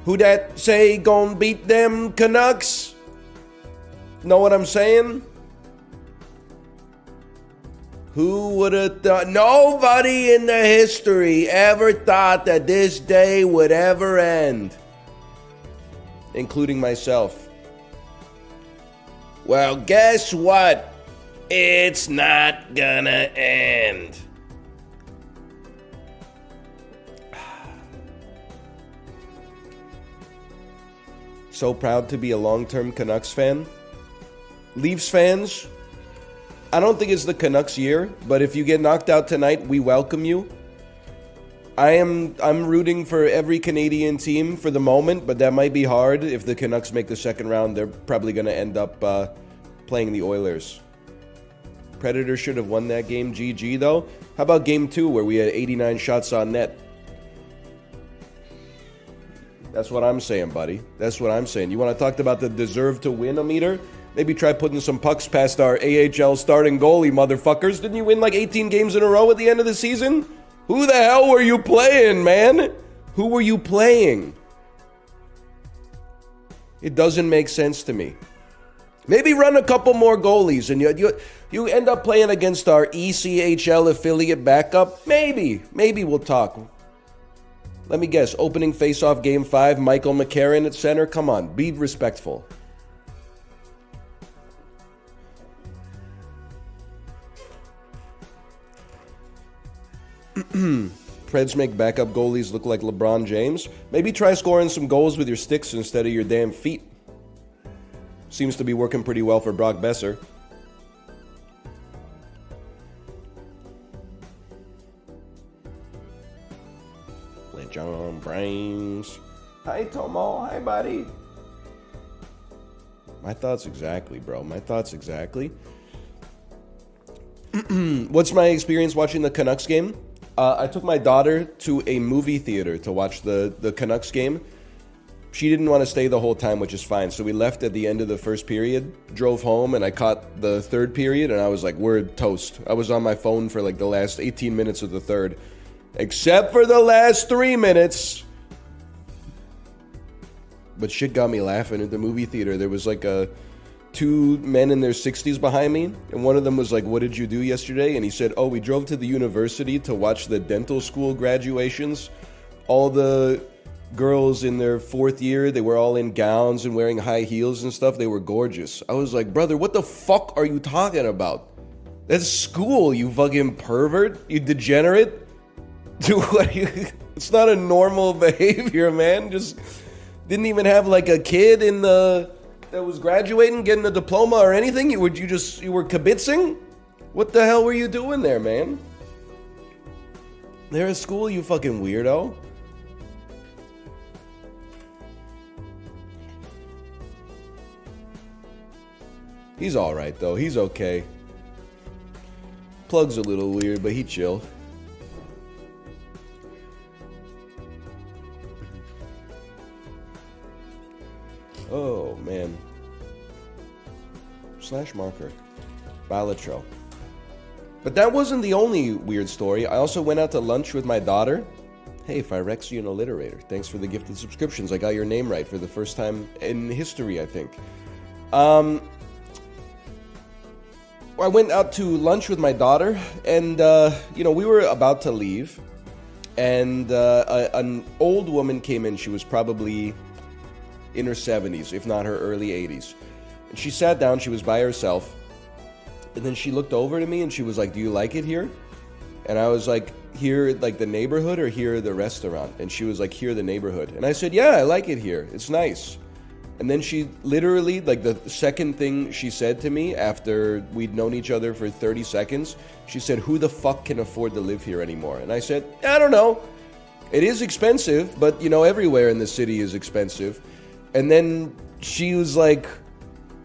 Who that say gon' beat them Canucks? Know what I'm saying? Who would have thought? Nobody in the history ever thought that this day would ever end. Including myself. Well, guess what? It's not gonna end. So proud to be a long-term Canucks fan. Leafs fans, I don't think it's the Canucks year, but if you get knocked out tonight, we welcome you. I'm rooting for every Canadian team for the moment, but that might be hard. If the Canucks make the second round, they're probably going to end up playing the Oilers. Predators should have won that game. GG, though. How about game 2, where we had 89 shots on net? That's what I'm saying, buddy. That's what I'm saying. You want to talk about the deserve to win meter? Maybe try putting some pucks past our AHL starting goalie, motherfuckers. Didn't you win like 18 games in a row at the end of the season? Who the hell were you playing, man? Who were you playing? It doesn't make sense to me. Maybe run a couple more goalies and you end up playing against our ECHL affiliate backup. Maybe we'll talk. Let me guess. Opening face-off game 5, Michael McCarron at center. Come on, be respectful. Preds make backup goalies look like LeBron James. Maybe try scoring some goals with your sticks instead of your damn feet. Seems to be working pretty well for Brock Besser. John Brains. Hi, Tomo. Hi, buddy. My thoughts exactly, bro. My thoughts exactly. What's my experience watching the Canucks game? I took my daughter to a movie theater to watch the Canucks game. She didn't want to stay the whole time, which is fine. So we left at the end of the first period, drove home, and I caught the third period, and I was like, we're toast. I was on my phone for like the last 18 minutes of the third. Except for the last 3 minutes. But shit got me laughing at the movie theater. There was like two men in their 60s behind me. And one of them was like, what did you do yesterday? And he said, oh, we drove to the university to watch the dental school graduations. All the girls in their 4th year, they were all in gowns and wearing high heels and stuff. They were gorgeous. I was like, brother, what the fuck are you talking about? That's school, you fucking pervert. You degenerate. Dude, it's not a normal behavior, man. Just didn't even have like a kid that was graduating, getting a diploma or anything. You were kibitzing? What the hell were you doing there, man? They're at school, you fucking weirdo. He's alright though, he's okay. Plug's a little weird, but he chill. Oh, man. Slash marker. Balatro. But that wasn't the only weird story. I also went out to lunch with my daughter. Hey, Phyrexia and Alliterator. Thanks for the gifted subscriptions. I got your name right for the first time in history, I think. I went out to lunch with my daughter, and, we were about to leave. And an old woman came in. She was probably in her 70s, if not her early 80s. And she sat down, she was by herself, and then she looked over to me and she was like, do you like it here? And I was like, here, like the neighborhood, or here, the restaurant? And she was like, here, the neighborhood. And I said, yeah, I like it here. It's nice. And then she literally, like the second thing she said to me after we'd known each other for 30 seconds, she said, who the fuck can afford to live here anymore? And I said, I don't know. It is expensive, but everywhere in the city is expensive. And then she was like,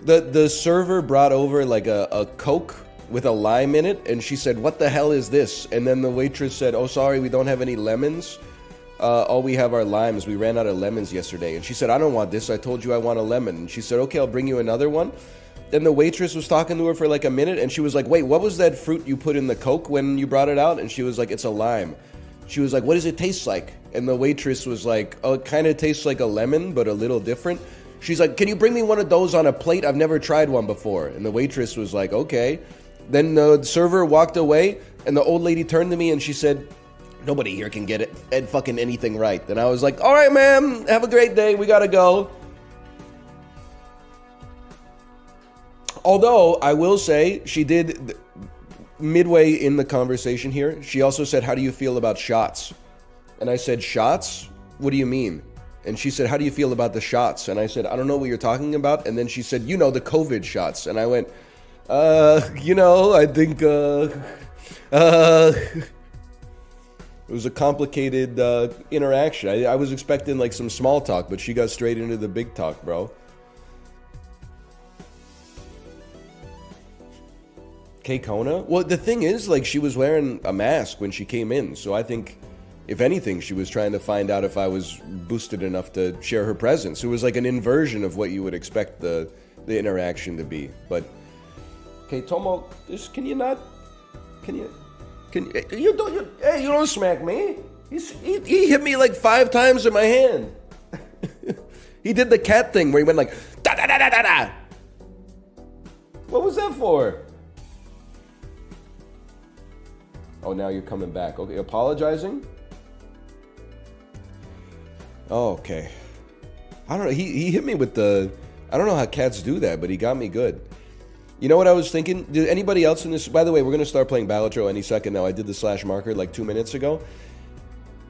the server brought over like a Coke with a lime in it, and she said, what the hell is this? And then the waitress said, oh, sorry, we don't have any lemons. All we have are limes. We ran out of lemons yesterday. And she said, I don't want this. I told you I want a lemon. And she said, okay, I'll bring you another one. Then the waitress was talking to her for like a minute, and she was like, wait, what was that fruit you put in the Coke when you brought it out? And she was like, it's a lime. She was like, what does it taste like? And the waitress was like, oh, it kind of tastes like a lemon, but a little different. She's like, can you bring me one of those on a plate? I've never tried one before. And the waitress was like, okay. Then the server walked away, and the old lady turned to me and she said, nobody here can get it and fucking anything right. And I was like, all right, ma'am, have a great day. We gotta go. Although, I will say, she did, midway in the conversation here, she also said, how do you feel about shots? And I said, shots? What do you mean? And she said, how do you feel about the shots? And I said, I don't know what you're talking about. And then she said, you know, the COVID shots. And I went, I think, it was a complicated interaction. I was expecting like some small talk, but she got straight into the big talk, bro. Kay Kona? Well, the thing is, like, she was wearing a mask when she came in, so I think, if anything, she was trying to find out if I was boosted enough to share her presence. It was like an inversion of what you would expect the interaction to be. But, okay, Tomo, can you don't smack me. He hit me like 5 times in my hand. He did the cat thing where he went like, da da da da da da. What was that for? Oh, now you're coming back. Okay, apologizing? Oh, okay. I don't know. He hit me with the... I don't know how cats do that, but he got me good. You know what I was thinking? Did anybody else in this... By the way, we're going to start playing Balatro any second now. I did the slash marker like 2 minutes ago.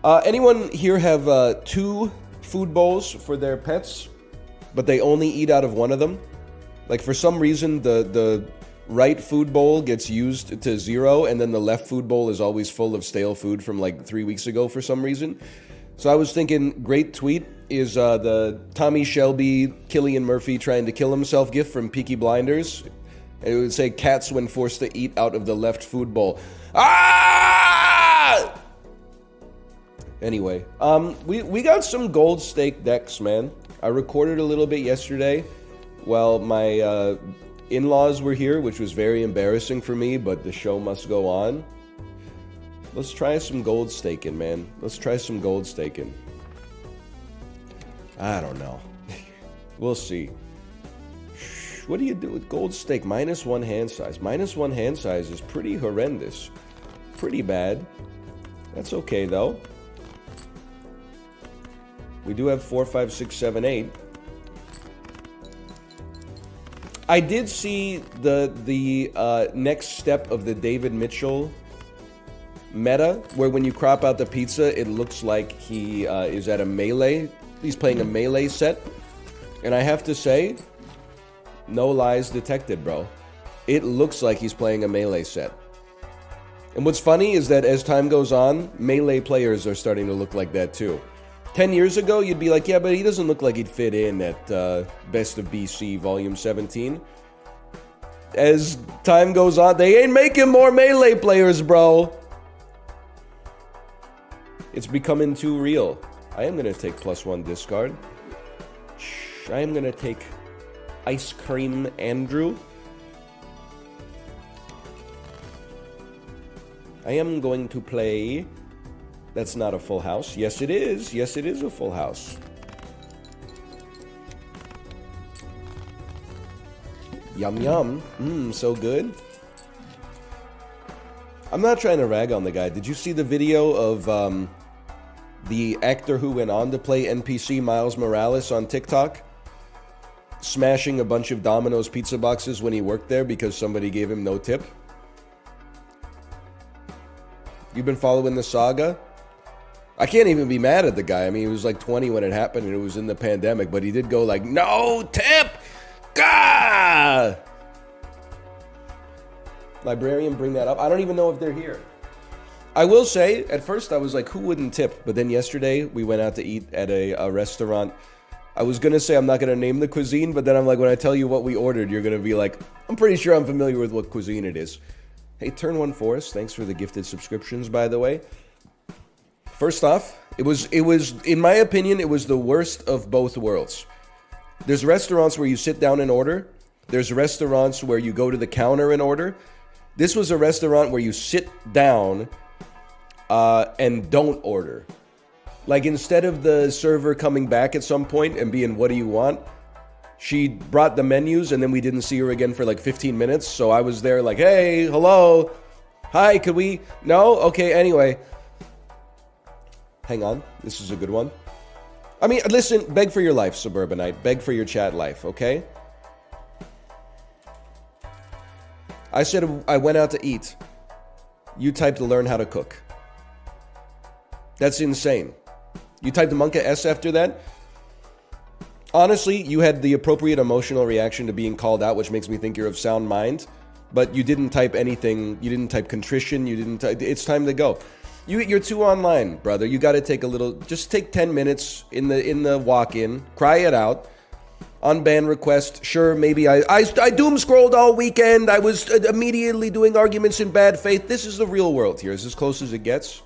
Anyone here have 2 food bowls for their pets, but they only eat out of one of them? Like, for some reason, the right food bowl gets used to 0, and then the left food bowl is always full of stale food from like 3 weeks ago for some reason. So I was thinking, great tweet is the Tommy Shelby, Cillian Murphy trying to kill himself gif from Peaky Blinders. It would say, cats when forced to eat out of the left food bowl. Ah! Anyway, we got some gold stake decks, man. I recorded a little bit yesterday while my in-laws were here, which was very embarrassing for me, but the show must go on. Let's try some gold staking, man. Let's try some gold staking. I don't know. We'll see. What do you do with gold stake? -1 hand size. -1 hand size is pretty horrendous. Pretty bad. That's okay, though. We do have 4, 5, 6, 7, 8. I did see the next step of the David Mitchell meta, where when you crop out the pizza, it looks like he is at a melee. He's playing a melee set. And I have to say, no lies detected, bro. It looks like he's playing a melee set. And what's funny is that as time goes on, melee players are starting to look like that too. 10 years ago, you'd be like, yeah, but he doesn't look like he'd fit in at Best of BC Volume 17. As time goes on, they ain't making more melee players, bro. It's becoming too real. I am going to take +1 discard. I am going to take Ice Cream Andrew. I am going to play... That's not a full house. Yes, it is. Yes, it is a full house. Yum, yum. Mmm, so good. I'm not trying to rag on the guy. Did you see the video of the actor who went on to play NPC Miles Morales on TikTok? Smashing a bunch of Domino's pizza boxes when he worked there because somebody gave him no tip? You've been following the saga? I can't even be mad at the guy. I mean, he was like 20 when it happened and it was in the pandemic, but he did go like, no tip! Gah! Librarian, bring that up. I don't even know if they're here. I will say, at first I was like, who wouldn't tip? But then yesterday, we went out to eat at a restaurant. I was going to say I'm not going to name the cuisine, but then I'm like, when I tell you what we ordered, you're going to be like, I'm pretty sure I'm familiar with what cuisine it is. Hey, Turn One Forest, thanks for the gifted subscriptions, by the way. First off, it was, in my opinion, it was the worst of both worlds. There's restaurants where you sit down and order. There's restaurants where you go to the counter and order. This was a restaurant where you sit down and don't order. Like, instead of the server coming back at some point and being, what do you want? She brought the menus, and then we didn't see her again for like 15 minutes. So I was there like, hey, hello. Hi, could we? No? Okay, anyway. Hang on. This is a good one. I mean, listen, beg for your life, Suburbanite. Beg for your chat life, okay? I said I went out to eat. You typed to learn how to cook. That's insane. You typed the Monka S after that? Honestly, you had the appropriate emotional reaction to being called out, which makes me think you're of sound mind. But you didn't type anything. You didn't type contrition. You didn't type... It's time to go. You're too online, brother. You got to take a little... Just take 10 minutes in the walk-in. Cry it out. Unban request. Sure, maybe I doom scrolled all weekend. I was immediately doing arguments in bad faith. This is the real world here. It's as close as it gets.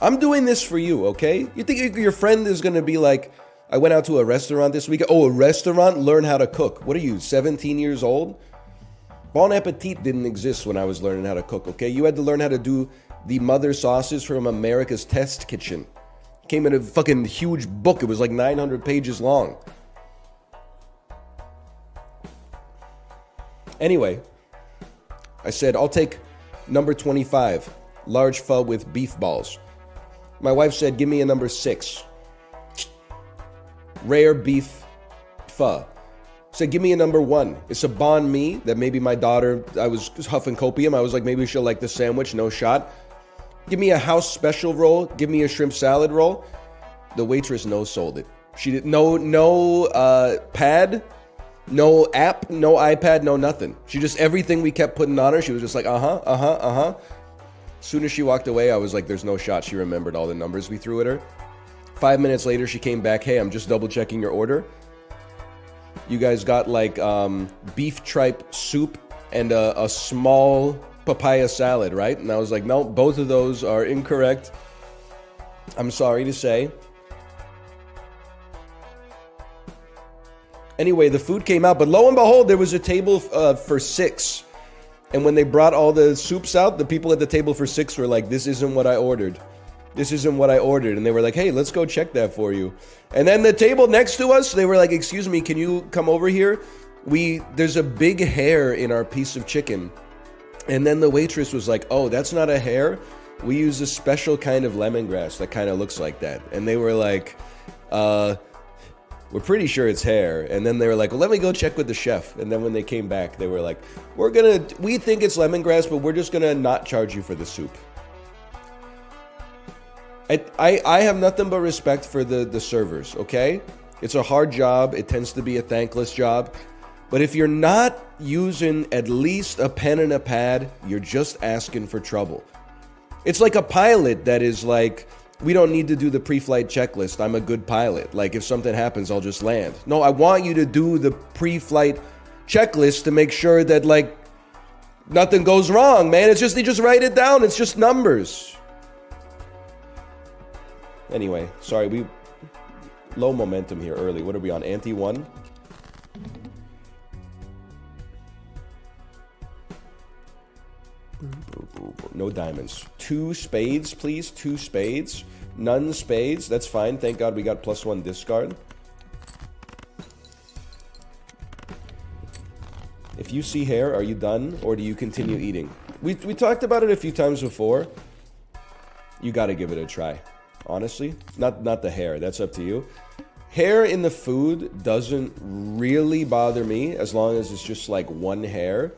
I'm doing this for you, okay? You think your friend is going to be like, I went out to a restaurant this weekend. Oh, a restaurant? Learn how to cook. What are you, 17 years old? Bon Appetit didn't exist when I was learning how to cook, okay? You had to learn how to do the mother sauces from America's Test Kitchen. It came in a fucking huge book. It was like 900 pages long. Anyway, I said, I'll take number 25, large pho with beef balls. My wife said, give me a number 6. Rare beef pho. Said, give me a number 1. It's a banh mi that maybe my daughter, I was huffing copium. I was like, maybe she'll like the sandwich, no shot. Give me a house special roll. Give me a shrimp salad roll. The waitress no-sold it. She did no pad, no app, no iPad, no nothing. She just, everything we kept putting on her, she was just like, As soon as she walked away, I was like, there's no shot she remembered all the numbers we threw at her. 5 minutes later, she came back. Hey, I'm just double checking your order. You guys got like beef tripe soup and a small papaya salad, right? And I was like, no, both of those are incorrect. I'm sorry to say. Anyway, the food came out, but lo and behold, there was a table for 6. And when they brought all the soups out, the people at the table for 6 were like, this isn't what I ordered. This isn't what I ordered. And they were like, hey, let's go check that for you. And then the table next to us, they were like, excuse me, can you come over here? There's a big hair in our piece of chicken. And then the waitress was like, oh, that's not a hair. We use a special kind of lemongrass that kind of looks like that. And they were like, we're pretty sure it's hair. And then they were like, well, let me go check with the chef. And then when they came back, they were like, we think it's lemongrass, but we're just gonna not charge you for the soup. I have nothing but respect for the servers, okay? It's a hard job. It tends to be a thankless job. But if you're not using at least a pen and a pad, you're just asking for trouble. It's like a pilot that is like, we don't need to do the pre-flight checklist. I'm a good pilot. Like, if something happens, I'll just land. No, I want you to do the pre-flight checklist to make sure that, like, nothing goes wrong, man. It's just, they just write it down. It's just numbers. Anyway, sorry, low momentum here early. What are we on? Ante 1? No diamonds. 2 spades, please. 2 spades. None spades. That's fine. Thank God we got +1 discard. If you see hair, are you done? Or do you continue eating? We talked about it a few times before. You gotta give it a try. Honestly. Not the hair. That's up to you. Hair in the food doesn't really bother me as long as it's just like one hair.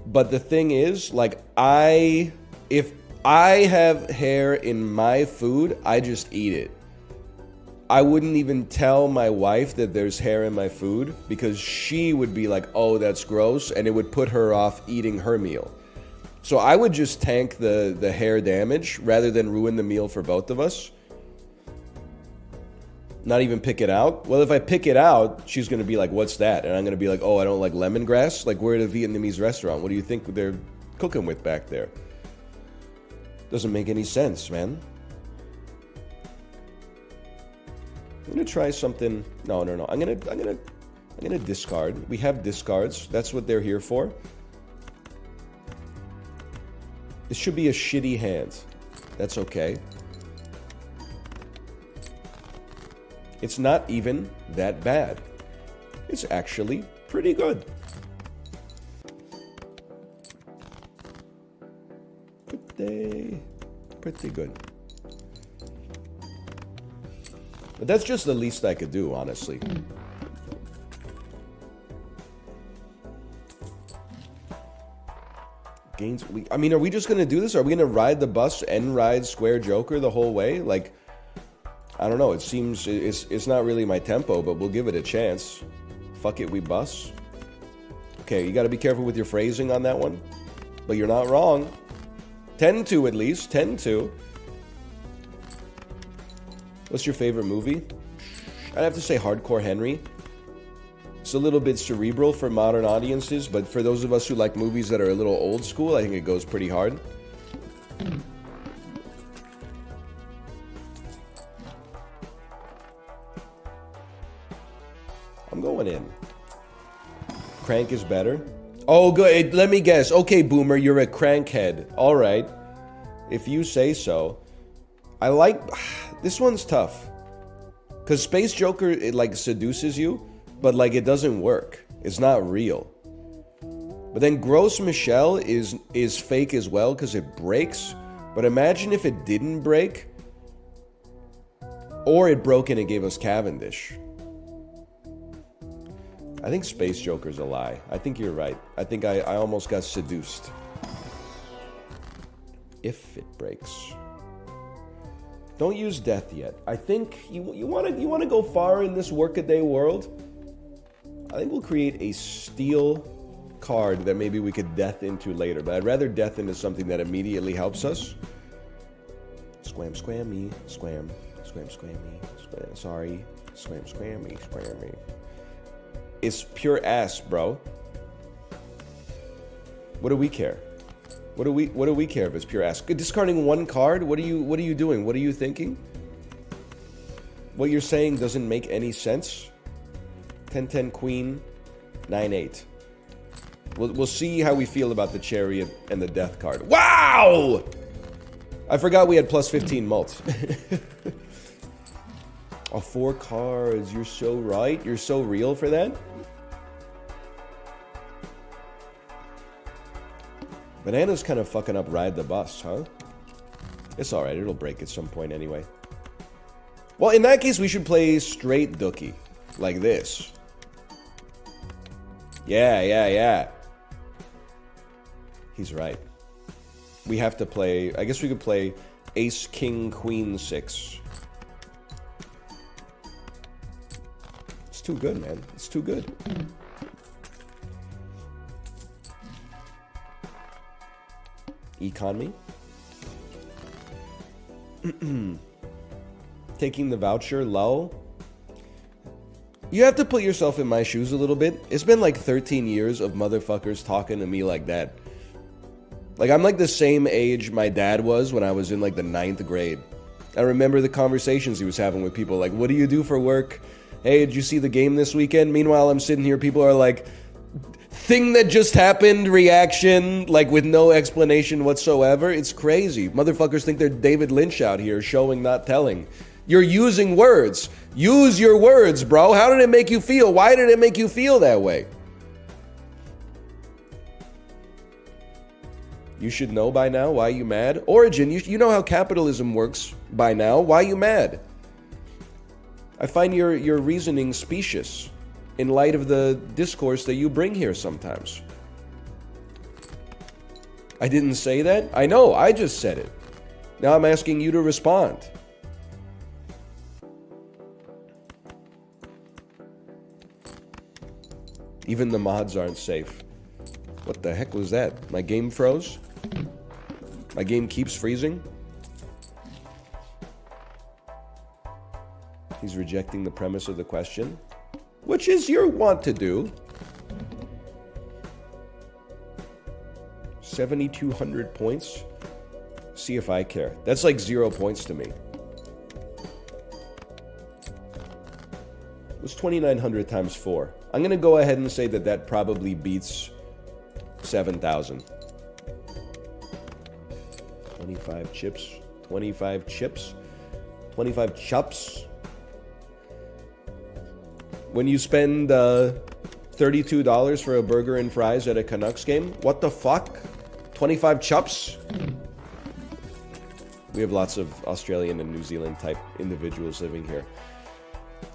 But the thing is, like, if I have hair in my food, I just eat it. I wouldn't even tell my wife that there's hair in my food because she would be like, oh, that's gross, and it would put her off eating her meal. So I would just tank the hair damage rather than ruin the meal for both of us. Not even pick it out. Well, if I pick it out, she's going to be like, what's that? And I'm going to be like, oh, I don't like lemongrass. Like, we're at a Vietnamese restaurant. What do you think they're cooking with back there? Doesn't make any sense, man. I'm going to try something. No. I'm going to discard. We have discards. That's what they're here for. This should be a shitty hand. That's okay. It's not even that bad. It's actually pretty good. Pretty good. But that's just the least I could do, honestly. Gains. I mean, are we just gonna do this? Are we gonna ride the bus and ride Square Joker the whole way? Like, I don't know. It seems it's not really my tempo, but we'll give it a chance. Fuck it, we bus. Okay, you got to be careful with your phrasing on that one, but you're not wrong. 10-2 at least. 10-2. What's your favorite movie? I'd have to say Hardcore Henry. It's a little bit cerebral for modern audiences, but for those of us who like movies that are a little old school, I think it goes pretty hard. I'm going in. Crank is better. Oh, good. Let me guess. Okay, Boomer, you're a crankhead. All right. If you say so. I like... This one's tough. Because Space Joker, it, like, seduces you, but, like, it doesn't work. It's not real. But then Gross Michelle is fake as well, because it breaks. But imagine if it didn't break. Or it broke and it gave us Cavendish. I think Space Joker's a lie. I think you're right. I think I almost got seduced. If it breaks. Don't use death yet. I think you want to go far in this workaday world. I think we'll create a steel card that maybe we could death into later. But I'd rather death into something that immediately helps us. Squam, squammy, squam, squam, squammy, squam, sorry, squam, squammy, squammy. It's pure ass, bro. What do we care? What do we care if it's pure ass? Discarding one card? What are you doing? What are you thinking? What you're saying doesn't make any sense. 10-10 queen, 9-8. We'll see how we feel about the chariot and the death card. Wow! I forgot we had plus 15 mult. Oh, 4 cards. You're so right. You're so real for that. Banana's kind of fucking up Ride the Bus, huh? It's alright. It'll break at some point anyway. Well, in that case, we should play straight Dookie. Like this. Yeah. He's right. We have to play... I guess we could play Ace, King, Queen, 6. It's too good, man. It's too good. Economy. Taking the voucher, lull. You have to put yourself in my shoes a little bit. It's been like 13 years of motherfuckers talking to me like that. Like, I'm like the same age my dad was when I was in like the 9th grade. I remember the conversations he was having with people like, what do you do for work? Hey, did you see the game this weekend? Meanwhile, I'm sitting here, people are like, thing that just happened, reaction, like with no explanation whatsoever. It's crazy. Motherfuckers think they're David Lynch out here, showing, not telling. You're using words. Use your words, bro. How did it make you feel? Why did it make you feel that way? You should know by now. Why you mad? Origin, you know how capitalism works by now. Why you mad? I find your reasoning specious in light of the discourse that you bring here sometimes. I didn't say that? I know, I just said it. Now I'm asking you to respond. Even the mods aren't safe. What the heck was that? My game froze? My game keeps freezing? He's rejecting the premise of the question, which is your want to do. 7,200 points. See if I care. That's like 0 points to me. What's 2,900 times 4? I'm going to go ahead and say that that probably beats 7,000. 25 chips. 25 chips. 25 chups. When you spend $32 for a burger and fries at a Canucks game, what the fuck? 25 chups? We have lots of Australian and New Zealand type individuals living here.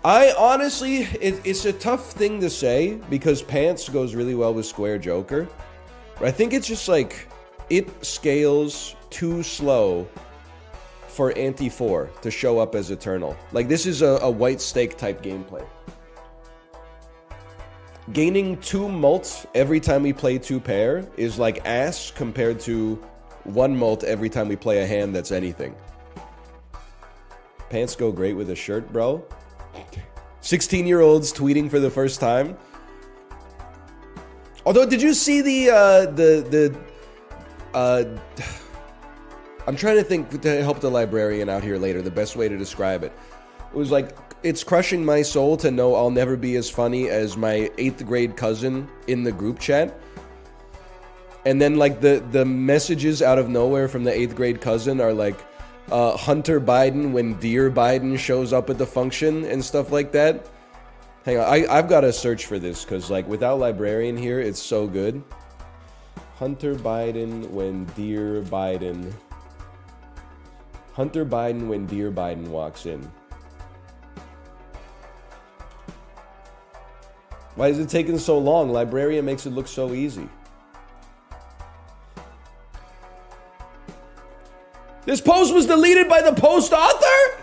I honestly, it's a tough thing to say because pants goes really well with square joker. But I think it's just like, it scales too slow for anti-4 to show up as eternal. Like, this is a white steak type gameplay. Gaining 2 mult every time we play 2 pair is like ass compared to 1 mult every time we play a hand that's anything. Pants go great with a shirt, bro. 16-year-olds tweeting for the first time. Although, did you see I'm trying to think to help the librarian out here later, the best way to describe it. It was like, it's crushing my soul to know I'll never be as funny as my 8th grade cousin in the group chat. And then like the messages out of nowhere from the 8th grade cousin are like, Hunter Biden when Dear Biden shows up at the function and stuff like that. Hang on, I've got to search for this because like without librarian here, it's so good. Hunter Biden when Dear Biden. Hunter Biden when Dear Biden walks in. Why is it taking so long? Librarian makes it look so easy. This post was deleted by the post author?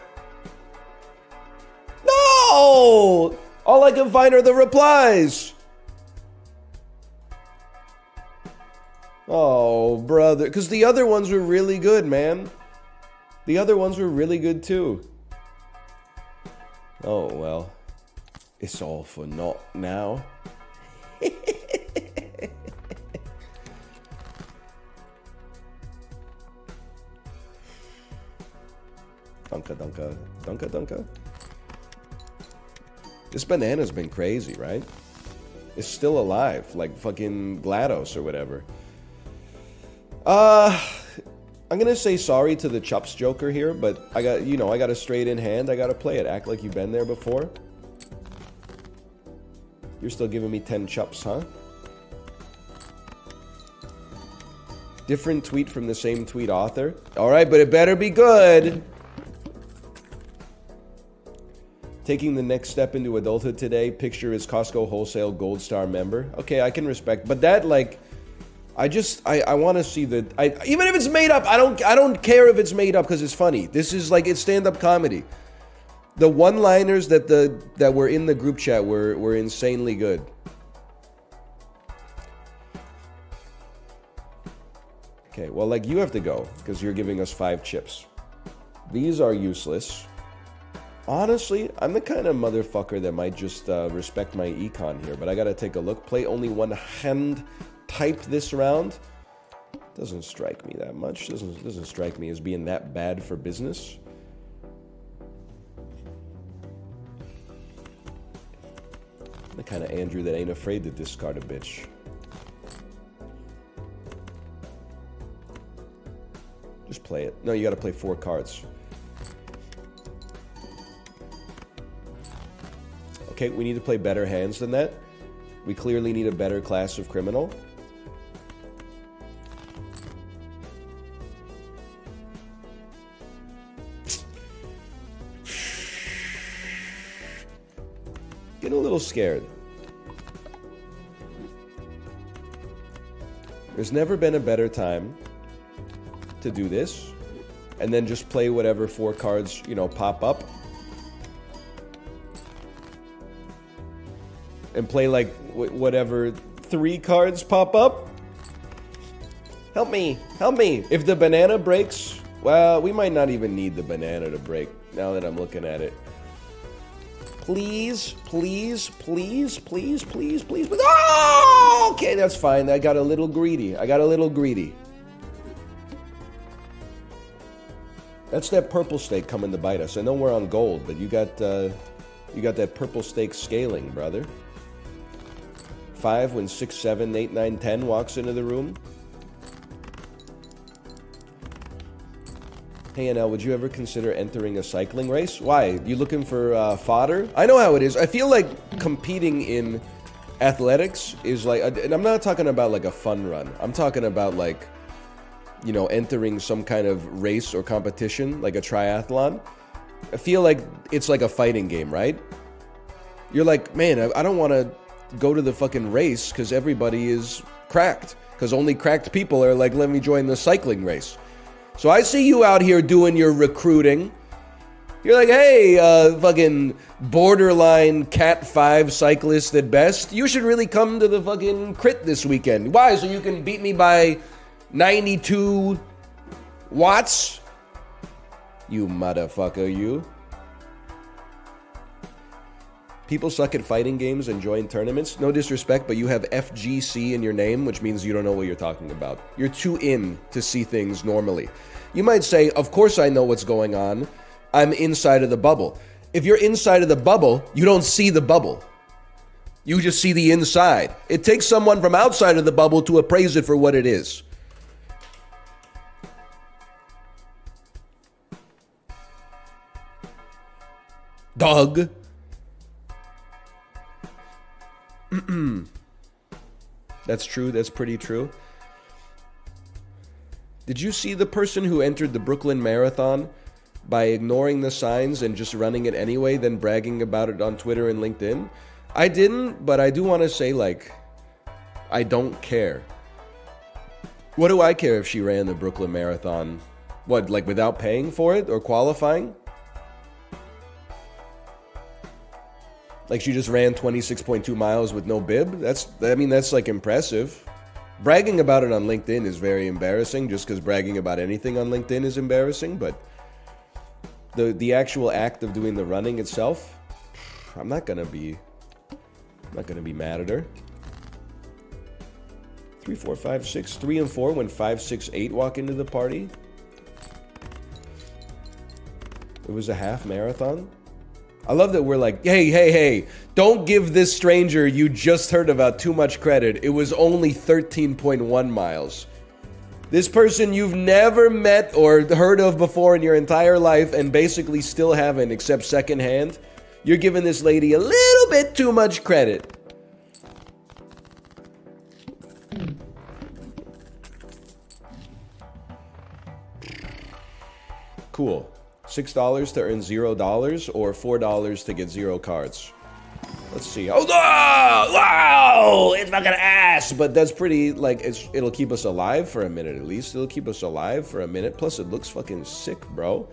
No! All I can find are the replies. Oh, brother. Because the other ones were really good, man. The other ones were really good, too. Oh, well. It's all for naught now. Dunka, dunka. Dunka, dunka. This banana's been crazy, right? It's still alive, like fucking GLaDOS or whatever. I'm gonna say sorry to the Chups Joker here, but I got, I got a straight in hand. I gotta play it. Act like you've been there before. You're still giving me 10 chups, huh? Different tweet from the same tweet author. Alright, but it better be good. Taking the next step into adulthood today. Picture is Costco Wholesale Gold Star member. Okay, I can respect. But that, like, I want to see the... even if it's made up, I don't care if it's made up because it's funny. This is like, it's stand-up comedy. The one-liners that were in the group chat were insanely good. Okay, well, like, you have to go because you're giving us 5 chips. These are useless. Honestly, I'm the kind of motherfucker that might just respect my econ here, but I gotta take a look. Play only one hand type this round. Doesn't strike me that much. Doesn't strike me as being that bad for business. The kind of Andrew that ain't afraid to discard a bitch. Just play it. No, you gotta play 4 cards. Okay, we need to play better hands than that. We clearly need a better class of criminal. Getting a little scared. There's never been a better time to do this. And then just play whatever 4 cards, pop up. And play like whatever 3 cards pop up. Help me, help me. If the banana breaks, well, we might not even need the banana to break now that I'm looking at it. Please, please, please, please, please, please. Oh, okay, that's fine. I got a little greedy. That's that purple steak coming to bite us. I know we're on gold, but you got that purple steak scaling, brother. 5 when 6, 7, 8, 9, 10 walks into the room. Hey, NL, would you ever consider entering a cycling race? Why? You looking for fodder? I know how it is. I feel like competing in athletics is like, and I'm not talking about like a fun run. I'm talking about like, you know, entering some kind of race or competition, like a triathlon. I feel like it's like a fighting game, right? You're like, man, I don't want to go to the fucking race because everybody is cracked. Because only cracked people are like, let me join the cycling race. So I see you out here doing your recruiting. You're like, hey, fucking borderline Cat 5 cyclist at best. You should really come to the fucking crit this weekend. Why? So you can beat me by 92 watts? You motherfucker, you. People suck at fighting games and join tournaments. No disrespect, but you have FGC in your name, which means you don't know what you're talking about. You're too in to see things normally. You might say, of course I know what's going on. I'm inside of the bubble. If you're inside of the bubble, you don't see the bubble. You just see the inside. It takes someone from outside of the bubble to appraise it for what it is. Dog. That's true. That's pretty true. Did you see the person who entered the Brooklyn Marathon by ignoring the signs and just running it anyway, then bragging about it on Twitter and LinkedIn? I didn't, but I do want to say, like, I don't care. What do I care if she ran the Brooklyn Marathon? What, like without paying for it or qualifying? Like she just ran 26.2 miles with no bib? That's like impressive. Bragging about it on LinkedIn is very embarrassing, just because bragging about anything on LinkedIn is embarrassing, but the actual act of doing the running itself, I'm not gonna be mad at her. 3, 4, 5, 6, 3 and 4 when 5, 6, 8 walk into the party. It was a half marathon. I love that we're like, hey, don't give this stranger you just heard about too much credit. It was only 13.1 miles. This person you've never met or heard of before in your entire life and basically still haven't except secondhand. You're giving this lady a little bit too much credit. Cool. $6 to earn $0 or $4 to get 0 cards. Let's see. Oh, wow! It's fucking ass! But that's pretty, like, it'll keep us alive for a minute at least. It'll keep us alive for a minute. Plus, it looks fucking sick, bro.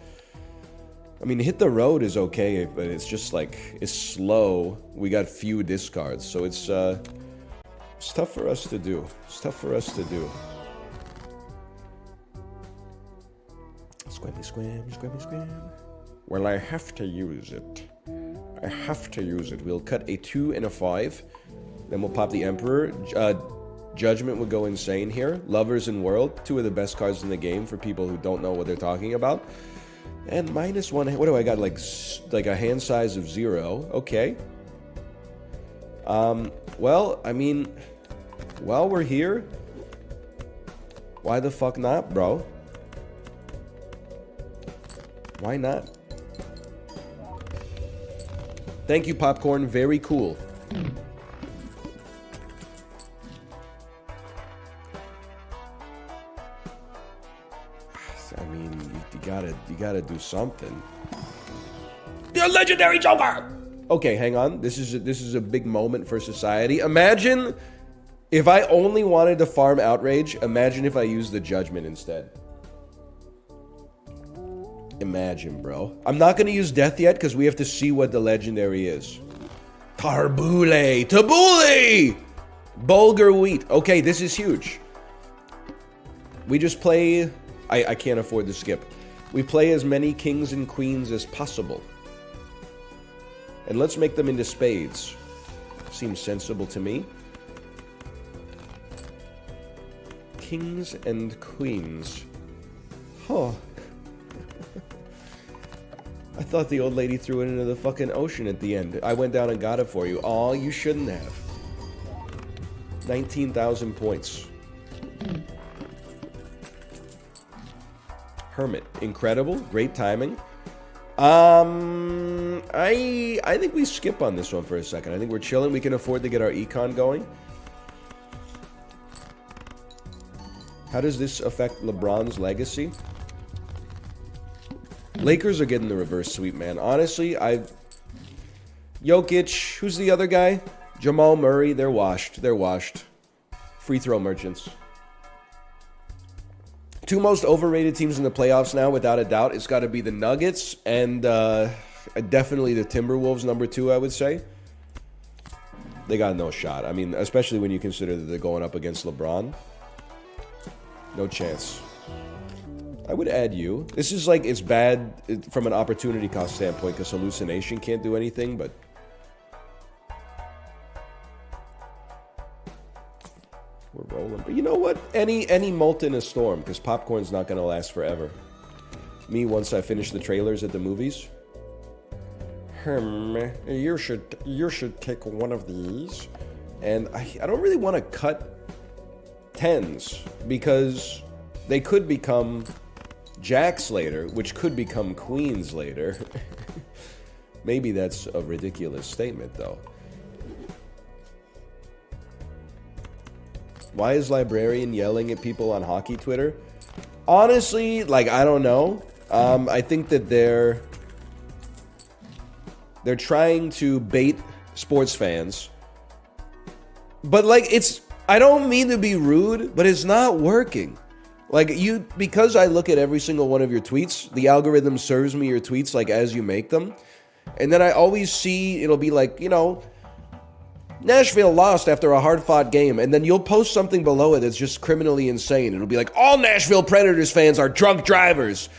I mean, hit the road is okay, but it's just, like, it's slow. We got few discards, so it's tough for us to do. It's tough for us to do. Squammy squam, squammy squam. Well, I have to use it. I have to use it. We'll cut a 2 and a 5. Then we'll pop the Emperor. Judgment would go insane here. Lovers and World. 2 of the best cards in the game for people who don't know what they're talking about. And -1. What do I got? Like a hand size of 0. Okay. Well, I mean, while we're here, why the fuck not, bro? Why not? Thank you, Popcorn. Very cool. I mean, you gotta do something. The legendary Joker. Okay, hang on. This is a big moment for society. Imagine if I only wanted to farm Outrage. Imagine if I used the Judgment instead. Imagine, bro. I'm not gonna use Death yet because we have to see what the legendary is. Tarbule! Tabule! Bulgur Wheat. Okay, this is huge. We just play... I can't afford to skip. We play as many kings and queens as possible. And let's make them into spades. Seems sensible to me. Kings and queens. Huh. I thought the old lady threw it into the fucking ocean at the end. I went down and got it for you. Aw, you shouldn't have. 19,000 points. Hermit. Incredible. Great timing. I think we skip on this one for a second. I think we're chilling. We can afford to get our econ going. How does this affect LeBron's legacy? Lakers are getting the reverse sweep, man. Honestly, Jokic, who's the other guy? Jamal Murray, they're washed. They're washed. Free throw merchants. Two most overrated teams in the playoffs now, without a doubt. It's got to be the Nuggets and definitely the Timberwolves, number 2, I would say. They got no shot. I mean, especially when you consider that they're going up against LeBron. No chance. I would add you. This is like, it's bad from an opportunity cost standpoint because Hallucination can't do anything, but... We're rolling. But you know what? Any malt in a storm, because popcorn's not going to last forever. Me, once I finish the trailers at the movies. You should take one of these. And I don't really want to cut 10s, because they could become jacks later, which could become queens later. Maybe that's a ridiculous statement, though. Why is Librarian yelling at people on hockey Twitter? Honestly, like, I don't know. I think that they're trying to bait sports fans. But, like, I don't mean to be rude, but it's not working. Like, because I look at every single one of your tweets, the algorithm serves me your tweets, like, as you make them. And then I always see, it'll be like, you know, Nashville lost after a hard-fought game, and then you'll post something below it that's just criminally insane. It'll be like, all Nashville Predators fans are drunk drivers.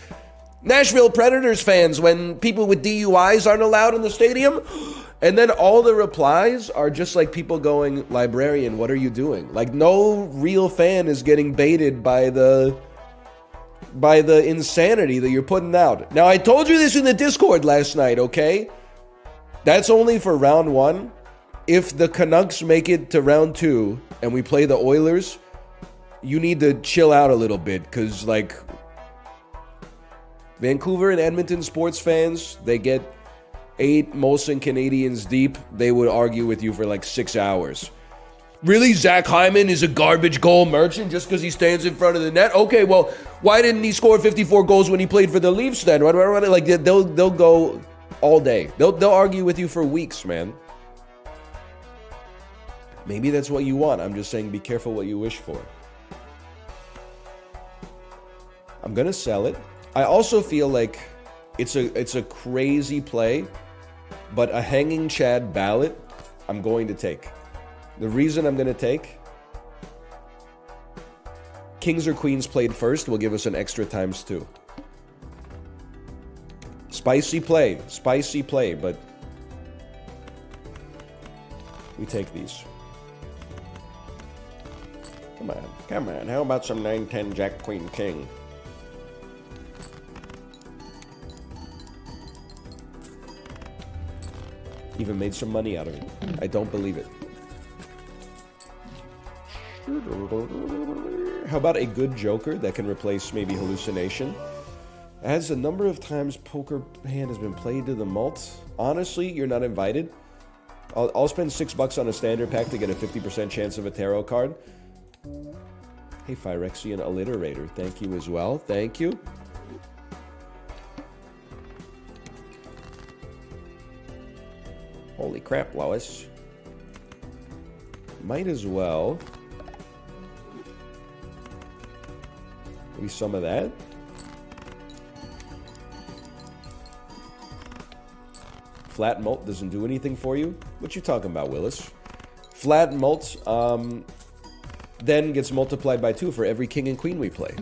Nashville Predators fans, when people with DUIs aren't allowed in the stadium. And then all the replies are just like people going, Librarian, what are you doing? Like, no real fan is getting baited by the insanity that you're putting out. Now, I told you this in the Discord last night, okay? That's only for round 1. If the Canucks make it to round 2 and we play the Oilers, you need to chill out a little bit, because, like, Vancouver and Edmonton sports fans, they get 8 Molson Canadians deep. They would argue with you for like 6 hours. Really? Zach Hyman is a garbage goal merchant just because he stands in front of the net? Okay, well, why didn't he score 54 goals when he played for the Leafs then? Like, they'll go all day. They'll argue with you for weeks, man. Maybe that's what you want. I'm just saying, be careful what you wish for. I'm gonna sell it. I also feel like it's a crazy play, but a hanging Chad ballot I'm going to take. The reason I'm going to take, Kings or Queens played first will give us an extra ×2. Spicy play, but we take these. Come on. How about some 9-10 Jack, Queen, King? Even made some money out of it. I don't believe it. How about a good joker that can replace maybe hallucination? As the number of times poker hand has been played to the mult, honestly, you're not invited. I'll spend $6 on a standard pack to get a 50% chance of a tarot card. Hey, Phyrexian Alliterator, thank you as well. Thank you. Holy crap, Lois. Might as well. Maybe some of that. Flat mult doesn't do anything for you? What you talking about, Willis? Flat mult then gets multiplied by 2 for every king and queen we play.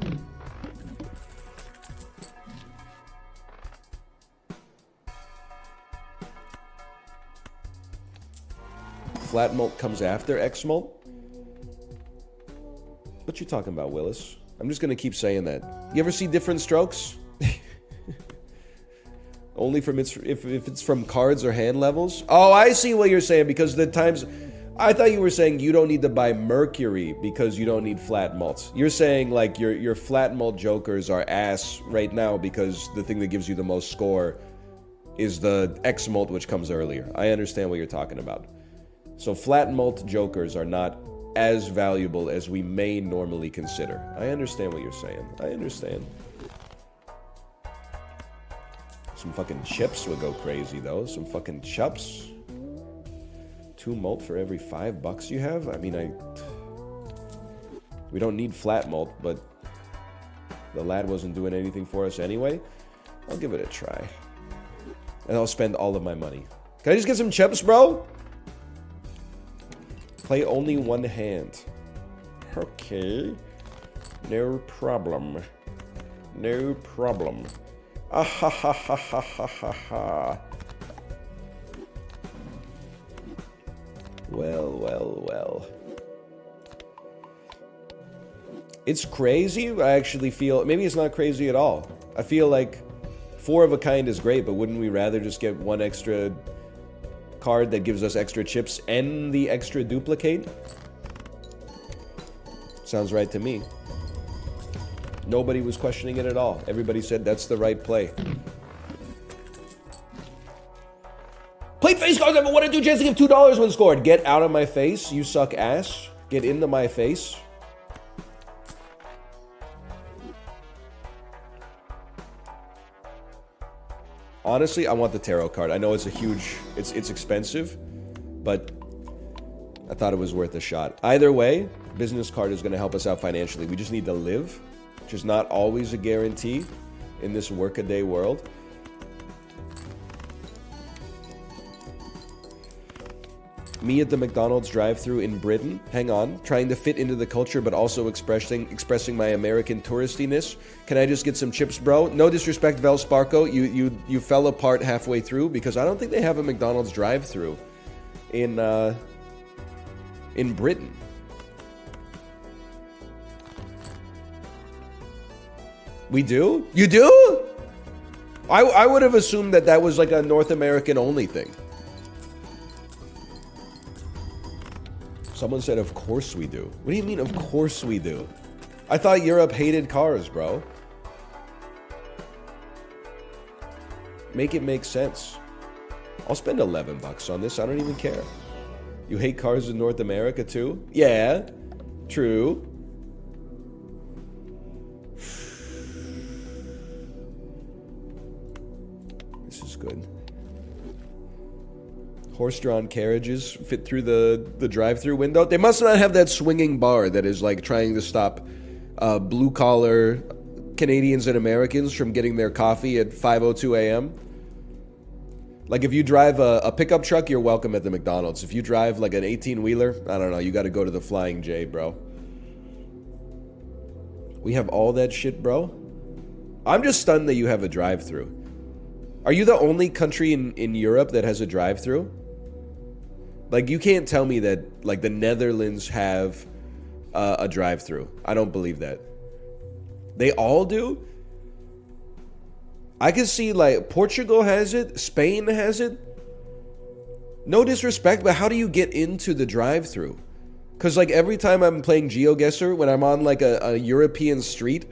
Flat mult comes after X mult? What you talking about, Willis? I'm just gonna keep saying that. You ever see Different Strokes? Only from if it's from cards or hand levels? Oh, I see what you're saying, because the times... I thought you were saying you don't need to buy Mercury because you don't need flat mults. You're saying like your flat mult jokers are ass right now because the thing that gives you the most score is the X mult, which comes earlier. I understand what you're talking about. So flat mult jokers are not as valuable as we may normally consider. I understand what you're saying. I understand. Some fucking chips would go crazy though. Some fucking chups. 2 mult for every $5 you have? I mean, we don't need flat mult, but the lad wasn't doing anything for us anyway. I'll give it a try. And I'll spend all of my money. Can I just get some chips, bro? Play only one hand. Okay. No problem. No problem. Ah ha ha ha ha ha ha ha. Well, well, well. It's crazy. I actually feel... Maybe it's not crazy at all. I feel like 4 of a kind is great, but wouldn't we rather just get 1 extra card that gives us extra chips and the extra duplicate? Sounds right to me. Nobody was questioning it at all. Everybody said that's the right play. Played face cards, I have a 1 in 2 chance to give $2 when scored. Get out of my face, you suck ass. Get into my face. Honestly, I want the tarot card. I know it's a huge, it's expensive, but I thought it was worth a shot. Either way, business card is going to help us out financially. We just need to live, which is not always a guarantee in this workaday world. Me at the McDonald's drive-thru in Britain, hang on, trying to fit into the culture but also expressing my American touristiness. Can I just get some chips, bro? No disrespect, Vel Sparko, you fell apart halfway through because I don't think they have a McDonald's drive-thru in Britain. We do? You do? I would have assumed that was like a North American only thing. Someone said, of course we do. What do you mean, of course we do? I thought Europe hated cars, bro. Make it make sense. I'll spend $11 on this. I don't even care. You hate cars in North America too? Yeah, true. This is good. Horse-drawn carriages fit through the drive-thru window. They must not have that swinging bar that is like trying to stop blue-collar Canadians and Americans from getting their coffee at 5:02 a.m. Like if you drive a pickup truck, you're welcome at the McDonald's. If you drive like an 18-wheeler, I don't know, you got to go to the Flying J, bro. We have all that shit, bro. I'm just stunned that you have a drive-thru. Are you the only country in Europe that has a drive-thru? Like, you can't tell me that, like, the Netherlands have a drive-thru. I don't believe that. They all do? I can see, like, Portugal has it. Spain has it. No disrespect, but how do you get into the drive-thru? Because, like, every time I'm playing GeoGuessr, when I'm on, like, a European street,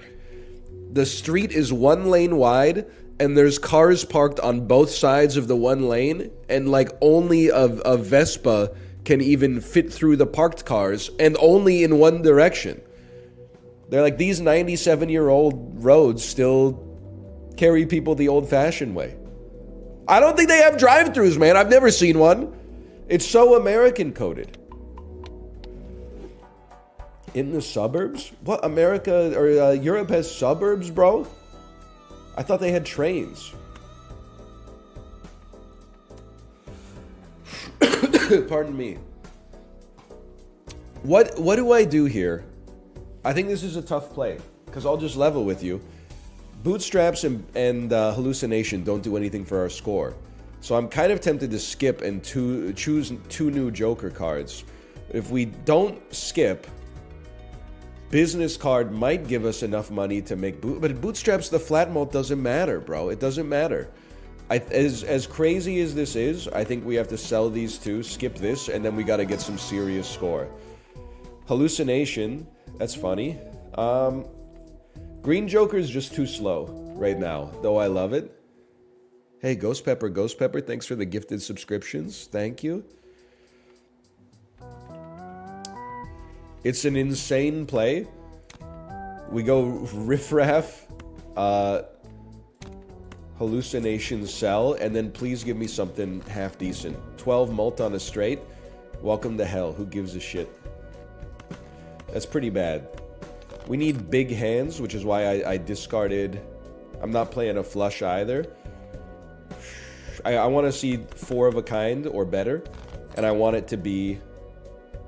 the street is 1 lane wide, and there's cars parked on both sides of the 1 lane, and like only a Vespa can even fit through the parked cars, and only in one direction. They're like, these 97-year-old roads still carry people the old-fashioned way. I don't think they have drive-thrus, man. I've never seen one. It's so American-coded. In the suburbs? What, America or Europe has suburbs, bro? I thought they had trains. Pardon me. What do I do here? I think this is a tough play, because I'll just level with you. Bootstraps and hallucination don't do anything for our score. So I'm kind of tempted to skip and choose 2 new Joker cards. If we don't skip, business card might give us enough money to make but bootstraps, the flat mult doesn't matter, bro. It doesn't matter. As crazy as this is, I think we have to sell these two, skip this, and then we got to get some serious score. Hallucination, that's funny. Green Joker is just too slow right now, though I love it. Hey, Ghost Pepper, thanks for the gifted subscriptions. Thank you. It's an insane play. We go Riffraff, Hallucination, Sell, and then please give me something half decent. 12 mult on a straight. Welcome to hell. Who gives a shit? That's pretty bad. We need big hands, which is why I discarded. I'm not playing a flush either. I want to see 4 of a kind or better, and I want it to be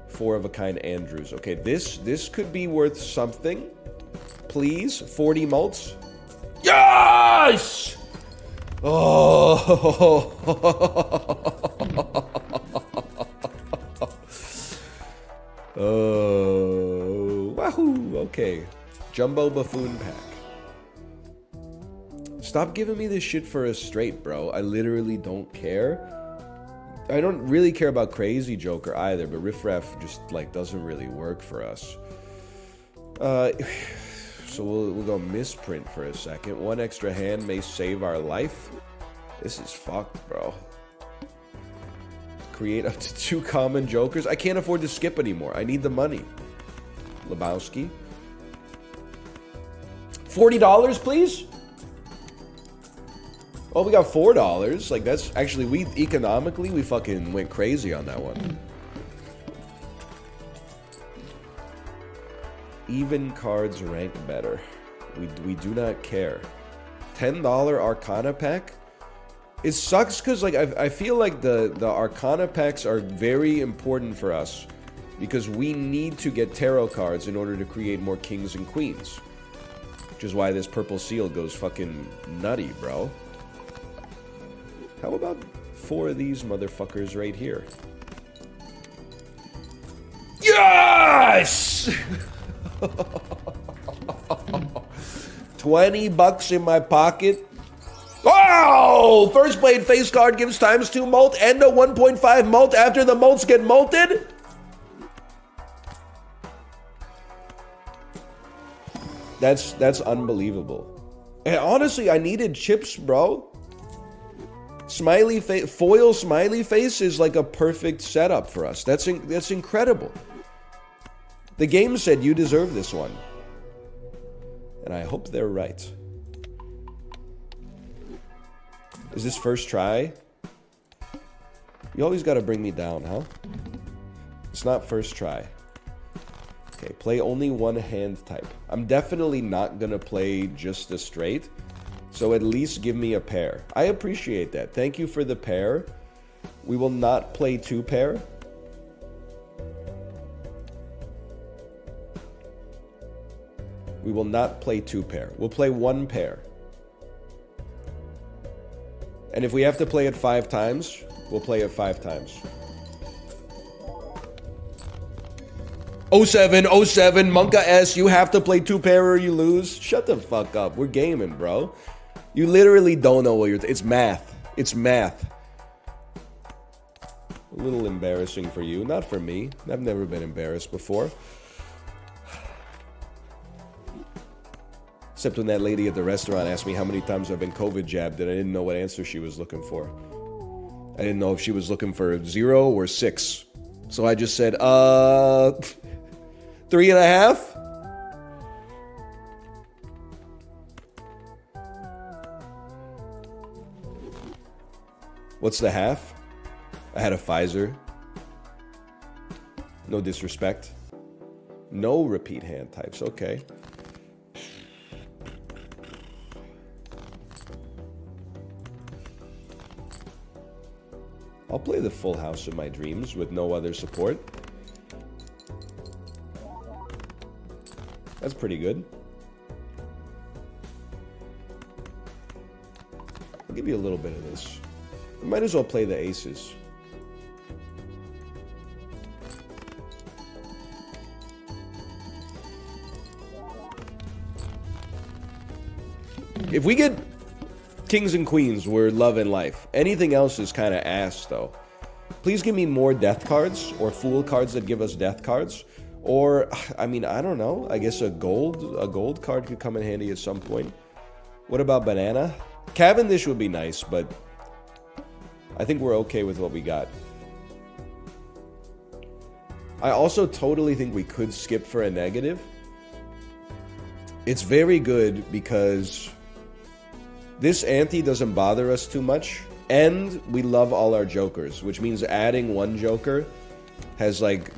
4 of a kind Andrews. Okay, this could be worth something. Please, 40 mults. Yes! Oh. Oh. Wahoo. Okay. Jumbo Buffoon Pack. Stop giving me this shit for a straight, bro. I literally don't care. I don't really care about Crazy Joker either, but Riffraff just, like, doesn't really work for us. So we'll go misprint for a second. 1 extra hand may save our life. This is fucked, bro. Create up to 2 common jokers. I can't afford to skip anymore. I need the money. Lebowski. $40, please? Oh, we got $4. Like, that's actually, we economically, we fucking went crazy on that one. Even cards rank better. We do not care. $10 Arcana pack? It sucks because, like, I feel like the Arcana packs are very important for us because we need to get tarot cards in order to create more kings and queens. Which is why this purple seal goes fucking nutty, bro. How about 4 of these motherfuckers right here? Yes! $20 in my pocket. Oh! First Blade face card gives ×2 mult and a 1.5 mult after the mults get multed. That's unbelievable. And honestly, I needed chips, bro. Smiley face, foil smiley face is like a perfect setup for us. That's incredible. The game said you deserve this one. And I hope they're right. Is this first try? You always gotta bring me down, huh? It's not first try. Okay, play only 1 hand type. I'm definitely not gonna play just a straight. So at least give me a pair. I appreciate that. Thank you for the pair. We will not play 2 pair. We will not play 2 pair. We'll play 1 pair. And if we have to play it 5 times, we'll play it 5 times. 07, 07, Monka S, you have to play 2 pair or you lose. Shut the fuck up. We're gaming, bro. You literally don't know what you're... It's math. It's math. A little embarrassing for you. Not for me. I've never been embarrassed before. Except when that lady at the restaurant asked me how many times I've been COVID jabbed and I didn't know what answer she was looking for. I didn't know if she was looking for 0 or 6. So I just said, 3.5? What's the half? I had a Pfizer. No disrespect. No repeat hand types. Okay. I'll play the full house of my dreams with no other support. That's pretty good. I'll give you a little bit of this. We might as well play the aces. If we get Kings and queens were love and life. Anything else is kind of ass, though. Please give me more death cards, or fool cards that give us death cards. Or, I mean, I don't know. I guess a gold card could come in handy at some point. What about banana? Cavendish would be nice, but I think we're okay with what we got. I also totally think we could skip for a negative. It's very good because this ante doesn't bother us too much, and we love all our jokers, which means adding one joker has, like,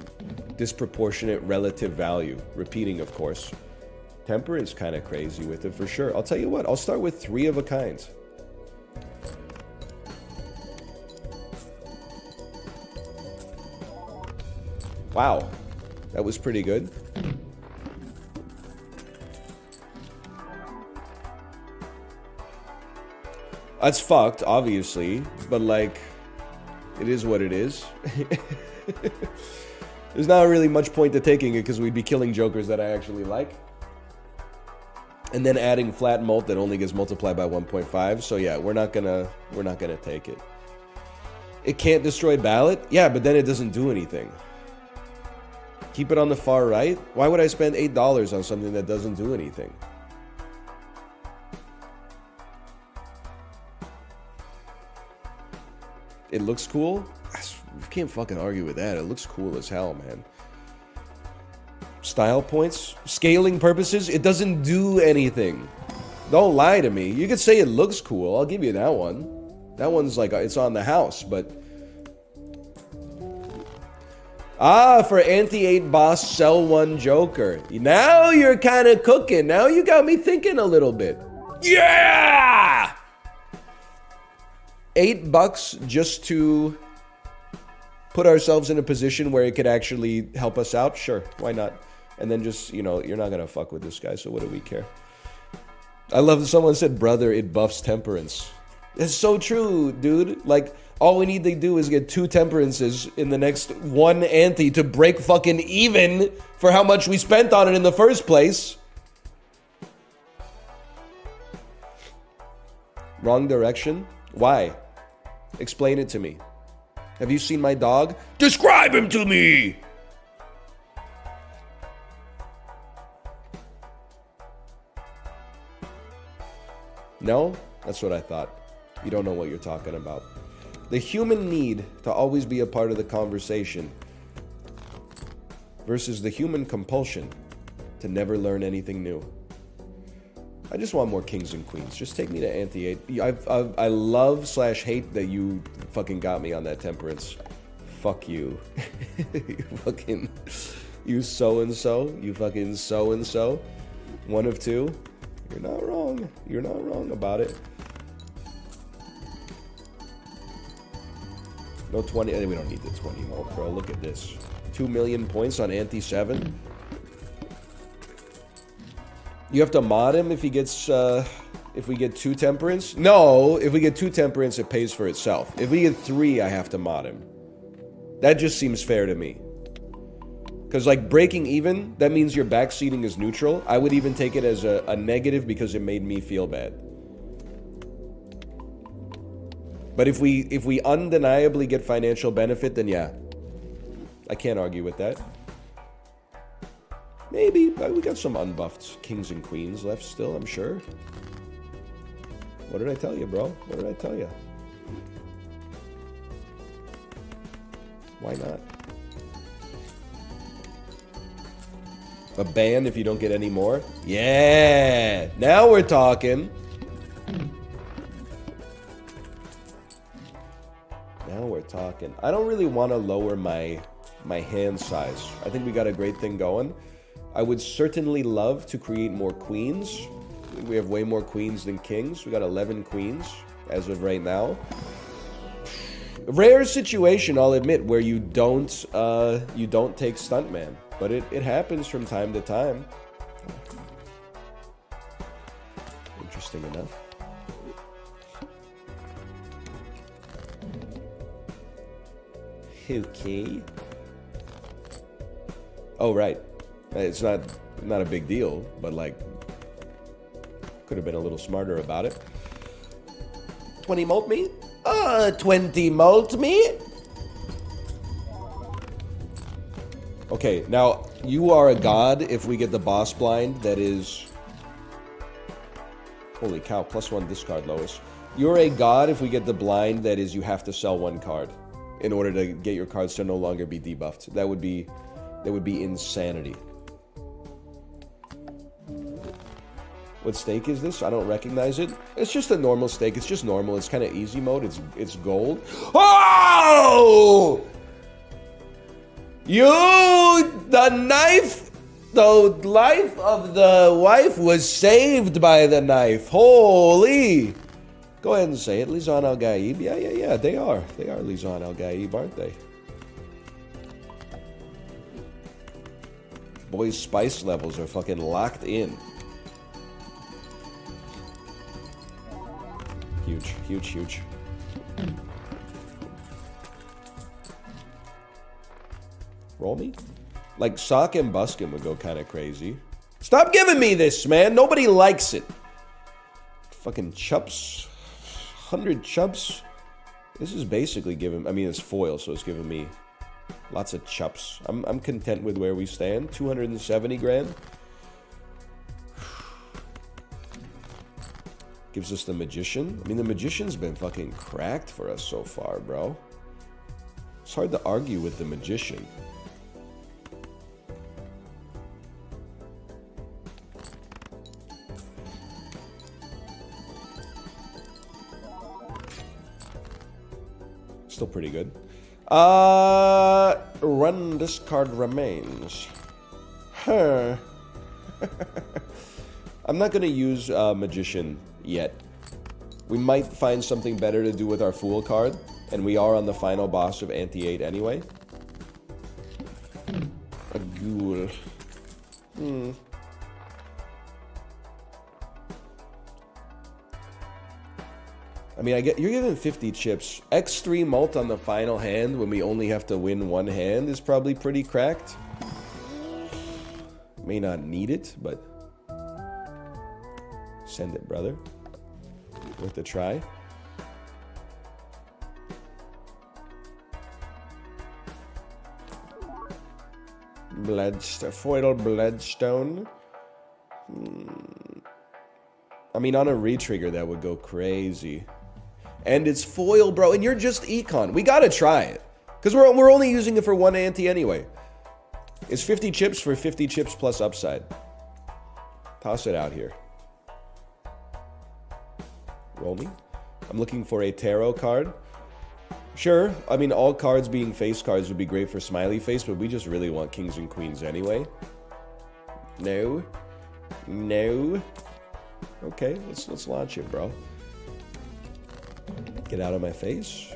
disproportionate relative value. Repeating, of course. Temperance kind of crazy with it, for sure. I'll tell you what, I'll start with 3 of a kind. Wow, that was pretty good. That's fucked, obviously, but, like, it is what it is. There's not really much point to taking it because we'd be killing jokers that I actually like. And then adding flat mult that only gets multiplied by 1.5. So yeah, we're not gonna take it. It can't destroy ballot? Yeah, but then it doesn't do anything. Keep it on the far right? Why would I spend $8 on something that doesn't do anything? It looks cool? You can't fucking argue with that. It looks cool as hell, man. Style points? Scaling purposes? It doesn't do anything. Don't lie to me. You could say it looks cool. I'll give you that one. That one's like, it's on the house, but... Ah, for anti-8 boss, sell 1 joker. Now you're kind of cooking. Now you got me thinking a little bit. Yeah! $8 just to put ourselves in a position where it could actually help us out? Sure, why not? And then just, you know, you're not gonna fuck with this guy, so what do we care? I love that someone said, brother, it buffs temperance. It's so true, dude. Like, all we need to do is get 2 temperances in the next 1 ante to break fucking even for how much we spent on it in the first place. Wrong direction? Why? Explain it to me. Have you seen my dog? Describe him to me! No? That's what I thought. You don't know what you're talking about. The human need to always be a part of the conversation versus the human compulsion to never learn anything new. I just want more kings and queens. Just take me to anti-8. I love/hate that you fucking got me on that temperance. Fuck you. You fucking... You so-and-so. You fucking so-and-so. 1 of 2. You're not wrong. You're not wrong about it. No 20. We don't need the 20 mult, bro. Look at this. 2 million points on anti-7. You have to mod him if he gets, if we get 2 temperance? No, if we get 2 temperance, it pays for itself. If we get 3, I have to mod him. That just seems fair to me. Because, like, breaking even, that means your backseating is neutral. I would even take it as a negative because it made me feel bad. But if we undeniably get financial benefit, then yeah. I can't argue with that. Maybe, but we got some unbuffed kings and queens left still, I'm sure. What did I tell you, bro? What did I tell you? Why not? A ban if you don't get any more? Yeah! Now we're talking! Now we're talking. I don't really want to lower my hand size. I think we got a great thing going. I would certainly love to create more queens. We have way more queens than kings. We got 11 queens as of right now. Rare situation, I'll admit, where you don't take stuntman, but it happens from time to time. Interesting enough. Okay. Oh, right. It's not a big deal, but, like, could have been a little smarter about it. 20 mult me? 20 mult me? Okay, now, you are a god if we get the boss blind that is... Holy cow, +1 discard, Lois. You're a god if we get the blind that is you have to sell 1 card in order to get your cards to no longer be debuffed. That would be insanity. What stake is this? I don't recognize it. It's just a normal stake. It's just normal. It's kind of easy mode. It's gold. Oh! The knife, the life of the wife was saved by the knife. Holy! Go ahead and say it. Lizan Al Gaib. Yeah. They are. They are Lizan Al Gaib, aren't they? Boys' spice levels are fucking locked in. Huge. Roll me? Like, Sock and Buskin would go kind of crazy. Stop giving me this, man! Nobody likes it! Fucking chups. 100 chups? This is basically giving... I mean, it's foil, so it's giving me lots of chups. I'm content with where we stand. 270 grand. Gives us the Magician. I mean, the Magician's been fucking cracked for us so far, bro. It's hard to argue with the Magician. Still pretty good. Run this card remains. Huh. I'm not gonna use Magician yet. We might find something better to do with our Fool card, and we are on the final boss of Anti-8 anyway. A ghoul. I mean, you're giving 50 chips. X3 mult on the final hand when we only have to win 1 hand is probably pretty cracked. May not need it, but send it, brother. Worth a try. Foil Bloodstone. I mean, on a retrigger, that would go crazy. And it's foil, bro, and you're just econ. We gotta try it. Because we're only using it for 1 ante anyway. It's 50 chips for 50 chips plus upside. Toss it out here. Roll me. I'm looking for a tarot card. Sure, I mean, all cards being face cards would be great for smiley face, but we just really want kings and queens anyway. No. Okay, let's launch it, bro. Get out of my face.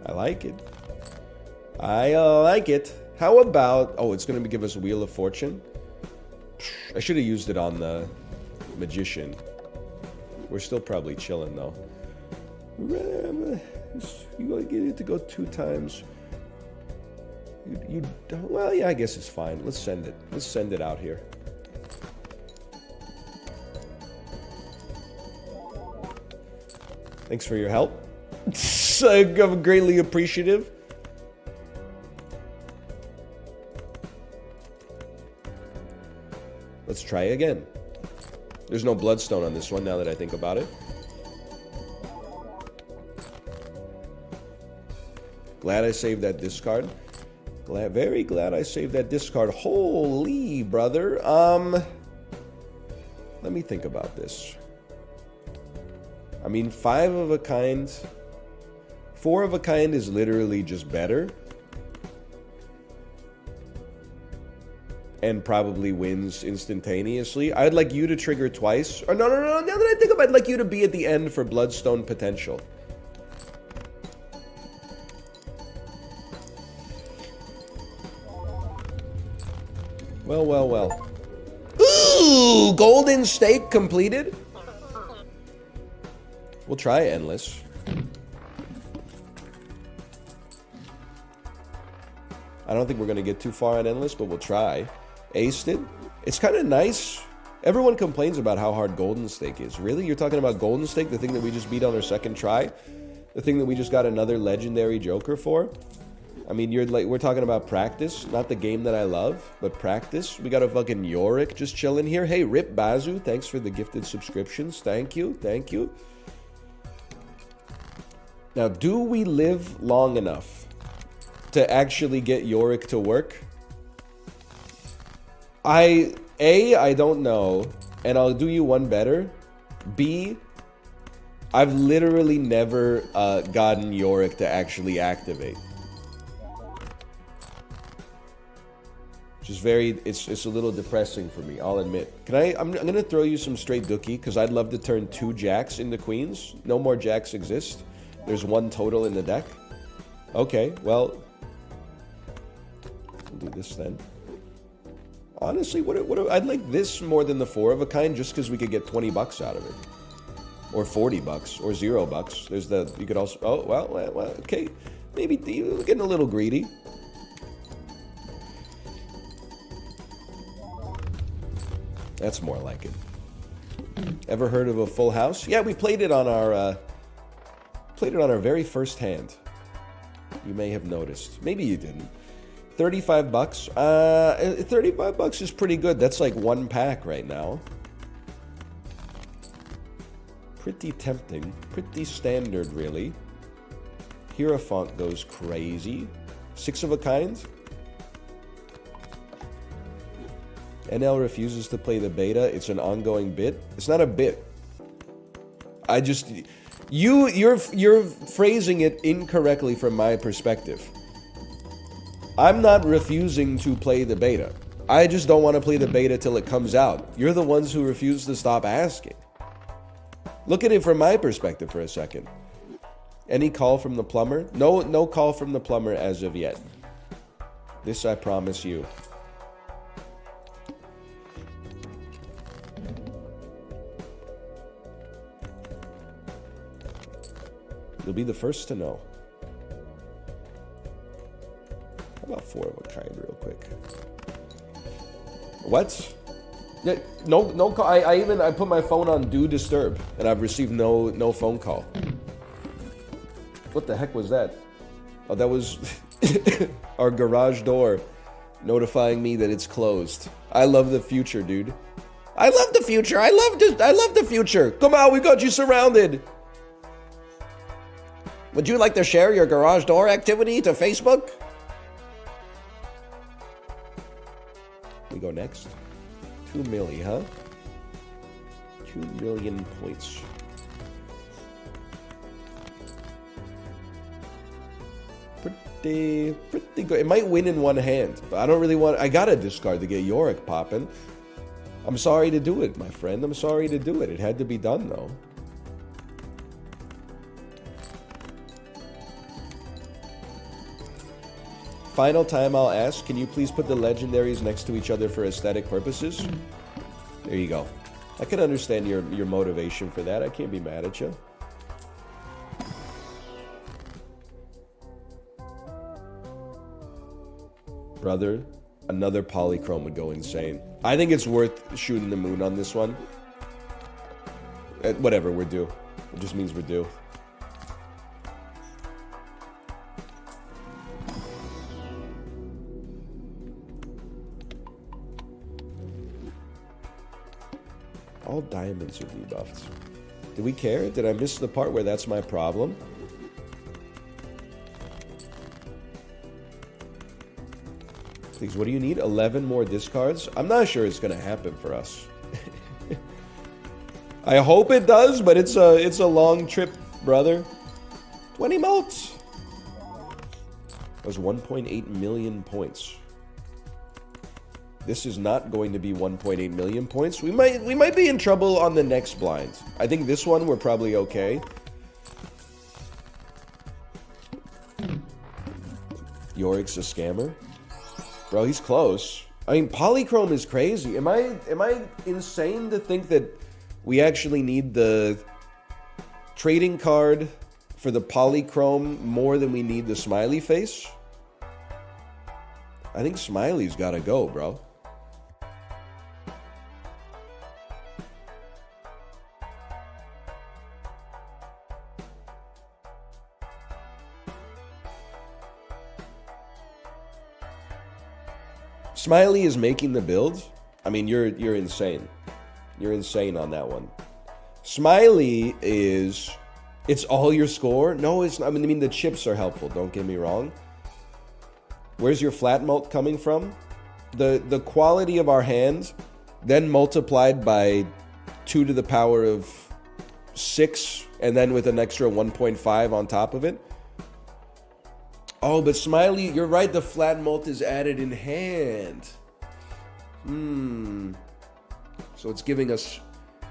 I like it. I like it. How about... Oh, it's going to give us Wheel of Fortune. I should have used it on the Magician. We're still probably chilling, though. You get it to go 2 times. You don't... Well, yeah, I guess it's fine. Let's send it. Let's send it out here. Thanks for your help. I'm greatly appreciative. Let's try again. There's no Bloodstone on this one, now that I think about it. Glad I saved that discard. Very glad I saved that discard. Holy, brother. Let me think about this. I mean, 5 of a kind. 4 of a kind is literally just better. And probably wins instantaneously. I'd like you to trigger twice. Or no. Now that I think about it, I'd like you to be at the end for Bloodstone potential. Well. Ooh! Golden Stake completed? We'll try Endless. I don't think we're going to get too far on Endless, but we'll try. Aced it. It's kind of nice. Everyone complains about how hard Golden Stake is. Really? You're talking about Golden Stake, the thing that we just beat on our second try? The thing that we just got another legendary Joker for? I mean, we're talking about practice, not the game that I love, but practice. We got a fucking Yorick just chilling here. Hey, Rip Bazu, thanks for the gifted subscriptions. Thank you, thank you. Now, do we live long enough to actually get Yorick to work? I don't know, and I'll do you one better. B, I've literally never gotten Yorick to actually activate. Which is it's a little depressing for me, I'll admit. I'm gonna throw you some straight dookie, because I'd love to turn 2 jacks into queens. No more jacks exist. There's 1 total in the deck. Okay, well, we'll do this then. Honestly, I'd like this more than the 4 of a kind, just because we could get 20 bucks out of it. Or 40 bucks, or 0 bucks. There's you could also, oh, well, okay. Maybe you're getting a little greedy. That's more like it. Ever heard of a full house? Yeah, we played it on our very first hand. You may have noticed. Maybe you didn't. 35 bucks. 35 bucks is pretty good. That's like 1 pack right now. Pretty tempting. Pretty standard, really. Hierophant goes crazy. 6 of a kind. NL refuses to play the beta. It's an ongoing bit. It's not a bit. You're phrasing it incorrectly from my perspective. I'm not refusing to play the beta. I just don't want to play the beta till it comes out. You're the ones who refuse to stop asking. Look at it from my perspective for a second. Any call from the plumber? No call from the plumber as of yet. This I promise you. You'll be the first to know. How about 4 of a kind real quick? What? Yeah, no call. I put my phone on do disturb, and I've received no phone call. What the heck was that? Oh, that was our garage door notifying me that it's closed. I love the future, dude. I love the future. I love the future. Come on, we got you surrounded. Would you like to share your garage door activity to Facebook? We go next. 2 milli, huh? 2 million points. Pretty good. It might win in one hand, but I don't really want... I gotta discard to get Yorick popping. I'm sorry to do it, my friend. I'm sorry to do it. It had to be done, though. Final time I'll ask, can you please put the legendaries next to each other for aesthetic purposes? There you go. I can understand your motivation for that. I can't be mad at you. Brother, another polychrome would go insane. I think it's worth shooting the moon on this one. Whatever, we're due. It just means we're due. All diamonds are debuffed. Do we care? Did I miss the part where that's my problem? Please, what do you need? 11 more discards? I'm not sure it's gonna happen for us. I hope it does, but it's a long trip, brother. 20 motes. That was 1.8 million points. This is not going to be 1.8 million points. We might be in trouble on the next blind. I think this one we're probably okay. Yorick's a scammer. Bro, he's close. I mean, polychrome is crazy. Am I insane to think that we actually need the trading card for the polychrome more than we need the smiley face? I think smiley's gotta go, bro. Smiley is making the build. I mean, you're insane. You're insane on that one. Smiley is... It's all your score? No, it's not. I mean, the chips are helpful, don't get me wrong. Where's your flat mult coming from? The quality of our hand, then multiplied by 2 to the power of 6, and then with an extra 1.5 on top of it. Oh, but Smiley, you're right, the flat mult is added in hand. So it's giving us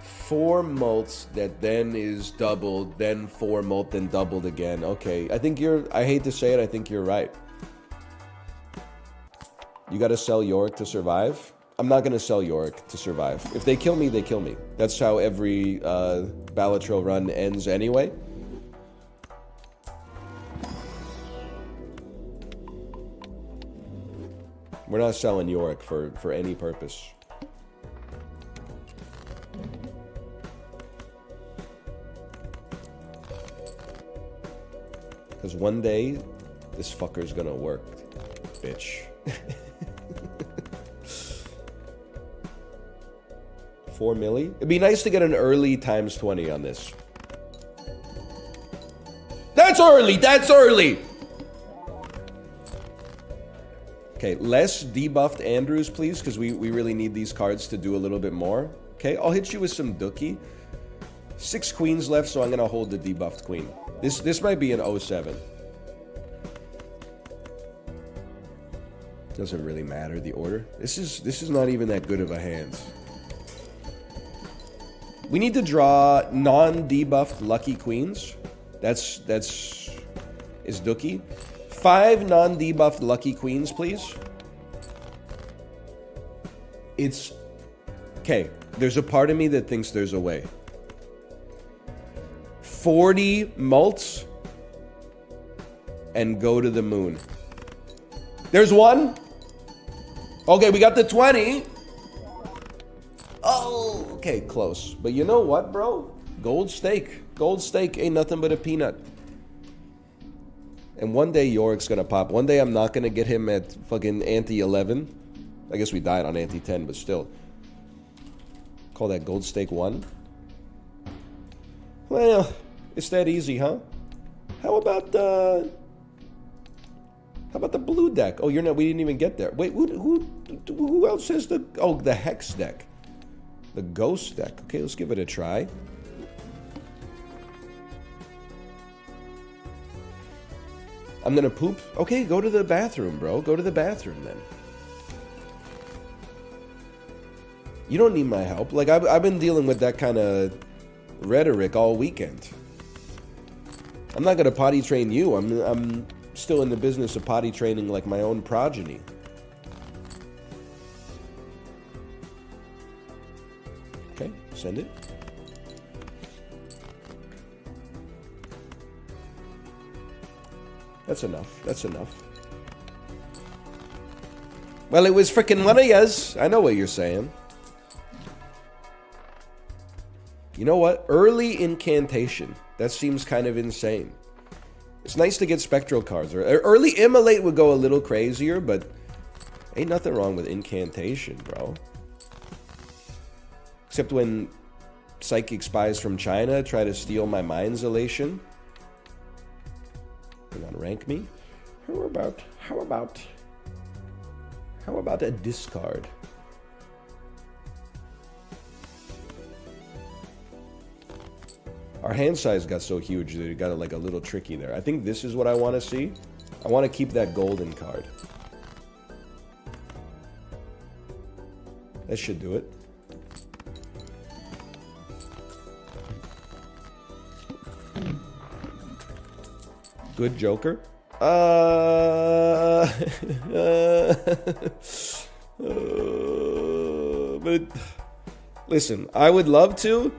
4 mults that then is doubled, then 4 mult, then doubled again. Okay, I hate to say it, I think you're right. You gotta sell Yorick to survive? I'm not gonna sell Yorick to survive. If they kill me, they kill me. That's how every Balatro run ends anyway. We're not selling Yorick for any purpose. Because one day, this fucker's gonna work, bitch. 4 milli? It'd be nice to get an early times 20 on this. That's early! That's early! Okay, less debuffed Andrews, please, because we really need these cards to do a little bit more. Okay, I'll hit you with some Dookie. 6 queens left, so I'm going to hold the debuffed queen. This might be an 07. Doesn't really matter, the order. This is not even that good of a hand. We need to draw non-debuffed lucky queens. That's is Dookie. 5 non-debuffed lucky queens, please. It's... Okay, there's a part of me that thinks there's a way. 40 mults and go to the moon. There's one. Okay, we got the 20. Oh, okay, close. But you know what, bro? Gold steak. Gold steak ain't nothing but a peanut. And one day Yorick's gonna pop. One day I'm not gonna get him at fucking ante 11. I guess we died on ante 10, but still. Call that gold steak 1. Well, it's that easy, huh? How about the blue deck? Oh, you're not. We didn't even get there. Wait, who else has the? Oh, the hex deck, the ghost deck. Okay, let's give it a try. I'm gonna poop. Okay, go to the bathroom, bro. Go to the bathroom then. You don't need my help. Like I've been dealing with that kind of rhetoric all weekend. I'm not gonna potty train you. I'm still in the business of potty training like my own progeny. Okay, send it. That's enough. That's enough. Well, it was freaking one of yous. I know what you're saying. You know what? Early incantation. That seems kind of insane. It's nice to get spectral cards. Early immolate would go a little crazier, but ain't nothing wrong with incantation, bro. Except when psychic spies from China try to steal my mind's elation. They're gonna rank me. How about a discard? Our hand size got so huge that it got like a little tricky there. I think this is what I want to see. I want to keep that golden card. That should do it. Good Joker. But listen, I would love to.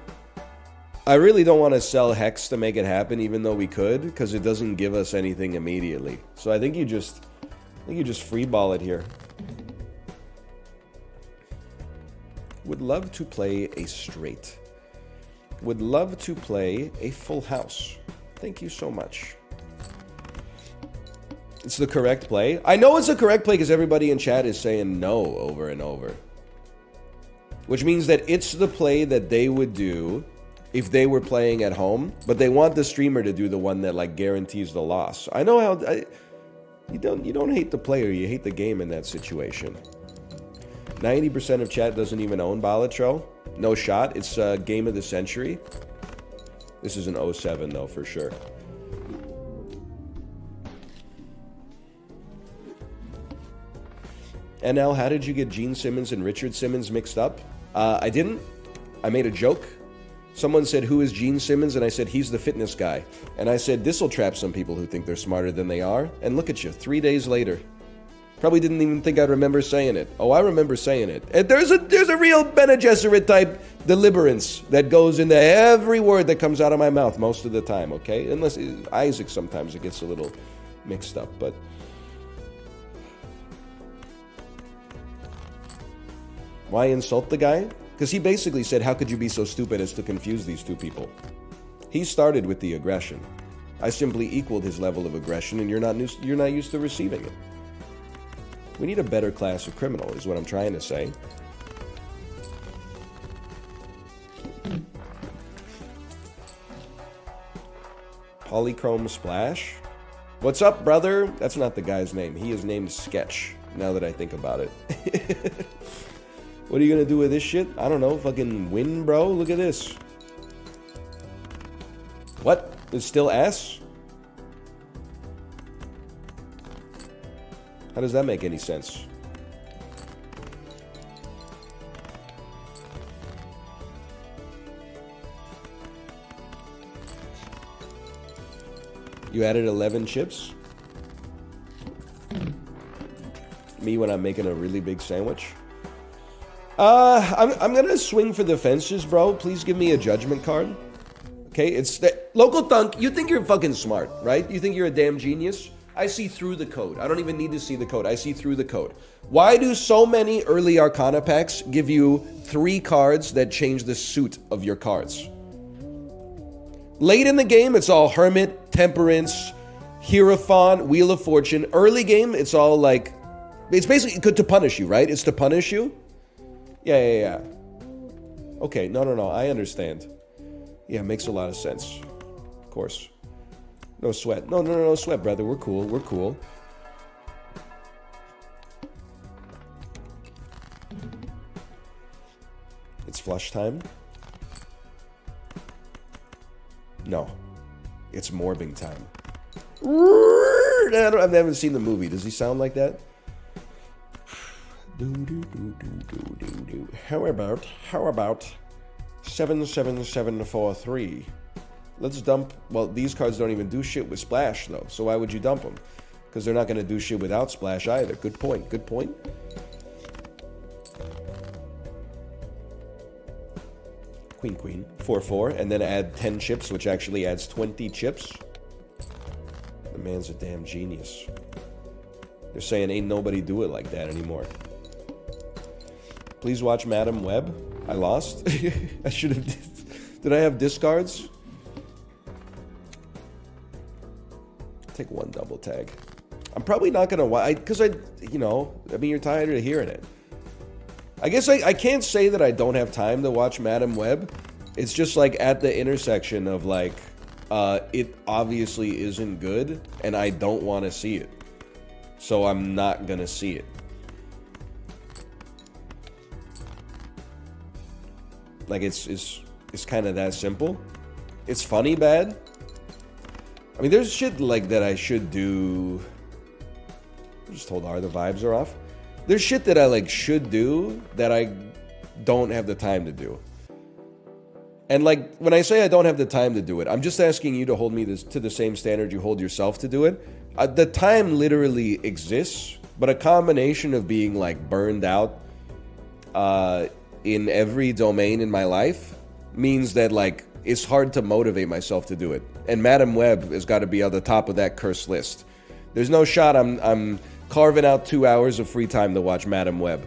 I really don't want to sell Hex to make it happen, even though we could, because it doesn't give us anything immediately. So I think you just freeball it here. Would love to play a straight. Would love to play a full house. Thank you so much. It's the correct play. I know it's the correct play because everybody in chat is saying no over and over. Which means that it's the play that they would do if they were playing at home, but they want the streamer to do the one that like guarantees the loss. I know how you don't hate the player, you hate the game in that situation. 90% of chat doesn't even own Balatro. No shot. It's a game of the century. This is an 07 though for sure. NL, how did you get Gene Simmons and Richard Simmons mixed up? I didn't. I made a joke. Someone said, who is Gene Simmons? And I said, he's the fitness guy. And I said, this will trap some people who think they're smarter than they are. And look at you, 3 days later. Probably didn't even think I'd remember saying it. Oh, I remember saying it. And there's a real Bene Gesserit type deliberance that goes into every word that comes out of my mouth most of the time, okay? Unless Isaac sometimes it gets a little mixed up, but... Why insult the guy? Because he basically said, how could you be so stupid as to confuse these two people? He started with the aggression. I simply equaled his level of aggression, and you're not used to receiving it. We need a better class of criminal, is what I'm trying to say. Polychrome Splash? What's up, brother? That's not the guy's name. He is named Sketch, now that I think about it. What are you gonna do with this shit? I don't know. Fucking win, bro? Look at this. What? It's still S? How does that make any sense? You added 11 chips? Me when I'm making a really big sandwich? I'm gonna swing for the fences, bro. Please give me a judgment card. Okay, it's local thunk. You think you're fucking smart, right? You think you're a damn genius? I see through the code. I don't even need to see the code. I see through the code. Why do so many early Arcana packs give you 3 cards that change the suit of your cards? Late in the game, it's all Hermit, Temperance, Hierophant, Wheel of Fortune. Early game, it's all like... It's basically good to punish you, right? It's to punish you. Yeah. Okay, no, I understand. Yeah, makes a lot of sense. Of course. No sweat. No sweat, brother. We're cool. It's flush time? No. It's morbing time. I haven't seen the movie. Does he sound like that? How about 77743? Let's dump. Well, these cards don't even do shit with splash though, so why would you dump them? Because they're not going to do shit without splash either. Good point. Queen 4/4, and then add 10 chips, which actually adds 20 chips. The man's a damn genius. They're saying ain't nobody do it like that anymore. Please watch Madam Web. I lost. I should have. Did I have discards? Take 1 double tag. I'm probably not gonna watch because I mean, you're tired of hearing it. I guess I can't say that I don't have time to watch Madam Web. It's just like at the intersection of like, it obviously isn't good, and I don't want to see it, so I'm not gonna see it. Like it's kind of that simple. It's funny bad. I mean, there's shit like that I should do. I'm just told the vibes are off. There's shit that I like should do that I don't have the time to do. And like when I say I don't have the time to do it, I'm just asking you to hold me to the same standard you hold yourself to do it. The time literally exists, but a combination of being like burned out in every domain in my life means that like it's hard to motivate myself to do it. And Madam Web has got to be on the top of that cursed list. There's no shot I'm carving out 2 hours of free time to watch Madam Web.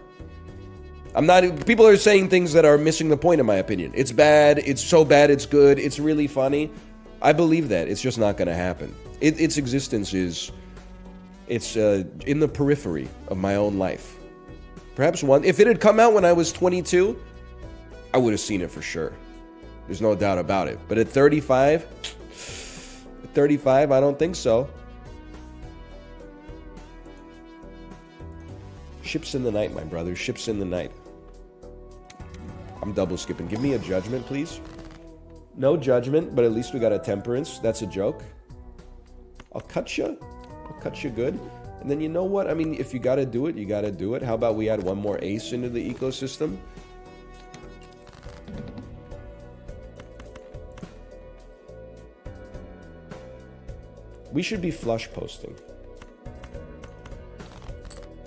I'm not. People are saying things that are missing the point, in my opinion. It's bad. It's so bad. It's good. It's really funny. I believe that. It's just not going to happen. Its existence is It's in the periphery of my own life. Perhaps one. If it had come out when I was 22, I would have seen it for sure. There's no doubt about it. But at 35, I don't think so. Ships in the night, my brother. Ships in the night. I'm double skipping. Give me a judgment, please. No judgment, but at least we got a temperance. That's a joke. I'll cut you. I'll cut you good. And then you know what? I mean, if you got to do it, you got to do it. How about we add one more ace into the ecosystem? We should be flush posting.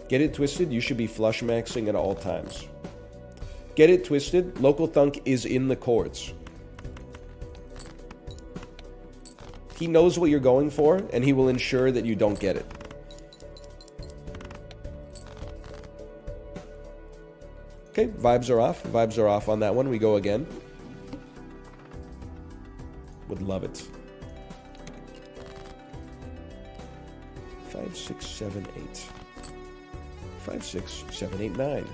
Get it twisted, you should be flush maxing at all times. Get it twisted, Local Thunk is in the chords. He knows what you're going for, and he will ensure that you don't get it. Okay, vibes are off. Vibes are off on that one. We go again. Would love it. 5, 6, 7, 8. 5, 6, 7, 8, 9.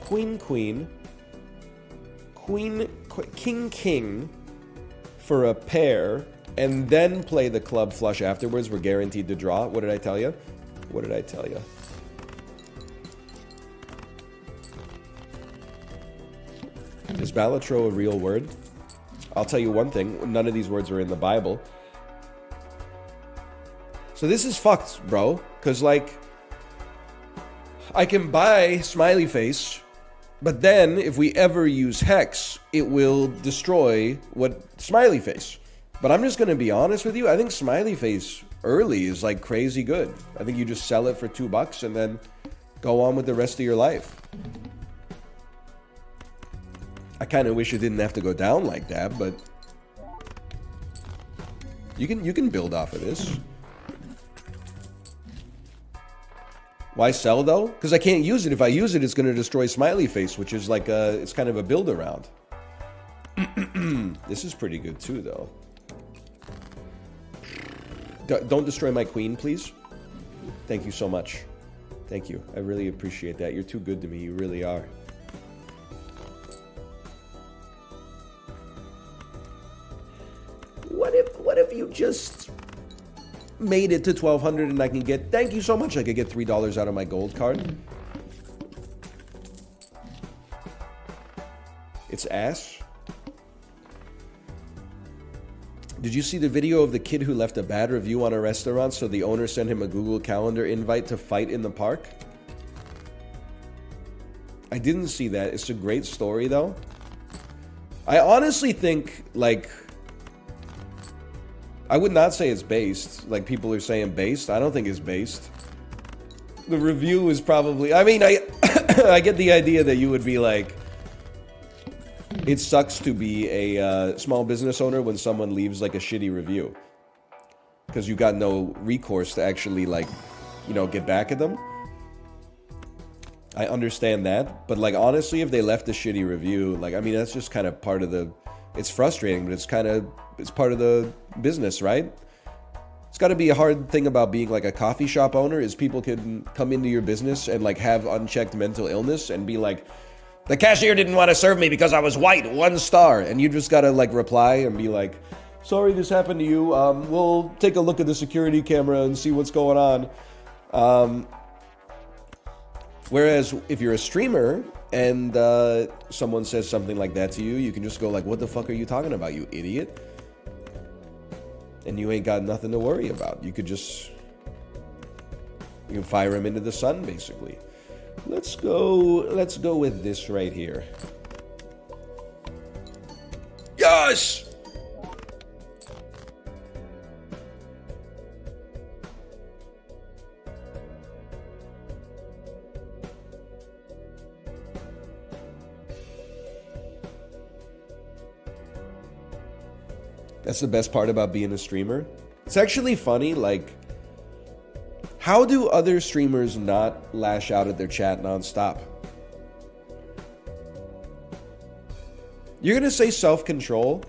Queen, queen. Queen, king, king for a pair, and then play the club flush afterwards. We're guaranteed to draw. What did I tell you? What did I tell you? Is Balatro a real word? I'll tell you one thing. None of these words are in the Bible. So this is fucked, bro. Because, like, I can buy Smiley Face, but then if we ever use Hex, it will destroy what Smiley Face. But I'm just going to be honest with you. I think Smiley Face early is, like, crazy good. I think you just sell it for $2 and then go on with the rest of your life. I kind of wish it didn't have to go down like that, but you can build off of this. Why sell though? Because I can't use it. If I use it, it's going to destroy Smiley Face, which is like it's kind of a build around. This is pretty good too, though. Don't destroy my queen, please. Thank you so much. Thank you. I really appreciate that. You're too good to me. You really are. What if you just made it to 1,200 and I can get... Thank you so much. I could get $3 out of my gold card. It's ass. Did you see the video of the kid who left a bad review on a restaurant so the owner sent him a Google Calendar invite to fight in the park? I didn't see that. It's a great story, though. I honestly think, like... I would not say it's based. Like, people are saying based. I don't think it's based. The review is probably... I mean, I get the idea that you would be like... It sucks to be a small business owner when someone leaves, like, a shitty review. Because you got no recourse to actually, like, you know, get back at them. I understand that. But, like, honestly, if they left a shitty review, like, I mean, that's just kind of part of the... It's frustrating, but it's kind of... It's part of the business, right? It's got to be a hard thing about being like a coffee shop owner is people can come into your business and like have unchecked mental illness and be like, the cashier didn't want to serve me because I was white, 1 star. And you just got to like reply and be like, sorry this happened to you. We'll take a look at the security camera and see what's going on. Whereas if you're a streamer and someone says something like that to you, you can just go like, what the fuck are you talking about, you idiot? And you ain't got nothing to worry about. You could just... You can fire him into the sun, basically. Let's go with this right here. Yes! That's the best part about being a streamer. It's actually funny, like, how do other streamers not lash out at their chat nonstop? You're gonna say self-control.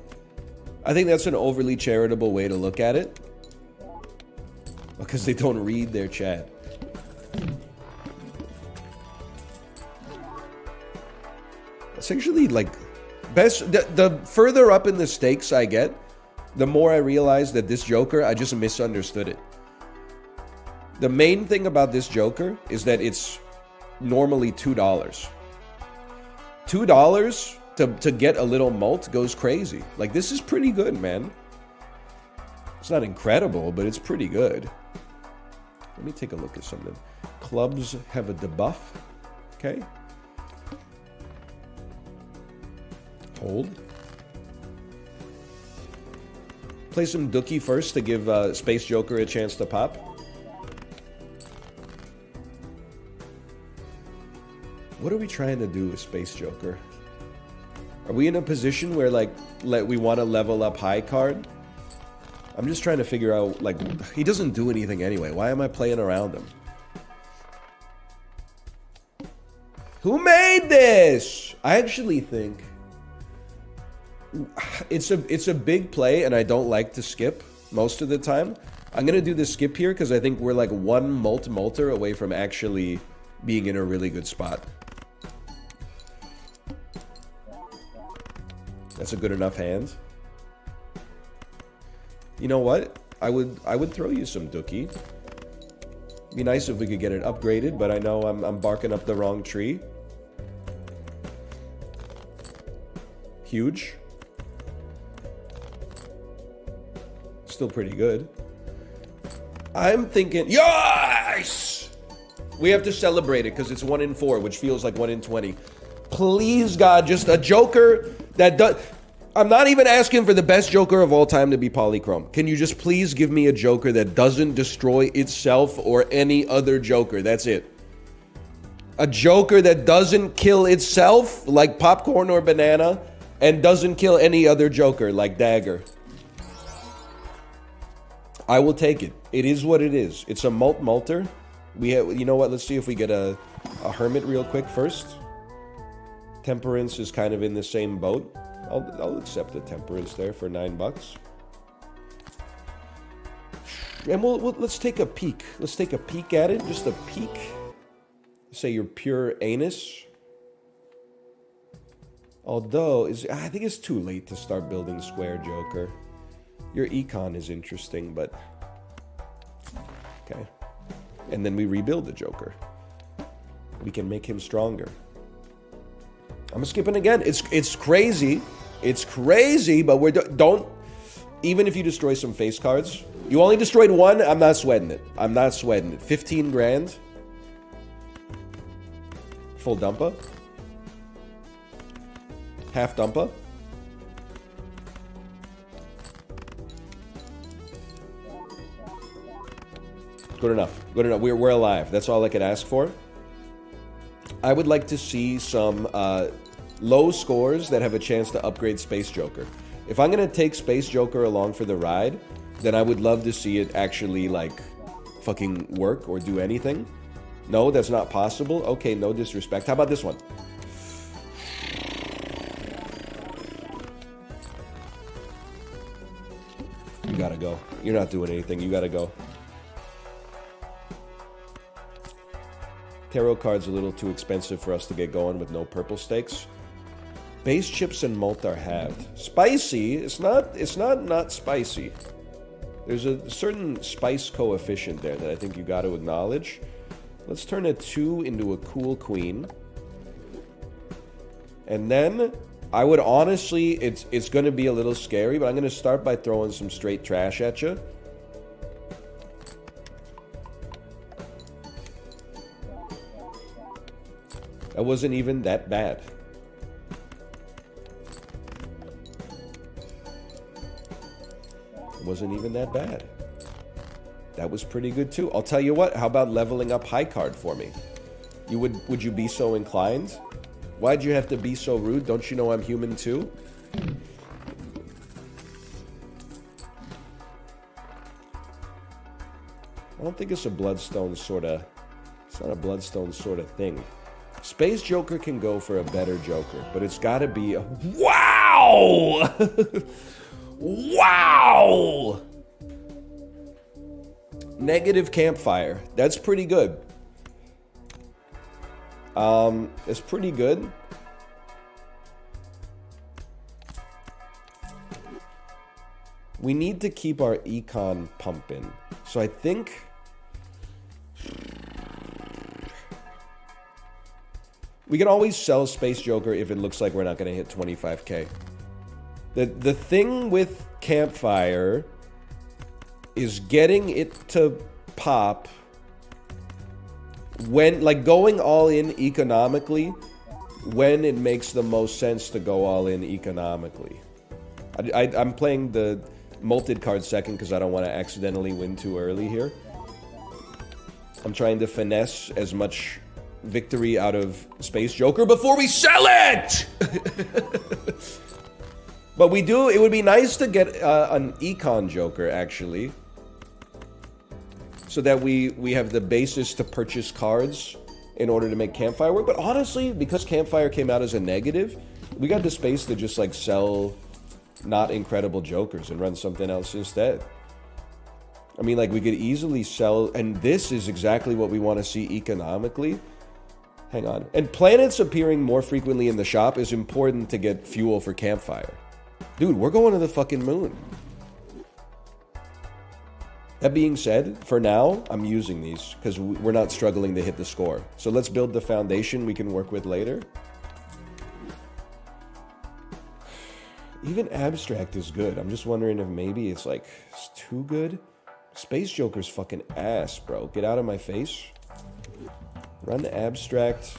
I think that's an overly charitable way to look at it. Because they don't read their chat. It's actually like best. The further up in the stakes I get, the more I realize that this Joker, I just misunderstood it. The main thing about this Joker is that it's normally $2. $2 to get a little mult goes crazy. Like, this is pretty good, man. It's not incredible, but it's pretty good. Let me take a look at something. Clubs have a debuff. Okay. Hold. Play some Dookie first to give Space Joker a chance to pop. What are we trying to do with Space Joker? Are we in a position where, like, we want to level up high card? I'm just trying to figure out, like, he doesn't do anything anyway. Why am I playing around him? Who made this? I actually think it's a big play, and I don't like to skip most of the time. I'm gonna do the skip here because I think we're like one molter away from actually being in a really good spot. That's a good enough hand. You know what? I would throw you some Dookie. Be nice if we could get it upgraded, but I know I'm barking up the wrong tree. Huge. Still pretty good. I'm thinking, yes! We have to celebrate it because it's 1 in 4, which feels like 1 in 20. Please, God, just a Joker that does... I'm not even asking for the best Joker of all time to be polychrome. Can you just please give me a Joker that doesn't destroy itself or any other Joker? That's it. A Joker that doesn't kill itself, like Popcorn or Banana, and doesn't kill any other Joker, like Dagger. I will take it. It is what it is. It's a molter. We have, you know what? Let's see if we get a Hermit real quick first. Temperance is kind of in the same boat. I'll accept the Temperance there for $9. And let's take a peek. Let's take a peek at it. Just a peek. Say your pure anus. Although, I think it's too late to start building Square Joker. Your econ is interesting, but... Okay. And then we rebuild the Joker. We can make him stronger. I'm skipping again. It's crazy. It's crazy, but don't... Even if you destroy some face cards... You only destroyed one, I'm not sweating it. I'm not sweating it. 15 grand. Full dumpa. Half dumpa. Good enough. Good enough. We're alive. That's all I could ask for. I would like to see some low scores that have a chance to upgrade Space Joker. If I'm going to take Space Joker along for the ride, then I would love to see it actually, like, fucking work or do anything. No, that's not possible. Okay, no disrespect. How about this one? You gotta go. You're not doing anything. You gotta go. Tarot card's a little too expensive for us to get going with no purple stakes. Base chips and malt are halved. Spicy, it's not spicy. There's a certain spice coefficient there that I think you got to acknowledge. Let's turn a 2 into a cool queen. And then, I would honestly, it's going to be a little scary, but I'm going to start by throwing some straight trash at you. That wasn't even that bad. It wasn't even that bad. That was pretty good too. I'll tell you what, how about leveling up high card for me? Would you be so inclined? Why'd you have to be so rude? Don't you know I'm human too? I don't think it's a Bloodstone sort of... It's not a Bloodstone sort of thing. Space Joker can go for a better Joker, but it's got to be a... Wow! Wow! Wow! Negative campfire. That's pretty good. It's pretty good. We need to keep our econ pumping. So I think... we can always sell Space Joker if it looks like we're not going to hit 25k. The thing with Campfire is getting it to pop when, like, going all in economically when it makes the most sense to go all in economically. I'm playing the multed card second because I don't want to accidentally win too early here. I'm trying to finesse as much victory out of Space Joker before we sell it! But we do, it would be nice to get an Econ Joker, actually. So that we have the basis to purchase cards in order to make Campfire work. But honestly, because Campfire came out as a negative, we got the space to just, like, sell not incredible Jokers and run something else instead. I mean, like, we could easily sell, and this is exactly what we want to see economically. Hang on. And planets appearing more frequently in the shop is important to get fuel for Campfire. Dude, we're going to the fucking moon. That being said, for now, I'm using these because we're not struggling to hit the score. So let's build the foundation we can work with later. Even Abstract is good. I'm just wondering if maybe it's, like, it's too good. Space Joker's fucking ass, bro. Get out of my face. Run Abstract.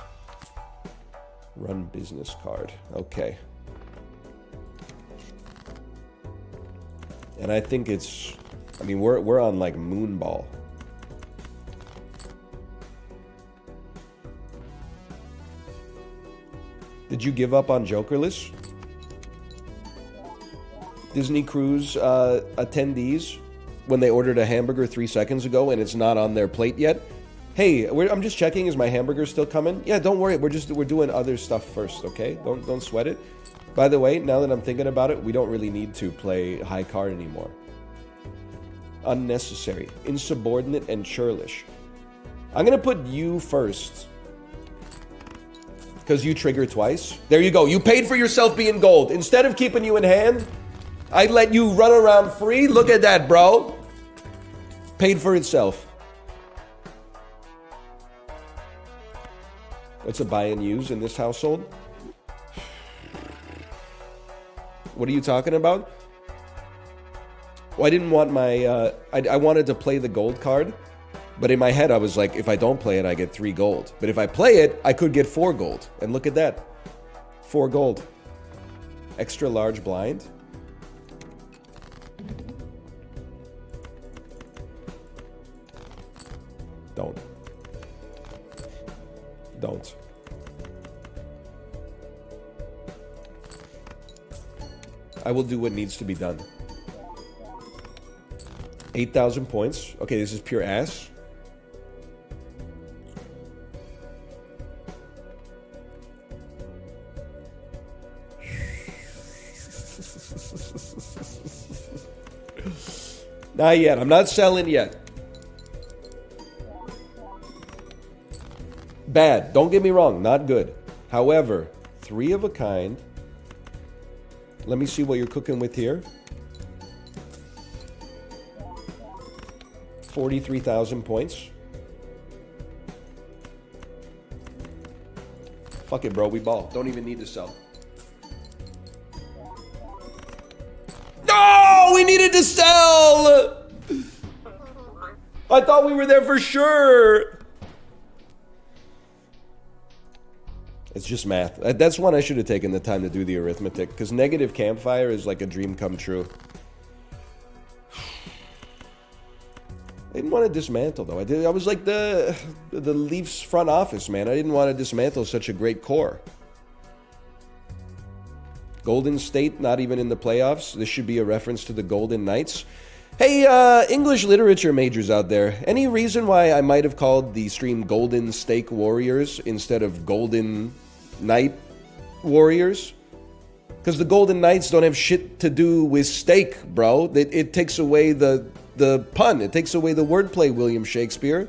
Run Business Card. Okay. And I think it's... I mean, we're on, like, Moonball. Did you give up on Jokerless? Disney Cruise attendees, when they ordered a hamburger 3 seconds ago and it's not on their plate yet. Hey, I'm just checking, is my hamburger still coming? Yeah, don't worry, we're doing other stuff first, okay? Don't sweat it. By the way, now that I'm thinking about it, we don't really need to play high card anymore. Unnecessary, insubordinate, and churlish. I'm gonna put you first. Because you trigger twice. There you go. You paid for yourself being gold. Instead of keeping you in hand, I let you run around free. Look at that, bro. Paid for itself. That's a buy and use in this household. What are you talking about? Well, I didn't want my... I wanted to play the gold card. But in my head, I was like, if I don't play it, I get 3 gold. But if I play it, I could get 4 gold. And look at that. 4 gold. Extra large blind. Don't. I will do what needs to be done. 8,000 points. Okay, this is pure ass. Not yet. I'm not selling yet. Bad. Don't get me wrong. Not good. However, 3 of a kind. Let me see what you're cooking with here. 43,000 points. Fuck it, bro. We ball. Don't even need to sell. No! We needed to sell! I thought we were there for sure. It's just math. That's one I should have taken the time to do the arithmetic. Because negative campfire is like a dream come true. I didn't want to dismantle, though. I was like the Leafs front office, man. I didn't want to dismantle such a great core. Golden State, not even in the playoffs. This should be a reference to the Golden Knights. Hey, English literature majors out there. Any reason why I might have called the stream Golden Steak Warriors instead of Golden Knight Warriors? Because the Golden Knights don't have shit to do with steak, bro. It takes away the pun. It takes away the wordplay, William Shakespeare.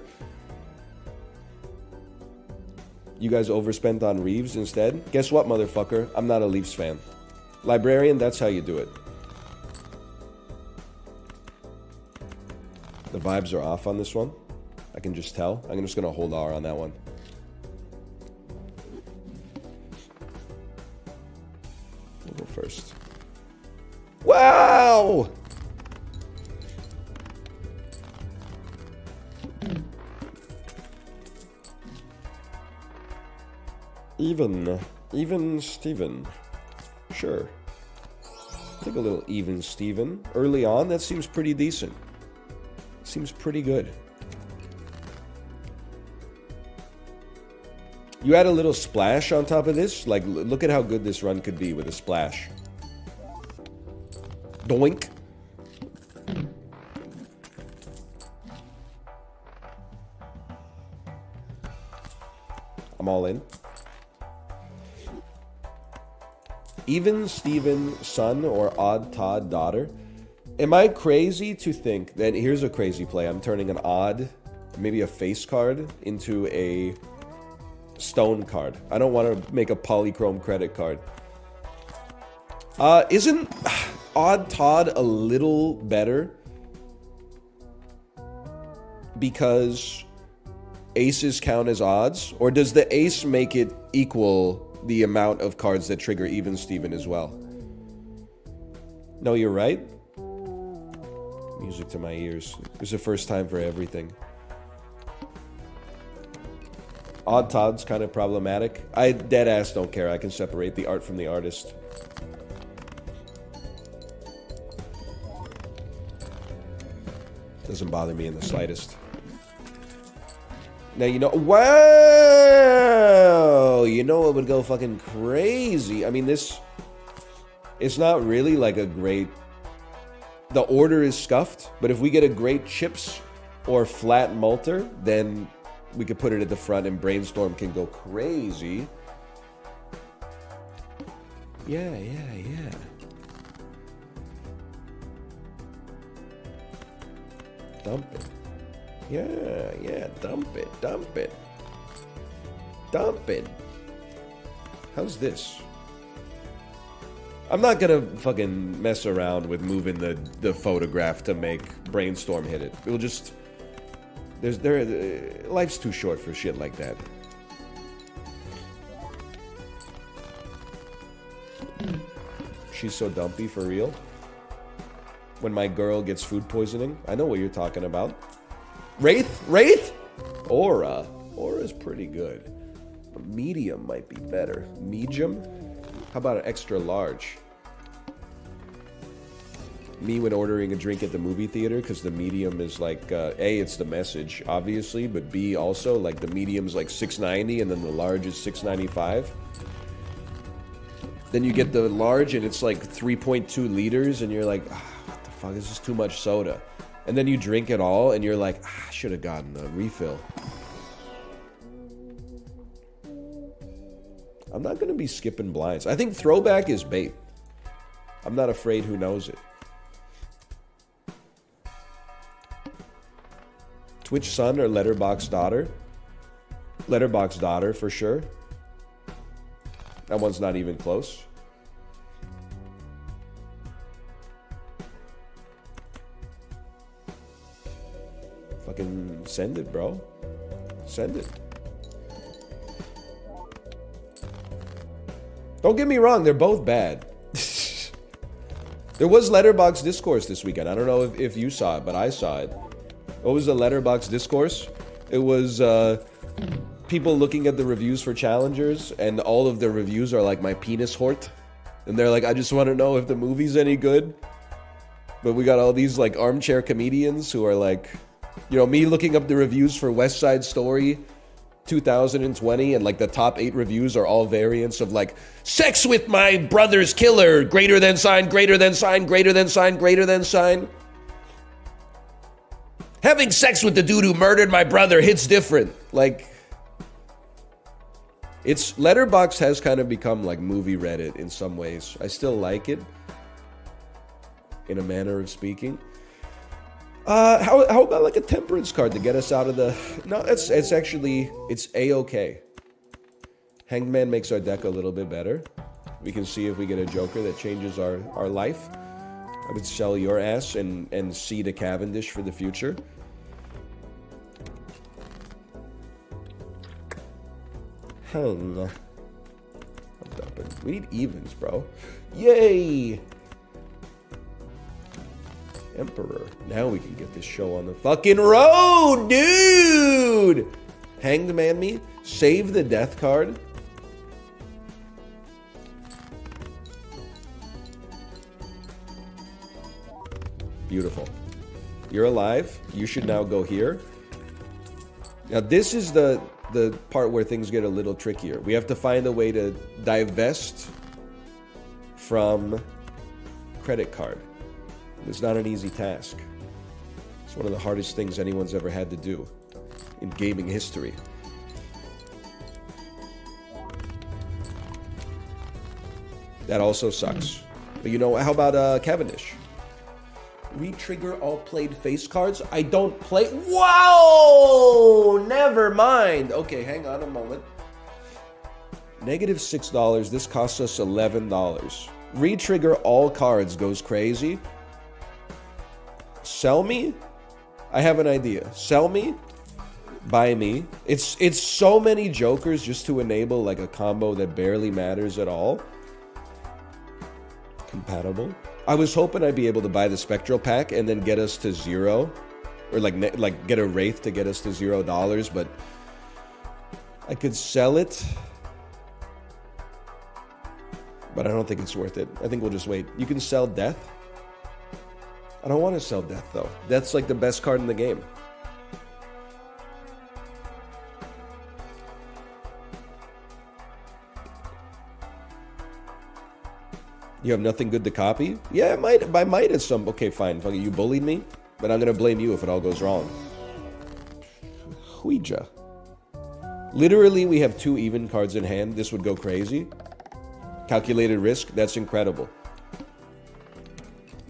You guys overspent on Reeves instead? Guess what, motherfucker? I'm not a Leafs fan. Librarian, that's how you do it. The vibes are off on this one. I can just tell. I'm just going to hold R on that one. We'll go first. Wow! Even Steven. Sure. Take a little even Steven. Early on, that seems pretty decent. Seems pretty good. You add a little splash on top of this. Like, look at how good this run could be with a splash. Doink. I'm all in. Even Steven son or odd Todd daughter. Am I crazy to think that here's a crazy play? I'm turning an odd, maybe a face card into a stone card. I don't want to make a polychrome credit card. Isn't odd Todd a little better? Because aces count as odds? Or does the ace make it equal the amount of cards that trigger even Steven as well? No, you're right. Music to my ears. It's the first time for everything. Odd Todd's kind of problematic. I dead ass don't care. I can separate the art from the artist. Doesn't bother me in the slightest. Now, you know... Wow! You know what would go fucking crazy? I mean, this... It's not really like a great... The order is scuffed, but if we get a great chips or flat multer, then we could put it at the front and Brainstorm can go crazy. Yeah. Dump it. Yeah, dump it. How's this? I'm not gonna fucking mess around with moving the photograph to make Brainstorm hit it. It'll just... life's too short for shit like that. She's so dumpy for real. When my girl gets food poisoning. I know what you're talking about. Wraith? Aura. Aura's pretty good. A medium might be better. Medium? How about an extra large? Me when ordering a drink at the movie theater, because the medium is like, A, it's the message, obviously, but B, also, like, the medium's like $6.90, and then the large is $6.95. Then you get the large, and it's like 3.2 liters, and you're like, what the fuck, this is too much soda. And then you drink it all, and you're like, I should have gotten a refill. I'm not going to be skipping blinds. I think throwback is bait. I'm not afraid who knows it. Twitch son or Letterbox daughter? Letterbox daughter for sure. That one's not even close. Fucking send it, bro. Send it. Don't get me wrong, they're both bad. There was Letterbox Discourse this weekend. I don't know if you saw it, but I saw it. What was the Letterbox Discourse? It was people looking at the reviews for challengers, and all of the reviews are like my penis hort. And they're like, I just want to know if the movie's any good. But we got all these like armchair comedians who are like, you know, me looking up the reviews for West Side Story 2020, and like the top 8 reviews are all variants of like, sex with my brother's killer, greater than sign, greater than sign, greater than sign, greater than sign. Having sex with the dude who murdered my brother hits different. Like, It's Letterboxd has kind of become like movie Reddit in some ways. I still like it, in a manner of speaking. How about like a temperance card to get us out of the... No, it's actually... It's A-okay. Hanged Man makes our deck a little bit better. We can see if we get a Joker that changes our life. I would sell your ass and seed a Cavendish for the future. We need evens, bro. Yay! Emperor. Now we can get this show on the fucking road, dude! Hanged Man me. Save the death card. Beautiful. You're alive. You should now go here. Now this is the part where things get a little trickier. We have to find a way to divest from credit card. It's not an easy task. It's one of the hardest things anyone's ever had to do in gaming history. That also sucks. But you know, how about Cavendish? Re-trigger all played face cards? I don't play... Whoa! Never mind. Okay, hang on a moment. Negative $6. This costs us $11. Re-trigger all cards goes crazy. Sell me? I have an idea. Sell me? Buy me? It's so many Jokers just to enable like a combo that barely matters at all. Compatible? I was hoping I'd be able to buy the Spectral Pack and then get us to 0. Or like get a Wraith to get us to $0, but I could sell it. But I don't think it's worth it. I think we'll just wait. You can sell Death? I don't want to sell Death, though. Death's like the best card in the game. You have nothing good to copy? Yeah, I might at some... Okay, fine. Fuck it. You bullied me, but I'm going to blame you if it all goes wrong. Ouija. Literally, we have 2 even cards in hand. This would go crazy. Calculated risk. That's incredible.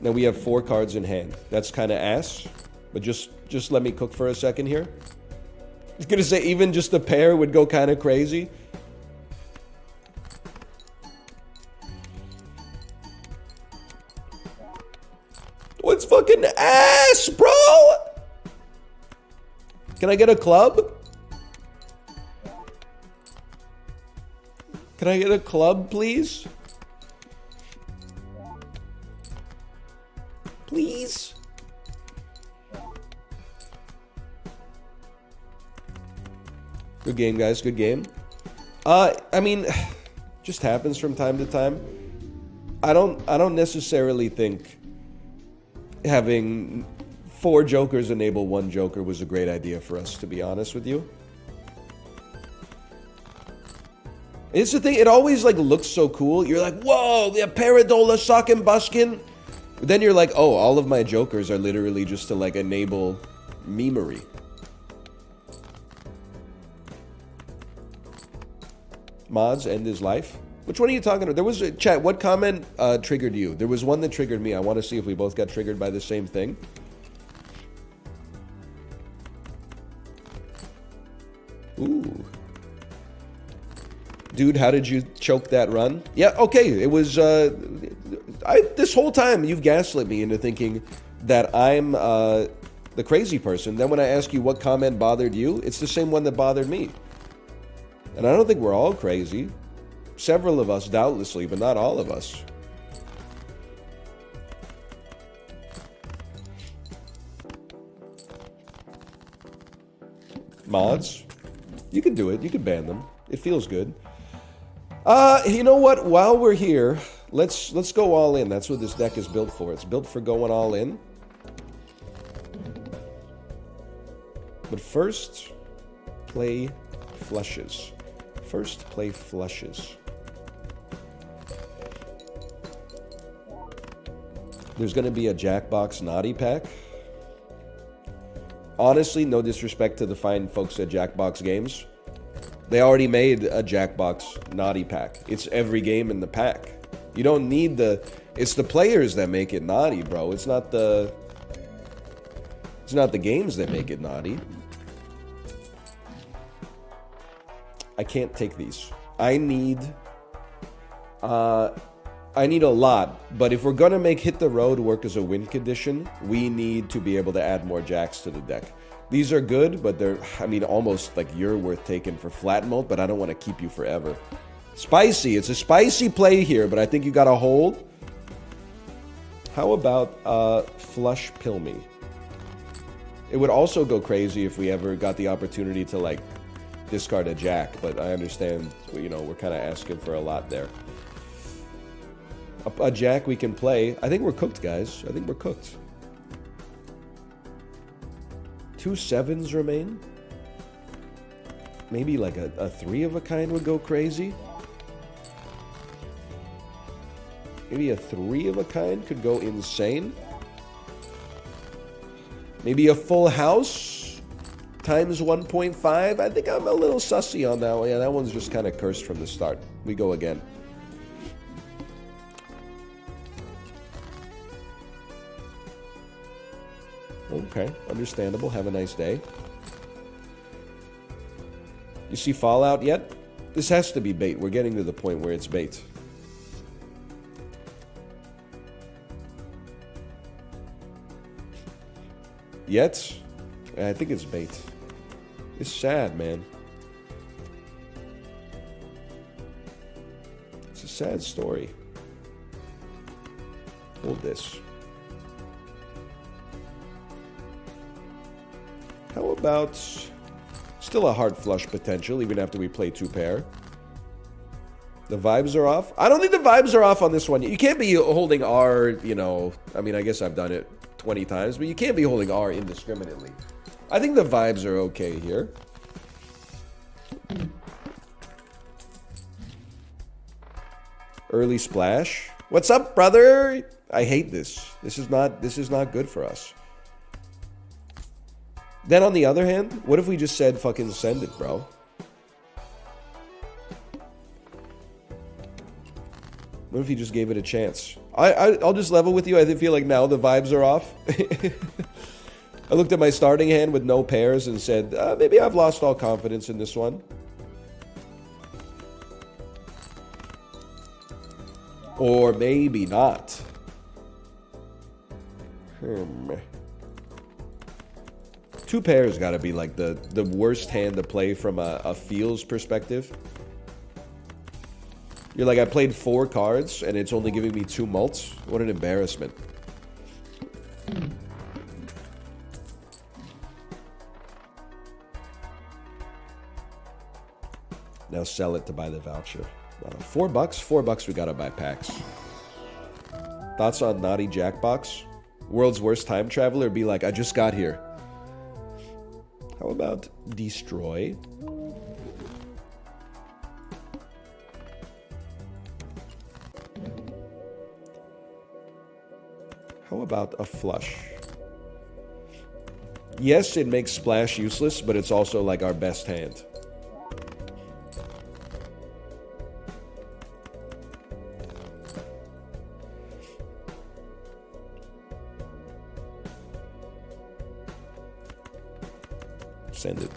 Now we have 4 cards in hand. That's kind of ass. But just let me cook for a second here. I was going to say, even just a pair would go kind of crazy. What's fucking ass, bro? Can I get a club? Can I get a club, please? Please? Good game, guys. Good game. I mean, just happens from time to time. I don't necessarily think having 4 Jokers enable 1 Joker was a great idea for us, to be honest with you. It's the thing, it always like looks so cool. You're like, whoa, we have Paradola, Sock and Buskin. But then you're like, oh, all of my Jokers are literally just to like enable memery. Mods end his life. Which one are you talking about? There was a chat. What comment triggered you? There was one that triggered me. I want to see if we both got triggered by the same thing. Ooh. Dude, how did you choke that run? Yeah, okay. It was... this whole time, you've gaslit me into thinking that I'm the crazy person. Then when I ask you what comment bothered you, it's the same one that bothered me. And I don't think we're all crazy. Several of us, doubtlessly, but not all of us. Mods? You can do it. You can ban them. It feels good. You know what? While we're here, let's go all in. That's what this deck is built for. It's built for going all in. But first, play flushes. First, play flushes. There's going to be a Jackbox Naughty Pack. Honestly, no disrespect to the fine folks at Jackbox Games. They already made a Jackbox naughty pack. It's every game in the pack. You don't need the... It's the players that make it naughty, bro. It's not the games that make it naughty. I can't take these. I need a lot, but if we're gonna make Hit the Road work as a win condition, we need to be able to add more jacks to the deck. These are good, but they're, I mean, almost like you're worth taking for flat mode, but I don't want to keep you forever. Spicy. It's a spicy play here, but I think you got to hold. How about Flush Pill Me? It would also go crazy if we ever got the opportunity to, like, discard a jack, but I understand, you know, we're kind of asking for a lot there. A jack we can play. I think we're cooked, guys. I think we're cooked. 2 7s remain. Maybe like a 3 of a kind would go crazy. Maybe a 3 of a kind could go insane. Maybe a full house times 1.5. I think I'm a little sussy on that one. Yeah, that one's just kind of cursed from the start. We go again. Okay, understandable. Have a nice day. You see Fallout yet? This has to be bait. We're getting to the point where it's bait. Yet? I think it's bait. It's sad, man. It's a sad story. Hold this. How about still a hard flush potential, even after we play 2 pair? The vibes are off? I don't think the vibes are off on this one. You can't be holding R, you know, I mean, I guess I've done it 20 times, but you can't be holding R indiscriminately. I think the vibes are okay here. Early splash. What's up, brother? I hate this. This is not good for us. Then on the other hand, what if we just said fucking send it, bro? What if he just gave it a chance? I'll just level with you. I feel like now the vibes are off. I looked at my starting hand with no pairs and said, maybe I've lost all confidence in this one. Or maybe not. 2 pairs got to be like the worst hand to play from a feels perspective. You're like, I played 4 cards and it's only giving me 2 mults. What an embarrassment. Now sell it to buy the voucher. $4? $4 we gotta buy packs. Thoughts on Naughty Jackbox? World's worst time traveler? Be like, I just got here. How about Destroy? How about a flush? Yes, it makes Splash useless, but it's also like our best hand. Send it.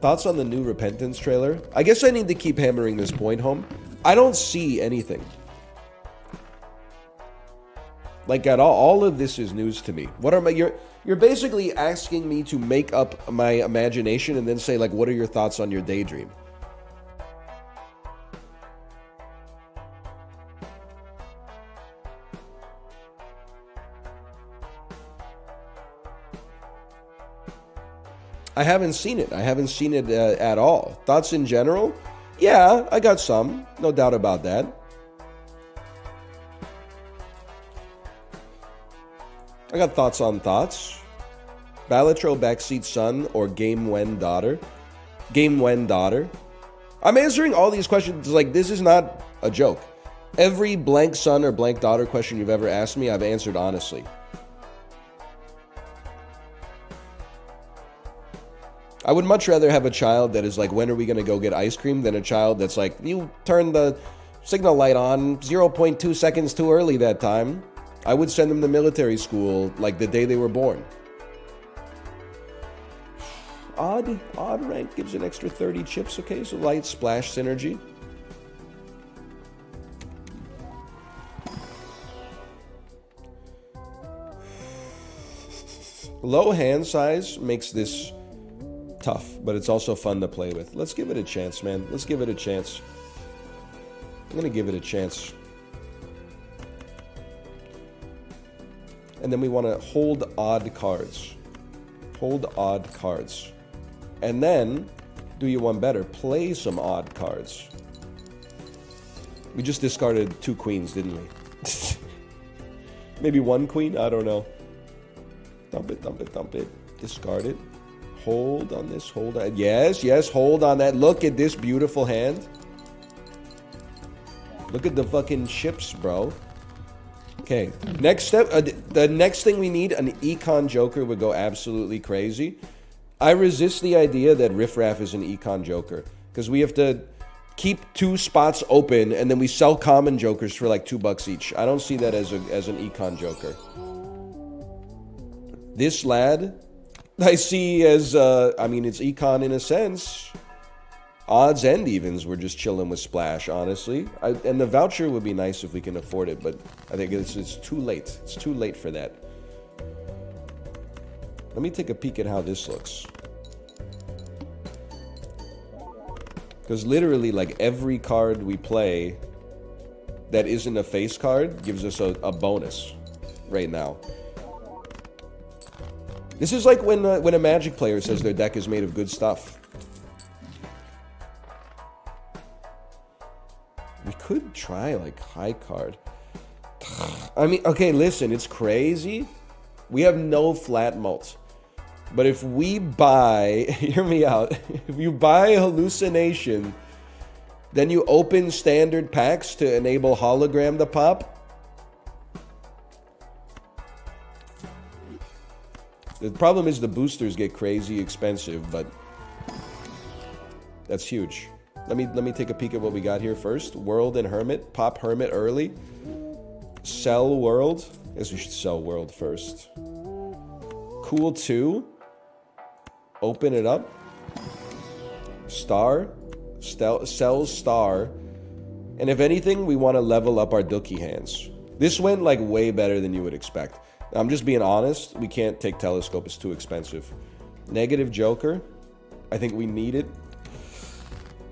Thoughts on the new Repentance trailer? I guess I need to keep hammering this point home. I don't see anything. Like at all of this is news to me. What are my you're basically asking me to make up my imagination and then say like, what are your thoughts on your daydream? I haven't seen it. I haven't seen it at all. Thoughts in general? Yeah, I got some. No doubt about that. I got thoughts on thoughts. Balatro backseat son or game when daughter? Game when daughter? I'm answering all these questions like this is not a joke. Every blank son or blank daughter question you've ever asked me, I've answered honestly. I would much rather have a child that is like, when are we going to go get ice cream, than a child that's like, you turned the signal light on 0.2 seconds too early that time. I would send them to military school like the day they were born. Odd rank gives an extra 30 chips. Okay, so light splash synergy. Low hand size makes this tough, but it's also fun to play with. Let's give it a chance, man. Let's give it a chance. I'm gonna give it a chance. And then we want to hold odd cards. Hold odd cards. And then, do you one better, play some odd cards. We just discarded 2 queens, didn't we? Maybe 1 queen? I don't know. Dump it, dump it, dump it. Discard it. Hold on this, hold on. Yes, yes, hold on that. Look at this beautiful hand. Look at the fucking chips, bro. Okay, next step. The next thing we need, an Econ Joker would go absolutely crazy. I resist the idea that Riff Raff is an Econ Joker, because we have to keep 2 spots open, and then we sell common Jokers for like $2 each. I don't see that as an Econ Joker. This lad, I see as, I mean, it's Econ in a sense. Odds and evens, we're just chilling with Splash, honestly. And the voucher would be nice if we can afford it, but I think it's too late. It's too late for that. Let me take a peek at how this looks. Because literally, like, every card we play that isn't a face card gives us a bonus right now. This is like when a Magic player says their deck is made of good stuff. We could try, like, high card. I mean, okay, listen, it's crazy. We have no flat mults. But if we buy, hear me out, if you buy Hallucination, then you open standard packs to enable hologram to pop. The problem is the boosters get crazy expensive, but that's huge. Let me take a peek at what we got here first. World and Hermit. Pop Hermit early. Sell World. I guess we should sell World first. Cool 2. Open it up. Star. Sell Star. And if anything, we want to level up our Dookie hands. This went like way better than you would expect. I'm just being honest. We can't take Telescope. It's too expensive. Negative Joker. I think we need it.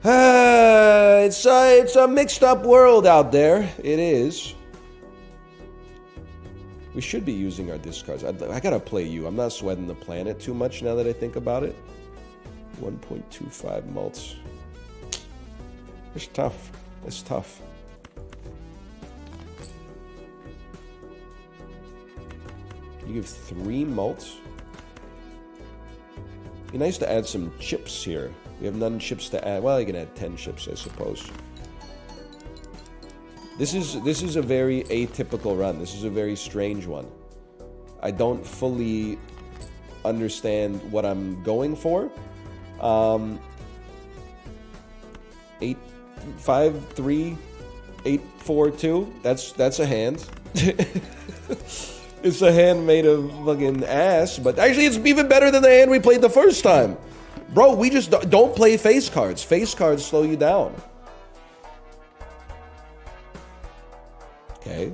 It's a mixed up world out there. It is. We should be using our discards. I gotta play you. I'm not sweating the planet too much now that I think about it. 1.25 mults. It's tough. It's tough. You give 3 mults. Be nice to add some chips here. We have none chips to add. Well, you can add 10 chips, I suppose. This is a very atypical run. This is a very strange one. I don't fully understand what I'm going for. 8, 5, 3, 8, 4, 2. That's a hand. It's a hand made of fucking ass, but actually it's even better than the hand we played the first time. Bro, we just don't play face cards. Face cards slow you down. Okay.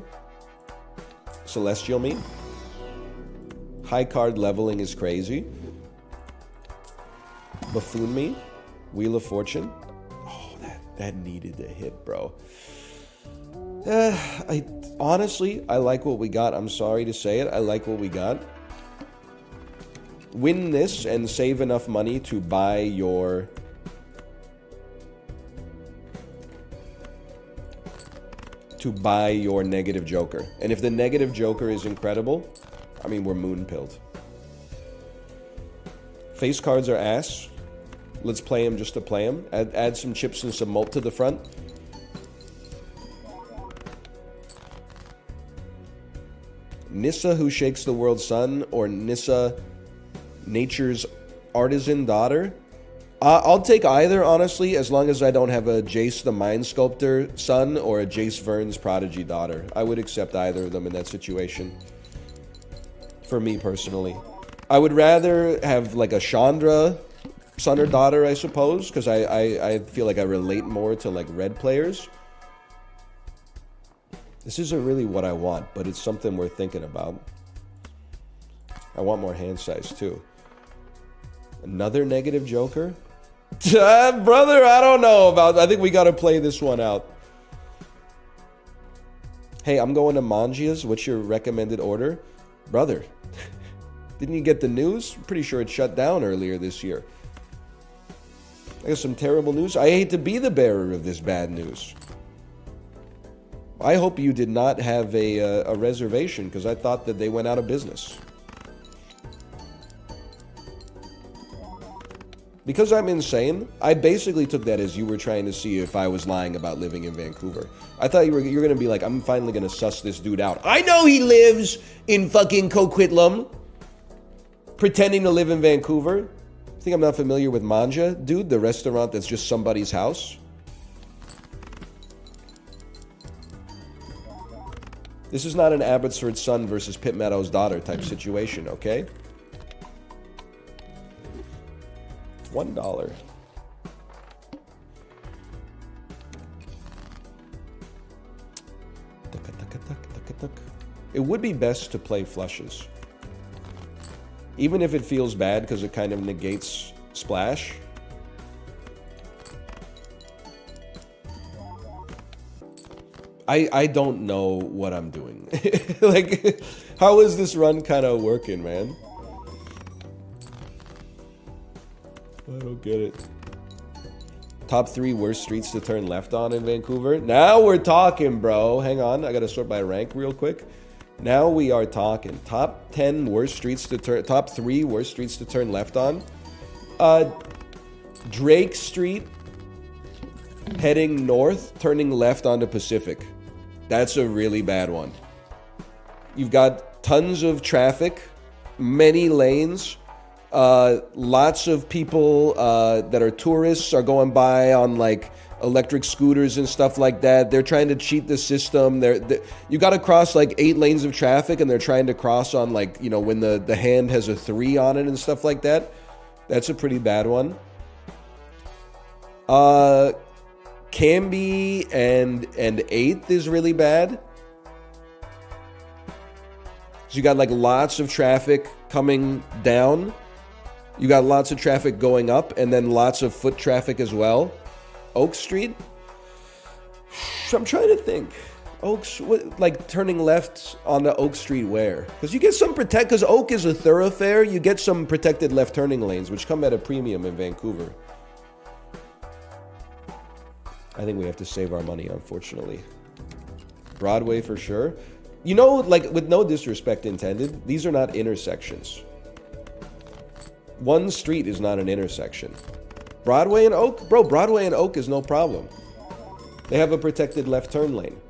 Celestial Me. High card leveling is crazy. Buffoon Me. Wheel of Fortune. Oh, that needed to hit, bro. Honestly, I like what we got. I'm sorry to say it. I like what we got. Win this and save enough money to buy your... negative Joker. And if the negative Joker is incredible, I mean, we're moon-pilled. Face cards are ass. Let's play them just to play them. Add some chips and some mult to the front. Nissa, Who Shakes the World's Sun, or Nissa, Nature's Artisan Daughter. I'll take either, honestly, as long as I don't have a Jace the Mind Sculptor son or a Jace Vern's Prodigy daughter. I would accept either of them in that situation. For me, personally. I would rather have, like, a Chandra son or daughter, I suppose, because I feel like I relate more to, like, red players. This isn't really what I want, but it's something we're thinking about. I want more hand size, too. Another negative Joker? Brother, I don't know about... I think we gotta play this one out. Hey, I'm going to Mangia's. What's your recommended order? Brother, didn't you get the news? I'm pretty sure it shut down earlier this year. I got some terrible news. I hate to be the bearer of this bad news. I hope you did not have a reservation, because I thought that they went out of business. Because I'm insane, I basically took that as you were trying to see if I was lying about living in Vancouver. I thought you're going to be like, I'm finally going to suss this dude out. I know he lives in fucking Coquitlam, pretending to live in Vancouver. Think I'm not familiar with Manja, dude? The restaurant that's just somebody's house? This is not an Abbotsford son versus Pitt Meadows' daughter type situation, okay? $1. It would be best to play flushes. Even if it feels bad because it kind of negates splash. I don't know what I'm doing. Like, how is this run kind of working, man? I don't get it. Top 3 worst streets to turn left on in Vancouver. Now we're talking, bro. Hang on, I gotta sort by rank real quick. Now we are talking. Top 10 worst streets to turn... Top 3 worst streets to turn left on. Drake Street, heading north, turning left onto Pacific. That's a really bad one. You've got tons of traffic, many lanes, lots of people that are tourists are going by on like electric scooters and stuff like that. They're trying to cheat the system. You got to cross like 8 lanes of traffic, and they're trying to cross on like, you know, when the hand has a 3 on it and stuff like that. That's a pretty bad one. Canby and 8th is really bad. So you got like lots of traffic coming down. You got lots of traffic going up, and then lots of foot traffic as well. Oak Street? I'm trying to think. Oaks, like turning left onto Oak Street where? Because you get some because Oak is a thoroughfare, you get some protected left turning lanes, which come at a premium in Vancouver. I think we have to save our money, unfortunately. Broadway for sure. You know, like, with no disrespect intended, these are not intersections. One street is not an intersection. Broadway and Oak? Bro, Broadway and Oak is no problem. They have a protected left turn lane.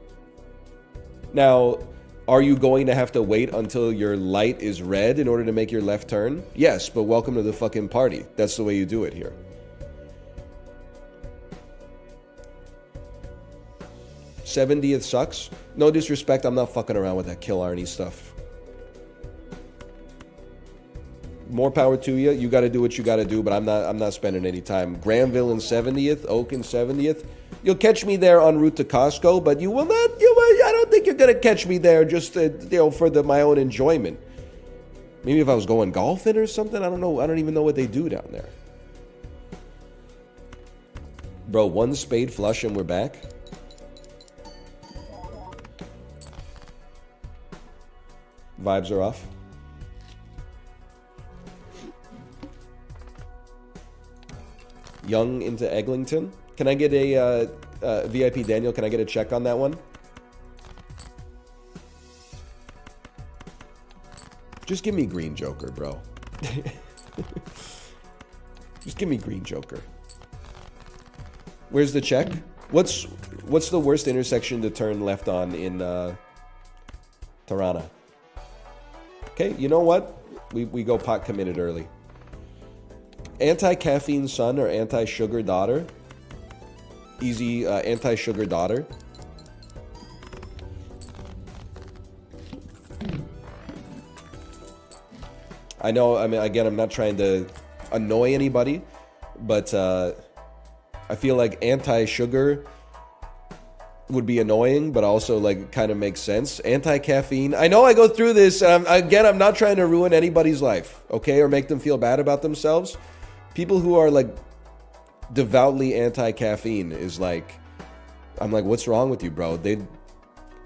Now, are you going to have to wait until your light is red in order to make your left turn? Yes, but welcome to the fucking party. That's the way you do it here. '70th sucks. No disrespect, I'm not fucking around with that Kill Arnie stuff. More power to you. You got to do what you got to do, but I'm not spending any time. Granville and 70th, Oak and 70th. You'll catch me there en route to Costco, but you will not. I don't think you're gonna catch me there just for my own enjoyment. Maybe if I was going golfing or something. I don't know. I don't even know what they do down there. Bro, 1 spade flush and we're back. Vibes are off. Young into Eglinton. Can I get a VIP Daniel? Can I get a check on that one? Just give me Green Joker, bro. Just give me Green Joker. Where's the check? What's the worst intersection to turn left on in Tirana? Okay, you know what? We go pot committed early. Anti-caffeine son or anti-sugar daughter? Easy anti-sugar daughter. I know, I mean, again, I'm not trying to annoy anybody, but I feel like anti-sugar would be annoying, but also like kind of makes sense. Anti-caffeine. I know I go through this. Again, I'm not trying to ruin anybody's life, okay, or make them feel bad about themselves. People who are like devoutly anti-caffeine is like, I'm like, what's wrong with you, bro?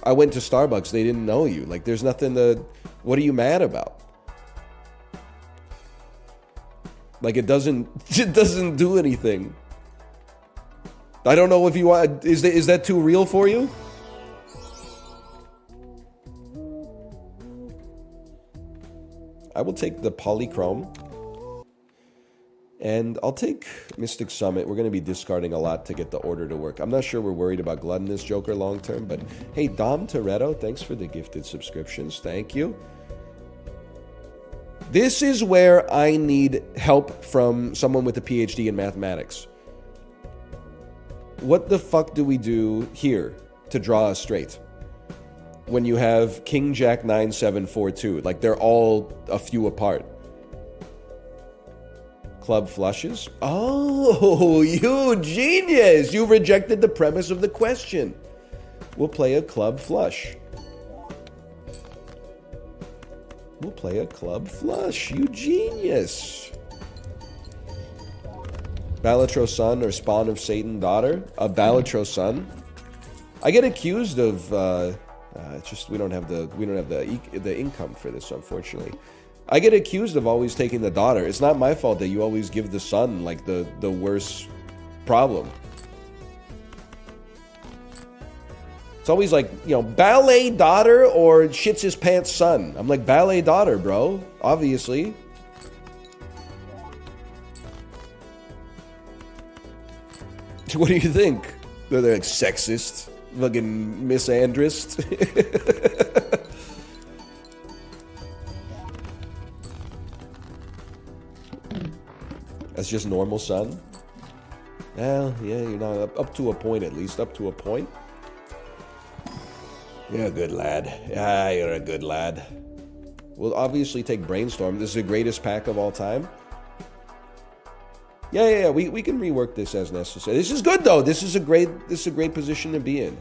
I went to Starbucks. They didn't know you. Like, there's nothing to. What are you mad about? Like, it doesn't do anything. I don't know if you want. Is that too real for you? I will take the polychrome. And I'll take Mystic Summit. We're going to be discarding a lot to get the order to work. I'm not sure we're worried about Gluttonous Joker long term, but hey, Dom Toretto, thanks for the gifted subscriptions. Thank you. This is where I need help from someone with a PhD in mathematics. What the fuck do we do here to draw a straight? When you have King Jack 9 7 4 2, like they're all a few apart. Club flushes? Oh, you genius! You rejected the premise of the question. We'll play a club flush. We'll play a club flush. You genius. Balatro son or spawn of Satan daughter? A Balatro son? I get accused of it's just we don't have the income for this, unfortunately. I get accused of always taking the daughter. It's not my fault that you always give the son like the worst problem. It's always like, you know, ballet daughter or shits his pants son. I'm like, ballet daughter, bro. Obviously. What do you think? They're like sexist, fucking misandrist. That's just normal, son. Well, yeah, you're not up to a point at least. Up to a point. You're a good lad. Ah, you're a good lad. We'll obviously take Brainstorm. This is the greatest pack of all time. Yeah. We can rework this as necessary. This is good though. This is a great position to be in.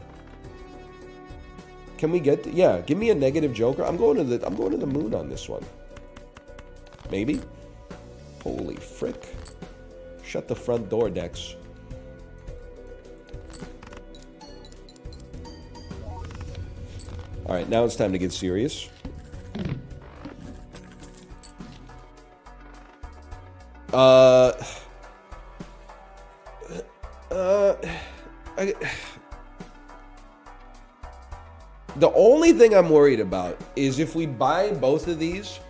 Can we get? Yeah, give me a negative Joker. I'm going to the moon on this one. Maybe. Holy frick! Shut the front door, Dex. All right, now it's time to get serious. The only thing I'm worried about is if we buy both of these,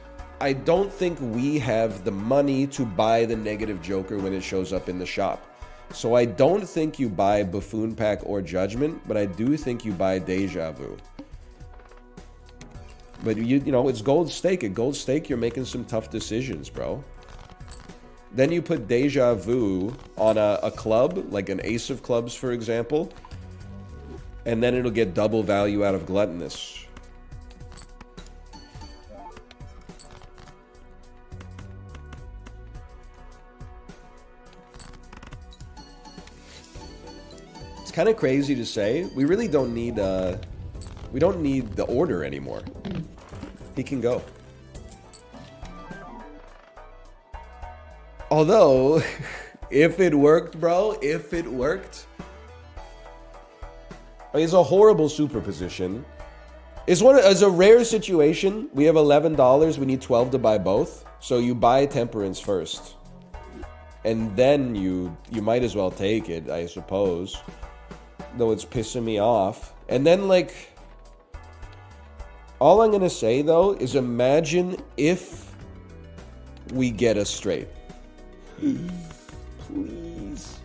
I don't think we have the money to buy the negative Joker when it shows up in the shop. So I don't think you buy Buffoon Pack or Judgment, but I do think you buy Deja Vu. But you know, it's gold stake. At gold stake, you're making some tough decisions, bro. Then you put Deja Vu on a club, like an Ace of Clubs, for example, and then it'll get double value out of Gluttonous. It's kind of crazy to say. We really don't need we don't need the order anymore. He can go. Although, if it worked, bro, if it worked, I mean, it's a horrible superposition. It's a rare situation. We have $11. We need 12 to buy both. So you buy Temperance first, and then you might as well take it, I suppose. Though it's pissing me off. And then, like, all I'm gonna say though is imagine if we get a straight. Please.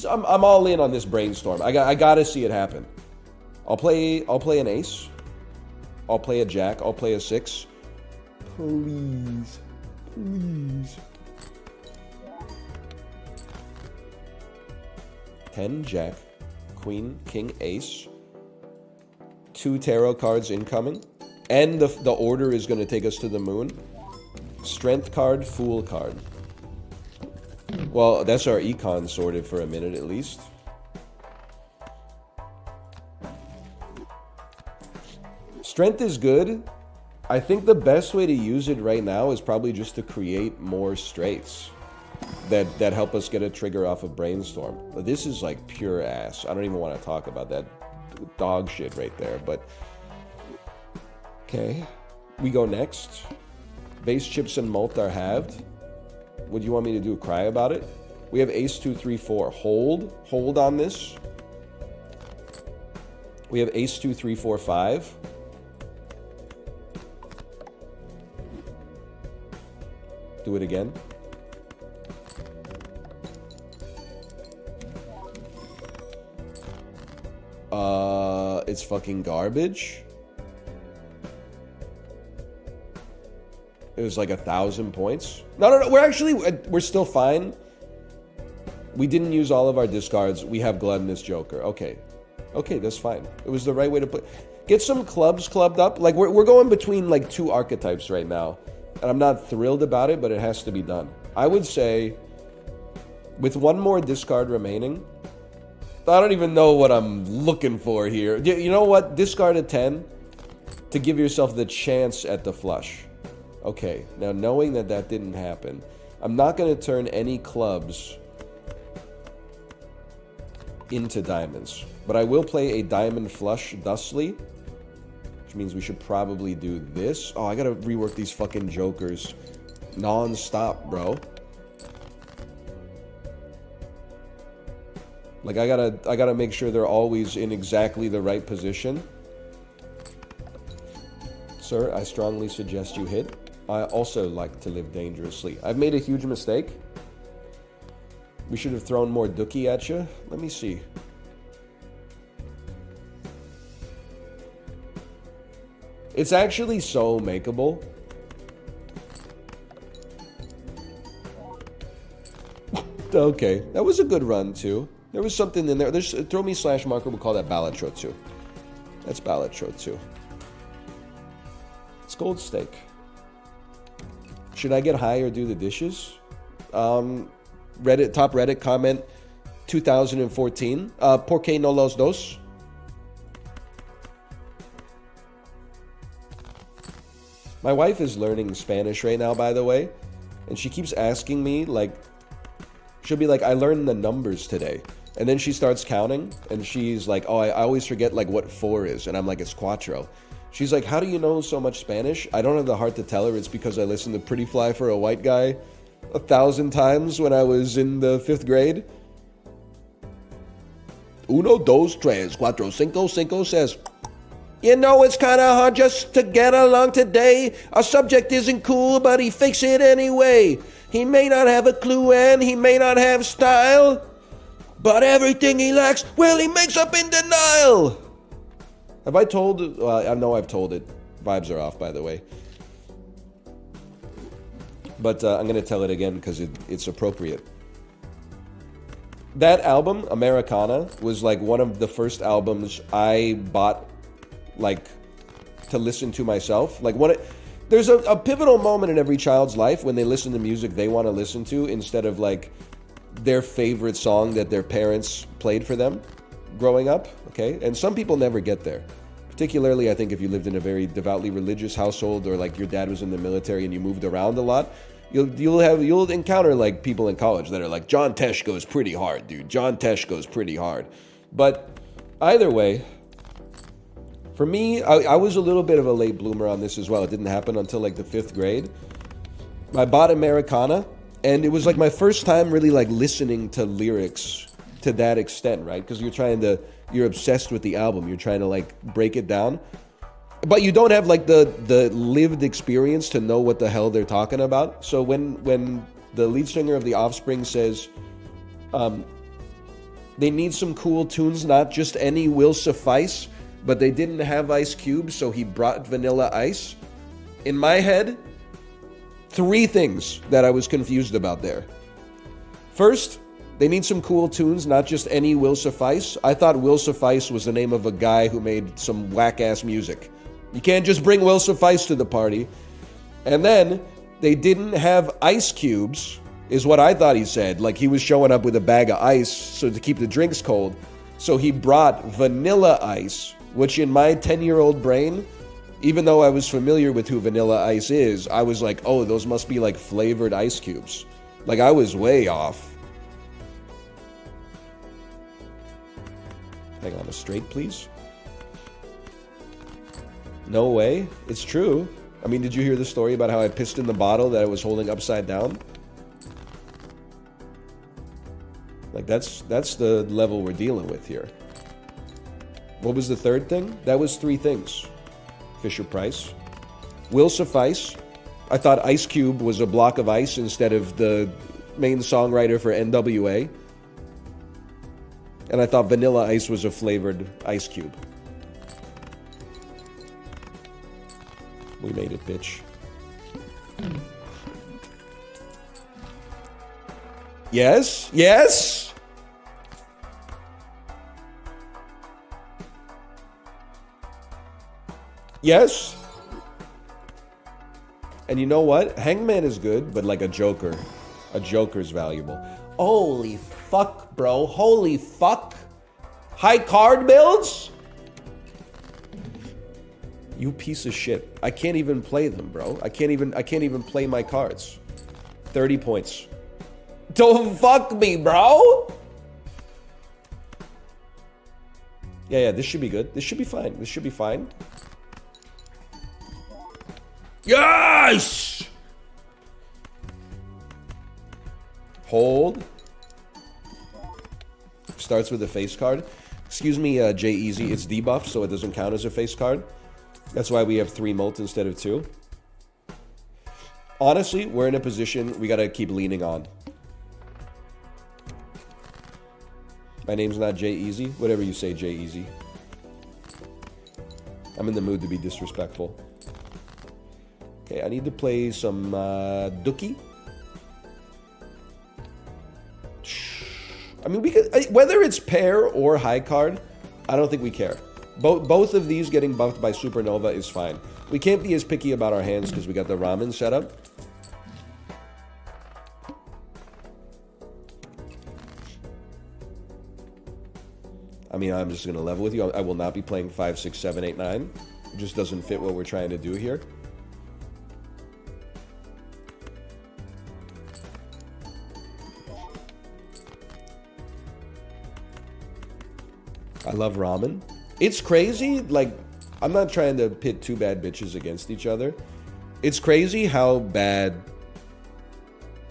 I'm all in on this Brainstorm. I gotta see it happen. I'll play an ace. I'll play a jack. I'll play a 6. Please. please. 10 Jack, Queen, King, Ace. 2 tarot cards incoming. And the order is going to take us to the moon. Strength card, Fool card. Well, that's our econ sorted for a minute at least. Strength is good. I think the best way to use it right now is probably just to create more straights that help us get a trigger off of Brainstorm. But this is like pure ass. I don't even want to talk about that dog shit right there, but okay. We go next. Base chips and mult are halved. What do you want me to do? Cry about it? We have ace 2, 3, 4. Hold on this. We have ace 2, 3, 4, 5. Do it again. It's fucking garbage. It was like 1,000 points. No. We're still fine. We didn't use all of our discards. We have Gluttonous Joker. Okay, that's fine. It was the right way to put. Get some clubs clubbed up. Like we're going between like 2 archetypes right now, and I'm not thrilled about it, but it has to be done. I would say, with 1 more discard remaining, I don't even know what I'm looking for here. You know what? Discard a 10 to give yourself the chance at the flush. Okay, now knowing that that didn't happen, I'm not going to turn any clubs into diamonds. But I will play a diamond flush thusly, which means we should probably do this. Oh, I got to rework these fucking jokers non-stop, bro. Like, I gotta make sure they're always in exactly the right position. Sir, I strongly suggest you hit. I also like to live dangerously. I've made a huge mistake. We should have thrown more dookie at you. Let me see. It's actually so makeable. Okay, that was a good run too. There was something in there. There's throw me slash marker. We'll call that Balatro 2. That's Balatro 2. It's gold steak. Should I get high or do the dishes? Reddit, top Reddit comment 2014. ¿Por qué no los dos? My wife is learning Spanish right now, by the way. And she keeps asking me, like, she'll be like, I learned the numbers today. And then she starts counting, and she's like, oh, I always forget, like, what 4 is. And I'm like, it's cuatro. She's like, how do you know so much Spanish? I don't have the heart to tell her it's because I listened to Pretty Fly for a White Guy 1,000 times when I was in the 5th grade. 1, 2, 3, 4, 5, 5, 6. You know, it's kind of hard just to get along today. Our subject isn't cool, but he fakes it anyway. He may not have a clue and he may not have style, but everything he lacks, well, he makes up in denial. Have I told? I know I've told it. Vibes are off, by the way. But I'm going to tell it again because it's appropriate. That album, Americana, was like one of the first albums I bought, like, to listen to myself. Like, there's a pivotal moment in every child's life when they listen to music they want to listen to instead of, like, their favorite song that their parents played for them growing up, okay? And some people never get there. Particularly, I think, if you lived in a very devoutly religious household, or like your dad was in the military and you moved around a lot, you'll encounter like people in college that are like, John Tesh goes pretty hard, dude. John Tesh goes pretty hard. But either way, for me, I was a little bit of a late bloomer on this as well. It didn't happen until like the 5th grade. I bought Americana, and it was like my first time really like listening to lyrics to that extent, right? Because you're obsessed with the album. You're trying to like break it down, but you don't have like the lived experience to know what the hell they're talking about. So when the lead singer of The Offspring says, they need some cool tunes, not just any will suffice, but they didn't have Ice Cube, so he brought Vanilla Ice. In my head, Three things that I was confused about there. First, they need some cool tunes, not just any Will Suffice. I thought Will Suffice was the name of a guy who made some whack-ass music. You can't just bring Will Suffice to the party. And then, they didn't have ice cubes, is what I thought he said. Like he was showing up with a bag of ice so to keep the drinks cold. So he brought vanilla ice, which in my 10-year-old brain, even though I was familiar with who Vanilla Ice is, I was like, oh, those must be like flavored ice cubes. Like I was way off. Hang on, a straight, please. No way. It's true. I mean, did you hear the story about how I pissed in the bottle that I was holding upside down? Like, that's the level we're dealing with here. What was the third thing? That was three things. Fisher Price. Will Suffice. I thought Ice Cube was a block of ice instead of the main songwriter for NWA. And I thought Vanilla Ice was a flavored ice cube. We made it, bitch. Yes? Yes? Yes? And you know what? Hangman is good, but like a Joker. A Joker's valuable. Holy fuck, bro. Holy fuck. High card builds? You piece of shit. I can't even play them, bro. I can't even play my cards. 30 points. Don't fuck me, bro. Yeah, this should be good. This should be fine. This should be fine. Yes! Hold. Starts with a face card. Excuse me, J-Easy. It's debuffed, so it doesn't count as a face card. That's why we have 3 molt instead of 2. Honestly, we're in a position we gotta keep leaning on. My name's not J-Easy. Whatever you say, J-Easy. I'm in the mood to be disrespectful. Okay, I need to play some Dookie. I mean, we could, whether it's pair or high card, I don't think we care. Both of these getting buffed by Supernova is fine. We can't be as picky about our hands because we got the ramen set up. I mean, I'm just going to level with you. I will not be playing 5, 6, 7, 8, 9. It just doesn't fit what we're trying to do here. I love ramen. It's crazy, like, I'm not trying to pit two bad bitches against each other. It's crazy how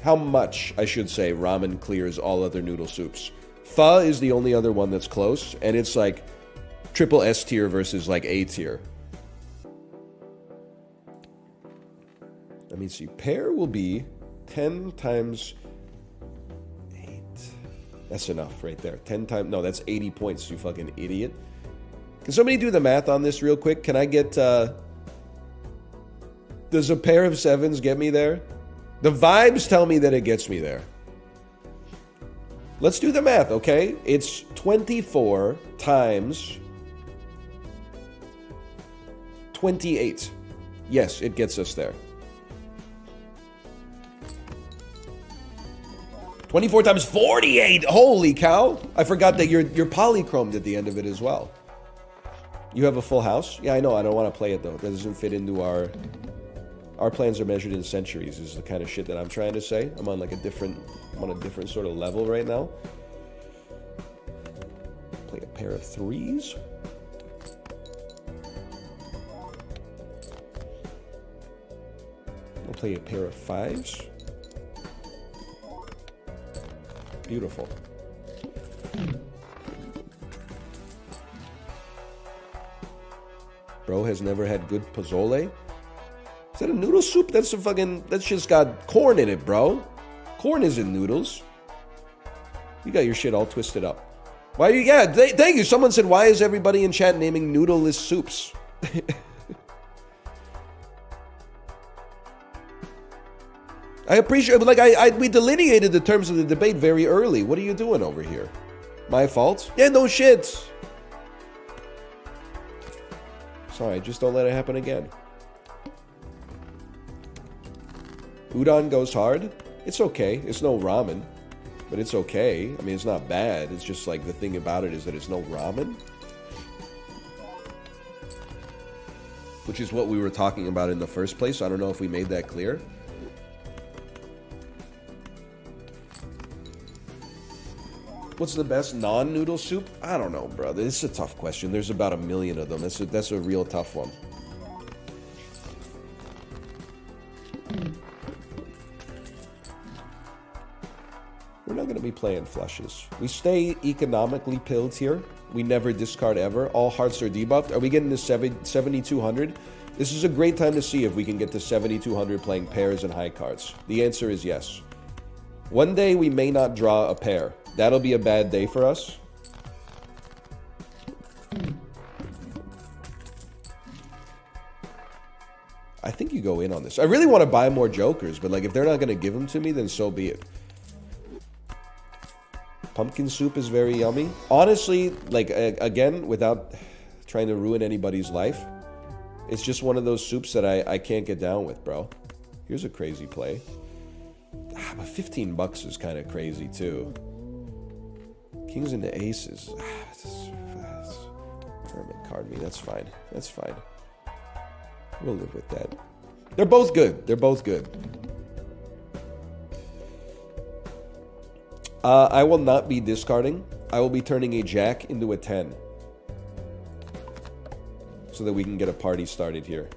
much, I should say, ramen clears all other noodle soups. Pho is the only other one that's close, and it's like triple S tier versus like A tier. Let me see. Pair will be 10 times 8. That's enough right there. 10 times... No, that's 80 points, you fucking idiot. Can somebody do the math on this real quick? Can I get... Does a pair of 7s get me there? The vibes tell me that it gets me there. Let's do the math, okay? It's 24 times 28. Yes, it gets us there. 24 times 48! Holy cow! I forgot that you're polychromed at the end of it as well. You have a full house? Yeah, I know. I don't want to play it, though. That doesn't fit into our... Our plans are measured in centuries is the kind of shit that I'm trying to say. I'm on like a different sort of level right now. Play a pair of 3s. I'll play a pair of 5s. Beautiful. Bro has never had good pozole. Is that a noodle soup? That's a fucking... That's just got corn in it, bro. Corn isn't noodles. You got your shit all twisted up. Why? Yeah, thank you. Someone said, why is everybody in chat naming noodleless soups? I appreciate, but like we delineated the terms of the debate very early. What are you doing over here? My fault? Yeah, no shit. Sorry, just don't let it happen again. Udon goes hard. It's okay. It's no ramen, but it's okay. I mean, it's not bad. It's just like the thing about it is that it's no ramen. Which is what we were talking about in the first place. I don't know if we made that clear. What's the best non-noodle soup? I don't know, bro. This is a tough question. There's about 1 million of them. That's a real tough one. We're not going to be playing flushes. We stay economically pilled here. We never discard ever. All hearts are debuffed. Are we getting to 7,200? This is a great time to see if we can get to 7,200 playing pairs and high cards. The answer is yes. One day we may not draw a pair. That'll be a bad day for us. I think you go in on this. I really want to buy more jokers, but like if they're not going to give them to me, then so be it. Pumpkin soup is very yummy. Honestly, like again, without trying to ruin anybody's life, it's just one of those soups that I can't get down with, bro. Here's a crazy play. But 15 bucks is kind of crazy too. Kings into aces. Hermit card me. That's fine. That's fine. We'll live with that. They're both good. They're both good. I will not be discarding. I will be turning a jack into a 10. So that we can get a party started here.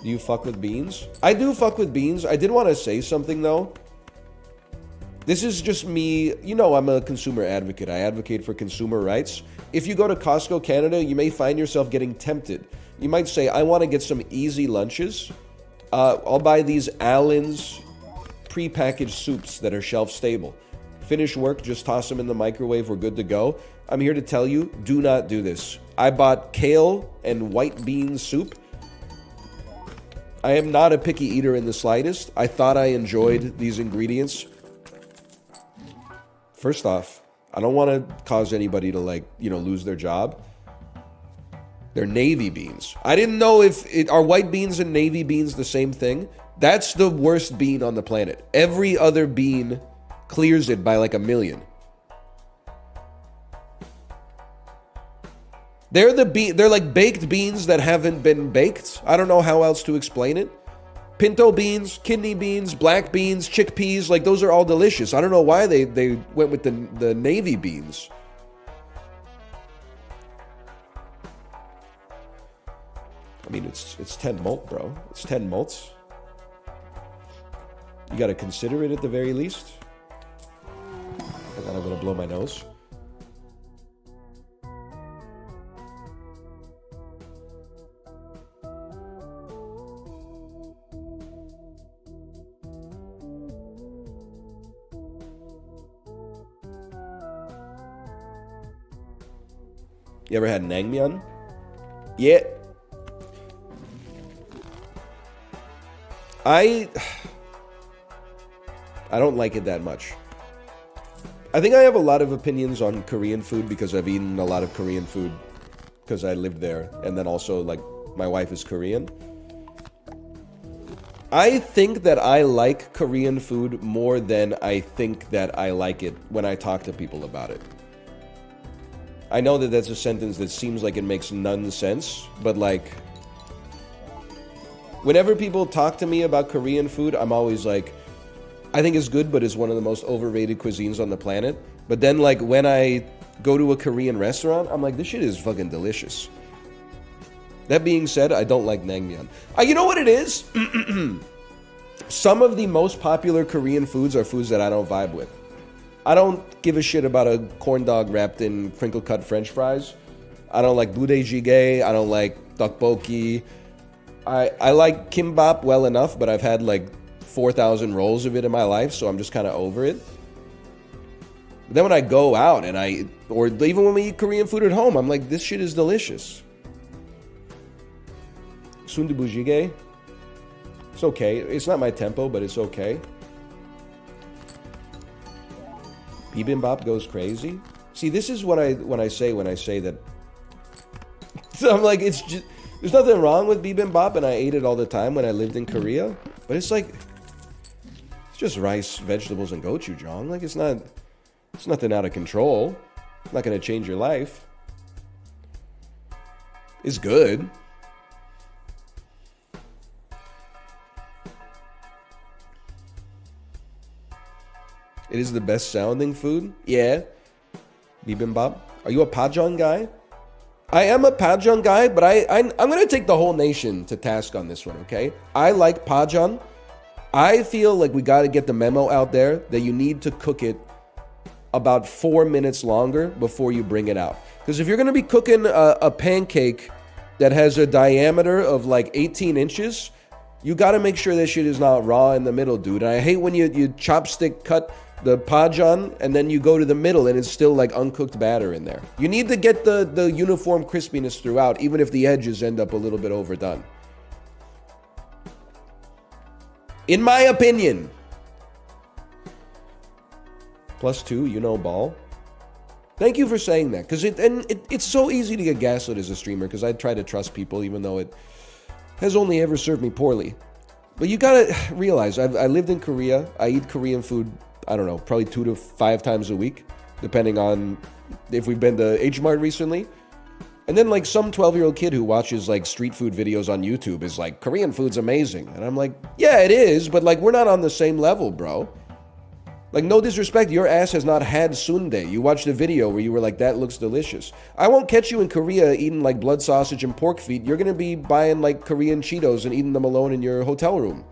Do you fuck with beans? I do fuck with beans. I did want to say something though. This is just me. You know, I'm a consumer advocate. I advocate for consumer rights. If you go to Costco Canada, you may find yourself getting tempted. You might say, I want to get some easy lunches. I'll buy these Allen's pre-packaged soups that are shelf stable. Finish work, just toss them in the microwave. We're good to go. I'm here to tell you, do not do this. I bought kale and white bean soup. I am not a picky eater in the slightest. I thought I enjoyed these ingredients. First off, I don't want to cause anybody to lose their job. They're navy beans. I didn't know are white beans and navy beans the same thing? That's the worst bean on the planet. Every other bean clears it by like 1 million. They're like baked beans that haven't been baked. I don't know how else to explain it. Pinto beans, kidney beans, black beans, chickpeas, like those are all delicious. I don't know why they went with the navy beans. I mean, it's 10 malt, bro. It's 10 malts. You gotta consider it at the very least. I thought I'm gonna blow my nose. You ever had naengmyeon? Yeah. I don't like it that much. I think I have a lot of opinions on Korean food because I've eaten a lot of Korean food because I lived there, and then also like my wife is Korean. I think that I like Korean food more than I think that I like it when I talk to people about it. I know that that's a sentence that seems like it makes none sense, but like, whenever people talk to me about Korean food, I'm always like, I think it's good, but it's one of the most overrated cuisines on the planet. But then like, when I go to a Korean restaurant, I'm like, this shit is fucking delicious. That being said, I don't like naengmyeon. You know what it is? Some of the most popular Korean foods are foods that I don't vibe with. I don't give a shit about a corn dog wrapped in crinkle-cut French fries. I don't like budae jjigae. I don't like tteokbokki. I like kimbap well enough, but I've had like 4,000 rolls of it in my life, so I'm just kind of over it. But then when I go out or even when we eat Korean food at home, I'm like, this shit is delicious. Sundubu jjigae. It's okay. It's not my tempo, but it's okay. Bibimbap goes crazy. See, this is what I say that. So I'm like, it's just, there's nothing wrong with bibimbap, and I ate it all the time when I lived in Korea. But it's like, it's just rice, vegetables, and gochujang. Like, it's nothing out of control. It's not gonna change your life. It's good. It is the best sounding food. Yeah. Bibimbap. Are you a Pajang guy? I am a Pajang guy, but I'm going to take the whole nation to task on this one, okay? I like Pajang. I feel like we got to get the memo out there that you need to cook it about 4 minutes longer before you bring it out. Because if you're going to be cooking a pancake that has a diameter of like 18 inches, you got to make sure that shit is not raw in the middle, dude. And I hate when you chopstick cut the Pajang and then you go to the middle and it's still like uncooked batter in there. You need to get the uniform crispiness throughout, even if the edges end up a little bit overdone. In my opinion. +2, you know ball. Thank you for saying that, because it's so easy to get gaslit as a streamer, because I try to trust people even though it has only ever served me poorly. But you gotta realize, I lived in Korea. I eat Korean food, I don't know, probably 2 to 5 times a week, depending on if we've been to H Mart recently. And then like some 12-year-old kid who watches like street food videos on YouTube is like, Korean food's amazing. And I'm like, yeah, it is, but like we're not on the same level, bro. Like, no disrespect, your ass has not had sundae. You watched a video where you were like, that looks delicious. I won't catch you in Korea eating like blood sausage and pork feet. You're gonna be buying like Korean Cheetos and eating them alone in your hotel room.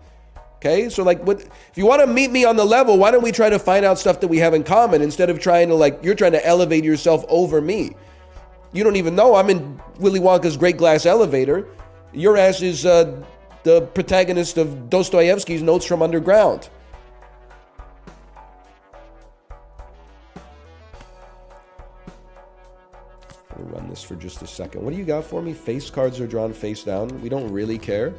Okay, so like, what if you want to meet me on the level? Why don't we try to find out stuff that we have in common instead of trying to like, you're trying to elevate yourself over me. You don't even know I'm in Willy Wonka's Great Glass Elevator. Your ass is the protagonist of Dostoevsky's Notes from Underground. I'll run this for just a second. What do you got for me? Face cards are drawn face down. We don't really care.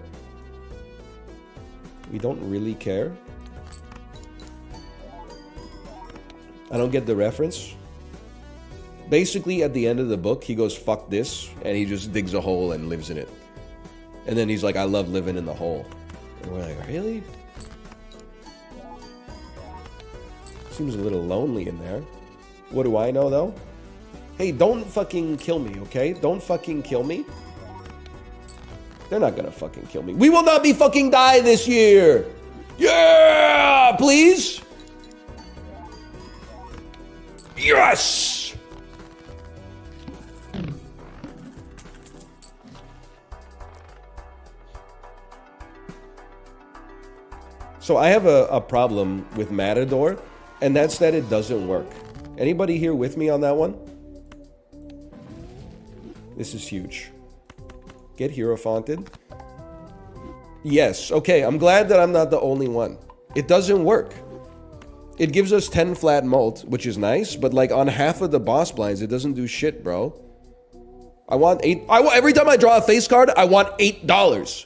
We don't really care. I don't get the reference. Basically, at the end of the book, he goes, fuck this, and he just digs a hole and lives in it. And then he's like, I love living in the hole. And we're like, really? Seems a little lonely in there. What do I know, though? Hey, don't fucking kill me, okay? Don't fucking kill me. They're not gonna fucking kill me. We will not be fucking die this year! Yeah! Please? Yes! So I have a problem with Matador, and that's that it doesn't work. Anybody here with me on that one? This is huge. Get hierophanted. Yes, okay, I'm glad that I'm not the only one. It doesn't work. It gives us 10 flat mult, which is nice, but like on half of the boss blinds, it doesn't do shit, bro. I want every time I draw a face card, I want $8.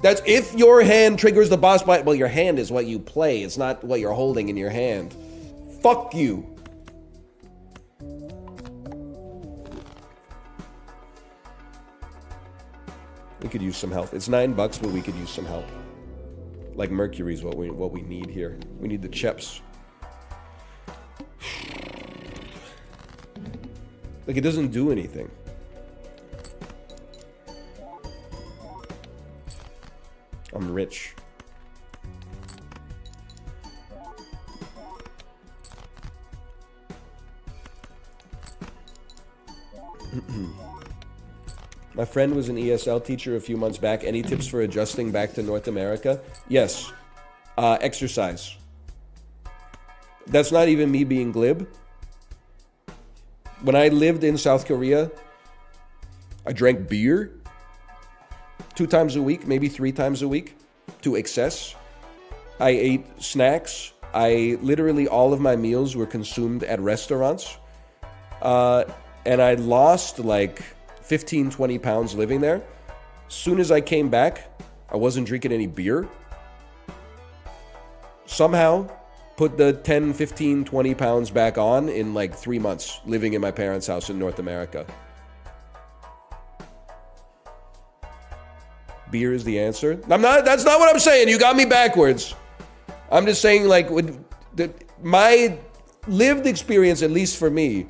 That's if your hand triggers the boss blind. Well, your hand is what you play. It's not what you're holding in your hand. Fuck you. We could use some help. It's $9, but we could use some help. Like Mercury's what we need here. We need the chips. Like, it doesn't do anything. I'm rich. My friend was an ESL teacher a few months back. Any tips for adjusting back to North America? Yes. Exercise. That's not even me being glib. When I lived in South Korea, I drank beer 2 times a week, maybe 3 times a week, to excess. I ate snacks. Literally all of my meals were consumed at restaurants. And I lost like 15, 20 pounds living there. As soon as I came back, I wasn't drinking any beer. somehow put the 10, 15, 20 pounds back on in like 3 months living in my parents' house in North America. Beer is the answer. That's not what I'm saying. You got me backwards. I'm just saying, like, my lived experience, at least for me,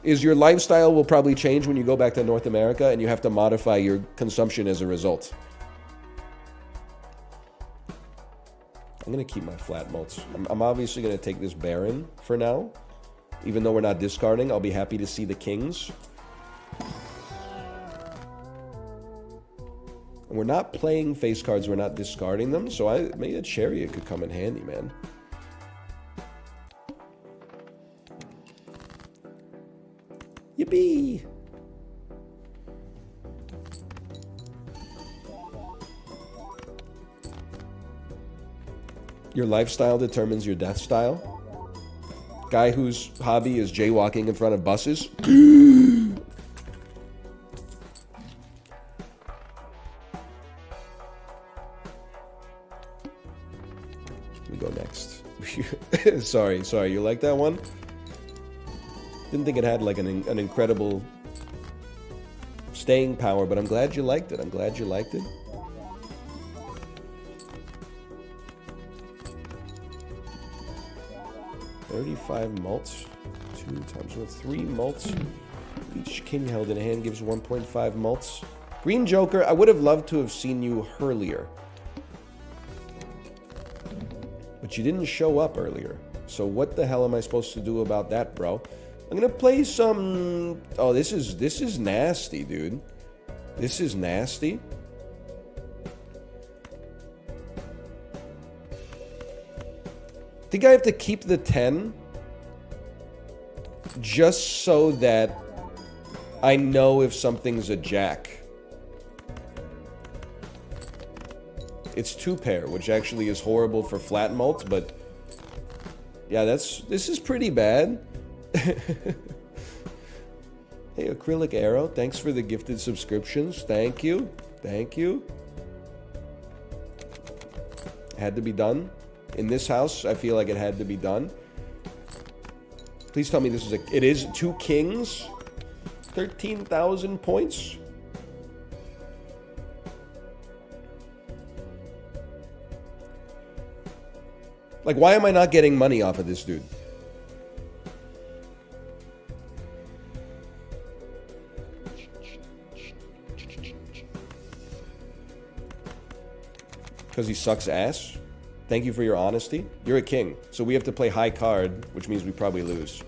is your lifestyle will probably change when you go back to North America and you have to modify your consumption as a result. I'm going to keep my flat malts. I'm obviously going to take this Baron for now. Even though we're not discarding, I'll be happy to see the Kings. And we're not playing face cards, we're not discarding them, so maybe a Chariot could come in handy, man. Yippee! Your lifestyle determines your death style. Guy whose hobby is jaywalking in front of buses. We go next. Sorry, you like that one? Didn't think it had like an incredible staying power, but I'm glad you liked it. 35 malts, 2 times 1, 3 malts. Each king held in hand gives 1.5 malts. Green Joker, I would have loved to have seen you earlier. But you didn't show up earlier. So what the hell am I supposed to do about that, bro? I'm gonna play some... Oh, this is nasty, dude. This is nasty. I think I have to keep the 10 just so that I know if something's a jack. It's 2 pair, which actually is horrible for flat malt, but yeah, this is pretty bad. Hey, Acrylic Arrow, thanks for the gifted subscriptions. Thank you. Had to be done. In this house, I feel like it had to be done. Please tell me this is it is 2 kings. 13,000 points. Like, why am I not getting money off of this dude? Because he sucks ass? Thank you for your honesty. You're a king, so we have to play high card, which means we probably lose.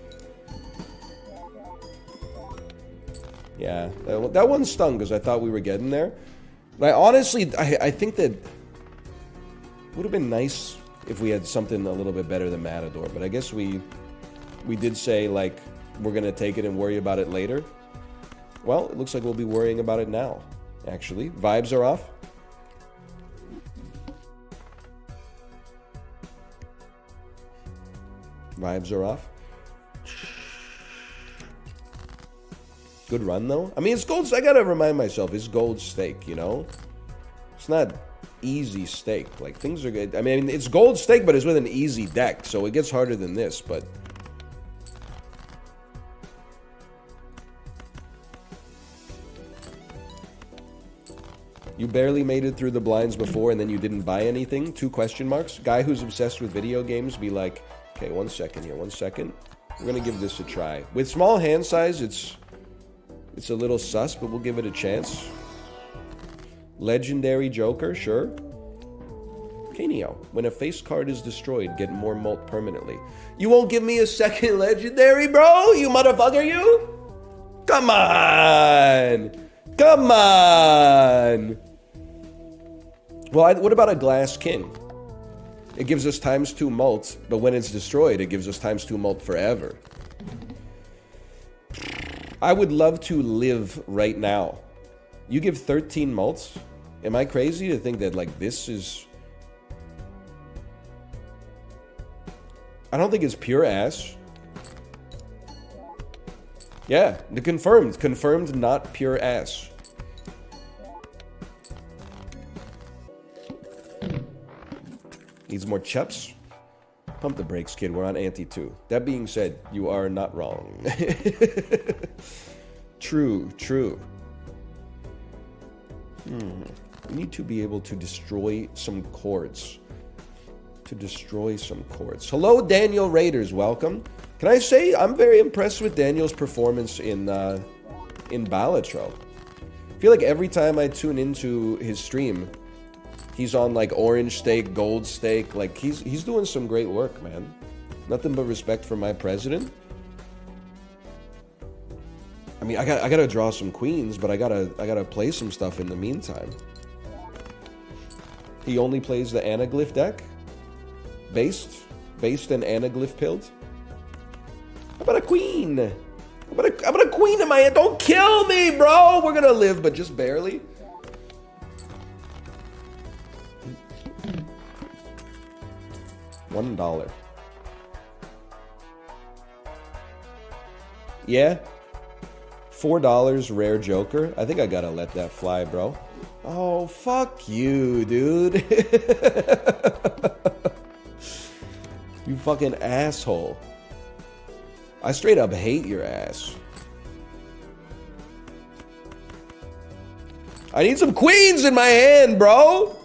Yeah, that one stung because I thought we were getting there. But I think that would have been nice if we had something a little bit better than Matador. But I guess we did say, like, we're going to take it and worry about it later. Well, it looks like we'll be worrying about it now, actually. Vibes are off. Vibes are off. Good run, though. I mean, it's gold. I gotta remind myself, it's gold stake, you know? It's not easy stake. Like, things are good. I mean, it's gold stake, but it's with an easy deck, so it gets harder than this, but... You barely made it through the blinds before, and then you didn't buy anything? 2 question marks? Guy who's obsessed with video games be like... Okay, 1 second here, 1 second. We're gonna give this a try. With small hand size, it's a little sus, but we'll give it a chance. Legendary Joker, sure. Kaneo, when a face card is destroyed, get more mult permanently. You won't give me a second legendary, bro? You motherfucker, you? Come on! Come on! Well, what about a Glass King? It gives us ×2 mult, but when it's destroyed, it gives us ×2 mult forever. I would love to live right now. You give 13 mults? Am I crazy to think that, like, this is... I don't think it's pure ass. Yeah, the confirmed. Confirmed, not pure ass. Needs more chups. Pump the brakes, kid. We're on ante 2. That being said, you are not wrong. True, true. We need to be able to destroy some cords. Hello, Daniel Raiders. Welcome. Can I say I'm very impressed with Daniel's performance in Balatro. I feel like every time I tune into his stream, he's on like orange steak, gold steak. Like he's doing some great work, man. Nothing but respect for my president. I mean, I gotta draw some queens, but I gotta play some stuff in the meantime. He only plays the anaglyph deck, based and anaglyph pilled. How about a queen? How about a queen in my hand? Don't kill me, bro. We're gonna live, but just barely. $1. Yeah. $4 rare joker. I think I gotta let that fly, bro. Oh, fuck you, dude. You fucking asshole. I straight up hate your ass. I need some queens in my hand, bro.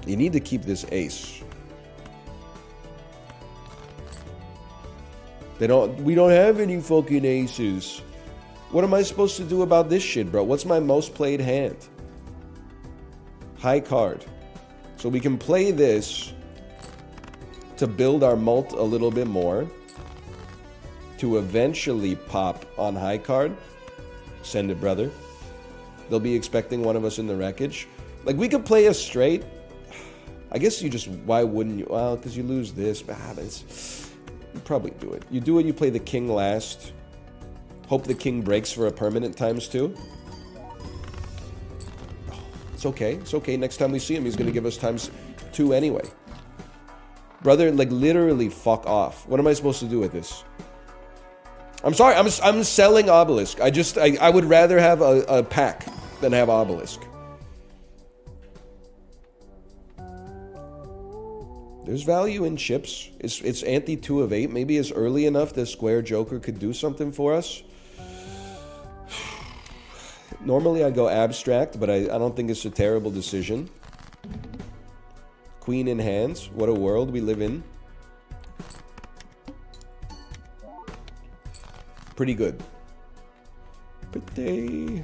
You need to keep this ace. We don't have any fucking aces. What am I supposed to do about this shit, bro? What's my most played hand? High card. So we can play this to build our mult a little bit more, to eventually pop on high card. Send it, brother. They'll be expecting one of us in the wreckage. Like, we could play a straight. I guess you just, why wouldn't you? Well, because you lose this. You probably do it. You do it, you play the king last. Hope the king breaks for a permanent ×2. It's okay. It's okay. Next time we see him, he's going to give us ×2 anyway. Brother, like, literally fuck off. What am I supposed to do with this? I'm sorry. I'm selling Obelisk. I would rather have a pack than have Obelisk. There's value in chips. It's ante 2 of 8. Maybe it's early enough that Square Joker could do something for us. Normally I go abstract, but I don't think it's a terrible decision. Queen in hands. What a world we live in. Pretty good. Pretty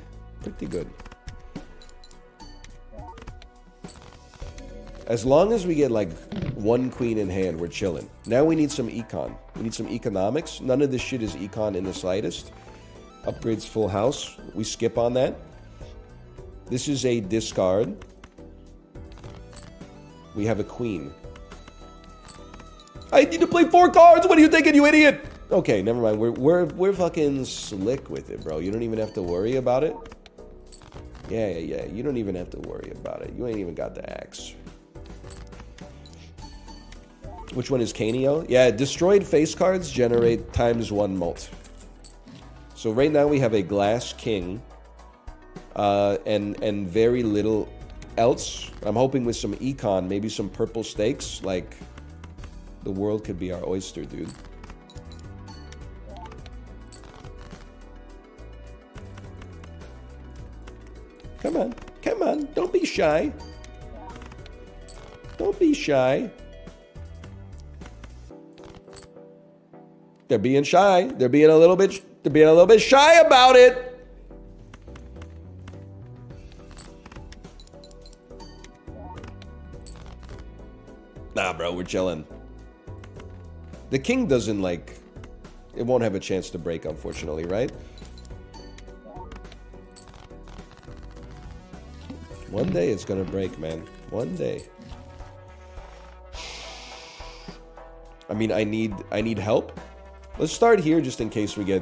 good. As long as we get like 1 queen in hand, we're chilling. Now we need some econ. We need some economics. None of this shit is econ in the slightest. Upgrades full house. We skip on that. This is a discard. We have a queen. I need to play 4 cards. What are you thinking, you idiot? Okay, never mind. We're fucking slick with it, bro. You don't even have to worry about it. Yeah. You don't even have to worry about it. You ain't even got the axe. Which one is Canio? Yeah, destroyed face cards generate ×1 mult. So right now we have a glass king, and very little else. I'm hoping with some econ, maybe some purple stakes. Like, the world could be our oyster, dude. Come on, don't be shy. Don't be shy. They're being shy. They're being a little bit shy about it. Nah, bro, we're chilling. The king doesn't, like, it won't have a chance to break, unfortunately, right? One day it's gonna break, man. One day. I mean, I need help. Let's start here just in case we get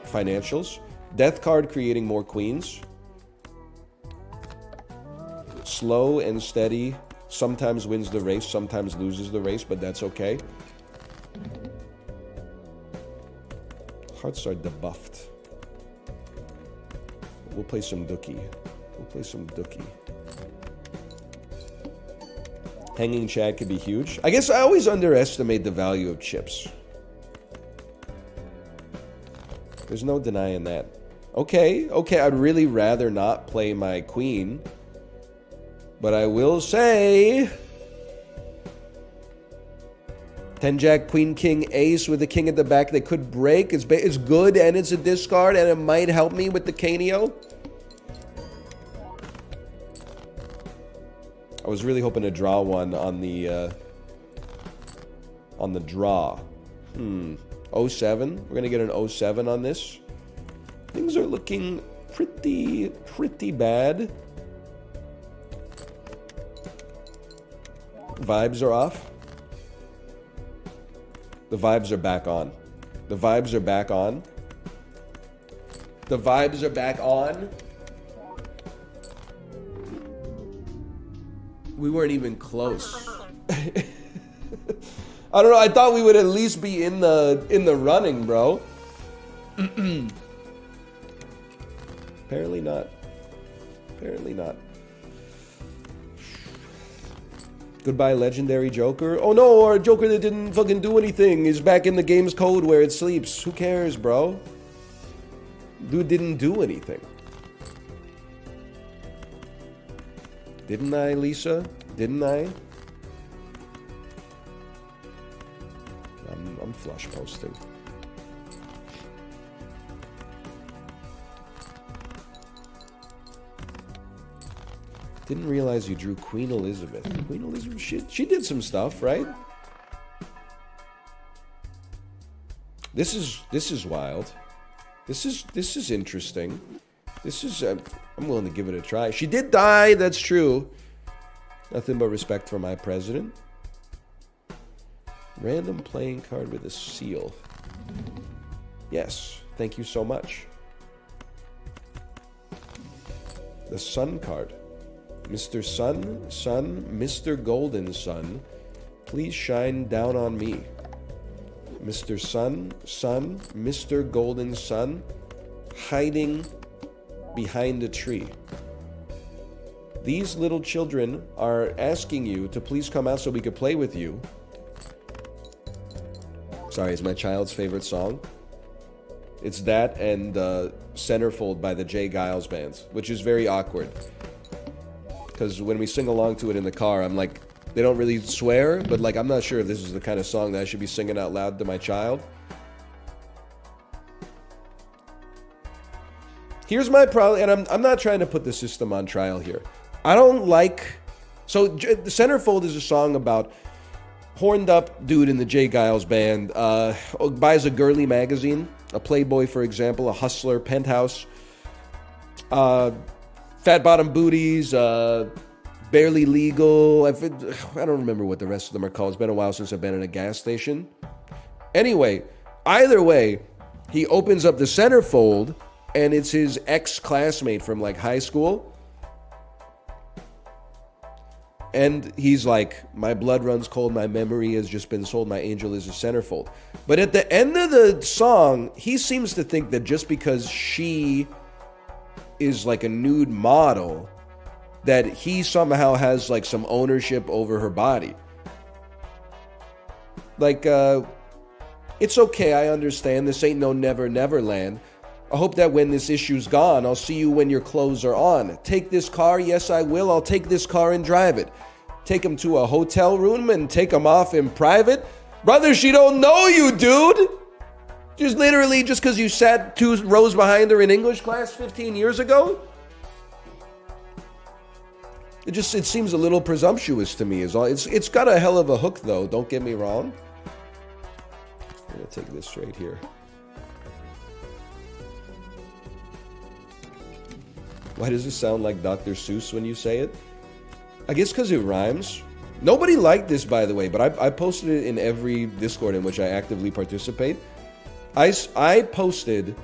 financials. Death card creating more queens. Slow and steady. Sometimes wins the race, sometimes loses the race, but that's okay. Hearts are debuffed. We'll play some Dookie. Hanging Chad could be huge. I guess I always underestimate the value of chips. There's no denying that. Okay, I'd really rather not play my queen. But I will say... 10 Jack, Queen, King, Ace with the king at the back that could break. It's good and it's a discard and it might help me with the Canio. I was really hoping to draw one on the draw. 07. We're gonna get an 07 on this. Things are looking pretty bad. Vibes are off. The vibes are back on. The vibes are back on. The vibes are back on. We weren't even close. I don't know. I thought we would at least be in the running, bro. Apparently not. Apparently not. Goodbye, legendary Joker. Oh no, our Joker that didn't fucking do anything is back in the game's code where it sleeps. Who cares, bro? Dude didn't do anything. Didn't I, Lisa? Didn't I? I'm flush posting. Didn't realize you drew Queen Elizabeth. Queen Elizabeth, she did some stuff, right? This is wild. This is interesting. This is I'm willing to give it a try. She did die, that's true. Nothing but respect for my president. Random playing card with a seal. Yes, thank you so much. The Sun card. Mr. Sun, Mr. Golden Sun, please shine down on me. Mr. Sun, Mr. Golden Sun, hiding behind a tree. These little children are asking you to please come out so we could play with you. Sorry, it's my child's favorite song. It's that and Centerfold by the Jay Giles Band, which is very awkward. Because when we sing along to it in the car, I'm like, they don't really swear, but like, I'm not sure if this is the kind of song that I should be singing out loud to my child. Here's my problem, and I'm not trying to put the system on trial here. I don't like... So, the Centerfold is a song about horned up dude in the Jay Giles Band, buys a girly magazine, a Playboy, for example, a Hustler, Penthouse, Fat Bottom Booties, Barely Legal. I don't remember what the rest of them are called. It's been a while since I've been in a gas station. Anyway, either way, he opens up the Centerfold, and it's his ex-classmate from, like, high school. And he's like, my blood runs cold, my memory has just been sold, my angel is a centerfold. But at the end of the song, he seems to think that just because she is like a nude model, that he somehow has like some ownership over her body. Like, it's okay, I understand, this ain't no Never Never Land. I hope that when this issue's gone, I'll see you when your clothes are on. Take this car, yes I will, I'll take this car and drive it. Take him to a hotel room and take him off in private. Brother, she don't know you, dude. Just literally just because you sat 2 rows behind her in English class 15 years ago. It seems a little presumptuous to me. It's got a hell of a hook though, don't get me wrong. I'm gonna take this straight here. Why does it sound like Dr. Seuss when you say it? I guess because it rhymes. Nobody liked this, by the way, but I posted it in every Discord in which I actively participate. I posted,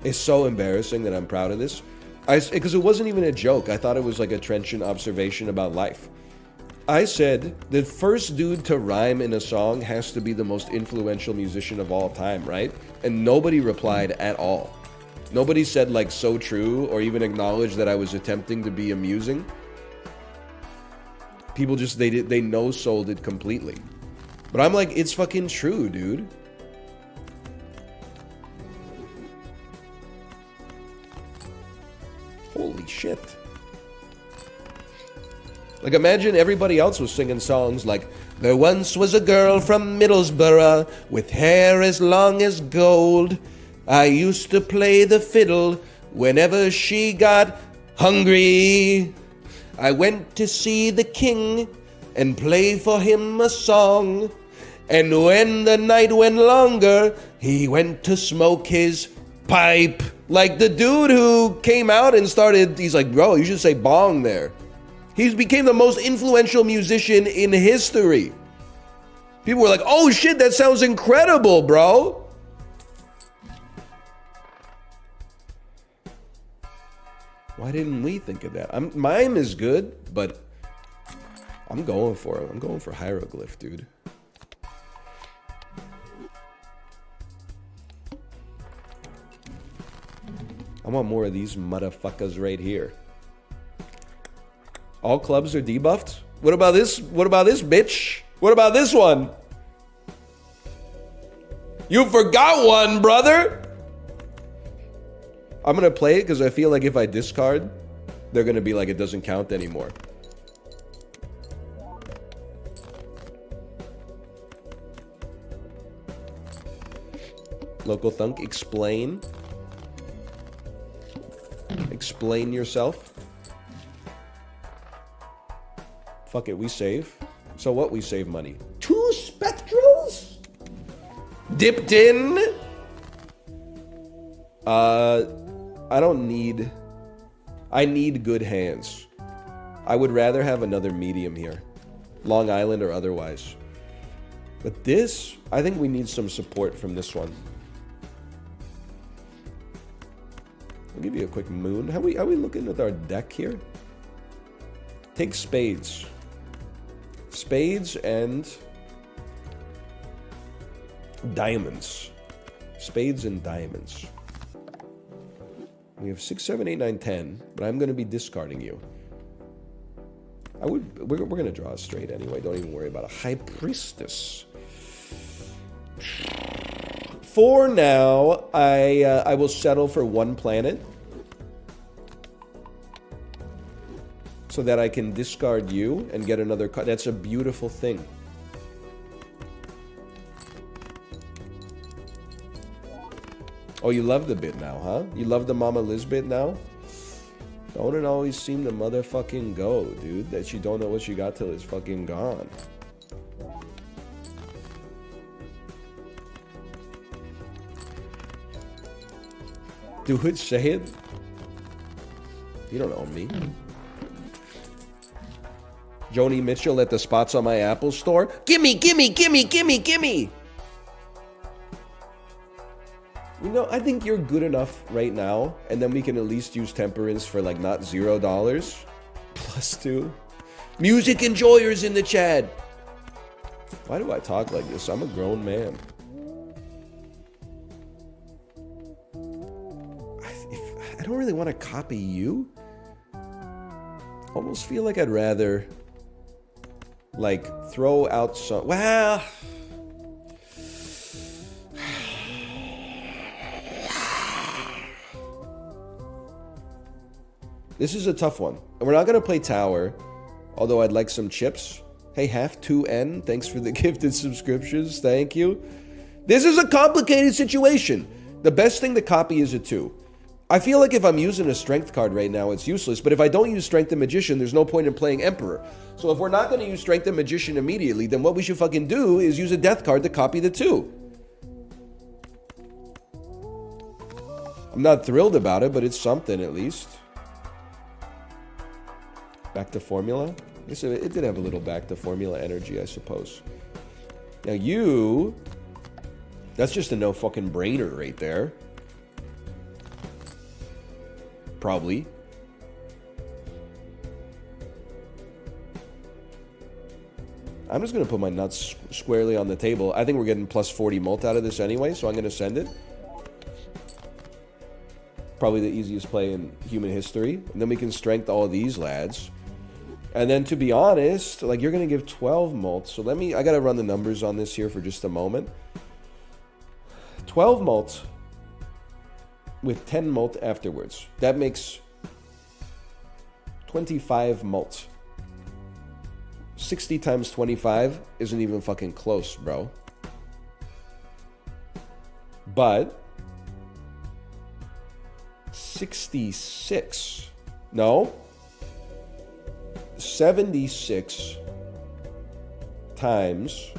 it's so embarrassing that I'm proud of this, because it wasn't even a joke. I thought it was like a trenchant observation about life. I said, the first dude to rhyme in a song has to be the most influential musician of all time, right? And nobody replied at all. Nobody said like so true or even acknowledged that I was attempting to be amusing. People just, they no-sold it completely. But I'm like, it's fucking true, dude. Holy shit. Like, imagine everybody else was singing songs like, there once was a girl from Middlesbrough with hair as long as gold. I used to play the fiddle whenever she got hungry. I went to see the king and play for him a song. And when the night went longer, he went to smoke his pipe. Like the dude who came out and started, he's like, bro, you should say bong there. He became the most influential musician in history. People were like, oh shit, that sounds incredible, bro. Why didn't we think of that? Mime is good, but I'm going for it. I'm going for hieroglyph, dude. I want more of these motherfuckers right here. All clubs are debuffed? What about this? What about this, bitch? What about this one? You forgot one, brother! I'm gonna play it because I feel like if I discard, they're gonna be like, it doesn't count anymore. Local Thunk, explain. Explain yourself. Fuck it, we save. So what, we save money? 2 spectrals? Dipped in? I don't need... I need good hands. I would rather have another medium here. Long Island or otherwise. But this, I think we need some support from this one. I'll give you a quick moon. How we looking at our deck here? Take spades. Spades and diamonds. Spades and diamonds. We have 6, 7, 8, 9, 10, but I'm going to be discarding you. We're going to draw a straight anyway. Don't even worry about a High Priestess. For now, I will settle for 1 planet. So that I can discard you and get another card. That's a beautiful thing. Oh, you love the bit now, huh? You love the Mama Liz bit now? Don't it always seem to motherfucking go, dude? That you don't know what you got till it's fucking gone. Dude, say it. You don't know me. Joni Mitchell at the spots on my Apple store. Gimme, gimme, gimme, gimme, gimme. You know, I think you're good enough right now, and then we can at least use temperance for like not $0. +2. Music enjoyers in the chat. Why do I talk like this? I'm a grown man. I don't really want to copy you. Almost feel like I'd rather like throw out some. Well, this is a tough one. We're not gonna play tower, although I'd like some chips. Hey, half2n, thanks for the gifted subscriptions. Thank you. This is a complicated situation. The best thing to copy is a 2. I feel like if I'm using a strength card right now, it's useless. But if I don't use Strength and Magician, there's no point in playing Emperor. So if we're not going to use Strength and Magician immediately, then what we should fucking do is use a Death card to copy the 2. I'm not thrilled about it, but it's something at least. Back to formula? I guess it did have a little back to formula energy, I suppose. Now you... That's just a no fucking brainer right there. Probably. I'm just going to put my nuts squarely on the table. I think we're getting plus 40 mult out of this anyway, so I'm going to send it. Probably the easiest play in human history. And then we can strength all of these lads. And then to be honest, like you're going to give 12 mults. So I got to run the numbers on this here for just a moment. 12 mults with 10 mult afterwards. That makes 25 mults. 60 times 25 isn't even fucking close, bro. But 76. No. 76 times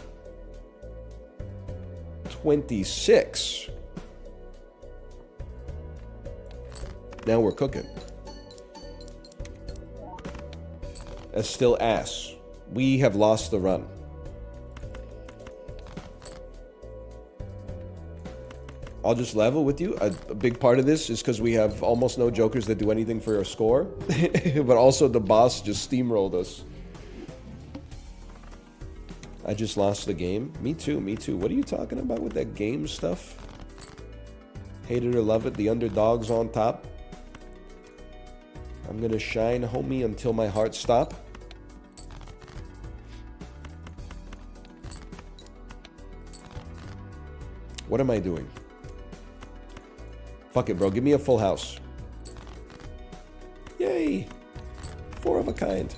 26. Now we're cooking. That's still ass. We have lost the run. I'll just level with you. A big part of this is because we have almost no jokers that do anything for our score. But also the boss just steamrolled us. I just lost the game. Me too, me too. What are you talking about with that game stuff? Hate it or love it, the underdog's on top. I'm gonna shine, homie, until my heart stop. What am I doing? Fuck it, bro. Give me a full house. Yay. 4 of a kind.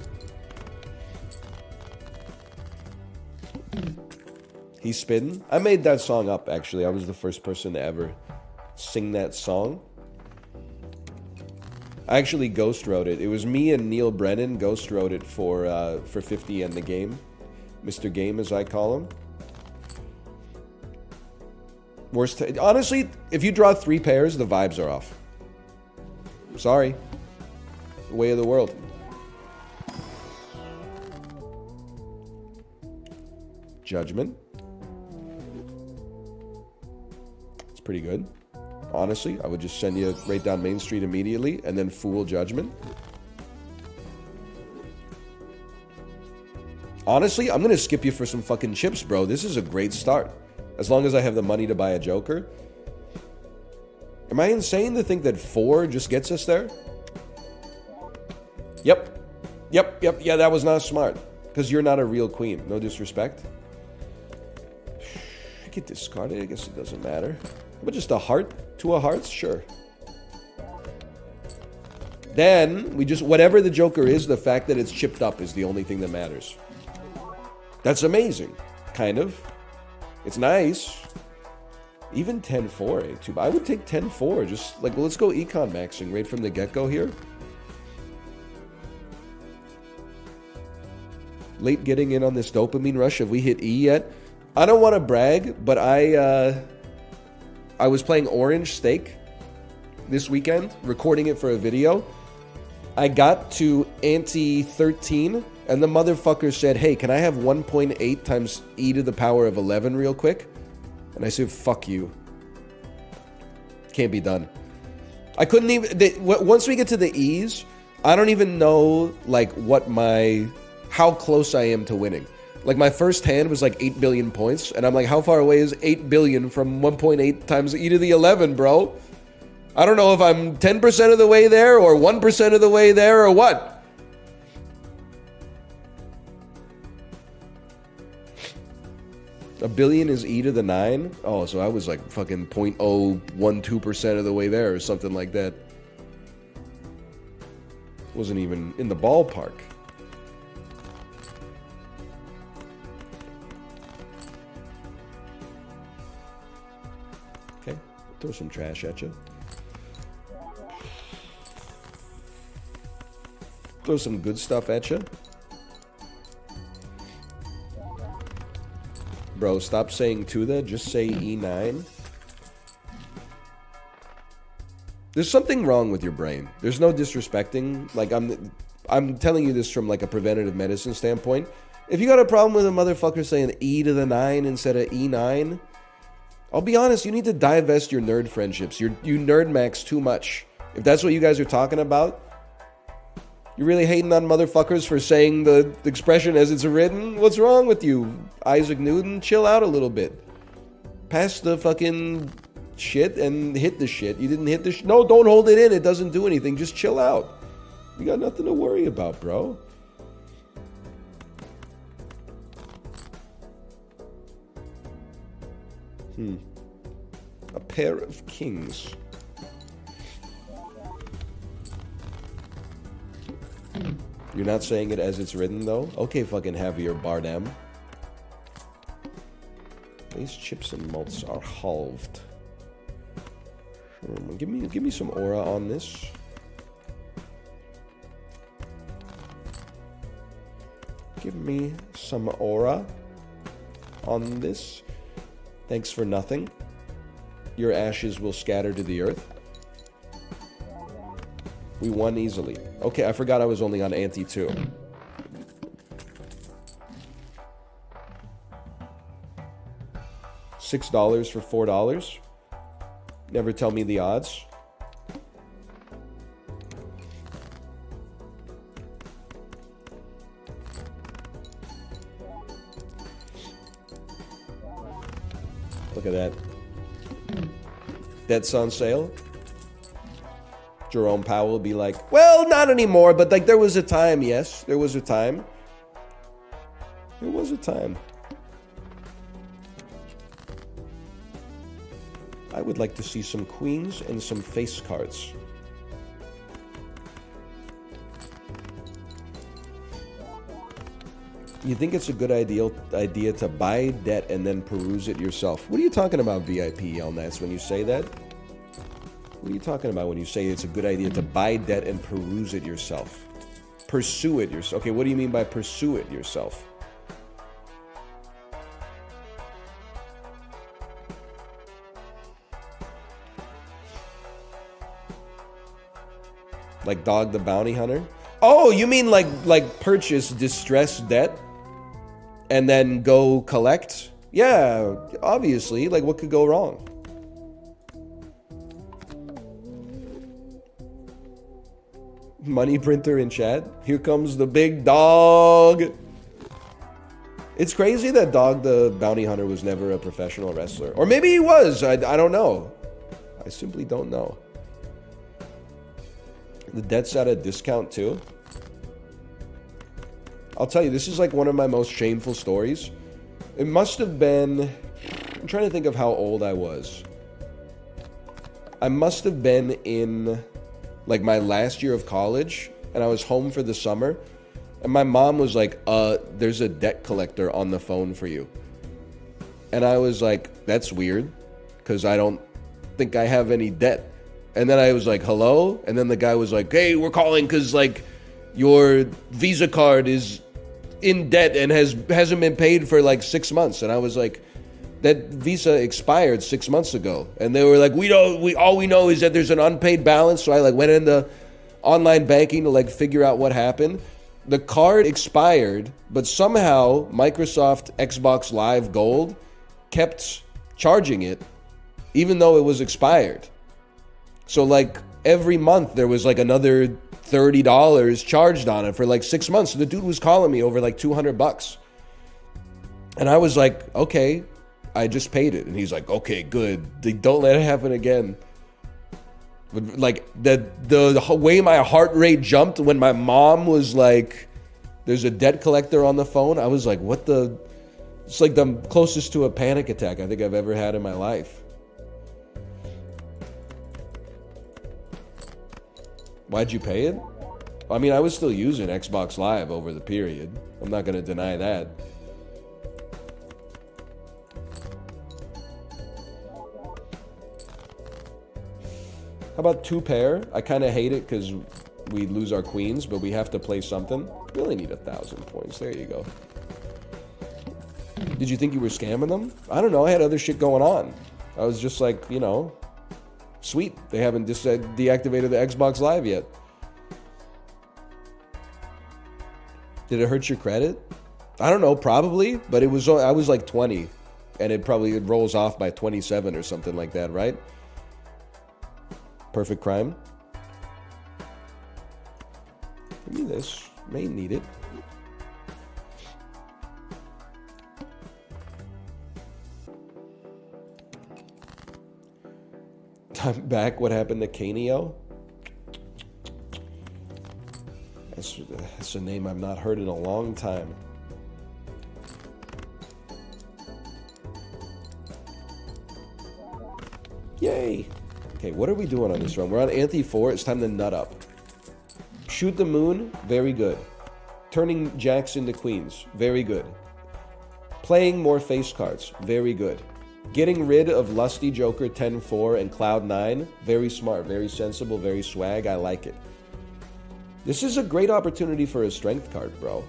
He's spitting. I made that song up, actually. I was the first person to ever sing that song. I actually ghost wrote it. It was me and Neil Brennan ghost wrote it for 50 and the game. Mr. Game, as I call him. Honestly, if you draw 3 pairs, the vibes are off. Sorry. Way of the world. Judgment. It's pretty good. Honestly, I would just send you right down Main Street immediately and then Fool Judgment. Honestly, I'm going to skip you for some fucking chips, bro. This is a great start. As long as I have the money to buy a joker. Am I insane to think that 4 just gets us there? Yep. Yeah, that was not smart. Because you're not a real queen. No disrespect. I get discarded. I guess it doesn't matter. But just a heart? 2 of hearts? Sure. Then, we just... Whatever the joker is, the fact that it's chipped up is the only thing that matters. That's amazing. Kind of. It's nice. Even 10-4 ain't too bad. I would take 10-4. Just like, let's go econ maxing right from the get-go here. Late getting in on this dopamine rush. Have we hit E yet? I don't want to brag, but I was playing Orange Steak this weekend, recording it for a video. I got to ante 13, and the motherfucker said, hey, can I have 1.8 times e to the power of 11 real quick? And I said, fuck you. Can't be done. I couldn't even... Once we get to the e's, I don't even know, like, how close I am to winning. Like, my first hand was like 8 billion points, and I'm like, how far away is 8 billion from 1.8 times e to the 11, bro? I don't know if I'm 10% of the way there, or 1% of the way there, or what. A billion is e to the 9? Oh, so I was like fucking 0.012% of the way there, or something like that. Wasn't even in the ballpark. Okay, throw some trash at you. Throw some good stuff at you. Bro, stop saying to the, just say E9. There's something wrong with your brain. There's no disrespecting. Like, I'm telling you this from like a preventative medicine standpoint. If you got a problem with a motherfucker saying E to the 9 instead of E9, I'll be honest, you need to divest your nerd friendships. You nerd max too much. If that's what you guys are talking about, you're really hating on motherfuckers for saying the expression as it's written? What's wrong with you, Isaac Newton? Chill out a little bit. Pass the fucking shit and hit the shit. You didn't hit the shit. No, don't hold it in. It doesn't do anything. Just chill out. You got nothing to worry about, bro. A pair of kings. You're not saying it as it's written, though? Okay, fucking Javier Bardem. These chips and malts are halved. Give me some aura on this. Give me some aura on this. Thanks for nothing. Your ashes will scatter to the earth. We won easily. Okay, I forgot I was only on ante 2. $6 for $4. Never tell me the odds. Look at that. That's on sale. Jerome Powell will be like, well, not anymore, but like there was a time, yes. There was a time. There was a time. I would like to see some queens and some face cards. You think it's a good idea to buy debt and then peruse it yourself? What are you talking about, VIP Elnats, when you say that? What are you talking about when you say it's a good idea to buy debt and peruse it yourself? Pursue it yourself. Okay, what do you mean by pursue it yourself? Like Dog the Bounty Hunter? Oh, you mean like purchase distressed debt and then go collect? Yeah, obviously. Like, what could go wrong? Money printer in chat. Here comes the big dog. It's crazy that Dog the Bounty Hunter was never a professional wrestler. Or maybe he was. I don't know. I simply don't know. The debt's at a discount too. I'll tell you, this is like one of my most shameful stories. It must have been... I'm trying to think of how old I was. I must have been in like my last year of college, and I was home for the summer, and my mom was like, there's a debt collector on the phone for you. And I was like, that's weird, because I don't think I have any debt. And then I was like, hello? And then the guy was like, hey, we're calling because like your Visa card is in debt and hasn't been paid for like 6 months. And I was like, that Visa expired 6 months ago. And they were like, all we know is that there's an unpaid balance. So I like went into online banking to like figure out what happened. The card expired, but somehow Microsoft Xbox Live Gold kept charging it even though it was expired. So like every month there was like another $30 charged on it for like 6 months. So the dude was calling me over like $200. And I was like, okay, I just paid it. And he's like, okay, good. Don't let it happen again. But like the way my heart rate jumped when my mom was like, there's a debt collector on the phone. I was like, what the? It's like the closest to a panic attack I think I've ever had in my life. Why'd you pay it? I mean, I was still using Xbox Live over the period. I'm not going to deny that. How about 2 pair? I kind of hate it because we lose our queens, but we have to play something. We only need 1,000 points. There you go. Did you think you were scamming them? I don't know. I had other shit going on. I was just like, you know, sweet. They haven't deactivated the Xbox Live yet. Did it hurt your credit? I don't know, probably, but it was. I was like 20, and it rolls off by 27 or something like that, right? Perfect crime. Give me this. May need it. I'm back. What happened to Canio? That's a name I've not heard in a long time. Yay! Okay, what are we doing on this run? We're on Ante 4. It's time to nut up. Shoot the moon. Very good. Turning jacks into queens. Very good. Playing more face cards. Very good. Getting rid of Lusty Joker 10-4 and Cloud 9. Very smart. Very sensible. Very swag. I like it. This is a great opportunity for a strength card, bro.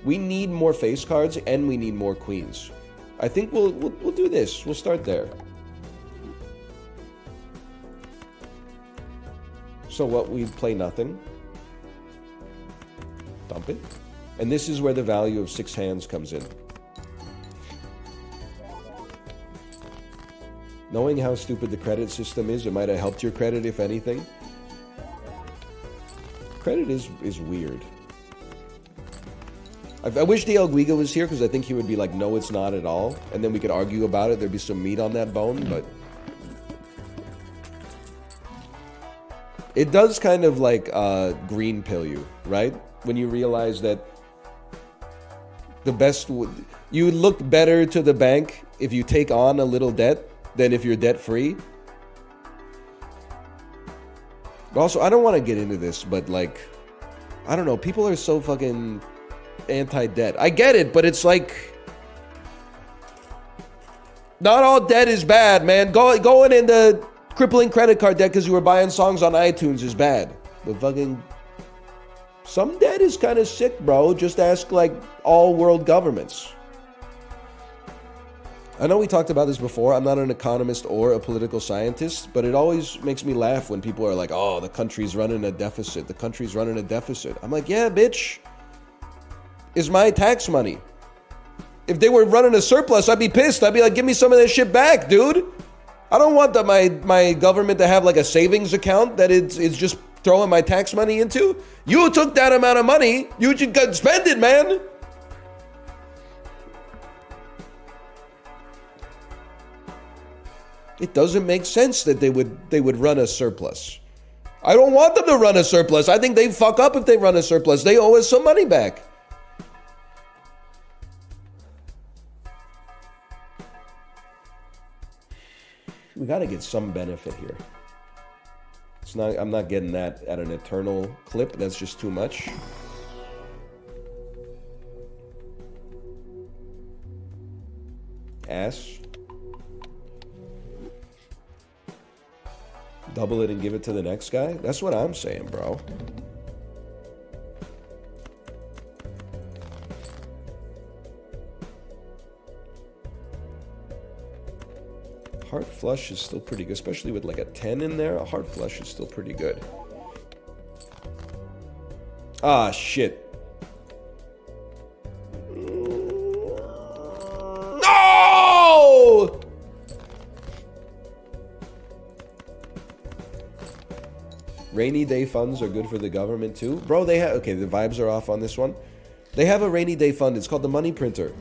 We need more face cards and we need more queens. I think we'll do this. We'll start there. So what, we play nothing. Dump it. And this is where the value of 6 hands comes in. Knowing how stupid the credit system is, it might have helped your credit, if anything. Credit is weird. I wish the El Guiga was here, because I think he would be like, no, it's not at all. And then we could argue about it. There'd be some meat on that bone, but... It does kind of like green pill you, right? When you realize that the best... You look better to the bank if you take on a little debt than if you're debt-free. But also, I don't want to get into this, but like... I don't know, people are so fucking anti-debt. I get it, but it's like... Not all debt is bad, man. Going into crippling credit card debt because you were buying songs on iTunes is bad. But fucking... Some debt is kind of sick, bro. Just ask, like, all world governments. I know we talked about this before. I'm not an economist or a political scientist, but it always makes me laugh when people are like, oh, the country's running a deficit. The country's running a deficit. I'm like, yeah, bitch. It's my tax money. If they were running a surplus, I'd be pissed. I'd be like, give me some of that shit back, dude. I don't want my government to have like a savings account that it's just throwing my tax money into. You took that amount of money. You should spend it, man. It doesn't make sense that they would run a surplus. I don't want them to run a surplus. I think they fuck up if they run a surplus. They owe us some money back. We got to get some benefit here. It's not. I'm not getting that at an eternal clip. That's just too much. Ass. Double it and give it to the next guy? That's what I'm saying, bro. Heart flush is still pretty good, especially with like a 10 in there. A heart flush is still pretty good. Ah, shit. No! Rainy day funds are good for the government too. Bro, they have... Okay, the vibes are off on this one. They have a rainy day fund. It's called the money printer.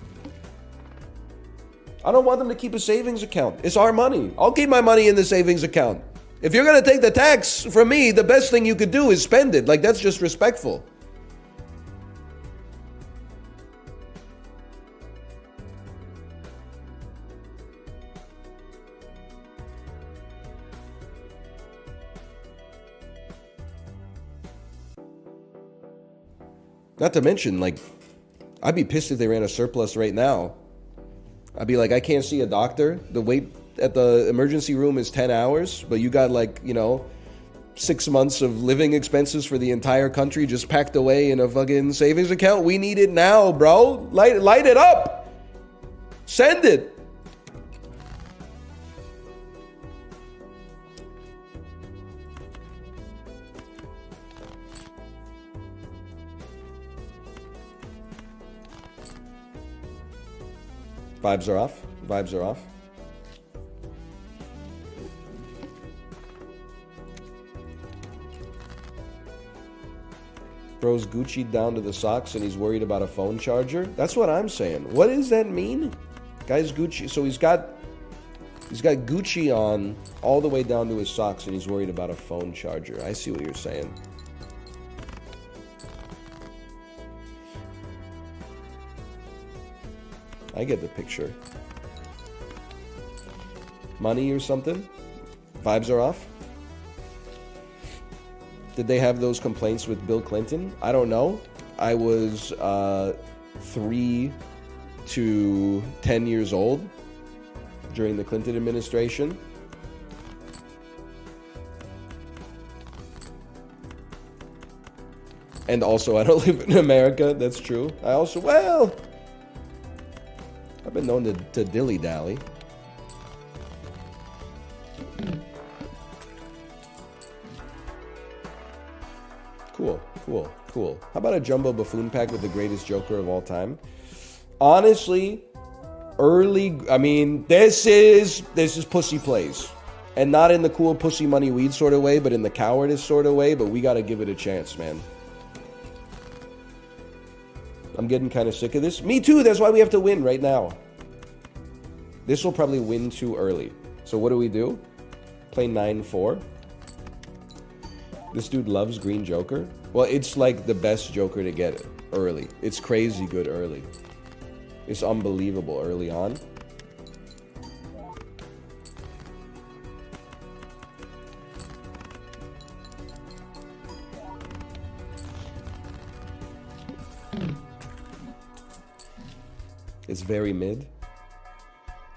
I don't want them to keep a savings account. It's our money. I'll keep my money in the savings account. If you're going to take the tax from me, the best thing you could do is spend it. Like, that's just respectful. Not to mention, like, I'd be pissed if they ran a surplus right now. I'd be like, I can't see a doctor. The wait at the emergency room is 10 hours, but you got like, 6 months of living expenses for the entire country just packed away in a fucking savings account. We need it now, bro. Light it up. Send it. Vibes are off. Vibes are off. Bro's Gucci down to the socks and he's worried about a phone charger. That's what I'm saying. What does that mean? Guy's Gucci. So he's got Gucci on all the way down to his socks and he's worried about a phone charger. I see what you're saying. I get the picture. money or something? Vibes are off? Did they have those complaints with Bill Clinton? I don't know. I was 3 to 10 years old during the Clinton administration. And also, I don't live in America. That's true. I also, well, I've been known to dilly-dally. Cool, cool, cool. How about a jumbo buffoon pack with the greatest Joker of all time? Honestly, early, I mean, this is pussy plays. And not in the cool pussy money weed sort of way, but in the cowardice sort of way, but we gotta give it a chance, man. I'm getting kind of sick of this. Me too, that's why we have to win right now. This will probably win too early. So what do? Play 9-4. This dude loves green Joker. Well, it's like the best Joker to get early. It's crazy good early. It's unbelievable early on. It's very mid.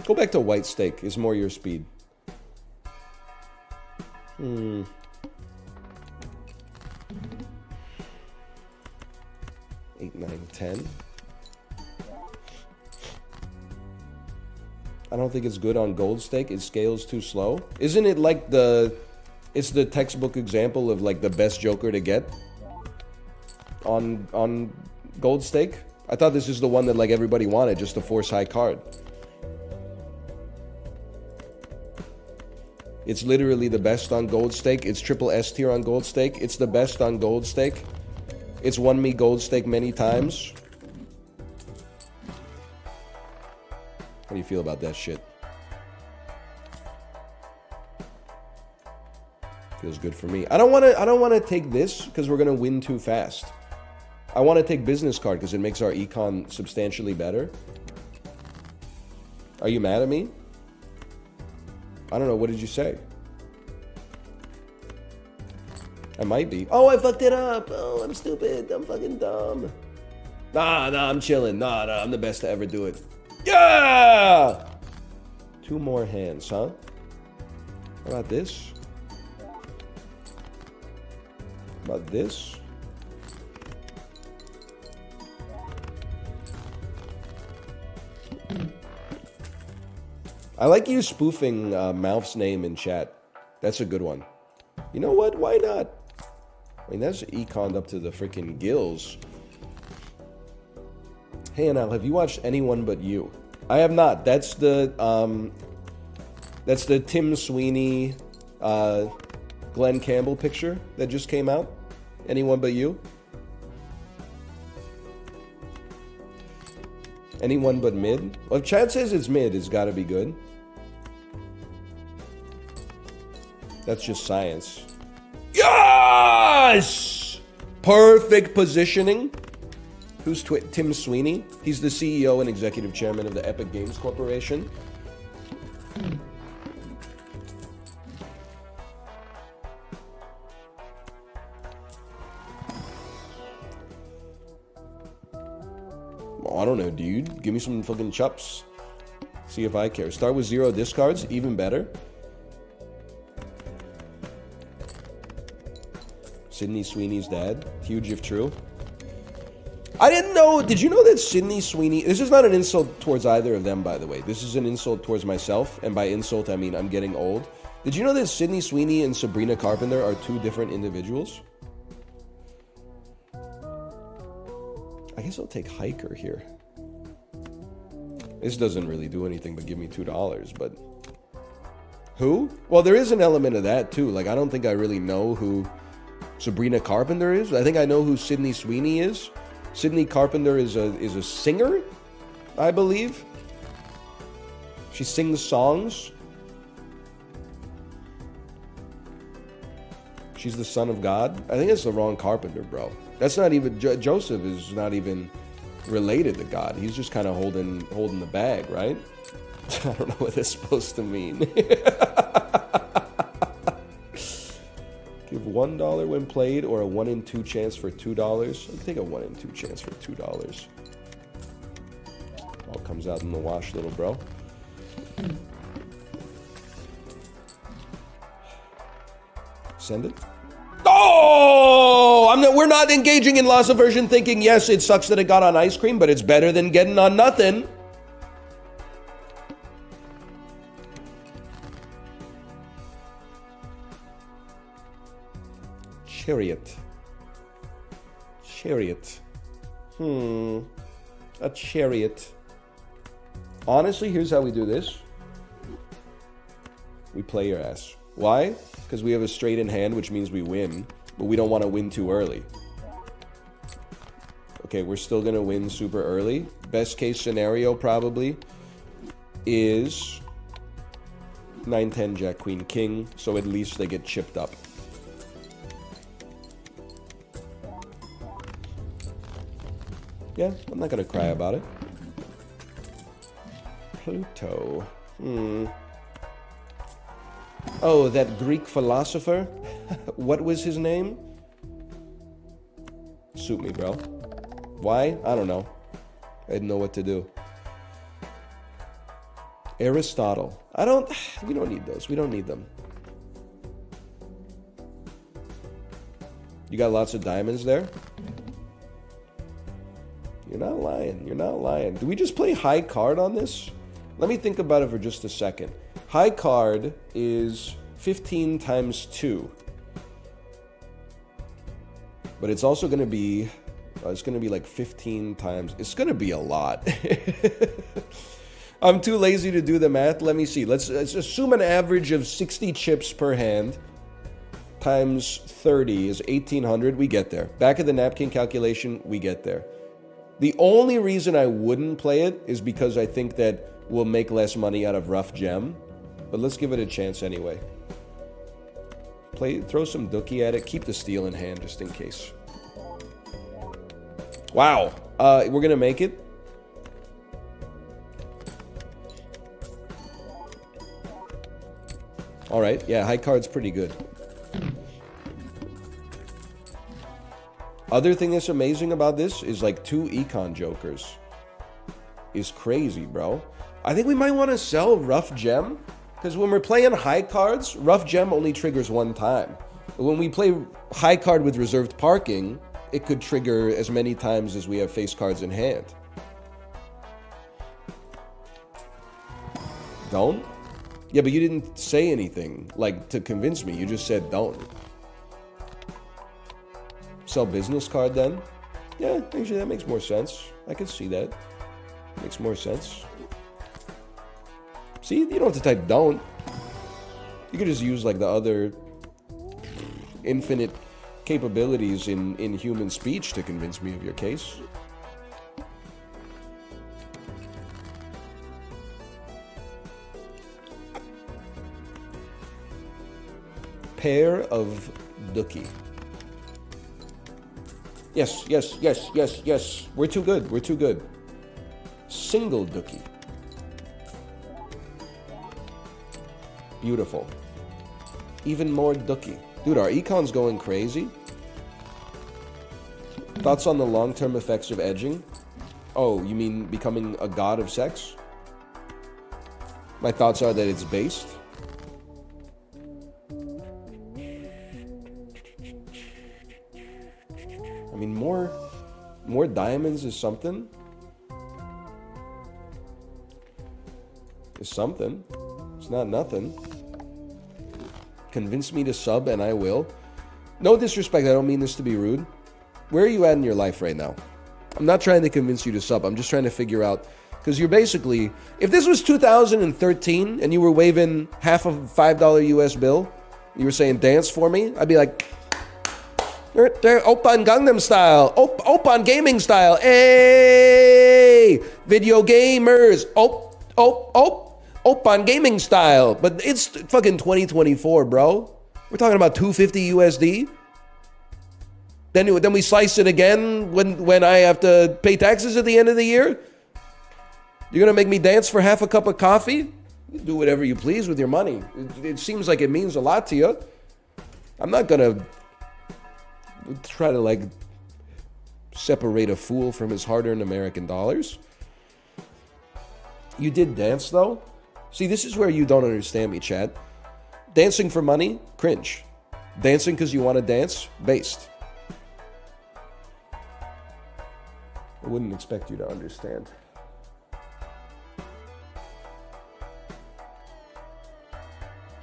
Go back to white steak. It's more your speed. 8, 9, 10. I don't think it's good on gold steak. It scales too slow. Isn't it like it's the textbook example of like the best Joker to get on gold steak? I thought this is the one that like everybody wanted, just to force high card. It's literally the best on gold steak. It's triple S tier on gold steak. It's the best on gold steak. It's won me gold steak many times. How do you feel about that shit? Feels good for me. I don't want to take this because we're going to win too fast. I want to take business card because it makes our econ substantially better. Are you mad at me? I don't know. What did you say? I might be. Oh, I fucked it up. Oh, I'm stupid. I'm fucking dumb. Nah, I'm chilling. Nah, I'm the best to ever do it. Yeah! 2 more hands, huh? How about this? How about this? I like you spoofing Mouth's name in chat. That's a good one. You know what? Why not? I mean, that's econned up to the freaking gills. Hey, Anal, have you watched Anyone But You? I have not. That's the Tim Sweeney, Glenn Campbell picture that just came out. Anyone But You? Anyone But Mid? Well, if Chad says it's mid, it's got to be good. That's just science. Yes! Perfect positioning. Who's Tim Sweeney? He's the CEO and executive chairman of the Epic Games Corporation. Oh, I don't know, dude. Give me some fucking chups. See if I care. Start with 0 discards, even better. Sydney Sweeney's dad. Huge if true. I didn't know. Did you know that Sydney Sweeney... This is not an insult towards either of them, by the way. This is an insult towards myself. And by insult, I mean I'm getting old. Did you know that Sydney Sweeney and Sabrina Carpenter are 2 different individuals? I guess I'll take Hiker here. This doesn't really do anything but give me $2, but... Who? Well, there is an element of that, too. Like, I don't think I really know who Sabrina Carpenter is. I think I know who Sydney Sweeney is. Sydney Carpenter is a singer, I believe. She sings songs. She's the son of God. I think it's the wrong Carpenter, bro. That's not even... Joseph is not even related to God. He's just kind of holding the bag, right? I don't know what that's supposed to mean. Give $1 when played or a 1 in 2 chance for $2. I'll take a 1 in 2 chance for $2. All comes out in the wash, little bro. Send it. Oh! We're not engaging in loss aversion thinking, yes, it sucks that it got on ice cream, but it's better than getting on nothing. Chariot. Chariot. A chariot. Honestly, here's how we do this. We play your ass. Why? Because we have a straight in hand, which means we win. But we don't want to win too early. Okay, we're still going to win super early. Best case scenario probably is 9, 10, Jack, Queen, King. So at least they get chipped up. Yeah, I'm not going to cry about it. Pluto. Oh, that Greek philosopher? What was his name? Suit me, bro. Why? I don't know. I didn't know what to do. Aristotle. We don't need those. We don't need them. You got lots of diamonds there? You're not lying. You're not lying. Do we just play high card on this? Let me think about it for just a second. High card is 15 times 2. But it's also going to be... it's going to be like 15 times... It's going to be a lot. I'm too lazy to do the math. Let me see. Let's assume an average of 60 chips per hand. Times 30 is 1,800. We get there. Back of the napkin calculation, we get there. The only reason I wouldn't play it is because I think that we'll make less money out of rough gem. But let's give it a chance anyway. Throw some dookie at it. Keep the steel in hand just in case. Wow. We're going to make it. All right. Yeah, high card's pretty good. Other thing that's amazing about this is like 2 econ jokers. Is crazy, bro. I think we might want to sell rough gem. Because when we're playing high cards, rough gem only triggers 1 time. But when we play high card with reserved parking, it could trigger as many times as we have face cards in hand. Don't? Yeah, but you didn't say anything, like, to convince me. You just said don't. Sell business card then? Yeah, actually that makes more sense. I can see that. Makes more sense. See, you don't have to type don't. You could just use like the other infinite capabilities in human speech to convince me of your case. Pair of dookie. Yes, yes, yes, yes, yes. We're too good. We're too good. Single dookie. Beautiful. Even more dookie. Dude, our econ's going crazy. Thoughts on the long-term effects of edging? Oh, you mean becoming a god of sex? My thoughts are that it's based. I mean, more diamonds is something. It's something. It's not nothing. Convince me to sub and I will. No disrespect, I don't mean this to be rude. Where are you at in your life right now? I'm not trying to convince you to sub. I'm just trying to figure out... Because you're basically... If this was 2013 and you were waving half a $5 US bill, you were saying dance for me, I'd be like... Oppan Gangnam Style. Oppan Gaming Style. Hey! Video gamers. Oppan Gaming Style. But it's fucking 2024, bro. We're talking about 250 USD. Then we slice it again when I have to pay taxes at the end of the year. You're gonna make me dance for half a cup of coffee? You do whatever you please with your money. It seems like it means a lot to you. I'm not gonna try to like separate a fool from his hard-earned American dollars. You did dance though? See, this is where you don't understand me, Chad. Dancing for money? Cringe. Dancing because you want to dance? Based. I wouldn't expect you to understand.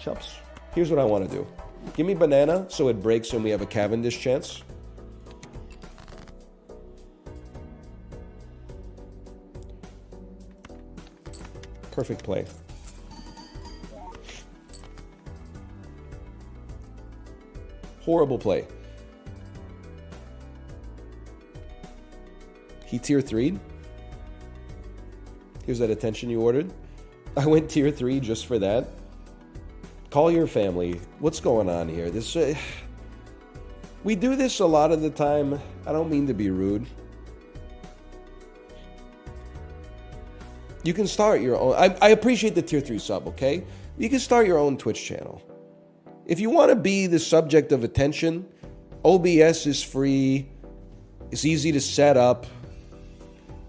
Chups. Here's what I want to do. Give me banana so it breaks and we have a Cavendish chance. Perfect play. Horrible play. He tier 3'd. Here's that attention you ordered. I went tier 3 just for that. Call your family. What's going on here? This we do this a lot of the time. I don't mean to be rude. You can start your own. I appreciate the tier 3 sub, okay? You can start your own Twitch channel. If you want to be the subject of attention, OBS is free. It's easy to set up.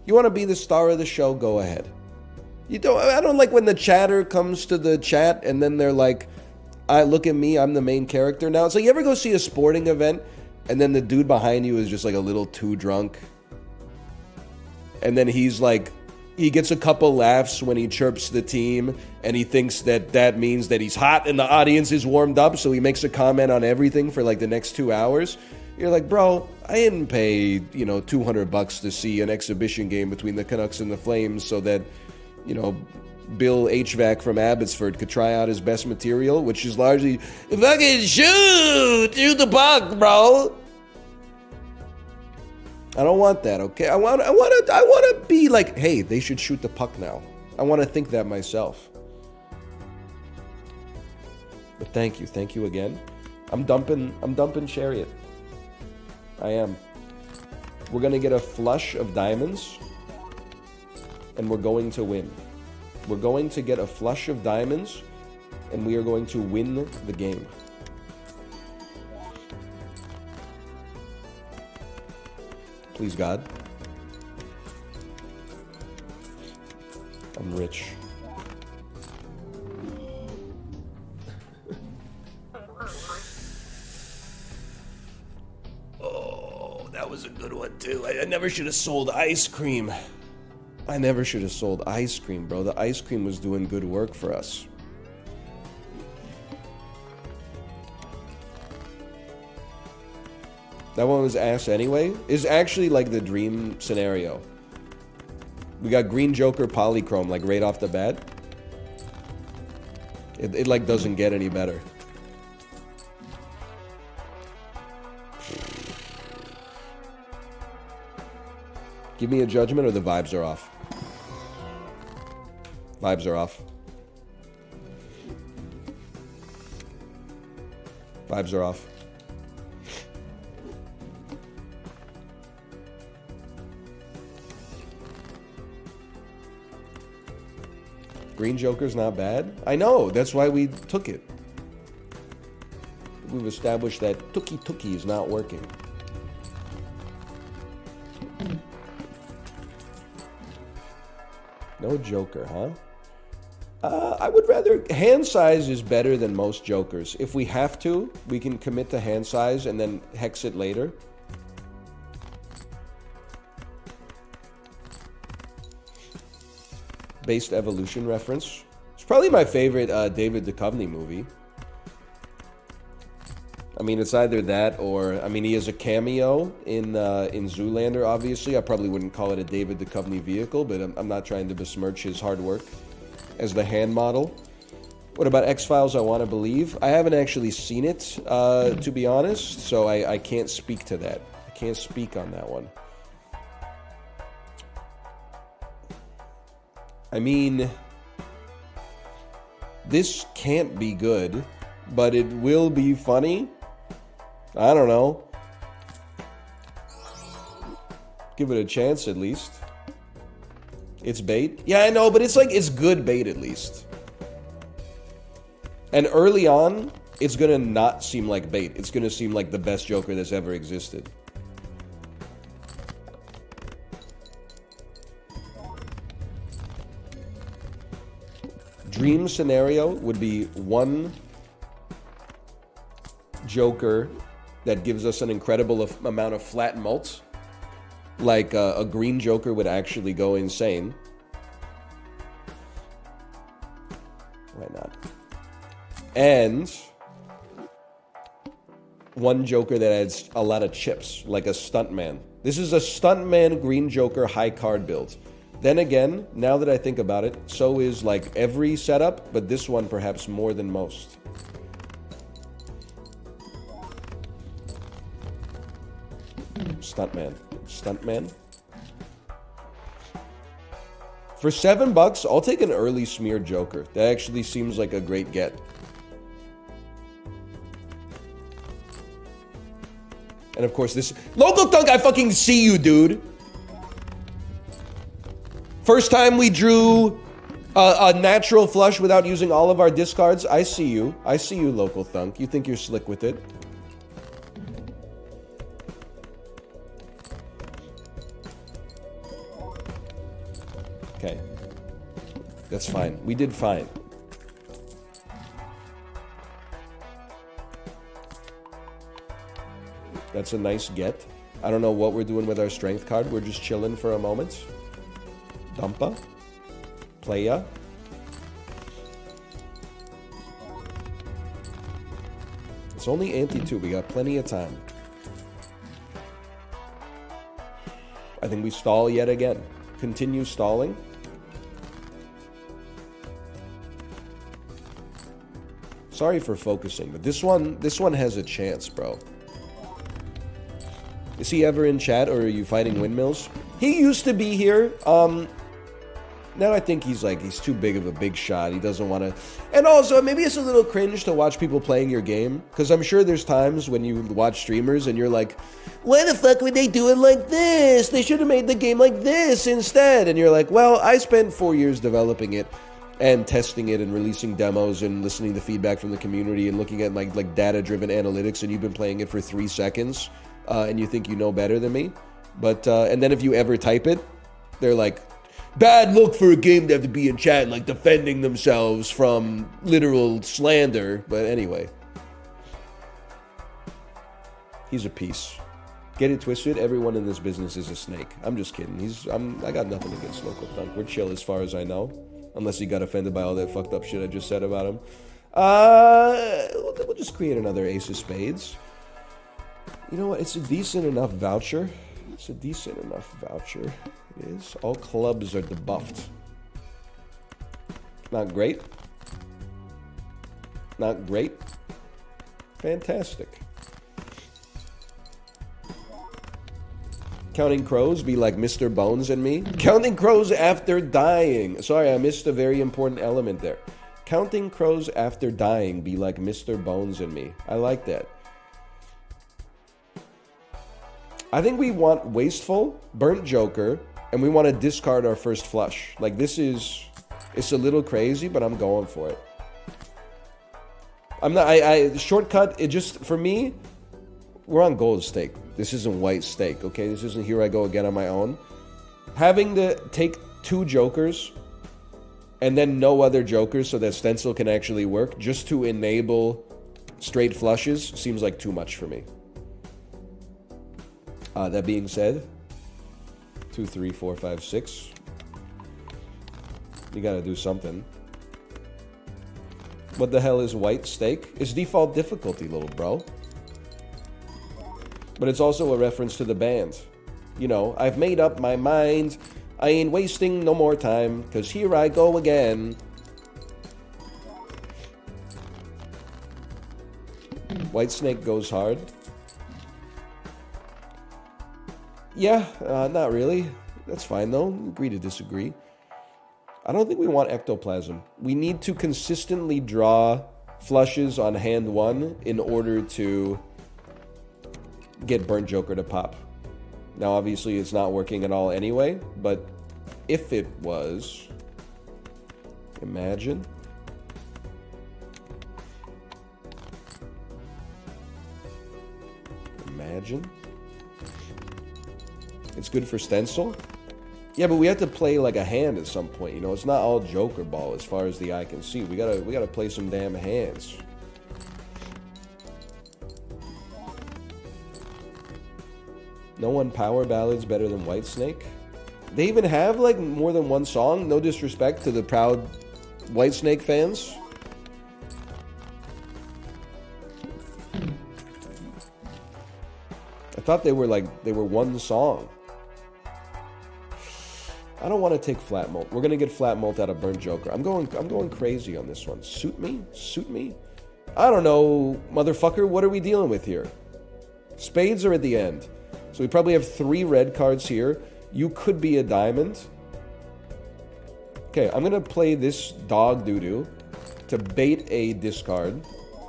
You want to be the star of the show, go ahead. I don't like when the chatter comes to the chat and then they're like, look at me, I'm the main character now. It's like, you ever go see a sporting event and then the dude behind you is just like a little too drunk? And then he's like, he gets a couple laughs when he chirps the team and he thinks that that means that he's hot and the audience is warmed up, so he makes a comment on everything for like the next 2 hours. You're like, bro, I didn't pay, $200 to see an exhibition game between the Canucks and the Flames so that, Bill HVAC from Abbotsford could try out his best material, which is largely fucking shoot the puck, bro. I don't want that, okay? I want to be like, hey, they should shoot the puck now. I want to think that myself. But thank you again. I'm dumping Chariot. I am. We're gonna get a flush of diamonds, and we're going to win. We're going to get a flush of diamonds, and we are going to win the game. Please, God. I'm rich. Oh, that was a good one, too. I never should have sold ice cream. I never should have sold ice cream, bro. The ice cream was doing good work for us. That one was ass anyway. Is actually like the dream scenario. We got Green Joker Polychrome like right off the bat. It like doesn't get any better. Give me a judgment or the vibes are off. Vibes are off. Vibes are off. Green Joker's not bad. I know, that's why we took it. We've established that Tookie is not working. No Joker, huh? I would rather... Hand size is better than most Jokers. If we have to, we can commit to hand size and then hex it later. Based Evolution reference. It's probably my favorite David Duchovny movie. I mean, it's either that or... I mean, he has a cameo in Zoolander, obviously. I probably wouldn't call it a David Duchovny vehicle, but I'm not trying to besmirch his hard work as the hand model. What about X-Files? I Want to Believe? I haven't actually seen it, to be honest, so I can't speak to that. I can't speak on that one. I mean, this can't be good, but it will be funny. I don't know. Give it a chance, at least. It's bait? Yeah, I know, but it's like, it's good bait at least. And early on, it's gonna not seem like bait. It's gonna seem like the best Joker that's ever existed. Dream scenario would be one Joker that gives us an incredible amount of flat mults. Like a green Joker would actually go insane. Why not? And one Joker that adds a lot of chips, like a stuntman. This is a stuntman green Joker high card build. Then again, now that I think about it, so is like every setup, but this one perhaps more than most. Stuntman. Stuntman. For $7, I'll take an early smeared Joker. That actually seems like a great get. And of course this... Local Thunk, I fucking see you, dude! First time we drew a natural flush without using all of our discards. I see you. I see you, Local Thunk. You think you're slick with it. Okay. That's fine. We did fine. That's a nice get. I don't know what we're doing with our strength card. We're just chilling for a moment. Dumpa. Playa. It's only ante-2. We got plenty of time. I think we stall yet again. Continue stalling. Sorry for focusing, but this one has a chance, bro. Is he ever in chat, or are you fighting windmills? He used to be here. Now I think he's too big of a big shot. He doesn't want to. And also, maybe it's a little cringe to watch people playing your game, because I'm sure there's times when you watch streamers and you're like, why the fuck would they do it like this? They should have made the game like this instead. And you're like, well, I spent 4 years developing it and testing it and releasing demos and listening to feedback from the community and looking at like data-driven analytics, and you've been playing it for 3 seconds. And you think you know better than me. But, and then if you ever type it, they're like, bad look for a game to have to be in chat, like defending themselves from literal slander. But anyway. He's a piece. Get it twisted, everyone in this business is a snake. I'm just kidding. I got nothing against Local Thunk. We're chill as far as I know. Unless he got offended by all that fucked up shit I just said about him. We'll just create another Ace of Spades. You know what? It's a decent enough voucher. It's a decent enough voucher. It is. All clubs are debuffed. Not great. Not great. Fantastic. Counting crows be like Mr. Bones and me. Counting crows after dying. Sorry, I missed a very important element there. Counting crows after dying be like Mr. Bones and me. I like that. I think we want Wasteful, Burnt Joker, and we want to discard our first flush. Like, this is... It's a little crazy, but I'm going for it. I'm not... Shortcut, it just... For me, we're on gold stake. This isn't white stake, okay? This isn't here I go again on my own. Having to take 2 jokers and then no other jokers so that stencil can actually work just to enable straight flushes seems like too much for me. That being said, 2, 3, 4, 5, 6. You gotta do something. What the hell is white stake? It's default difficulty, little bro. But it's also a reference to the band. You know, I've made up my mind. I ain't wasting no more time, 'cause here I go again. White snake goes hard. Yeah, not really. That's fine, though. Agree to disagree. I don't think we want ectoplasm. We need to consistently draw flushes on hand 1 in order to get Burnt Joker to pop. Now, obviously, it's not working at all anyway, but if it was, imagine. Imagine. It's good for stencil. Yeah, but we have to play like a hand at some point, you know? It's not all Joker ball as far as the eye can see. We gotta play some damn hands. No one power ballads better than Whitesnake. They even have like more than one song. No disrespect to the proud Whitesnake fans. I thought they were one song. I don't want to take flat molt. We're gonna get flat molt out of Burnt Joker. I'm going crazy on this one. Suit me? Suit me? I don't know, motherfucker. What are we dealing with here? Spades are at the end. So we probably have 3 red cards here. You could be a diamond. Okay, I'm gonna play this dog doo-doo to bait a discard.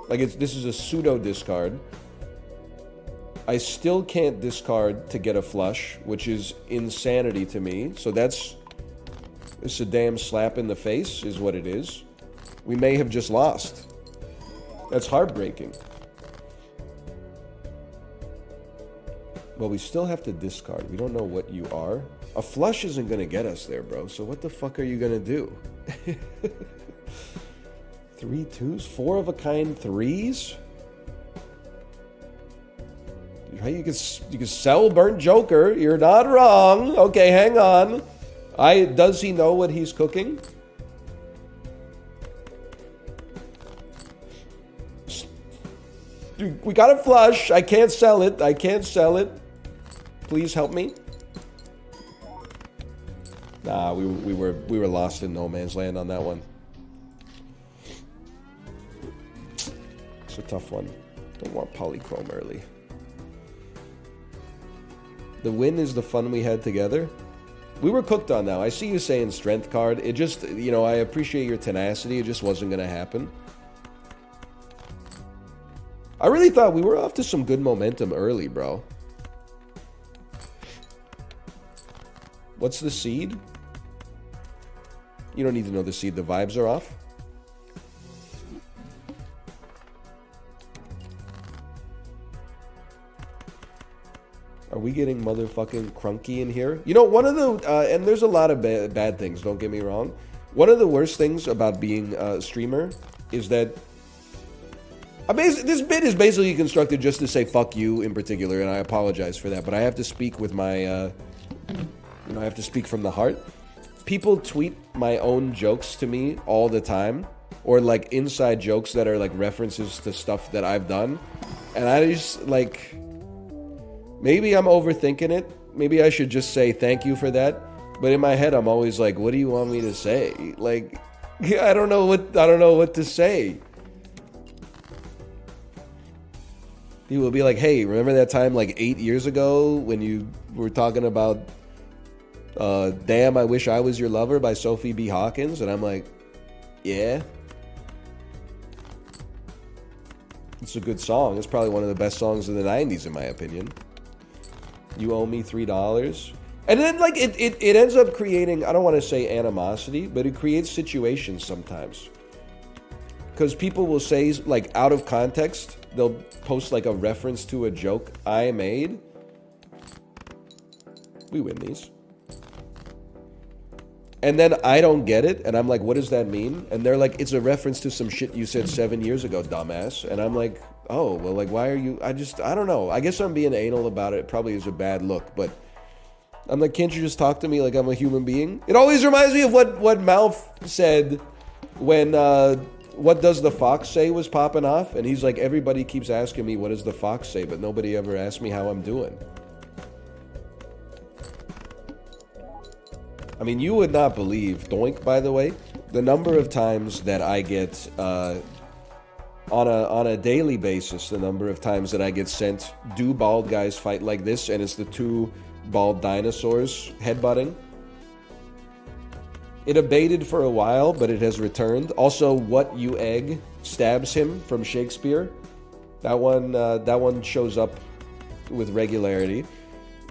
Like this is a pseudo discard. I still can't discard to get a flush, which is insanity to me. So it's a damn slap in the face, is what it is. We may have just lost. That's heartbreaking. Well, we still have to discard. We don't know what you are. A flush isn't gonna get us there, bro. So what the fuck are you gonna do? 3 2s? 4 of a kind 3s? You can sell Burnt Joker. You're not wrong. Okay, hang on. Does he know what he's cooking? Dude, we got a flush. I can't sell it. I can't sell it. Please help me. Nah, we were lost in no man's land on that one. It's a tough one. Don't want polychrome early. The win is the fun we had together. We were cooked on now. I see you saying strength card. It just, you know, I appreciate your tenacity. It just wasn't going to happen. I really thought we were off to some good momentum early, bro. What's the seed? You don't need to know the seed. The vibes are off. Are we getting motherfucking crunky in here? You know, one of the... and there's a lot of bad things, don't get me wrong. One of the worst things about being a streamer is that... this bit is basically constructed just to say fuck you in particular, and I apologize for that, but I have to speak with my... you know, I have to speak from the heart. People tweet my own jokes to me all the time, or like inside jokes that are like references to stuff that I've done, and I just like... Maybe I'm overthinking it. Maybe I should just say thank you for that. But in my head, I'm always like, what do you want me to say? Like, I don't know what to say. People will be like, hey, remember that time like 8 years ago when you were talking about Damn, I Wish I Was Your Lover by Sophie B. Hawkins? And I'm like, yeah. It's a good song. It's probably one of the best songs of the 90s, in my opinion. You owe me $3. And then, like, it ends up creating, I don't want to say animosity, but it creates situations sometimes. Because people will say, like, out of context, they'll post, like, a reference to a joke I made. We win these. And then I don't get it, and I'm like, what does that mean? And they're like, it's a reference to some shit you said 7 years ago, dumbass. And I'm like, oh, well, like, why are you... I don't know. I guess I'm being anal about it. It probably is a bad look, but... I'm like, can't you just talk to me like I'm a human being? It always reminds me of what Malf said when What Does the Fox Say was popping off. And he's like, everybody keeps asking me, what does the fox say? But nobody ever asked me how I'm doing. I mean, you would not believe, doink, by the way, the number of times that I get, on a daily basis, the number of times that I get sent, do bald guys fight like this? And it's the two bald dinosaurs headbutting. It abated for a while, but it has returned. Also, What You Egg Stabs Him from Shakespeare. That one shows up with regularity.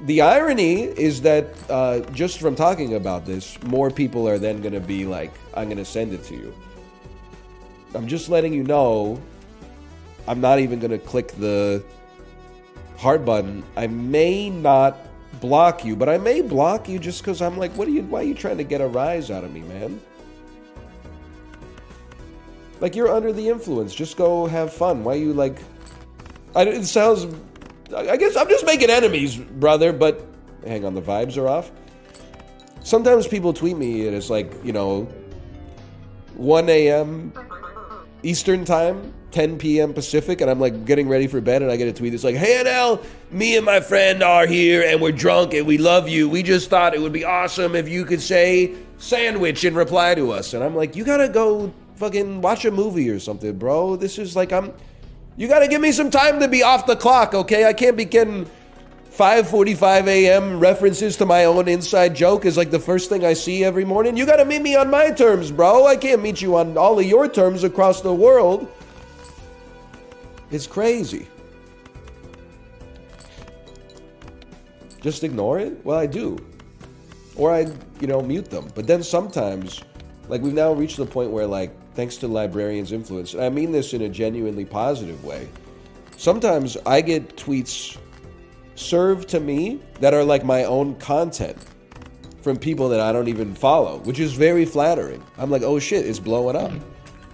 The irony is that just from talking about this, more people are then going to be like, I'm going to send it to you. I'm just letting you know I'm not even going to click the heart button. I may not block you, but I may block you just because I'm like, why are you trying to get a rise out of me, man? Like, you're under the influence. Just go have fun. Why are you like... it sounds... I guess I'm just making enemies, brother, but... Hang on, the vibes are off. Sometimes people tweet me and it's like, 1 a.m. Eastern time, 10 p.m. Pacific, and I'm like getting ready for bed and I get a tweet that's like, hey NL, me and my friend are here and we're drunk and we love you. We just thought it would be awesome if you could say sandwich and reply to us. And I'm like, you gotta go fucking watch a movie or something, bro. This is like, you gotta give me some time to be off the clock, okay? I can't be getting 5:45 a.m. references to my own inside joke is like the first thing I see every morning. You gotta meet me on my terms, bro. I can't meet you on all of your terms across the world. It's crazy. Just ignore it? Well, I do. Or I, mute them. But then sometimes, like, we've now reached the point where, like, thanks to Librarian's influence, and I mean this in a genuinely positive way, sometimes I get tweets served to me that are like my own content from people that I don't even follow, which is very flattering. I'm like, oh shit, it's blowing up.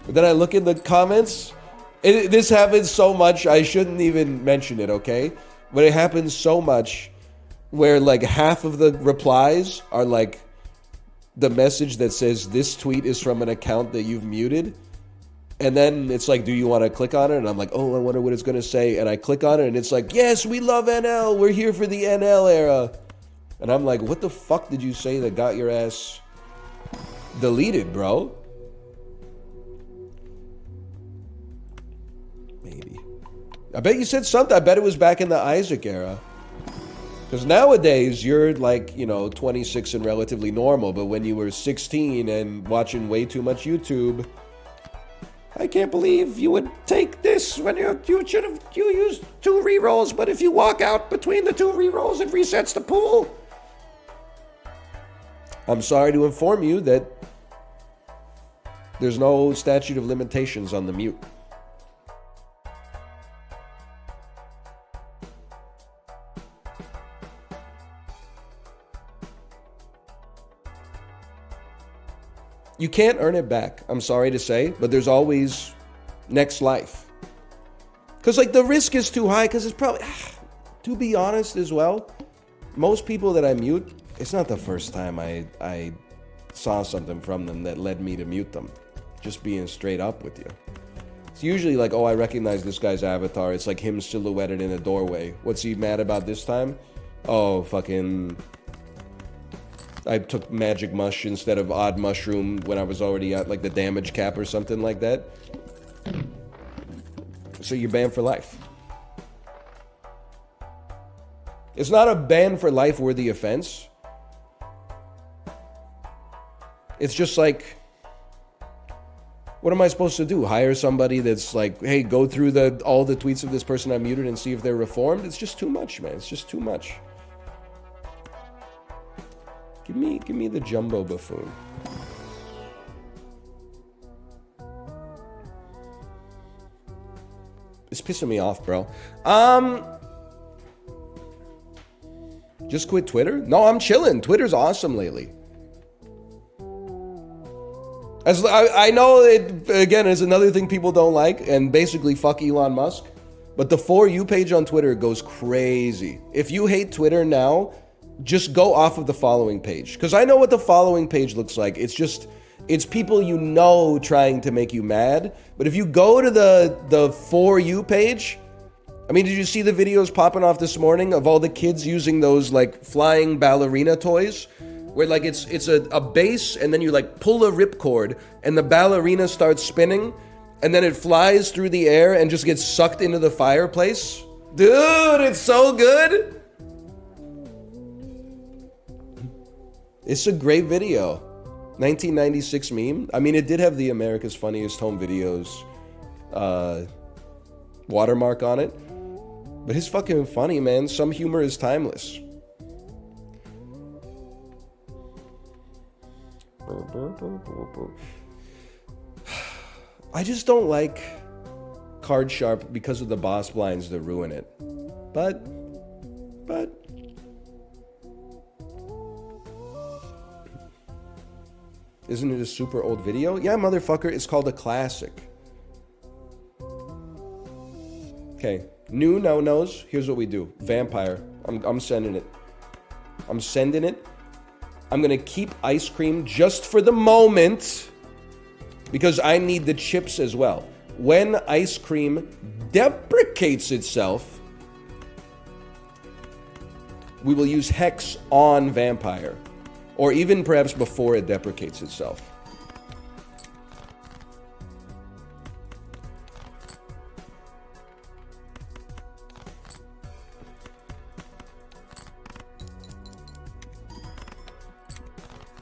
But then I look in the comments, this happens so much, I shouldn't even mention it, okay? But it happens so much where like half of the replies are like the message that says this tweet is from an account that you've muted. And then it's like, do you want to click on it? And I'm like, oh, I wonder what it's going to say. And I click on it and it's like, yes, we love NL. We're here for the NL era. And I'm like, what the fuck did you say that got your ass deleted, bro? Maybe. I bet you said something. I bet it was back in the Isaac era. Because nowadays, you're like, 26 and relatively normal. But when you were 16 and watching way too much YouTube... I can't believe you would take this when you used 2 rerolls, but if you walk out between the 2 rerolls, it resets the pool. I'm sorry to inform you that there's no statute of limitations on the mute. You can't earn it back, I'm sorry to say, but there's always next life. Because, like, the risk is too high, because it's probably, to be honest as well, most people that I mute, it's not the first time I saw something from them that led me to mute them. Just being straight up with you. It's usually like, oh, I recognize this guy's avatar. It's like him silhouetted in a doorway. What's he mad about this time? Oh, fucking... I took magic mush instead of odd mushroom when I was already at like the damage cap or something like that. So you're banned for life. It's not a ban for life worthy offense. It's just like, what am I supposed to do? Hire somebody that's like, hey, go through all the tweets of this person I muted and see if they're reformed? It's just too much, man. It's just too much. Give me the jumbo buffoon. It's pissing me off, bro. Just quit Twitter? No, I'm chilling. Twitter's awesome lately. As I know it, again, is another thing people don't like, and basically fuck Elon Musk. But the For You page on Twitter goes crazy. If you hate Twitter now, just go off of the following page. Because I know what the following page looks like. It's people trying to make you mad. But if you go to the For You page, I mean, did you see the videos popping off this morning of all the kids using those like flying ballerina toys? Where like it's a base and then you like pull a ripcord and the ballerina starts spinning and then it flies through the air and just gets sucked into the fireplace. Dude, it's so good. It's a great video. 1996 meme. I mean, it did have the America's Funniest Home Videos watermark on it. But it's fucking funny, man. Some humor is timeless. I just don't like Card Sharp because of the boss blinds that ruin it. But isn't it a super old video? Yeah, motherfucker, it's called a classic. Okay, new no-nos. Here's what we do. Vampire. I'm sending it. I'm sending it. I'm gonna keep ice cream just for the moment because I need the chips as well. When ice cream deprecates itself, we will use Hex on Vampire. Or even perhaps before it deprecates itself.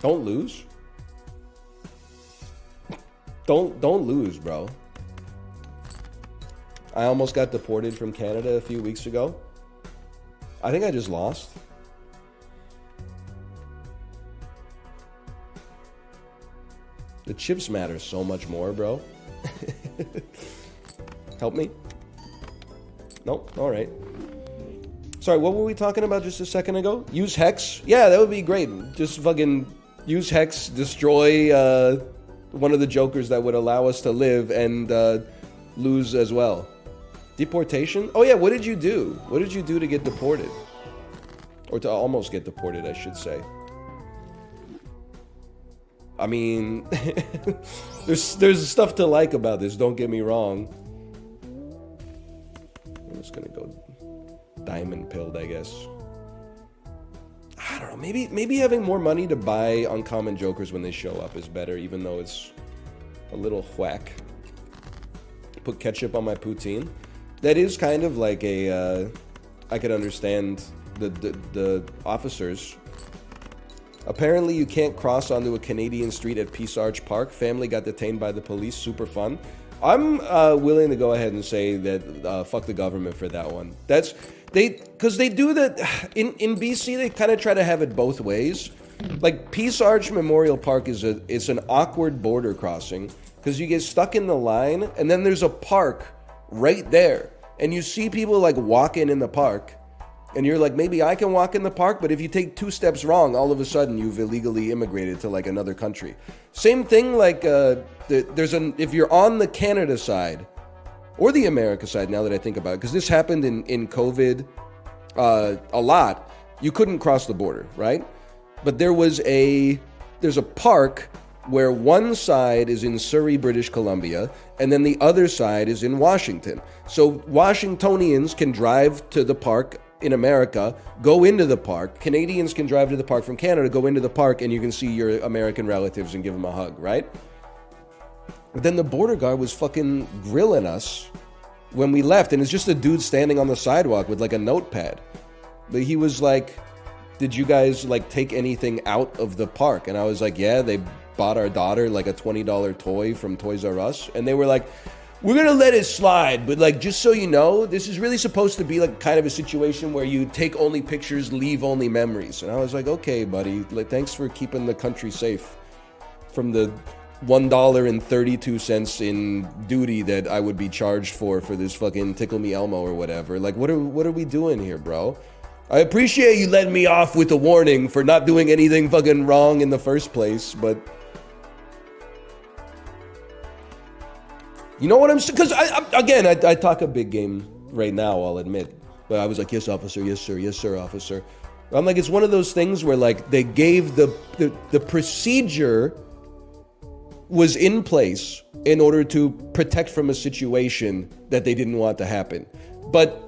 Don't lose. Don't lose, bro. I almost got deported from Canada a few weeks ago. I think I just lost. The chips matter so much more, bro. Help me? Nope. All right. Sorry, what were we talking about just a second ago? Use Hex? Yeah, that would be great. Just fucking use Hex, destroy one of the jokers that would allow us to live and lose as well. Deportation? Oh yeah, what did you do? What did you do to get deported? Or to almost get deported, I should say. I mean, there's stuff to like about this, don't get me wrong. I'm just gonna go diamond pilled, I guess. I don't know, maybe having more money to buy uncommon jokers when they show up is better, even though it's a little whack. Put ketchup on my poutine. That is kind of like a, I could understand the officers. Apparently you can't cross onto a Canadian street at Peace Arch Park. Family got detained by the police. Super fun. I'm willing to go ahead and say that fuck the government for that one. That's because they do that in BC. They kind of try to have it both ways. Like Peace Arch Memorial Park is an awkward border crossing because you get stuck in the line and then there's a park right there and you see people like walking in the park. And you're like, maybe I can walk in the park, but if you take 2 steps wrong, all of a sudden you've illegally immigrated to like another country. Same thing, like if you're on the Canada side or the America side, now that I think about it, because this happened in COVID a lot, you couldn't cross the border, right? But there's a park where one side is in Surrey, British Columbia, and then the other side is in Washington. So Washingtonians can drive to the park in America, go into the park. Canadians can drive to the park from Canada, go into the park, and you can see your American relatives and give them a hug, right? But then the border guard was fucking grilling us when we left, and it's just a dude standing on the sidewalk with like a notepad. But he was like, did you guys like take anything out of the park? And I was like, yeah, they bought our daughter like a $20 toy from Toys R Us. And they were like, we're gonna let it slide, but like, just so you know, this is really supposed to be like kind of a situation where you take only pictures, leave only memories. And I was like, okay, buddy, like, thanks for keeping the country safe from the $1.32 in duty that I would be charged for this fucking Tickle Me Elmo or whatever. Like, what are we doing here, bro? I appreciate you letting me off with a warning for not doing anything fucking wrong in the first place, but you know what I'm saying? Because I talk a big game right now, I'll admit. But I was like, yes, officer, yes, sir, officer. I'm like, it's one of those things where like they gave the procedure was in place in order to protect from a situation that they didn't want to happen. But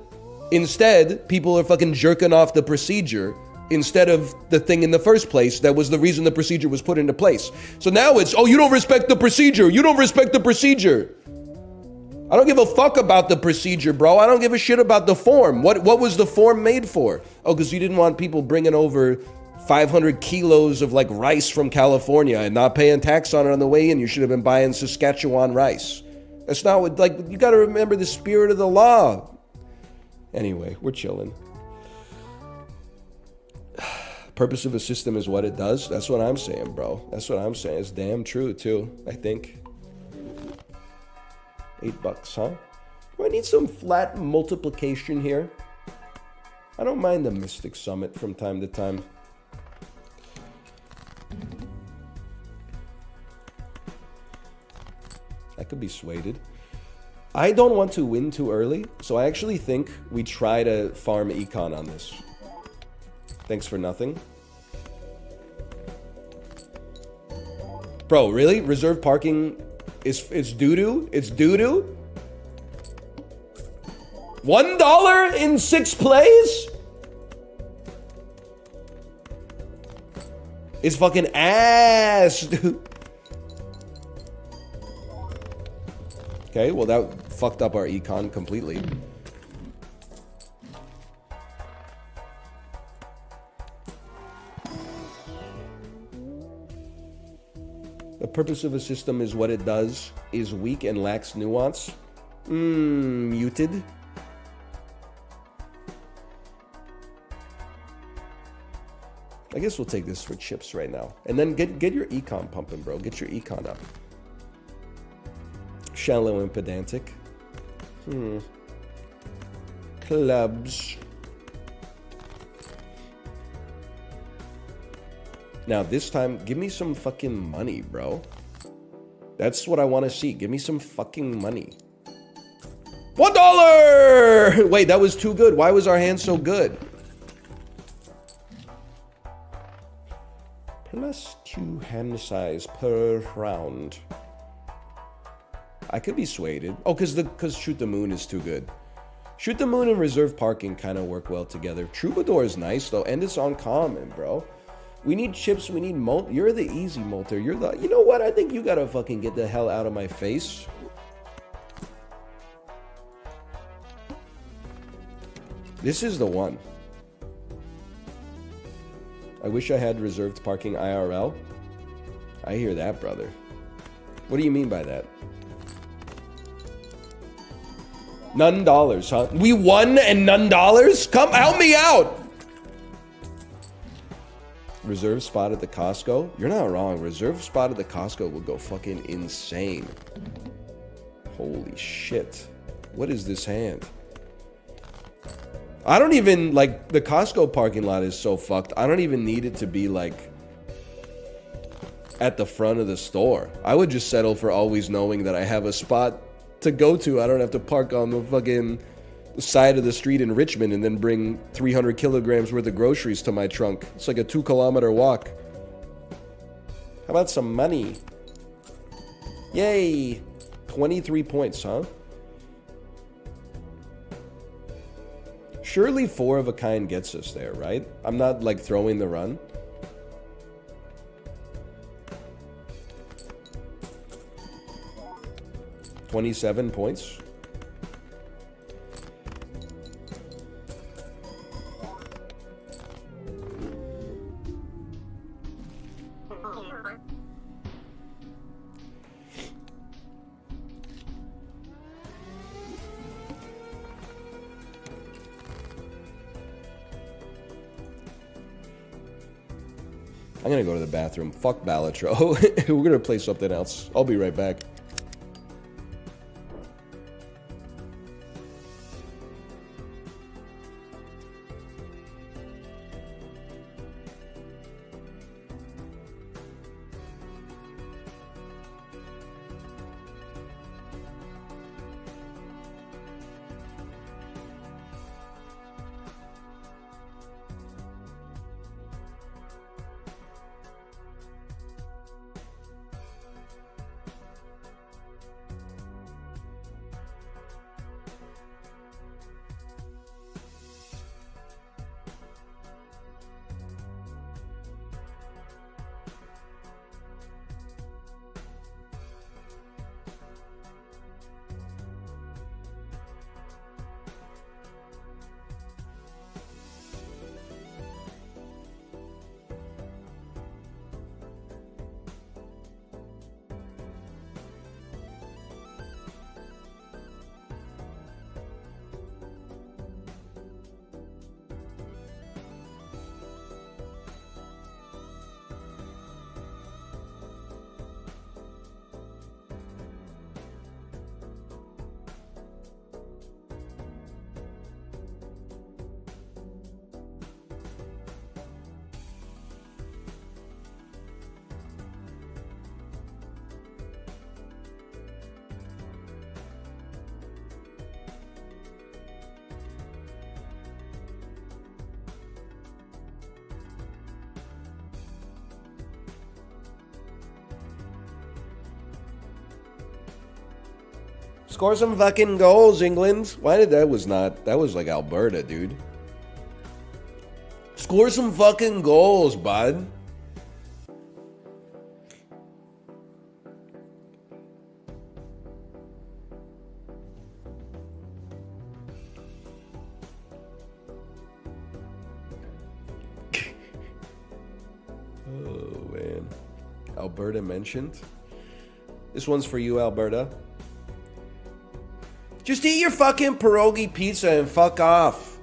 instead, people are fucking jerking off the procedure instead of the thing in the first place that was the reason the procedure was put into place. So now it's, oh, you don't respect the procedure. You don't respect the procedure. I don't give a fuck about the procedure, bro. I don't give a shit about the form. What was the form made for? Oh, because you didn't want people bringing over 500 kilos of like rice from California and not paying tax on it on the way in. You should have been buying Saskatchewan rice. That's not what, like, you got to remember the spirit of the law. Anyway, we're chilling. Purpose of a system is what it does. That's what I'm saying, bro. That's what I'm saying. It's damn true, too, I think. $8, huh? Do I need some flat multiplication here? I don't mind the Mystic Summit from time to time. I could be swayed. I don't want to win too early, so I actually think we try to farm econ on this. Thanks for nothing. Bro, really? Reserve parking is it's doo-doo? It's doo-doo? $1 in 6 plays? It's fucking ass, dude. Okay, well that fucked up our econ completely. The purpose of a system is what it does, is weak and lacks nuance. Muted. I guess we'll take this for chips right now. And then get your econ pumping, bro. Get your econ up. Shallow and pedantic. Clubs. Now this time, give me some fucking money, bro. That's what I want to see. Give me some fucking money. $1! Wait, that was too good. Why was our hand so good? +2 hand size per round. I could be swayed. Oh, because Shoot the Moon is too good. Shoot the Moon and Reserve Parking kind of work well together. Troubadour is nice though, and it's uncommon, bro. We need chips, we need molt. You're the easy molter. You're the... You know what? I think you gotta fucking get the hell out of my face. This is the one. I wish I had reserved parking IRL. I hear that, brother. What do you mean by that? None dollars, huh? We won and none dollars? Come help me out! Reserve spot at the Costco? You're not wrong. Reserve spot at the Costco will go fucking insane. Holy shit. What is this hand? I don't even, like, the Costco parking lot is so fucked. I don't even need it to be, like, at the front of the store. I would just settle for always knowing that I have a spot to go to. I don't have to park on the fucking side of the street in Richmond and then bring 300 kilograms worth of groceries to my trunk. It's like a 2-kilometer walk. How about some money? Yay! 23 points, huh? Surely 4 of a kind gets us there, right? I'm not, like, throwing the run. $27 points. I'm gonna go to the bathroom. Fuck Balatro. We're gonna play something else. I'll be right back. Score some fucking goals, England. Why did that was not... That was like Alberta, dude. Score some fucking goals, bud. Oh, man. Alberta mentioned. This one's for you, Alberta. Just eat your fucking pierogi pizza and fuck off.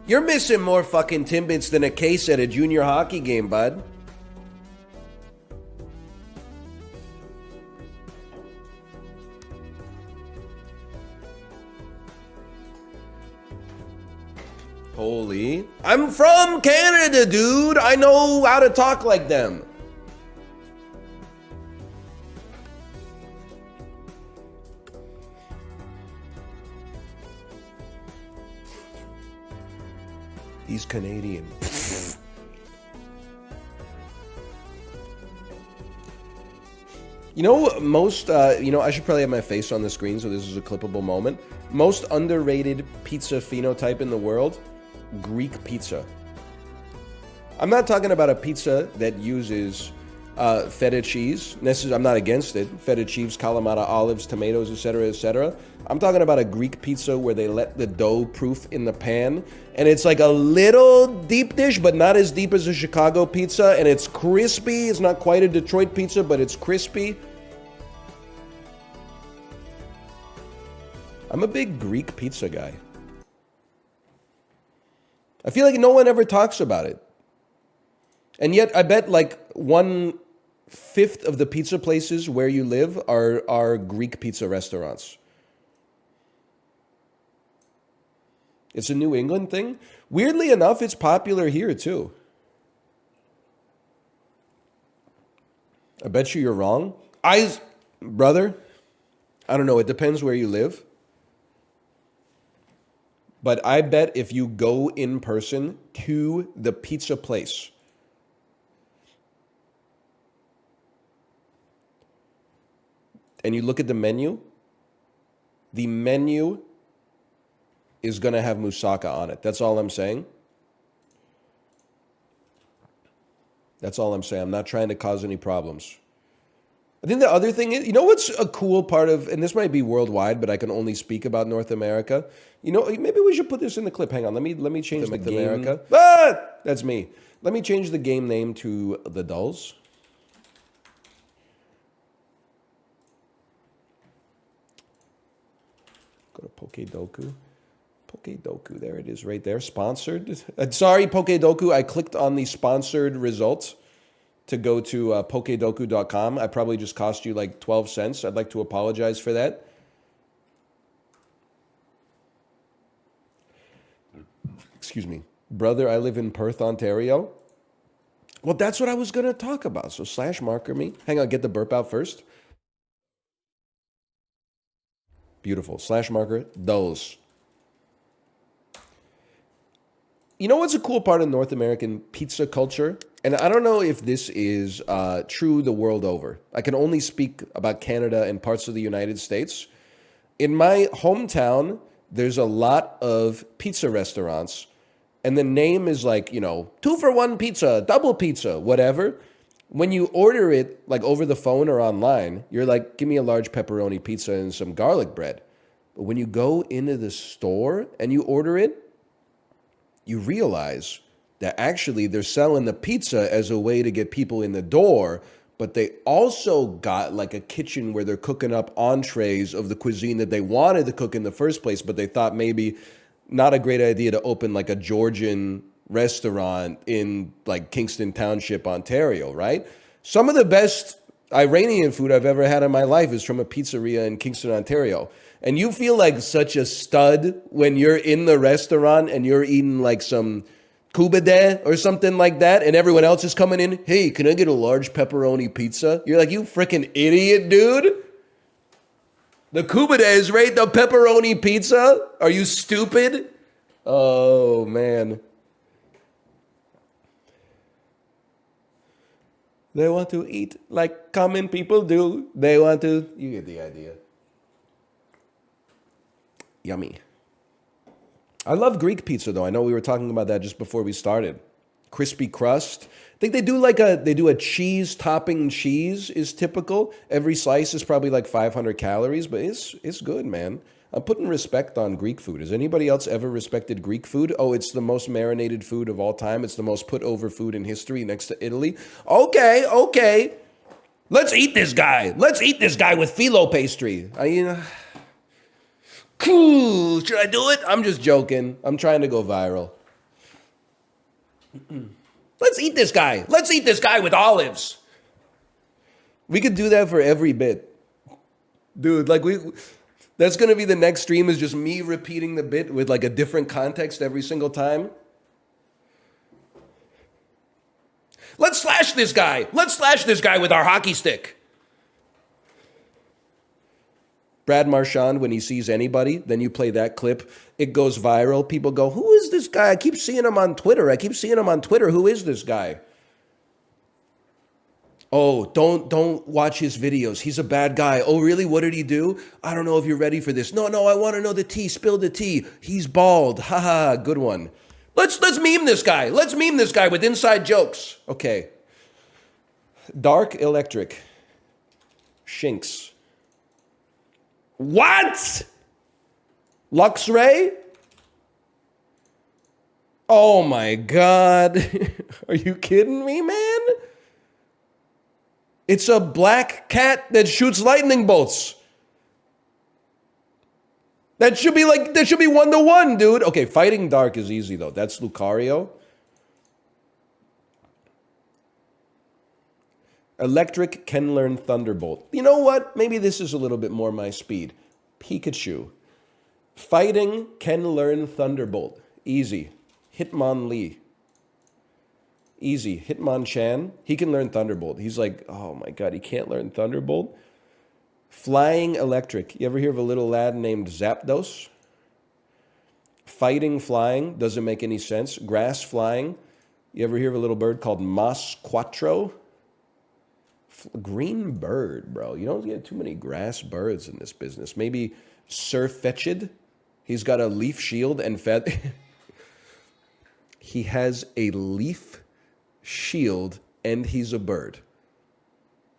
You're missing more fucking Timbits than a case at a junior hockey game, bud. Holy. I'm from Canada, dude. I know how to talk like them. He's Canadian. You know, most, I should probably have my face on the screen so this is a clippable moment. Most underrated pizza phenotype in the world, Greek pizza. I'm not talking about a pizza that uses feta cheese. I'm not against it. Feta cheese, Kalamata olives, tomatoes, etc., etc. I'm talking about a Greek pizza where they let the dough proof in the pan, and it's like a little deep dish, but not as deep as a Chicago pizza, and it's crispy. It's not quite a Detroit pizza, but it's crispy. I'm a big Greek pizza guy. I feel like no one ever talks about it. And yet, I bet like 1/5 of the pizza places where you live are Greek pizza restaurants. It's a New England thing. Weirdly enough, it's popular here too. I bet you're wrong. Brother, I don't know. It depends where you live. But I bet if you go in person to the pizza place, and you look at the menu is going to have moussaka on it. That's all I'm saying. That's all I'm saying. I'm not trying to cause any problems. I think the other thing is, you know what's a cool part of, and this might be worldwide, but I can only speak about North America. You know, maybe we should put this in the clip. Hang on, let me change the game. America. Ah, that's me. Let me change the game name to The Dulls. Go to Pokedoku. Pokedoku, there it is right there. Sponsored. Sorry, Pokedoku, I clicked on the sponsored results to go to Pokedoku.com. I probably just cost you like 12 cents. I'd like to apologize for that. Excuse me. Brother, I live in Perth, Ontario. Well, that's what I was going to talk about. So / marker me. Hang on, get the burp out first. Beautiful. / marker, those. You know what's a cool part of North American pizza culture? And I don't know if this is true the world over. I can only speak about Canada and parts of the United States. In my hometown, there's a lot of pizza restaurants. And the name is like, 2-for-1 pizza, double pizza, whatever. When you order it, like over the phone or online, you're like, give me a large pepperoni pizza and some garlic bread. But when you go into the store and you order it, you realize that actually they're selling the pizza as a way to get people in the door, but they also got like a kitchen where they're cooking up entrees of the cuisine that they wanted to cook in the first place, but they thought maybe not a great idea to open like a Georgian restaurant in like Kingston Township, Ontario, right? Some of the best Iranian food I've ever had in my life is from a pizzeria in Kingston, Ontario. And you feel like such a stud when you're in the restaurant and you're eating like some kubede or something like that, and everyone else is coming in, hey, can I get a large pepperoni pizza? You're like, you freaking idiot, dude. The kubede is right, the pepperoni pizza? Are you stupid? Oh, man. They want to eat like common people do. They want to... You get the idea. Yummy. I love Greek pizza, though. I know we were talking about that just before we started. Crispy crust. I think they do a cheese topping. Cheese is typical. Every slice is probably like 500 calories, but it's good, man. I'm putting respect on Greek food. Has anybody else ever respected Greek food? Oh, it's the most marinated food of all time. It's the most put over food in history next to Italy. Okay. Let's eat this guy. Let's eat this guy with phyllo pastry. Cool. Should I do it? I'm just joking. I'm trying to go viral. Let's eat this guy. Let's eat this guy with olives. We could do that for every bit. Dude, that's going to be the next stream, is just me repeating the bit with like a different context every single time. Let's slash this guy. Let's slash this guy with our hockey stick. Brad Marchand, when he sees anybody, then you play that clip. It goes viral. People go, who is this guy? I keep seeing him on Twitter. Who is this guy? Oh, don't watch his videos. He's a bad guy. Oh, really? What did he do? I don't know if you're ready for this. No, I want to know the tea. Spill the tea. He's bald. Haha, good one. Let's meme this guy. Let's meme this guy with inside jokes. Okay. Dark electric. Shinks. What? Luxray? Oh my God. Are you kidding me, man? It's a black cat that shoots lightning bolts. That should be 1-to-1, dude. Okay, fighting dark is easy though. That's Lucario. Electric can learn Thunderbolt. You know what? Maybe this is a little bit more my speed. Pikachu. Fighting can learn Thunderbolt. Easy. Hitmonlee. Easy. Hitmonchan. He can learn Thunderbolt. He's like, oh my God, he can't learn Thunderbolt? Flying electric. You ever hear of a little lad named Zapdos? Fighting flying. Doesn't make any sense. Grass flying. You ever hear of a little bird called Mas Quattro? Green bird, bro. You don't get too many grass birds in this business. Maybe Sirfetch'd. He's got a leaf shield and he has a leaf shield and he's a bird.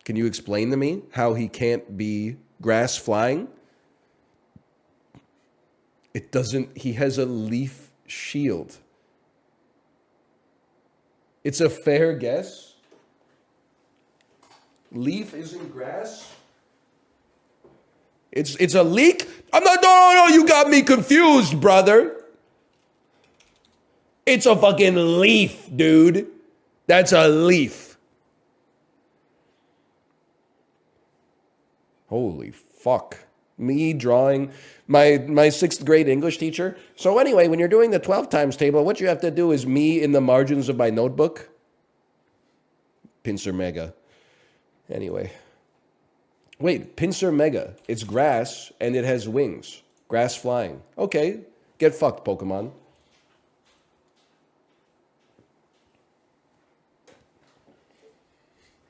Can you explain to me how he can't be grass flying? He has a leaf shield. It's a fair guess. Leaf isn't grass. It's a leek? No, you got me confused, brother. It's a fucking leaf, dude. That's a leaf. Holy fuck. Me drawing my 6th grade English teacher. So anyway, when you're doing the 12 times table, what you have to do is me in the margins of my notebook. Pincer Mega. Anyway. Wait, Pincer Mega. It's grass and it has wings. Grass flying. Okay. Get fucked, Pokemon.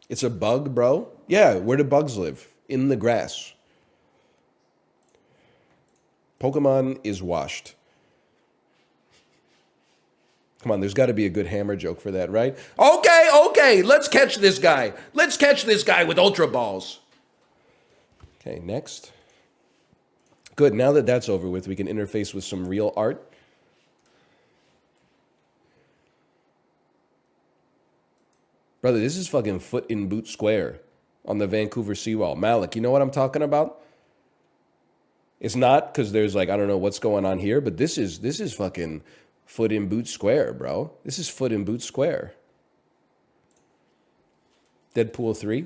It's a bug, bro? Yeah, where do bugs live? In the grass. Pokemon is washed. Come on, there's got to be a good hammer joke for that, right? Okay, let's catch this guy. Let's catch this guy with Ultra Balls. Okay, next. Good, now that that's over with, we can interface with some real art. Brother, this is fucking foot in boot square on the Vancouver seawall. Malik, you know what I'm talking about? It's not because there's I don't know what's going on here, but this is fucking foot in boot square, bro. This is foot in boot square. Deadpool 3.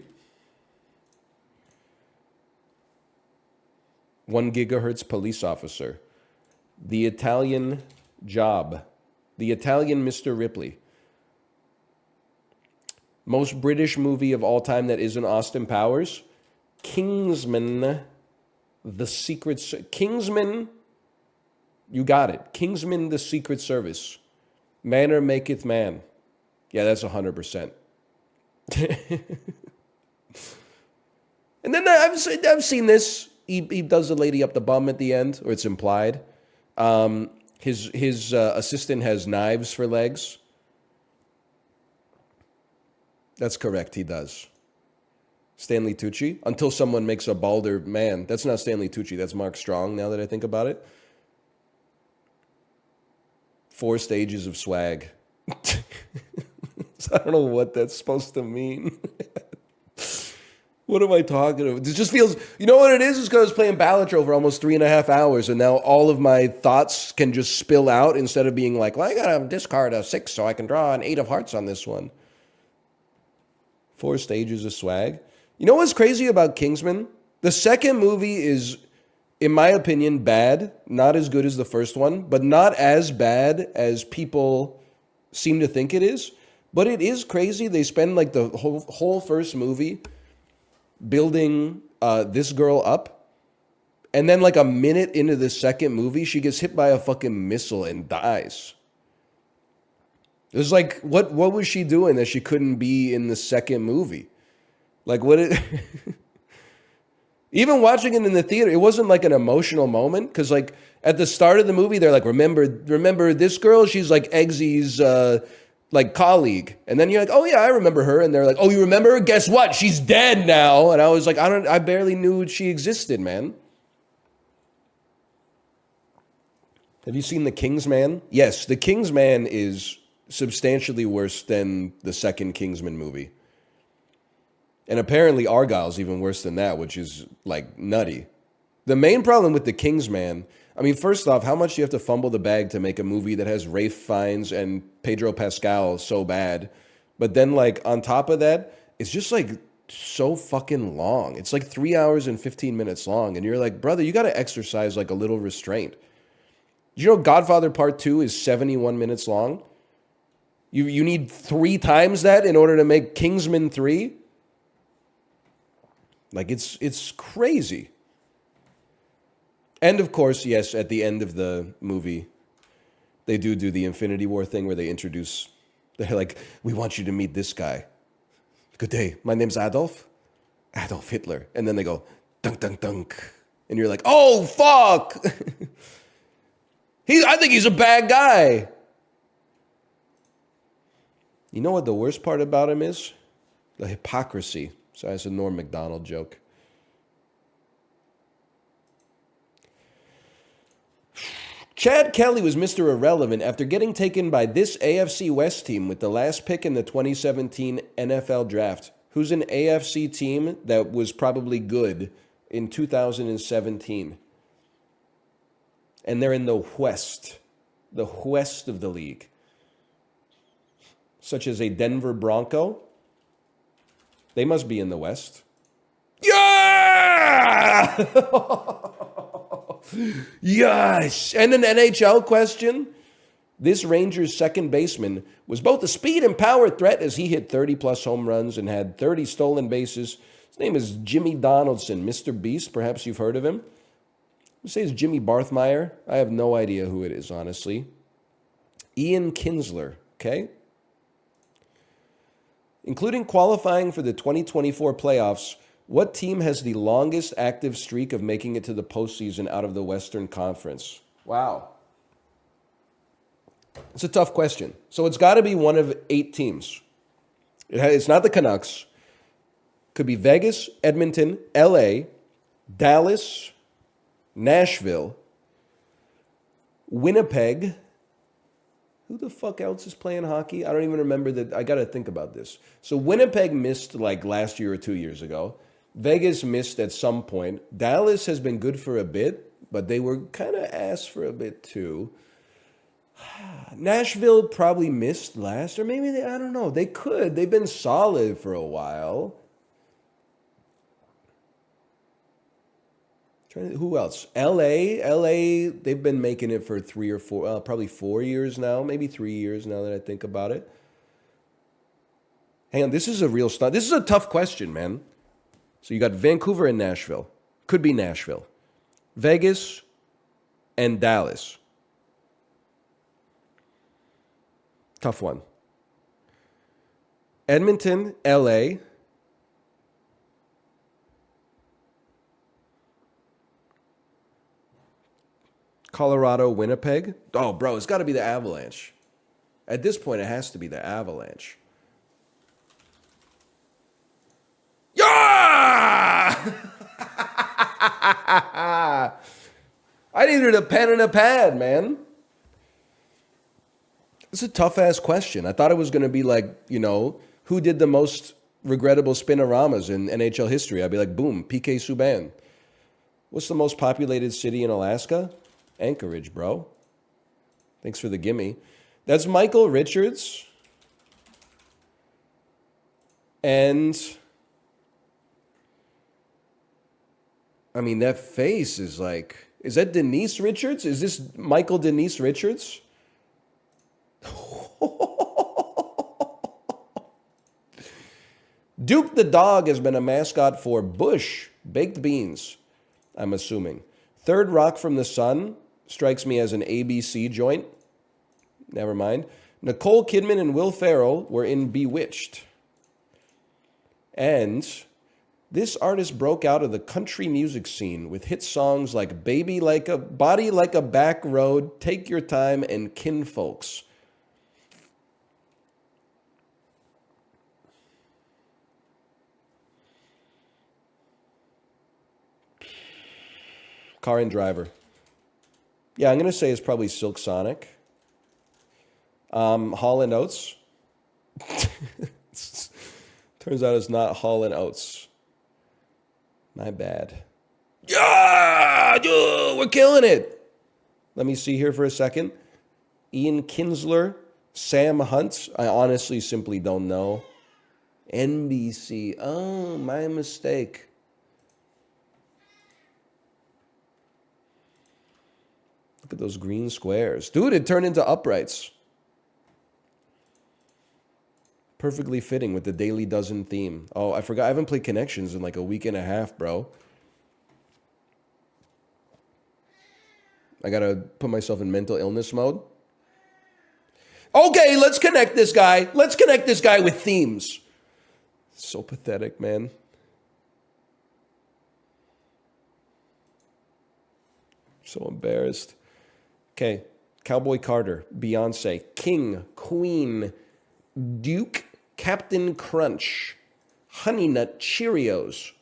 1 gigahertz police officer. The Italian Job. The Italian Mr. Ripley. Most British movie of all time that isn't Austin Powers. Kingsman. The Secret... Kingsman... You got it. Kingsman, the Secret Service. Manner maketh man. Yeah, that's 100%. And then I've seen this. He does the lady up the bum at the end, or it's implied. His assistant has knives for legs. That's correct, he does. Stanley Tucci, until someone makes a balder man. That's not Stanley Tucci, that's Mark Strong, now that I think about it. 4 stages of swag. I don't know what that's supposed to mean. What am I talking about? It just feels, you know what it is? It's because I was playing Balatro for almost 3.5 hours, and now all of my thoughts can just spill out instead of being like, well, I gotta discard a 6 so I can draw an 8 of hearts on this one. 4 stages of swag. You know what's crazy about Kingsman? The second movie is, in my opinion, bad. Not as good as the first one, but not as bad as people seem to think it is. But it is crazy. They spend like the whole first movie building this girl up. And then like a minute into the second movie, she gets hit by a fucking missile and dies. It was like, what was she doing that she couldn't be in the second movie? Like, what it... Even watching it in the theater, it wasn't like an emotional moment. Because like at the start of the movie, they're like, remember this girl? She's like Eggsy's like colleague. And then you're like, oh yeah, I remember her. And they're like, oh, you remember her? Guess what? She's dead now. And I was like, I barely knew she existed, man. Have you seen The Kingsman? Yes, The Kingsman is substantially worse than the second Kingsman movie. And apparently Argyle's even worse than that, which is like nutty. The main problem with The Kingsman, I mean, first off, how much do you have to fumble the bag to make a movie that has Ralph Fiennes and Pedro Pascal so bad? But then like on top of that, it's just like so fucking long. It's like 3 hours and 15 minutes long. And you're like, brother, you got to exercise like a little restraint. You know, Godfather Part 2 is 71 minutes long. You need 3 times that in order to make Kingsman 3? Like, it's crazy. And, of course, yes, at the end of the movie, they do the Infinity War thing where they introduce... They're like, we want you to meet this guy. Good day. My name's Adolf. Adolf Hitler. And then they go, dunk, dunk, dunk. And you're like, oh, fuck! I think he's a bad guy. You know what the worst part about him is? The hypocrisy. So that's a Norm Macdonald joke. Chad Kelly was Mr. Irrelevant after getting taken by this AFC West team with the last pick in the 2017 NFL Draft. Who's an AFC team that was probably good in 2017. And they're in the West of the league. Such as a Denver Bronco. They must be in the West. Yeah! Yes! And an NHL question. This Rangers second baseman was both a speed and power threat as he hit 30-plus home runs and had 30 stolen bases. His name is Jimmy Donaldson, Mr. Beast. Perhaps you've heard of him. I say it's Jimmy Barthmeyer. I have no idea who it is, honestly. Ian Kinsler, okay? Including qualifying for the 2024 playoffs, what team has the longest active streak of making it to the postseason out of the Western Conference? Wow. It's a tough question. So it's got to be one of 8 teams. It's not the Canucks. Could be Vegas, Edmonton, LA, Dallas, Nashville, Winnipeg. Who the fuck else is playing hockey? I don't even remember that. I got to think about this. So Winnipeg missed like last year or 2 years ago. Vegas missed at some point. Dallas has been good for a bit, but they were kind of ass for a bit too. Nashville probably missed last, or maybe I don't know. They could. They've been solid for a while. Who else? LA, they've been making it for 3 or 4, probably 4 years now, maybe 3 years now that I think about it. Hang on, this is a real stuff. This is a tough question, man. So you got Vancouver and Nashville. Could be Nashville. Vegas and Dallas. Tough one. Edmonton, LA, Colorado, Winnipeg. Oh, bro, it's got to be the Avalanche. At this point, it has to be the Avalanche. Yeah! I needed a pen and a pad, man. It's a tough ass question. I thought it was going to be like, who did the most regrettable spinoramas in NHL history? I'd be like, boom, PK Subban. What's the most populated city in Alaska? Anchorage, bro. Thanks for the gimme. That's Michael Richards. And I mean, that face is like, is that Denise Richards? Is this Michael Denise Richards? Duke the dog has been a mascot for Bush baked beans, I'm assuming. Third Rock from the Sun strikes me as an ABC joint. Never mind. Nicole Kidman and Will Ferrell were in Bewitched. And this artist broke out of the country music scene with hit songs like Baby Like a Body Like a Back Road, Take Your Time, and Kinfolks. Car and Driver. Yeah, I'm going to say it's probably Silk Sonic. Hall and Oates. Turns out it's not Hall and Oates. My bad. Yeah, we're killing it. Let me see here for a second. Ian Kinsler, Sam Hunt. I honestly simply don't know. NBC. Oh, my mistake. Look at those green squares. Dude, it turned into uprights. Perfectly fitting with the Daily Dozen theme. Oh, I forgot. I haven't played Connections in like a week and a half, bro. I gotta put myself in mental illness mode. Okay, let's connect this guy. Let's connect this guy with themes. So pathetic, man. So embarrassed. Okay, Cowboy Carter, Beyonce, King, Queen, Duke, Captain Crunch, Honey Nut Cheerios.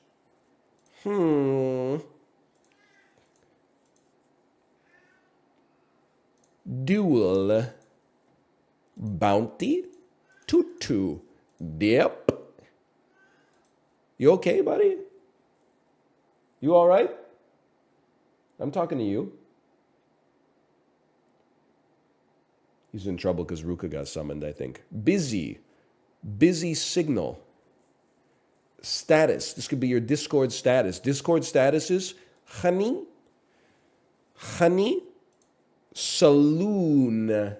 Duel, Bounty, Tutu, Dip. You okay, buddy? You all right? I'm talking to you. He's in trouble because Ruka got summoned, I think. Busy signal. Status. This could be your Discord status. Discord status is honey, saloon,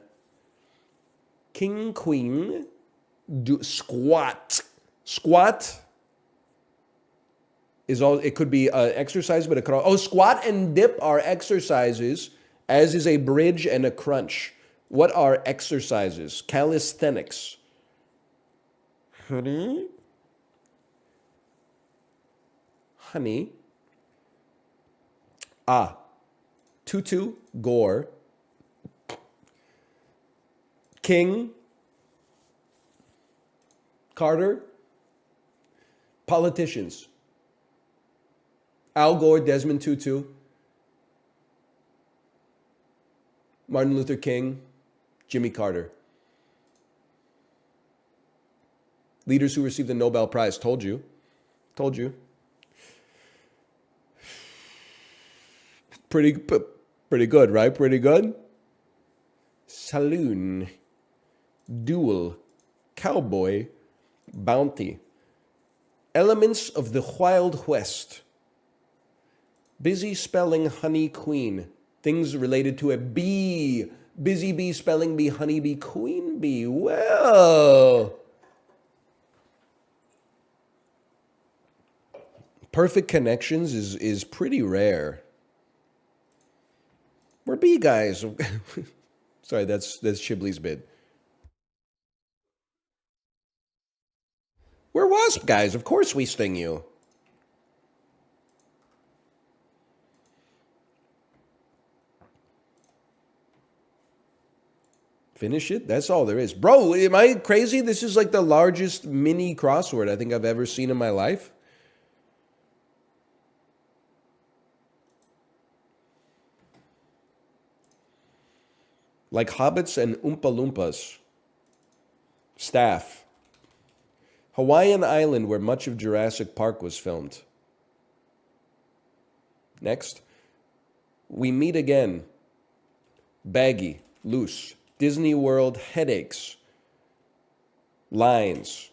king, queen, squat. Squat is all. It could be exercise, but it could. Squat and dip are exercises, as is a bridge and a crunch. What are exercises? Calisthenics. Honey. Tutu, Gore. King. Carter. Politicians. Al Gore, Desmond Tutu. Martin Luther King. Jimmy Carter. Leaders who received the Nobel Prize. Told you. Pretty good, right? Pretty good. Saloon. Duel. Cowboy. Bounty. Elements of the Wild West. Busy spelling honey queen. Things related to a bee. Busy bee spelling bee, honey bee, queen bee. Well. Perfect connections is pretty rare. We're bee guys. Sorry, that's Chibley's bid. We're wasp guys. Of course we sting you. Finish it? That's all there is. Bro, am I crazy? This is like the largest mini crossword I think I've ever seen in my life. Like hobbits and Oompa Loompas. Staff. Hawaiian Island, where much of Jurassic Park was filmed. Next. We meet again. Baggy. Loose. Disney World headaches. Lines.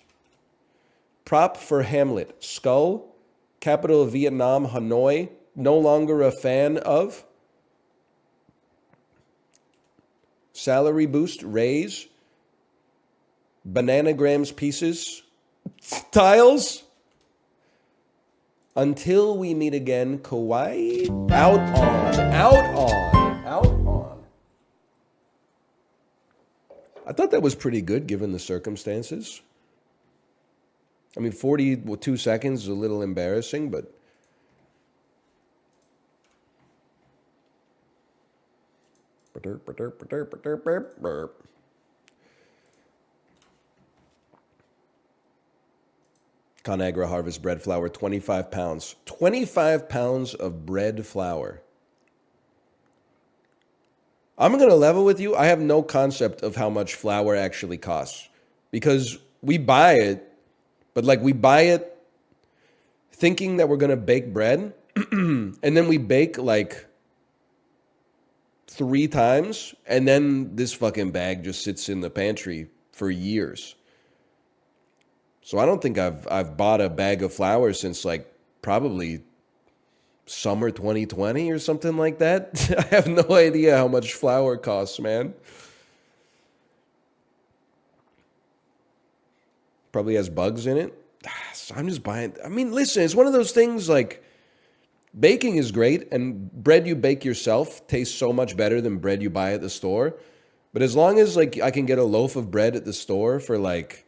Prop for Hamlet. Skull. Capital of Vietnam, Hanoi. No longer a fan of. Salary boost. Raise. Bananagrams pieces. Tiles. Until we meet again. Kauai. Out on. Out on. Out on. I thought that was pretty good given the circumstances. I mean, 42 seconds is a little embarrassing, but... ConAgra Harvest bread flour, 25 pounds. 25 pounds of bread flour. I'm going to level with you. I have no concept of how much flour actually costs because we buy it, but like we buy it thinking that we're going to bake bread and then we bake like 3 times and then this fucking bag just sits in the pantry for years. So I don't think I've bought a bag of flour since like probably summer 2020 or something like that. I have no idea how much flour costs, man. Probably has bugs in it. So I'm just buying. I mean, listen, it's one of those things like baking is great and bread you bake yourself tastes so much better than bread you buy at the store. But as long as like I can get a loaf of bread at the store for like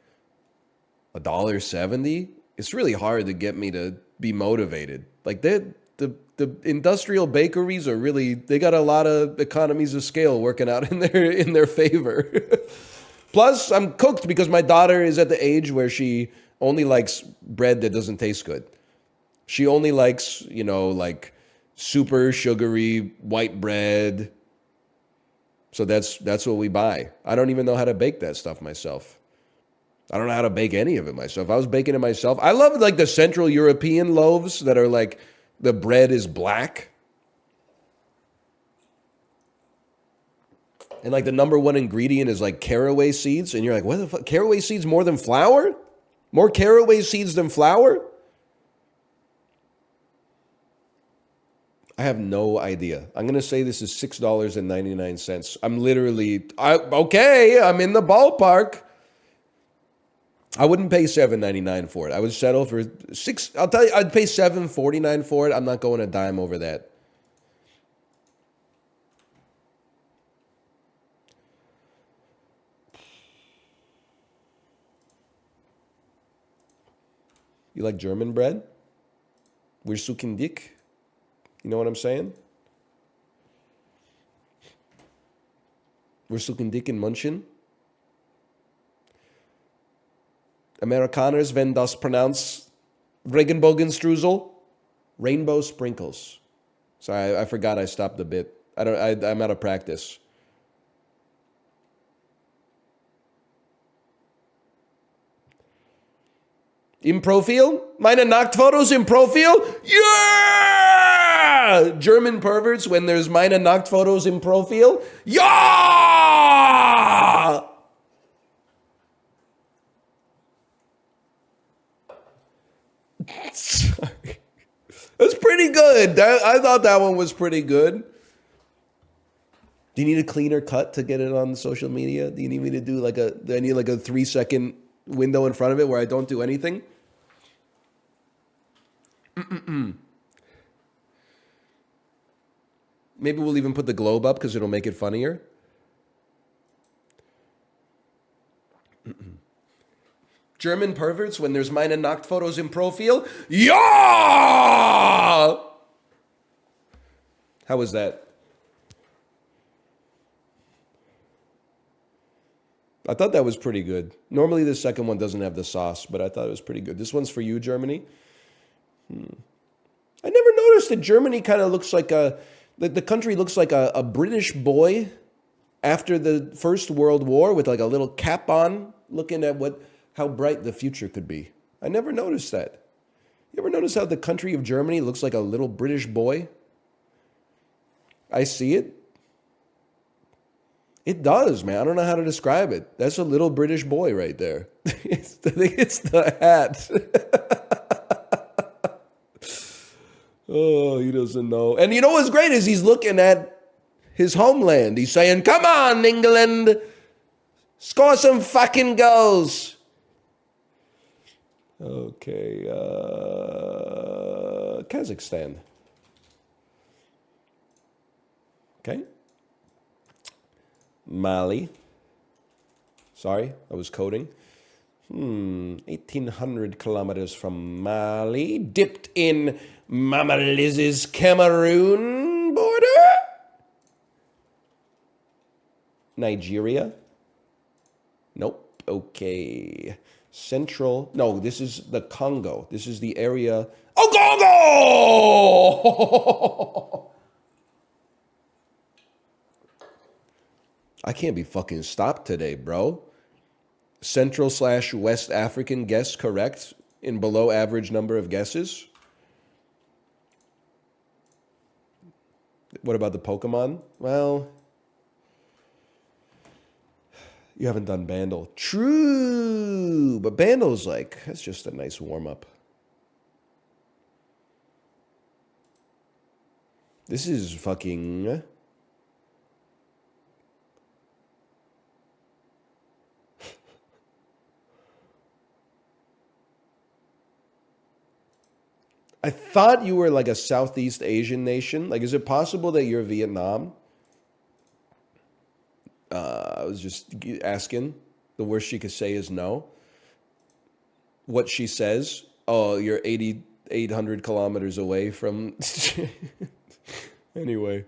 $1.70, it's really hard to get me to be motivated. Like the industrial bakeries are really, they got a lot of economies of scale working out in their favor. Plus, I'm cooked because my daughter is at the age where she only likes bread that doesn't taste good. She only likes, you know, like super sugary white bread. So that's what we buy. I don't even know how to bake that stuff myself. I don't know how to bake any of it myself. If I was baking it myself, I love like the Central European loaves that are like the bread is black. And like the number one ingredient is like caraway seeds. And you're like, what the fuck? Caraway seeds more than flour? More caraway seeds than flour? I have no idea. I'm going to say this is $6.99. I'm literally, I'm in the ballpark. I wouldn't pay $7.99 for it. I would settle for $6. I'll tell you, I'd pay $7.49 for it. I'm not going a dime over that. You like German bread? Wir suchen dich. You know what I'm saying? Wir suchen dich in München. Amerikaners, wenn das pronounced Regenbogenstrudel, rainbow sprinkles. Sorry, I forgot I stopped the bit. I'm out of practice. Im Profil? Meine Nacktfotos im Profil? Yeah! German perverts when there's meine Nacktfotos im Profil? Yeah! Sorry. That's pretty good. I thought that one was pretty good. Do you need a cleaner cut to get it on social media? Do you need me to do do I need like a 3-second window in front of it where I don't do anything? Maybe we'll even put the globe up because it'll make it funnier. German perverts when there's meine nackt photos in profile. Yeah! How was that? I thought that was pretty good. Normally the second one doesn't have the sauce, but I thought it was pretty good. This one's for you, Germany. I never noticed that Germany kind of looks like the country looks like a British boy after the First World War with like a little cap on, looking at how bright the future could be. I never noticed that. You ever notice how the country of Germany looks like a little British boy? I see it. It does, man. I don't know how to describe it. That's a little British boy right there. I think it's the hat. Oh, he doesn't know. And you know what's great is he's looking at his homeland. He's saying, come on, England. Score some fucking goals. Okay. Kazakhstan. Okay. Mali. Sorry, I was coding. 1,800 kilometers from Mali. Dipped in Mama Liz's Cameroon border. Nigeria. Nope. Okay. Central. No, this is the Congo. This is the area. Oh, Congo! I can't be fucking stopped today, bro. Central/West African guess correct in below average number of guesses. What about the Pokemon? Well, you haven't done Bandle. True, but Bandle's like, that's just a nice warm-up. This is fucking... I thought you were like a Southeast Asian nation. Like, is it possible that you're Vietnam? I was just asking. The worst she could say is no. What she says, oh, you're 800 kilometers away from... Anyway,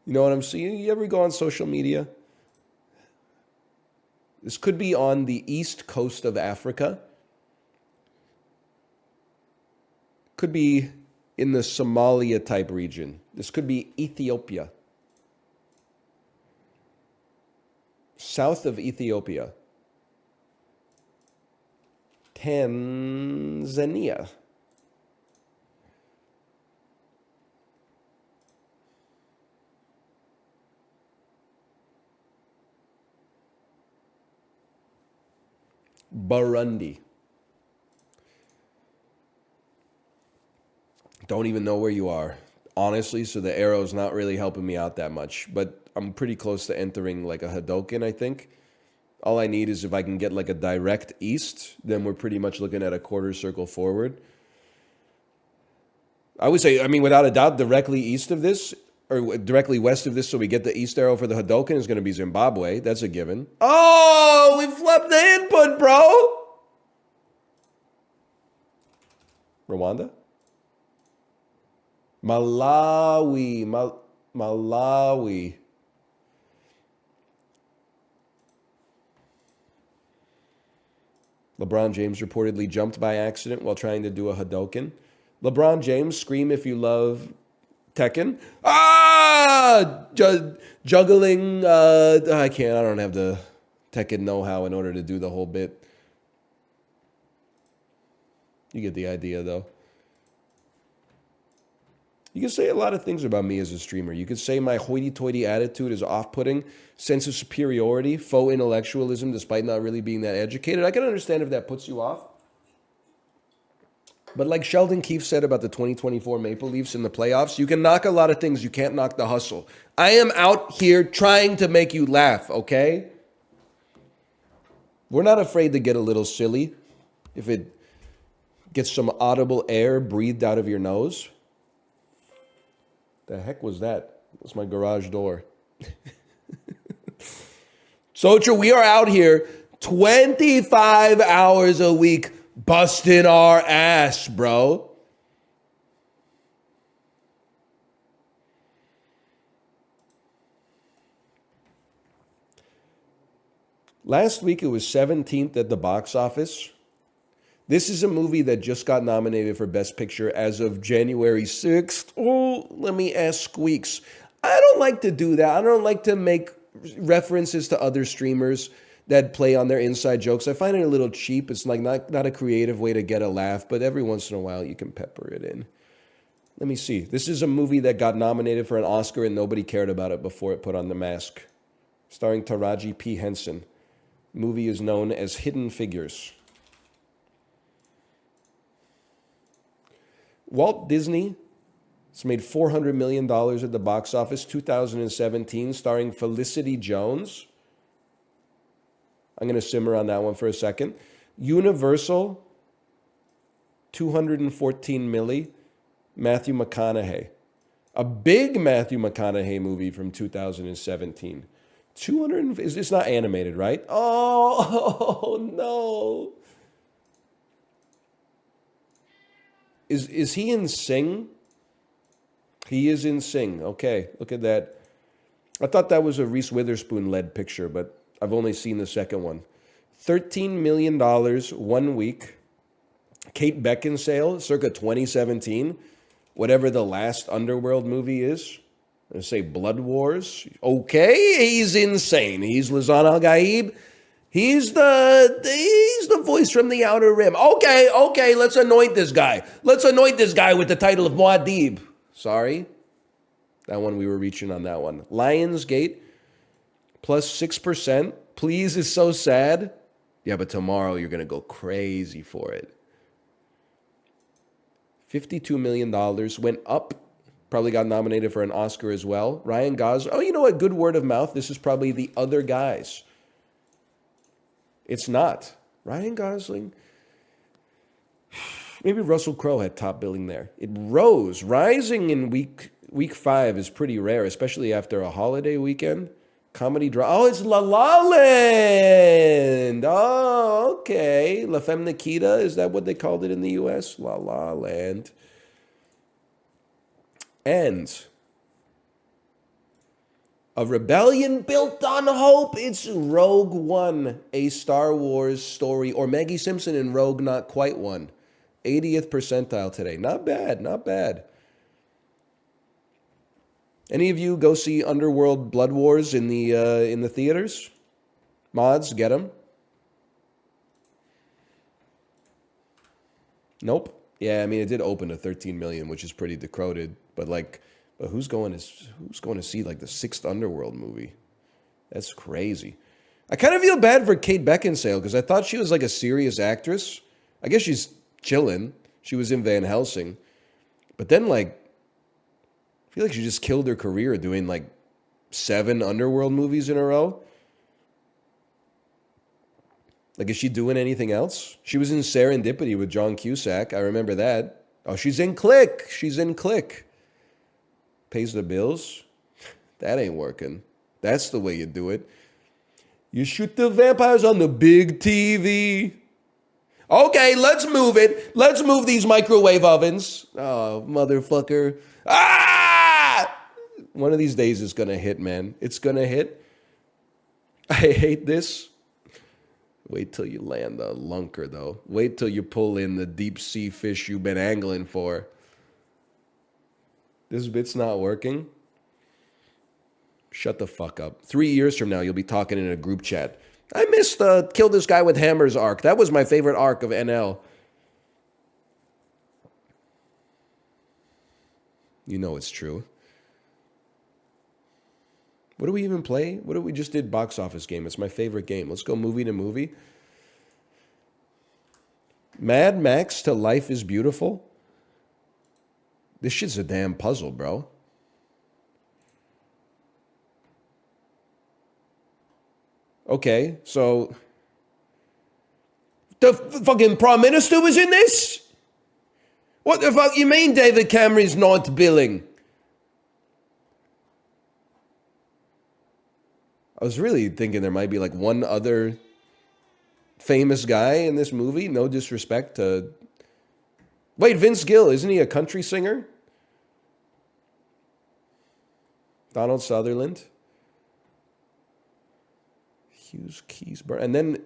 you know what I'm saying? You ever go on social media? This could be on the east coast of Africa. Could be in the Somalia type region. This could be Ethiopia. South of Ethiopia. Tanzania. Burundi. Don't even know where you are, honestly, so the arrow's not really helping me out that much. But I'm pretty close to entering like a Hadoken, I think. All I need is if I can get like a direct east, then we're pretty much looking at a quarter circle forward. I would say, I mean, without a doubt, directly east of this, or directly west of this, so we get the east arrow for the Hadoken, is going to be Zimbabwe. That's a given. Oh, we flipped the input, bro! Rwanda? Malawi. Malawi. LeBron James reportedly jumped by accident while trying to do a Hadoken. LeBron James, scream if you love Tekken. Ah! Juggling. I can't. I don't have the Tekken know-how in order to do the whole bit. You get the idea, though. You can say a lot of things about me as a streamer. You could say my hoity-toity attitude is off-putting, sense of superiority, faux intellectualism despite not really being that educated. I can understand if that puts you off. But like Sheldon Keefe said about the 2024 Maple Leafs in the playoffs, you can knock a lot of things, you can't knock the hustle. I am out here trying to make you laugh, okay? We're not afraid to get a little silly if it gets some audible air breathed out of your nose. The heck was that? That's my garage door. Socha, we are out here 25 hours a week busting our ass, bro. Last week it was 17th at the box office. This is a movie that just got nominated for Best Picture as of January 6th. Oh, let me ask Squeaks. I don't like to do that. I don't like to make references to other streamers that play on their inside jokes. I find it a little cheap. It's like not a creative way to get a laugh, but every once in a while you can pepper it in. Let me see. This is a movie that got nominated for an Oscar and nobody cared about it before it put on the mask. Starring Taraji P. Henson. The movie is known as Hidden Figures. Walt Disney, it's made $400 million at the box office, 2017, starring Felicity Jones. I'm going to simmer on that one for a second. Universal, 214 milli, Matthew McConaughey. A big Matthew McConaughey movie from 2017. 200, it's not animated, right? Oh, no. Is he in Sing? He is in Sing. Okay, look at that. I thought that was a Reese Witherspoon-led picture, but I've only seen the second one. $13 million 1 week. Kate Beckinsale, circa 2017. Whatever the last Underworld movie is. Let's say Blood Wars. Okay, he's insane. He's Lazan Al-Gaib. He's the voice from the Outer Rim. Okay, let's anoint this guy. Let's anoint this guy with the title of Muad'Dib. Sorry. That one, we were reaching on that one. Lionsgate, plus 6%. Please is so sad. Yeah, but tomorrow you're going to go crazy for it. $52 million. Went up. Probably got nominated for an Oscar as well. Ryan Gosling. Oh, you know what? Good word of mouth. This is probably The Other Guys. It's not. Ryan Gosling. Maybe Russell Crowe had top billing there. It rose. Rising in week 5 is pretty rare, especially after a holiday weekend. Comedy drama. Oh, it's La La Land. Oh, okay. La Femme Nikita. Is that what they called it in the U.S.? La La Land. And a rebellion built on hope. It's Rogue One, a Star Wars story. Or Maggie Simpson in Rogue Not Quite One. 80th percentile today. Not bad, not bad. Any of you go see Underworld Blood Wars in the theaters? Mods, get them? Nope. Yeah, I mean it did open to 13 million, which is pretty decrowed. But who's going to see like the 6th Underworld movie? That's crazy. I kind of feel bad for Kate Beckinsale because I thought she was like a serious actress. I guess she's chilling. She was in Van Helsing. But then I feel like she just killed her career doing 7 Underworld movies in a row. Is she doing anything else? She was in Serendipity with John Cusack. I remember that. Oh, she's in Click. She's in Click. Pays the bills. That ain't working. That's the way you do it. You shoot the vampires on the big TV. Okay, let's move it. Let's move these microwave ovens. Oh, motherfucker. Ah! One of these days it's going to hit, man. It's going to hit. I hate this. Wait till you land the lunker, though. Wait till you pull in the deep sea fish you've been angling for. This bit's not working. Shut the fuck up. 3 years from now, you'll be talking in a group chat. I missed the Kill This Guy with Hammers arc. That was my favorite arc of NL. You know it's true. What do we even play? What did we just did? Box office game. It's my favorite game. Let's go movie to movie. Mad Max to Life is Beautiful. This shit's a damn puzzle, bro. Okay, so the fucking Prime Minister was in this? What the fuck you mean David Cameron's not billing? I was really thinking there might be one other famous guy in this movie. No disrespect to... Wait, Vince Gill, isn't he a country singer? Donald Sutherland. Hughes Keysburn. And then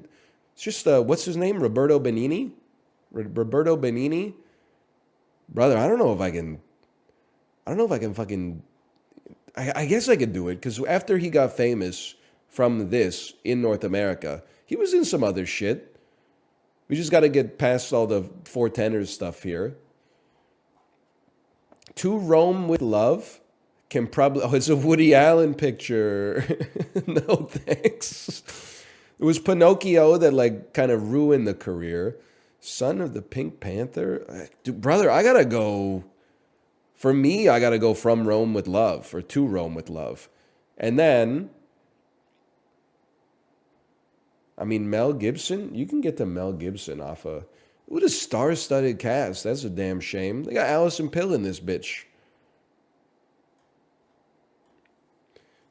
it's just, what's his name? Roberto Benigni? Roberto Benigni? Brother, I don't know if I can fucking... I guess I could do it, because after he got famous from this in North America, he was in some other shit. We just got to get past all the four tenors stuff here. To Rome with Love can probably... Oh, it's a Woody Allen picture. No, thanks. It was Pinocchio that, like, kind of ruined the career. Son of the Pink Panther? Dude, brother, I got to go... For me, I got to go From Rome with Love, or To Rome with Love. And then... I mean, Mel Gibson, you can get to Mel Gibson off a... What a star-studded cast. That's a damn shame. They got Allison Pill in this bitch.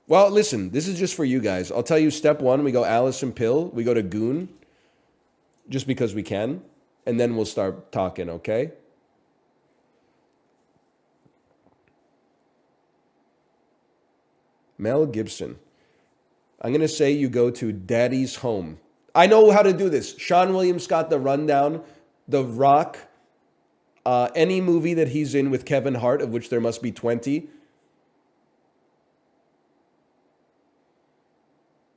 Well, listen, this is just for you guys. I'll tell you step one, we go Allison Pill. We go to Goon, just because we can. And then we'll start talking, okay? Mel Gibson. I'm going to say you go to Daddy's Home. I know how to do this. Sean William Scott, The Rundown, The Rock, any movie that he's in with Kevin Hart, of which there must be 20.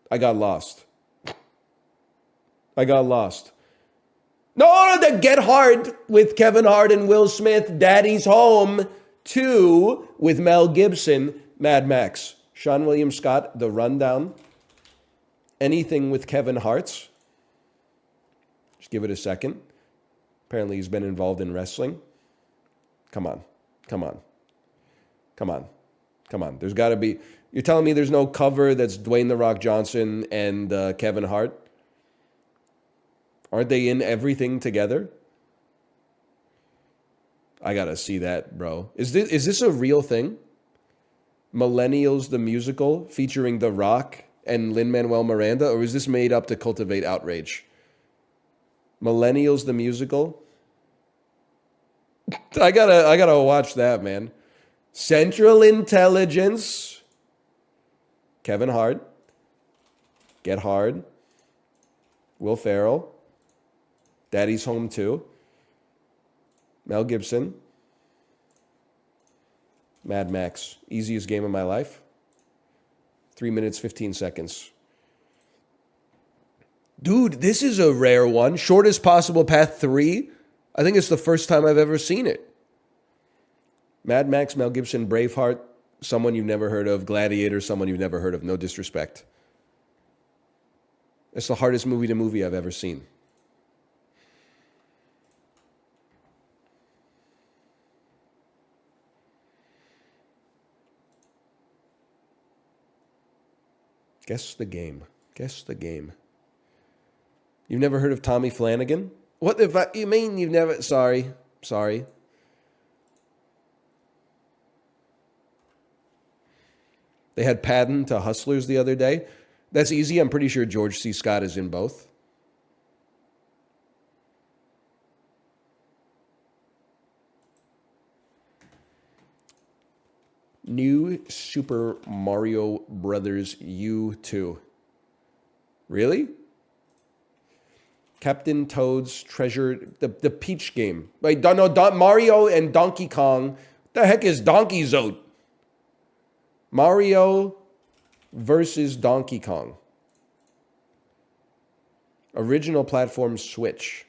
I got lost. No, the Get Hard with Kevin Hart and Will Smith. Daddy's Home 2 with Mel Gibson. Mad Max. Sean William Scott, The Rundown. Anything with Kevin Hart. Just give it a second. Apparently he's been involved in wrestling. Come on. There's got to be... You're telling me there's no cover that's Dwayne The Rock Johnson and Kevin Hart? Aren't they in everything together? I got to see that, bro. Is this a real thing? Millennials the Musical featuring The Rock and Lin-Manuel Miranda, or is this made up to cultivate outrage? Millennials the Musical? I gotta watch that, man. Central Intelligence. Kevin Hart. Get Hard. Will Ferrell. Daddy's Home 2. Mel Gibson. Mad Max. Easiest game of my life. 3 minutes, 15 seconds. Dude, this is a rare one. Shortest Possible Path 3. I think it's the first time I've ever seen it. Mad Max, Mel Gibson, Braveheart, someone you've never heard of. Gladiator, someone you've never heard of. No disrespect. It's the hardest movie I've ever seen. Guess the game. You've never heard of Tommy Flanagan? What if you mean you've never... Sorry. They had Patton to Hustlers the other day. That's easy. I'm pretty sure George C. Scott is in both. New Super Mario Brothers U2. Really? Captain Toad's Treasure, the Peach game. Wait, Mario and Donkey Kong. The heck is Donkey Zote? Mario versus Donkey Kong. Original platform Switch.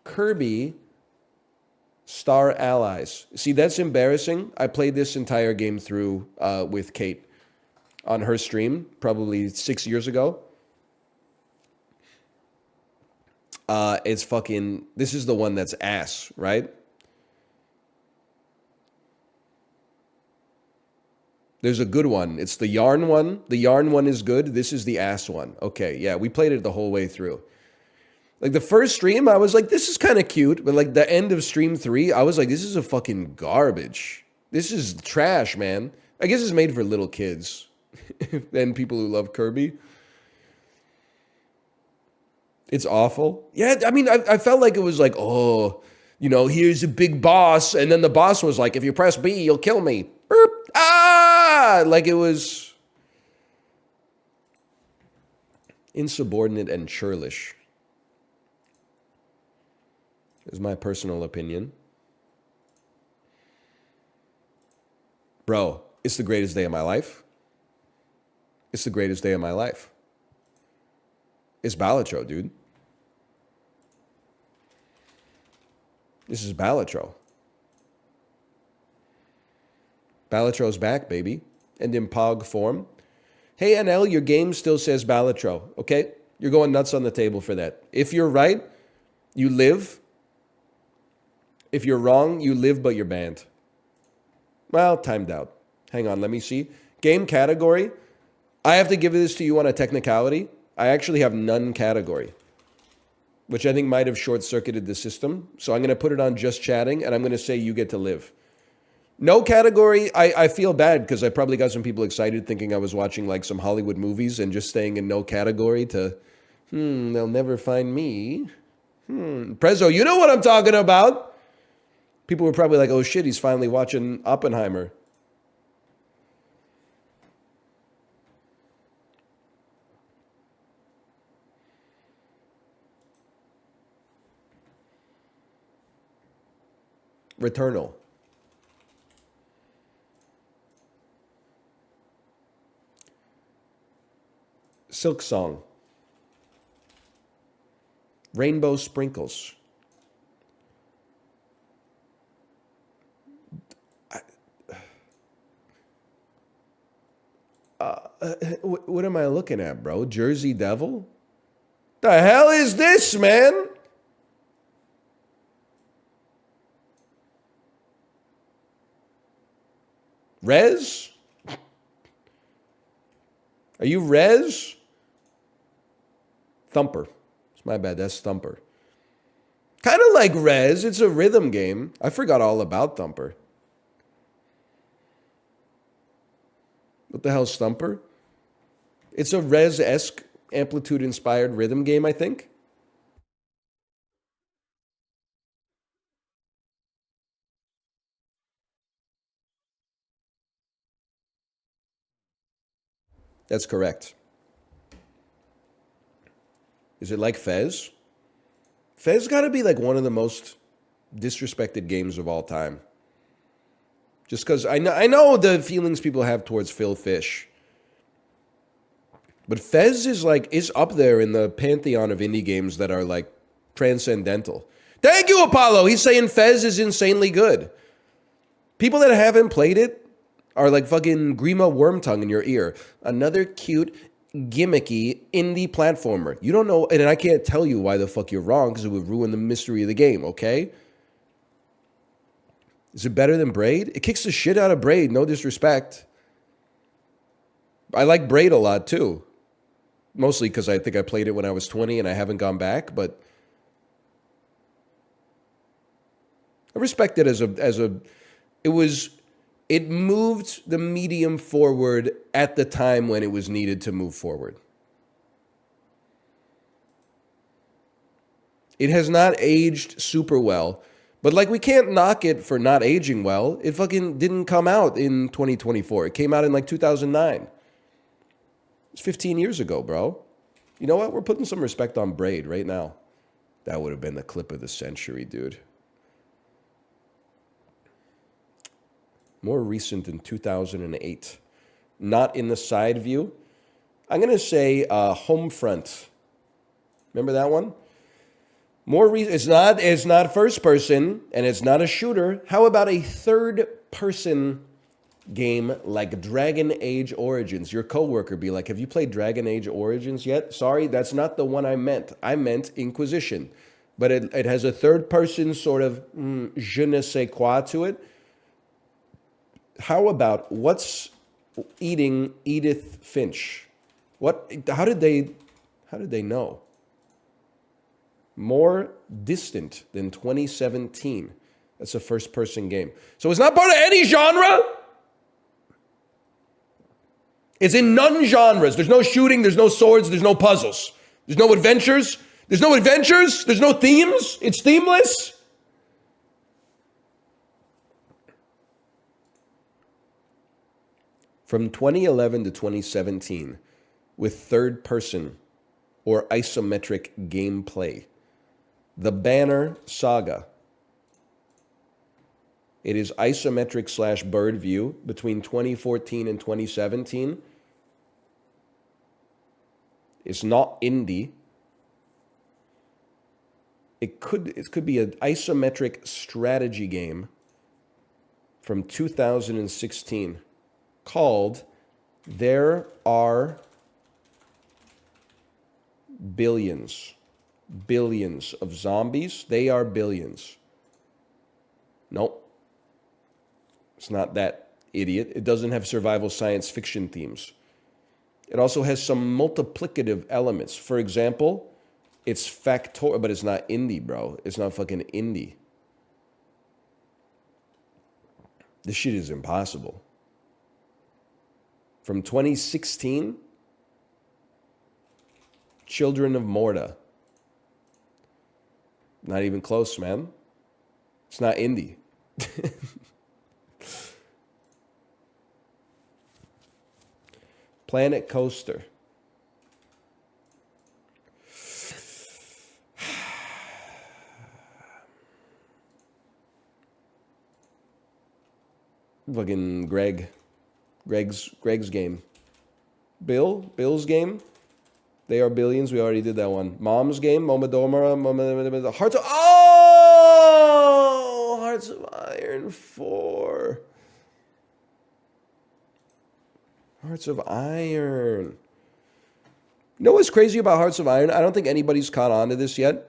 Kirby Star Allies. See, that's embarrassing. I played this entire game through with Kate on her stream probably 6 years ago. It's fucking... This is the one that's ass, right? There's a good one. It's the yarn one. The yarn one is good. This is the ass one. Okay, yeah, we played it the whole way through. Like, the first stream, I was like, this is kind of cute. But, like, the end of stream 3, I was like, this is a fucking garbage. This is trash, man. I guess it's made for little kids and people who love Kirby. It's awful. Yeah, I mean, I felt like it was like, oh, here's a big boss. And then the boss was like, if you press B, you'll kill me. Burp. Ah! Like it was insubordinate and churlish, is my personal opinion. Bro, it's the greatest day of my life. It's the greatest day of my life. It's Balatro, dude. This is Balatro. Balatro's back, baby. And in POG form. Hey, NL, your game still says Balatro, okay? You're going nuts on the table for that. If you're right, you live. If you're wrong, you live, but you're banned. Well, timed out. Hang on, let me see. Game category. I have to give this to you on a technicality. I actually have none category, which I think might have short-circuited the system. So I'm going to put it on just chatting, and I'm going to say you get to live. No category. I feel bad because I probably got some people excited thinking I was watching like some Hollywood movies and just staying in no category to, they'll never find me. Prezzo, you know what I'm talking about. People were probably like, oh shit, he's finally watching Oppenheimer. Returnal. Silk Song. Rainbow Sprinkles. What am I looking at, bro? Jersey Devil? The hell is this, man? Rez? Are you Rez? Thumper. It's my bad. That's Thumper. Kind of like Rez. It's a rhythm game. I forgot all about Thumper. What the hell's Thumper? It's a Rez-esque amplitude-inspired rhythm game, I think. That's correct. Is it like Fez? Fez got to be like one of the most disrespected games of all time. Just because I know the feelings people have towards Phil Fish. But Fez is up there in the pantheon of indie games that are like transcendental. Thank you, Apollo. He's saying Fez is insanely good. People that haven't played it are like fucking Grima Wormtongue in your ear. Another cute, gimmicky indie platformer. You don't know, and I can't tell you why the fuck you're wrong because it would ruin the mystery of the game, okay? Is it better than Braid? It kicks the shit out of Braid, no disrespect. I like Braid a lot too. Mostly because I think I played it when I was 20 and I haven't gone back, but I respect it it moved the medium forward at the time when it was needed to move forward. It has not aged super well, but like we can't knock it for not aging well. It fucking didn't come out in 2024. It came out in like 2009. It's 15 years ago, bro. You know what? We're putting some respect on Braid right now. That would have been the clip of the century, dude. More recent in 2008. Not in the side view. I'm going to say Homefront. Remember that one? More recent. It's not first person, and it's not a shooter. How about a third person game like Dragon Age Origins? Your coworker be like, have you played Dragon Age Origins yet? Sorry, that's not the one I meant. I meant Inquisition. But it has a third person sort of je ne sais quoi to it. How about What's Eating Edith Finch? How did they know? More distant than 2017. That's a first person game. So it's not part of any genre. It's in none genres. There's no shooting, there's no swords, there's no puzzles. There's no adventures. There's no adventures? There's no themes? It's themeless? From 2011 to 2017, with third-person or isometric gameplay, the Banner Saga. It is isometric / bird view between 2014 and 2017. It's not indie. It could be an isometric strategy game from 2016 called There Are Billions. Billions of zombies. They are billions. Nope. It's not that, idiot. It doesn't have survival science fiction themes. It also has some multiplicative elements. For example, it's factorial, but it's not indie, bro. It's not fucking indie. This shit is impossible. From 2016, Children of Morta. Not even close, man. It's not indie. Planet Coaster. Fucking Greg's game. Bill's game. They Are Billions. We already did that one. Mom's game. Momodora. Hearts of... Oh! Hearts of Iron 4. Hearts of Iron. You know what's crazy about Hearts of Iron? I don't think anybody's caught on to this yet.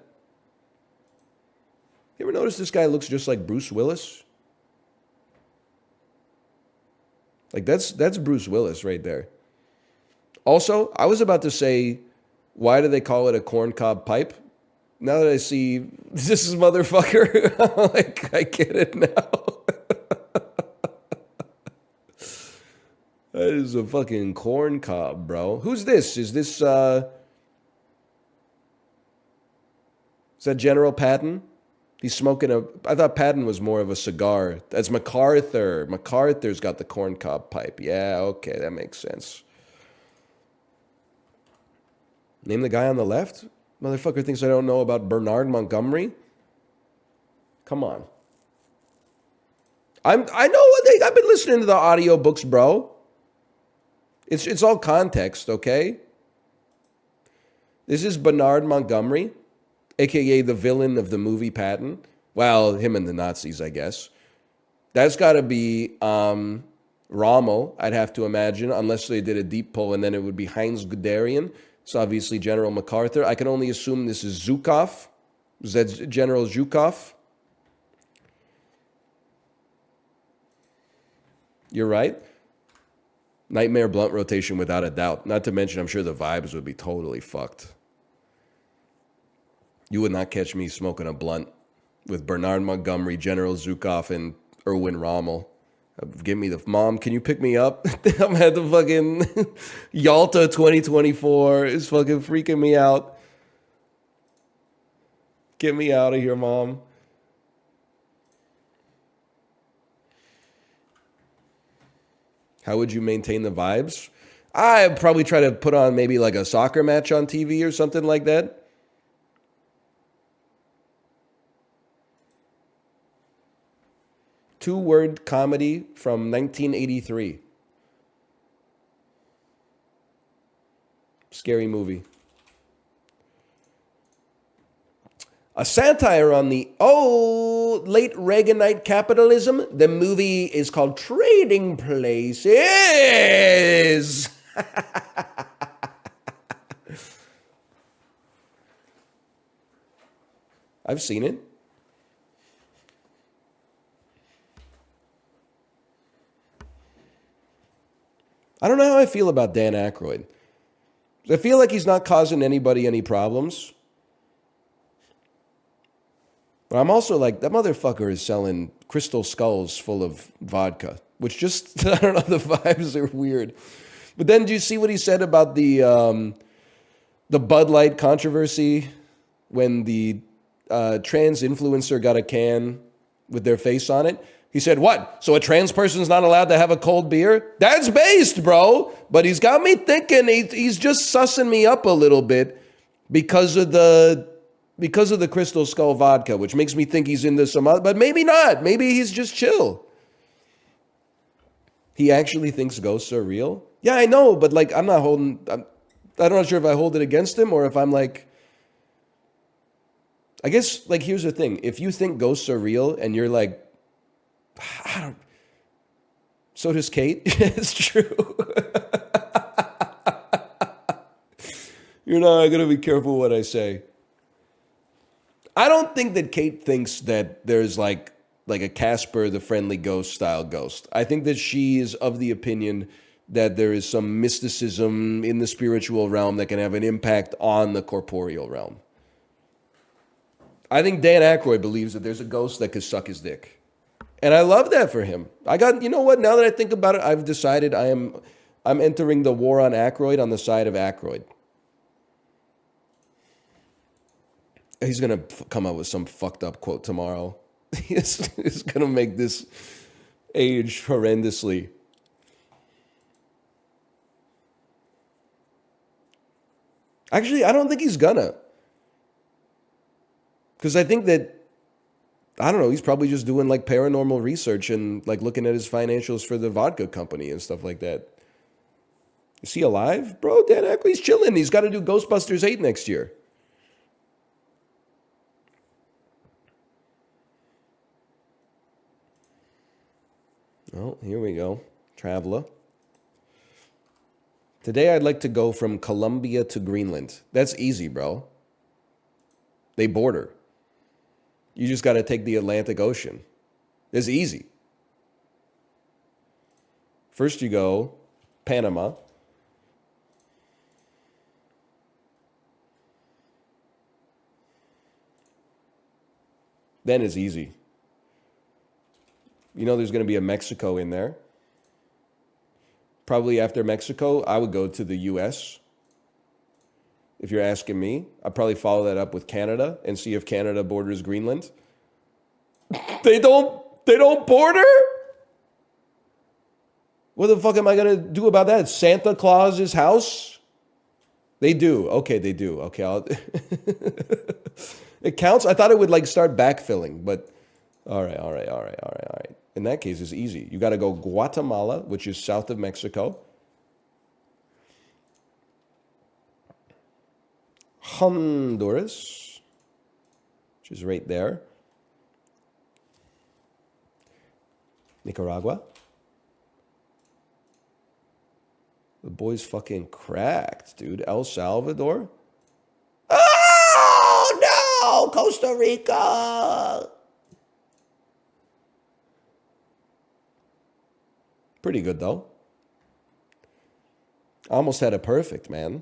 You ever notice this guy looks just like Bruce Willis? Like, that's Bruce Willis right there. Also, I was about to say, why do they call it a corncob pipe? Now that I see this is motherfucker, I'm like, I get it now. That is a fucking corn cob, bro. Who's this? Is that General Patton? He's smoking I thought Patton was more of a cigar. That's MacArthur. MacArthur's got the corn cob pipe. Yeah, okay, that makes sense. Name the guy on the left? Motherfucker thinks I don't know about Bernard Montgomery? Come on. I know I've been listening to the audiobooks, bro. It's all context, okay? This is Bernard Montgomery, a.k.a. the villain of the movie Patton. Well, him and the Nazis, I guess. That's got to be Rommel, I'd have to imagine, unless they did a deep pull, and then it would be Heinz Guderian. It's obviously General MacArthur. I can only assume this is Zhukov. Is that General Zhukov? You're right. Nightmare blunt rotation without a doubt. Not to mention, I'm sure the vibes would be totally fucked. You would not catch me smoking a blunt with Bernard Montgomery, General Zhukov, and Erwin Rommel. Give me the... Mom, can you pick me up? I'm at the fucking Yalta 2024. It's fucking freaking me out. Get me out of here, Mom. How would you maintain the vibes? I'd probably try to put on maybe like a soccer match on TV or something like that. Two-word comedy from 1983. Scary movie. A satire on the, late Reaganite capitalism. The movie is called Trading Places. I've seen it. I don't know how I feel about Dan Aykroyd. I feel like he's not causing anybody any problems. But I'm also like, that motherfucker is selling crystal skulls full of vodka, which just, I don't know, the vibes are weird. But then do you see what he said about the Bud Light controversy when the trans influencer got a can with their face on it. He said, what? So a trans person's not allowed to have a cold beer? That's based, bro. But he's got me thinking, he's just sussing me up a little bit because of the Crystal Skull vodka, which makes me think he's into some other, but maybe not. Maybe he's just chill. He actually thinks ghosts are real? Yeah, I know, but like I'm not sure if I hold it against him or if I'm like, I guess like here's the thing. If you think ghosts are real and you're like, I don't, so does Kate. It's true. You know, I gotta be careful what I say. I don't think that Kate thinks that there's like a Casper the Friendly Ghost style ghost. I think that she is of the opinion that there is some mysticism in the spiritual realm that can have an impact on the corporeal realm. I think Dan Aykroyd believes that there's a ghost that could suck his dick. And I love that for him. You know what? Now that I think about it, I've decided I'm entering the war on Aykroyd on the side of Aykroyd. He's going to come up with some fucked up quote tomorrow. He's going to make this age horrendously. Actually, I don't think he's gonna. Because I think that, I don't know, he's probably just doing like paranormal research and like looking at his financials for the vodka company and stuff like that. Is he alive? Bro, Dan Aykroyd's chilling. He's got to do Ghostbusters 8 next year. Oh, here we go. Traveler. Today I'd like to go from Colombia to Greenland. That's easy, bro. They border. You just got to take the Atlantic Ocean. It's easy. First you go Panama. Then it's easy. You know there's going to be a Mexico in there. Probably after Mexico, I would go to the U.S. If you're asking me, I'd probably follow that up with Canada and see if Canada borders Greenland. They don't border? What the fuck am I going to do about that? Santa Claus's house? They do. Okay, they do. Okay, it counts? I thought it would like start backfilling, but all right. In that case, it's easy. You got to go Guatemala, which is south of Mexico. Honduras, which is right there. Nicaragua. The boy's fucking cracked, dude. El Salvador. Oh, no! Costa Rica! Pretty good, though. I almost had it perfect, man.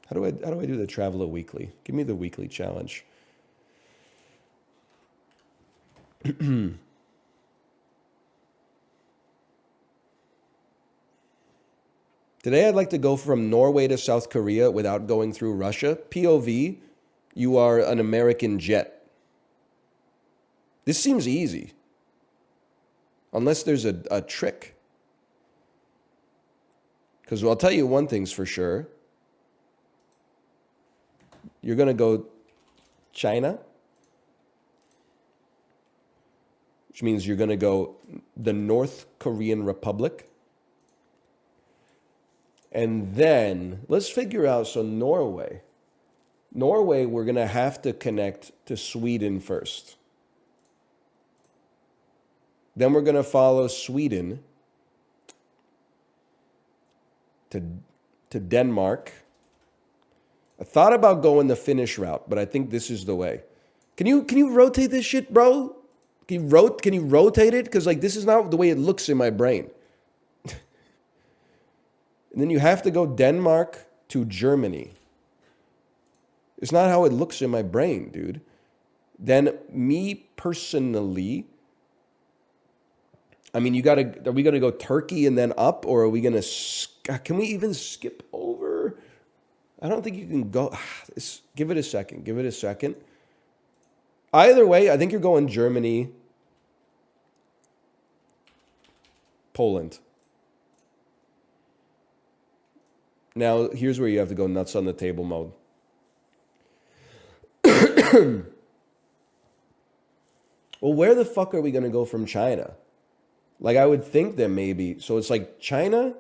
How do I do the Traveler Weekly? Give me the weekly challenge. Today I'd like to go from Norway to South Korea without going through Russia. POV, you are an American jet. This seems easy. Unless there's a trick. Because I'll tell you one thing's for sure. You're going to go China, which means you're going to go the North Korean Republic. And then let's figure out, so Norway, we're going to have to connect to Sweden first. Then we're going to follow Sweden to Denmark. I thought about going the Finnish route, but I think this is the way. Can you rotate this shit, bro? Can you rotate it? Because like this is not the way it looks in my brain. And then you have to go Denmark to Germany. It's not how it looks in my brain, dude. Then me personally, I mean, are we gonna go Turkey and then up, or are we gonna? Can we even skip over? I don't think you can go. Give it a second. Give it a second. Either way, I think you're going Germany, Poland. Now, here's where you have to go nuts on the table mode. Well, where the fuck are we going to go from China? Like, I would think that maybe. So it's like China,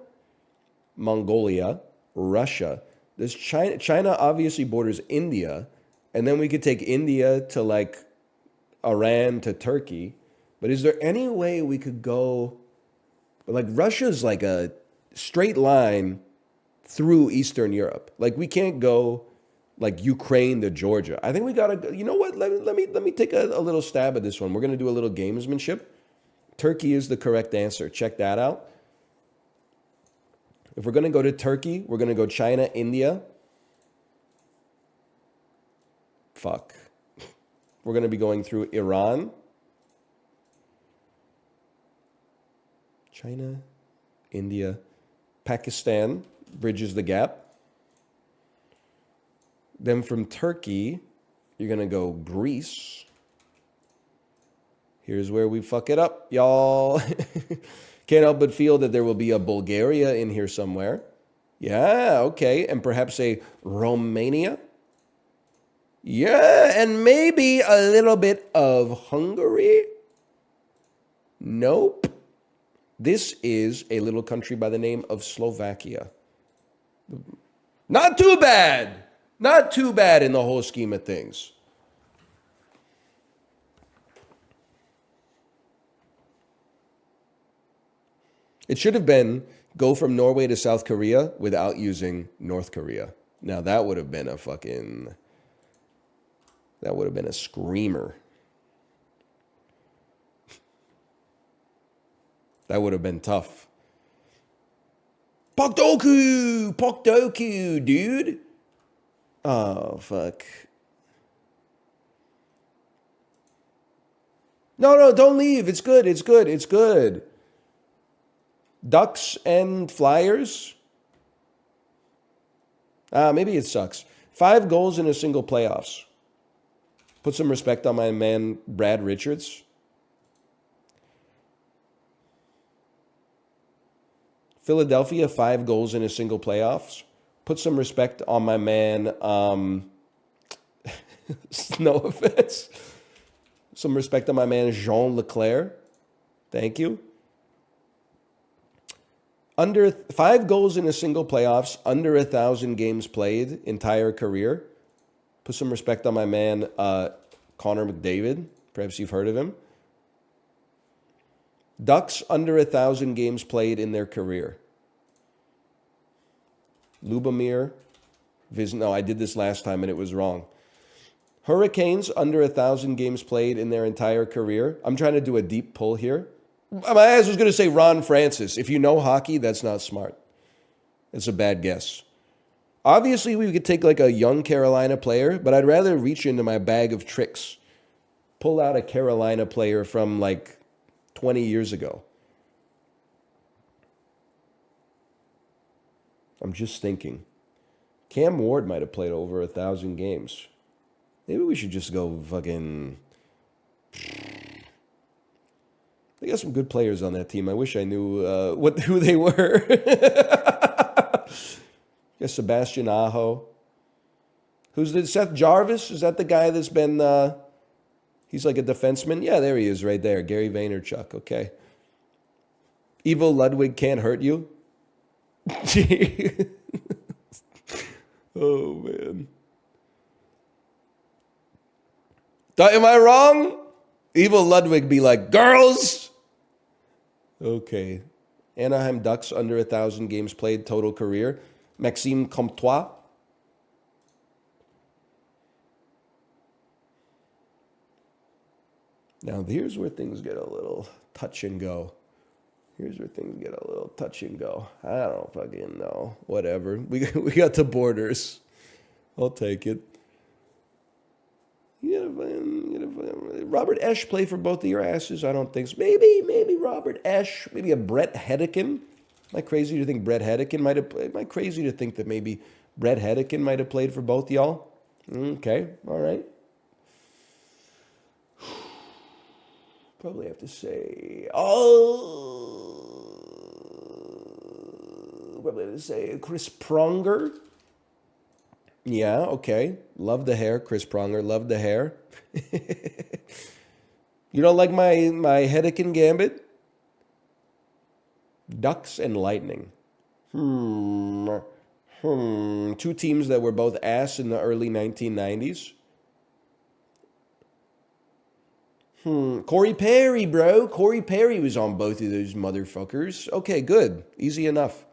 Mongolia, Russia. There's China. China obviously borders India. And then we could take India to like Iran to Turkey. But is there any way we could go? Like, Russia's like a straight line through Eastern Europe. Like, we can't go like Ukraine to Georgia. I think we gotta. You know what? Let me take a little stab at this one. We're gonna do a little gamesmanship. Turkey is the correct answer. Check that out. If we're gonna go to Turkey, we're gonna go China, India. Fuck. We're gonna be going through Iran, China, India, Pakistan bridges the gap. Then from Turkey, you're going to go Greece. Here's where we fuck it up, y'all. Can't help but feel that there will be a Bulgaria in here somewhere. Yeah, okay. And perhaps a Romania. Yeah, and maybe a little bit of Hungary. Nope. This is a little country by the name of Slovakia. Not too bad. Not too bad in the whole scheme of things. It should have been go from Norway to South Korea without using North Korea. Now that would have been a screamer. That would have been tough. Pokdoku, dude. Oh, fuck. No, don't leave. It's good. Ducks and Flyers. Maybe it sucks. 5 goals in a single playoffs. Put some respect on my man, Brad Richards. Philadelphia, 5 goals in a single playoffs. Put some respect on my man, no offense. Some respect on my man, Jean Leclerc. Thank you. Under 5 goals in a single playoffs, under 1,000 games played, entire career. Put some respect on my man, Connor McDavid. Perhaps you've heard of him. Ducks, under 1,000 games played in their career. Lubomir. No, I did this last time and it was wrong. Hurricanes, under 1,000 games played in their entire career. I'm trying to do a deep pull here. My ass was going to say Ron Francis. If you know hockey, that's not smart. It's a bad guess. Obviously, we could take like a young Carolina player, but I'd rather reach into my bag of tricks. Pull out a Carolina player from like 20 years ago. I'm just thinking. Cam Ward might have played over 1,000 games. Maybe we should just go fucking... They got some good players on that team. I wish I knew who they were. Yes, Sebastian Aho. Who's the Seth Jarvis? Is that the guy that's been... he's like a defenseman? Yeah, there he is right there. Gary Vaynerchuk. Okay. Ivo Ludwig can't hurt you? Oh, man. Am I wrong? Ivo Ludwig be like, girls! Okay. Anaheim Ducks, under 1,000 games played, total career. Maxime Comtois. Now, here's where things get a little touch and go. I don't fucking know. Whatever. We got the borders. I'll take it. Robert Esch play for both of your asses? I don't think so. Maybe Robert Esch. Maybe a Brett Hedican. Am I crazy to think Brett Hedican might have played? Am I crazy to think that maybe Brett Hedekin might have played for both y'all. Okay, all right. Probably have to say, probably have to say Chris Pronger. Yeah, okay. Love the hair, Chris Pronger. Love the hair. You don't like my Hedekin Gambit? Ducks and Lightning. Two teams that were both ass in the early 1990s. Corey Perry, bro. Corey Perry was on both of those motherfuckers. Okay, good. Easy enough.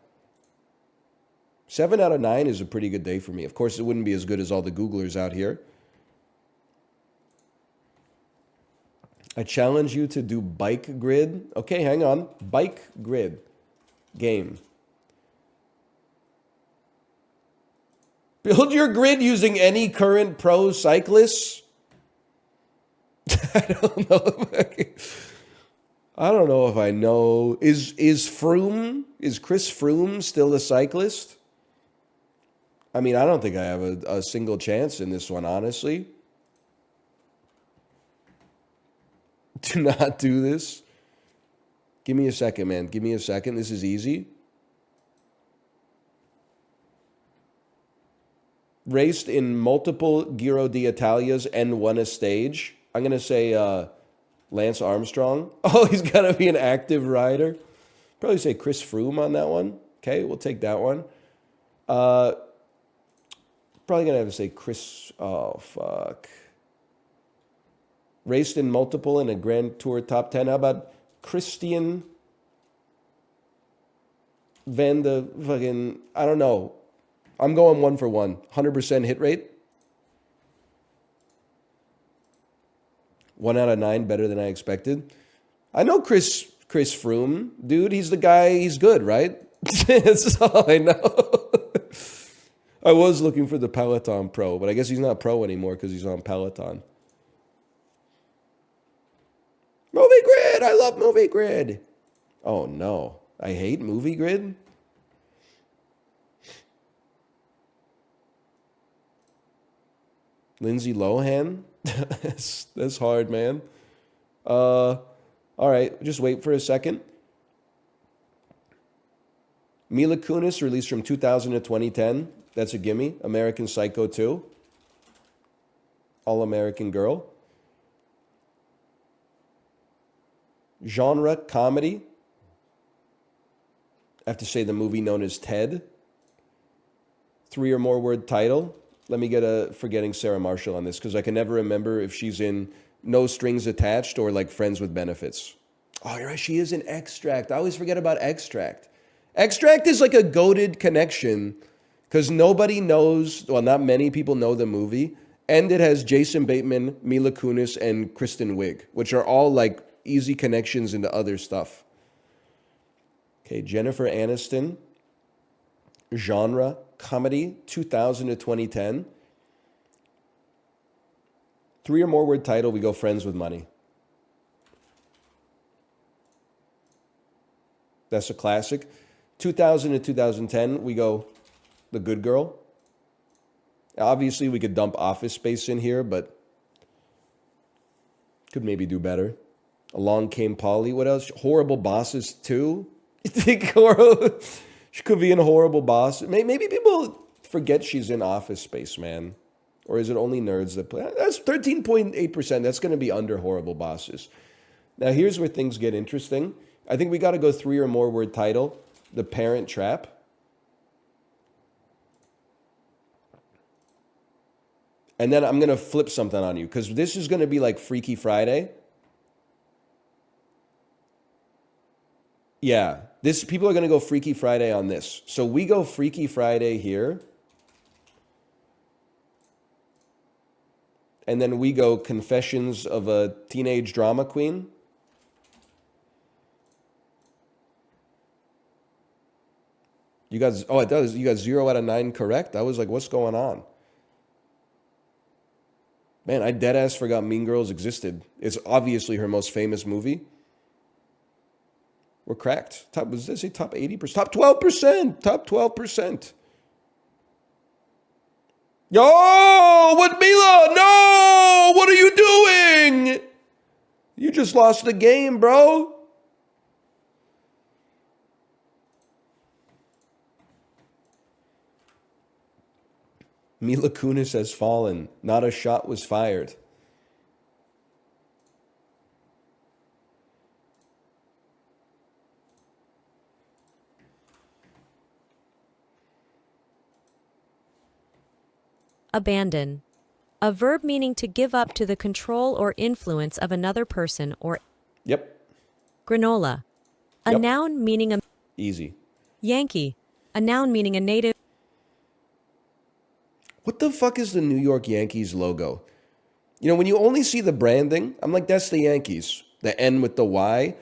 7 out of 9 is a pretty good day for me. Of course, it wouldn't be as good as all the Googlers out here. I challenge you to do bike grid. Okay, hang on. Bike grid. Game. Build your grid using any current pro cyclists. I don't know. I don't know if I know. Is Chris Froome still a cyclist? I mean, I don't think I have a single chance in this one, honestly. Do not do this. Give me a second, man. Give me a second. This is easy. Raced in multiple Giro d'Italias and won a stage. I'm going to say Lance Armstrong. Oh, he's got to be an active rider. Probably say Chris Froome on that one. Okay, we'll take that one. Probably going to have to say Chris... Oh, fuck. Raced in multiple in a Grand Tour top 10. How about Christian Van de fucking... I don't know. I'm going 1 for 1. 100% hit rate. 1 out of 9, better than I expected. I know Chris Froome, dude. He's the guy. He's good, right? That's all I know. I was looking for the Peloton Pro, but I guess he's not pro anymore because he's on Peloton. Movie Grid. I love Movie Grid. Oh no, I hate Movie Grid. Lindsay Lohan. That's hard, man. All right, just wait for a second. Mila Kunis, released from 2000 to 2010. That's a gimme. American Psycho 2. All-American Girl. Genre, comedy. I have to say the movie known as Ted. 3 or more word title. Let me get a Forgetting Sarah Marshall on this because I can never remember if she's in No Strings Attached or like Friends with Benefits. Oh, you're right. She is in Extract. I always forget about Extract. Extract is like a goated connection because nobody knows, well, not many people know the movie. And it has Jason Bateman, Mila Kunis, and Kristen Wiig, which are all like easy connections into other stuff. Okay, Jennifer Aniston. Genre, comedy, 2000 to 2010. 3 or more word title, we go Friends with Money. That's a classic. 2000 to 2010, we go The Good Girl. Obviously, we could dump Office Space in here, but could maybe do better. Along Came Polly. What else? Horrible Bosses 2. You think horrible? She could be in Horrible Boss. Maybe people forget she's in Office Space, man. Or is it only nerds that play? That's 13.8%. That's going to be under Horrible Bosses. Now, here's where things get interesting. I think we got to go 3 or more word title. The Parent Trap. And then I'm going to flip something on you because this is going to be like Freaky Friday. Yeah, people are going to go Freaky Friday on this. So we go Freaky Friday here. And then we go Confessions of a Teenage Drama Queen. You guys, oh, it does. You got 0 out of 9 correct. I was like, what's going on? Man, I deadass forgot Mean Girls existed. It's obviously her most famous movie. We're cracked. Was this a top 80%? Top 12%. Top 12%. Yo, what, Mila? No! What are you doing? You just lost the game, bro. Mila Kunis has fallen. Not a shot was fired. Abandon. A verb meaning to give up to the control or influence of another person or Yep. granola. A Yep. noun meaning a Easy. Yankee. A noun meaning a native. What the fuck is the New York Yankees logo? You know, when you only see the branding, I'm like, that's the Yankees. The N with the Y.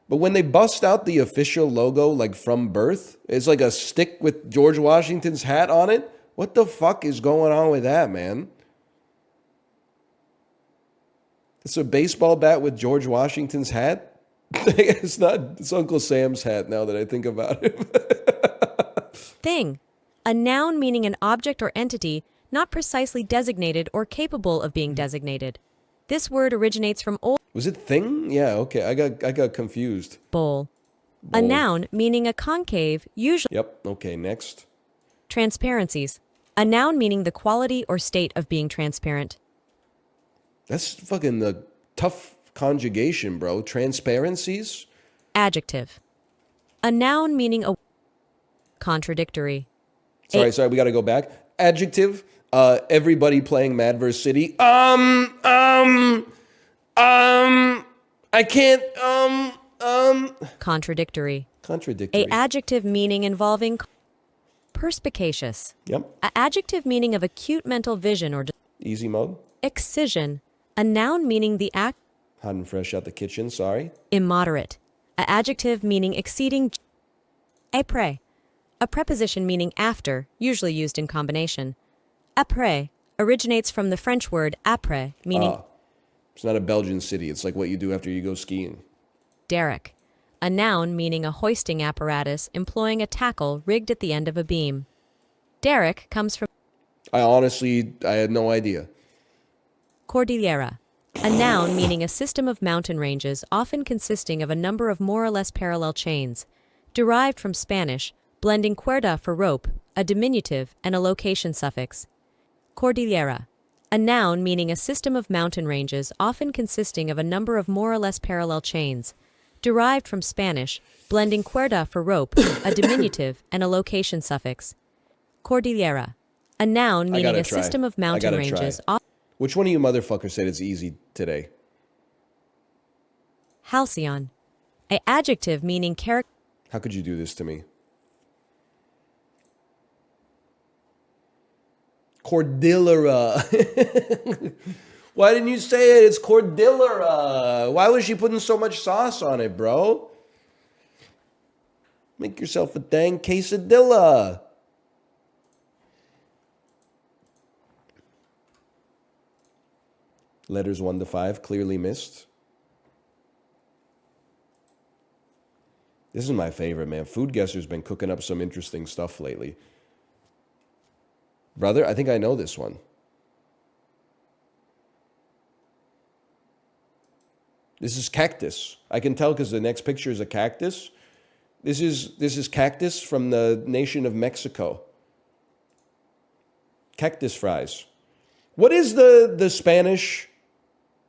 But when they bust out the official logo, like from birth, it's like a stick with George Washington's hat on it. What the fuck is going on with that, man? It's a baseball bat with George Washington's hat? It's not, it's Uncle Sam's hat now that I think about it. Thing. A noun meaning an object or entity not precisely designated or capable of being designated. This word originates from Old Was it thing? Yeah, okay. I got confused. bowl. A Bowl. noun meaning a concave, usually Yep, okay, next. transparencies. A noun meaning the quality or state of being transparent. That's fucking the tough conjugation, bro. Transparencies? Adjective. A noun meaning a contradictory. Sorry, we got to go back. Adjective. Everybody playing Mad vs. City. I can't, Contradictory. Contradictory. A adjective meaning involving perspicacious. Yep. A adjective meaning of acute mental vision or Easy mode. excision. A noun meaning the act Hot and fresh out the kitchen, sorry. immoderate. A adjective meaning exceeding après. A preposition meaning after, usually used in combination. Après originates from the French word après, meaning It's not a Belgian city. It's like what you do after you go skiing. derrick. A noun meaning a hoisting apparatus employing a tackle rigged at the end of a beam. Derrick comes from I had no idea. Cordillera. A noun meaning a system of mountain ranges often consisting of a number of more or less parallel chains. Derived from Spanish, blending cuerda for rope, a diminutive, and a location suffix. Cordillera. A noun meaning a system of mountain ranges often consisting of a number of more or less parallel chains. Derived from Spanish, blending cuerda for rope, a diminutive, and a location suffix. Cordillera. A noun meaning gotta a try. system of I mountain gotta ranges. try. Which one of you motherfuckers said it's easy today? Halcyon. A adjective meaning character. How could you do this to me? Cordillera. Why didn't you say it? It's Cordillera. Why was she putting so much sauce on it, bro? Make yourself a dang quesadilla. Letters 1 to 5, clearly missed. This is my favorite, man. Food Guesser's been cooking up some interesting stuff lately. Brother, I think I know this one. This is cactus. I can tell because the next picture is a cactus. This is cactus from the nation of Mexico. Cactus fries. What is the Spanish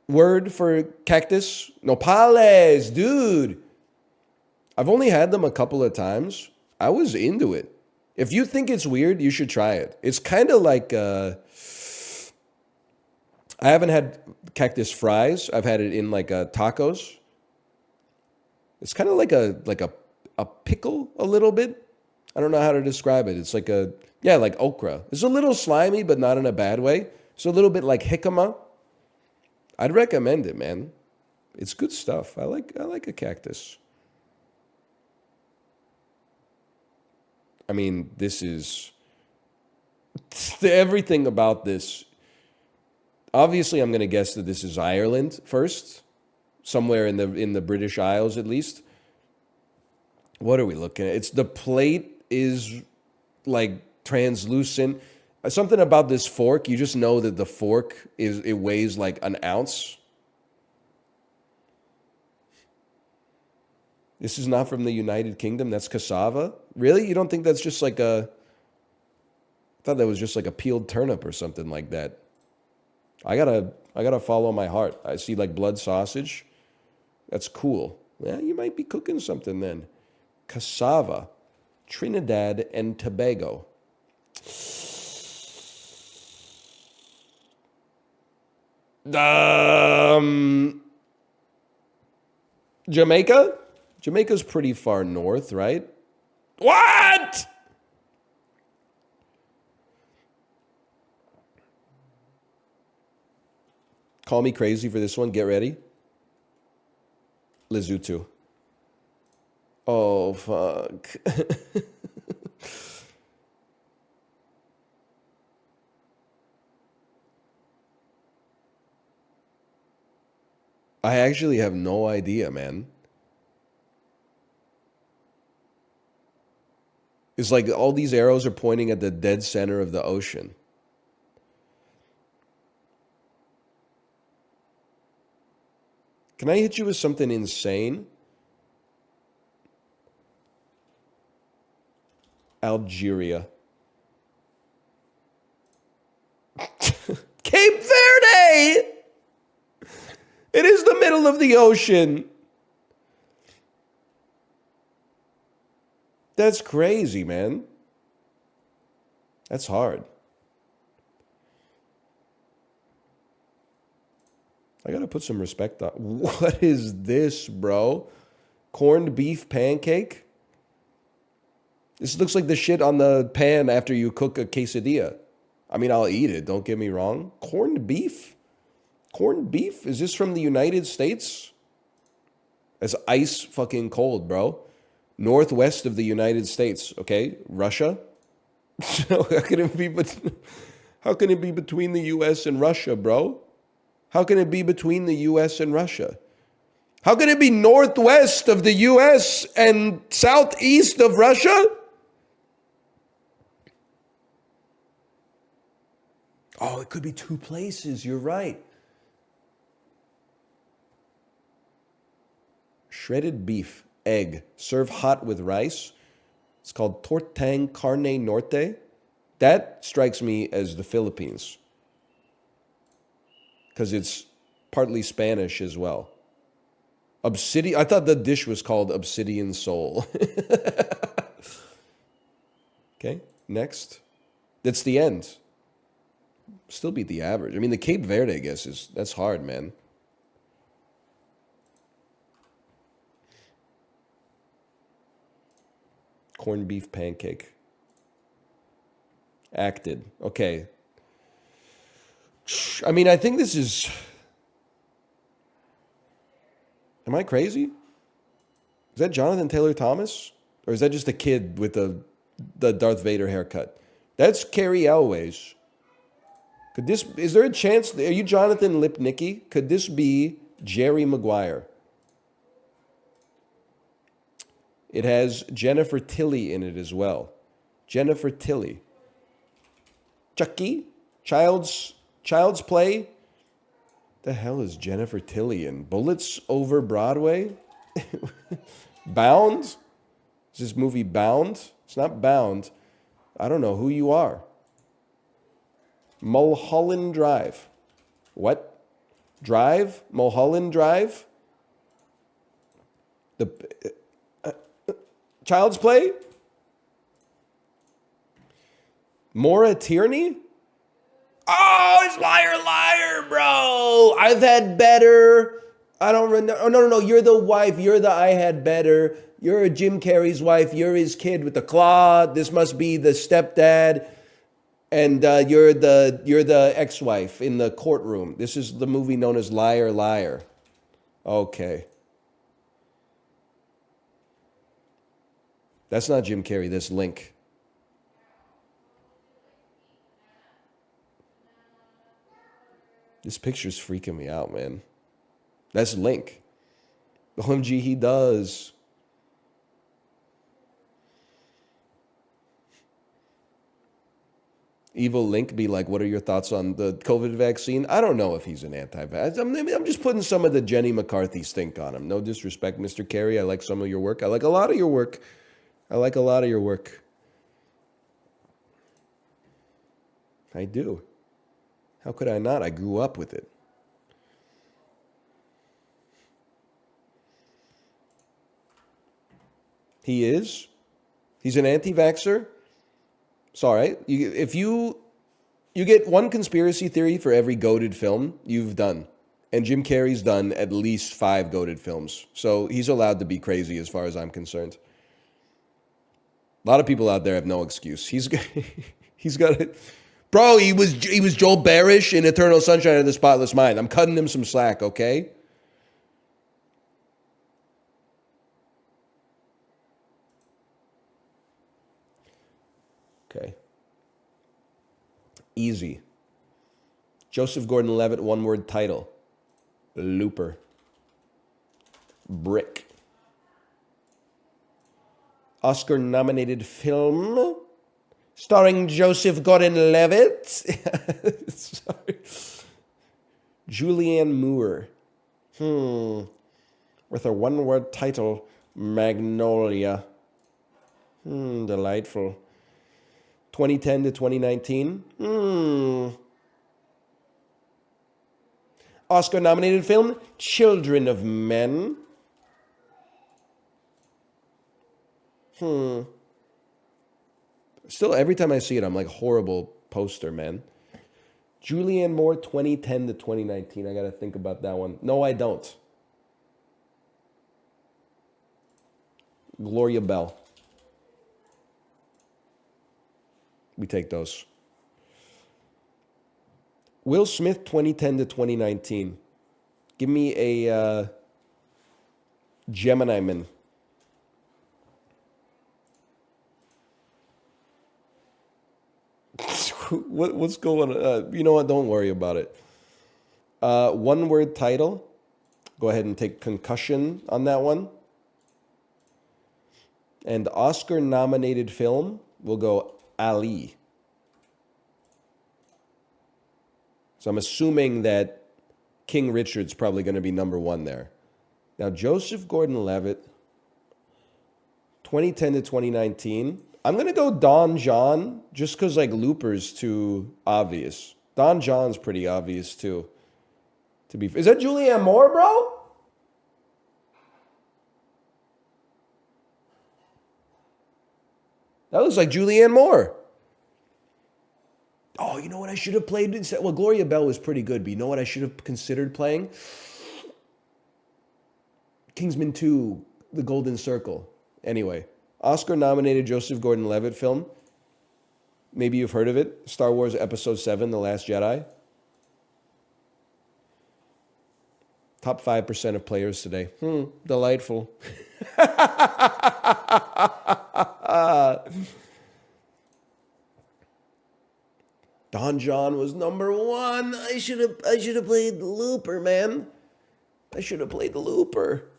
word for cactus? Nopales, dude. I've only had them a couple of times. I was into it. If you think it's weird, you should try it. It's kind of like I haven't had cactus fries. I've had it in like tacos. It's kind of like a pickle a little bit. I don't know how to describe it. It's like like okra. It's a little slimy, but not in a bad way. It's a little bit like jicama. I'd recommend it, man. It's good stuff. I like a cactus. I mean, this is everything about this. Obviously, I'm going to guess that this is Ireland first, somewhere in the British Isles at least. What are we looking at? The plate is like translucent. Something about this fork, you just know that the fork it weighs like an ounce. This is not from the United Kingdom. That's cassava. Really? You don't think that's just like a? I thought that was just like a peeled turnip or something like that. I gotta follow my heart. I see like blood sausage. That's cool. Yeah, you might be cooking something then. Cassava, Trinidad and Tobago. Jamaica? Jamaica's pretty far north, right? What? Call me crazy for this one. Get ready. Lesotho. Oh, fuck. I actually have no idea, man. It's like all these arrows are pointing at the dead center of the ocean. Can I hit you with something insane? Algeria. Cape Verde! It is the middle of the ocean. That's crazy, man. That's hard. I gotta put some respect on. What is this, bro? Corned beef pancake? This looks like the shit on the pan after you cook a quesadilla. I mean, I'll eat it, don't get me wrong. Corned beef? Corned beef? Is this from the United States? It's ice fucking cold, bro. Northwest of the United States, okay? Russia? So how can it be between the US and Russia, bro? How can it be between the US and Russia? How can it be northwest of the US and southeast of Russia? Oh, it could be two places. You're right. Shredded beef, egg, serve hot with rice. It's called tortang carne norte. That strikes me as the Philippines because it's partly Spanish as well. Obsidian. I thought the dish was called obsidian soul. Okay, next. That's the end. Still beat the average. I mean, the Cape Verde, I guess, that's hard, man. Corned beef pancake. Acted. Okay. I mean, I think this is... Am I crazy? Is that Jonathan Taylor Thomas? Or is that just a kid with the Darth Vader haircut? That's Carrie Elways. Is there a chance, are you Jonathan Lipnicki? Could this be Jerry Maguire? It has Jennifer Tilly in it as well. Jennifer Tilly. Chucky? Child's Play? The hell is Jennifer Tilly in? Bullets Over Broadway? Bound? Is this movie Bound? It's not Bound. I don't know who you are. Mulholland Drive. What? Drive? Mulholland Drive? The Child's Play? Maura Tierney? Oh, it's Liar Liar, bro. I've had better. I don't remember. Oh, no. You're the wife. You're the I had better. You're Jim Carrey's wife. You're his kid with the claw. This must be the stepdad. And you're the ex-wife in the courtroom. This is the movie known as Liar Liar. Okay. That's not Jim Carrey. That's Link. This picture's freaking me out, man. That's Link. OMG, he does. Evil Link be like, what are your thoughts on the COVID vaccine? I don't know if he's an anti-vax. I'm just putting some of the Jenny McCarthy stink on him. No disrespect, Mr. Kerry. I like some of your work. I like a lot of your work. I like a lot of your work. I do. How could I not? I grew up with it. He is. He's an anti-vaxxer. It's all right. If you get one conspiracy theory for every goated film you've done. And Jim Carrey's done at least 5 goated films. So he's allowed to be crazy as far as I'm concerned. A lot of people out there have no excuse. He's got it. Bro, he was Joel Barish in Eternal Sunshine of the Spotless Mind. I'm cutting him some slack, okay? Okay. Easy. Joseph Gordon-Levitt, one-word title. Looper. Brick. Oscar-nominated film starring Joseph Gordon-Levitt. Sorry. Julianne Moore. With a one-word title, Magnolia. Delightful. 2010 to 2019. Oscar-nominated film, Children of Men. Still, every time I see it, I'm like, horrible poster, man. Julianne Moore, 2010 to 2019. I got to think about that one. No, I don't. Gloria Bell. We take those. Will Smith, 2010 to 2019. Give me a Gemini Man. What's going on? You know what? Don't worry about it. One word title. Go ahead and take Concussion on that one. And Oscar nominated film, we'll go Ali. So I'm assuming that King Richard's probably going to be number 1 there. Now, Joseph Gordon-Levitt, 2010 to 2019. I'm going to go Don John just because, like, Looper's too obvious. Don John's pretty obvious, too. Is that Julianne Moore, bro? That looks like Julianne Moore. Oh, you know what I should have played instead? Well, Gloria Bell was pretty good, but you know what I should have considered playing? Kingsman 2, The Golden Circle. Anyway, Oscar-nominated Joseph Gordon-Levitt film. Maybe you've heard of it. Star Wars Episode 7, The Last Jedi. Top 5% of players today. Delightful. Don John was number 1. I should have played the Looper, man. I should have played the Looper.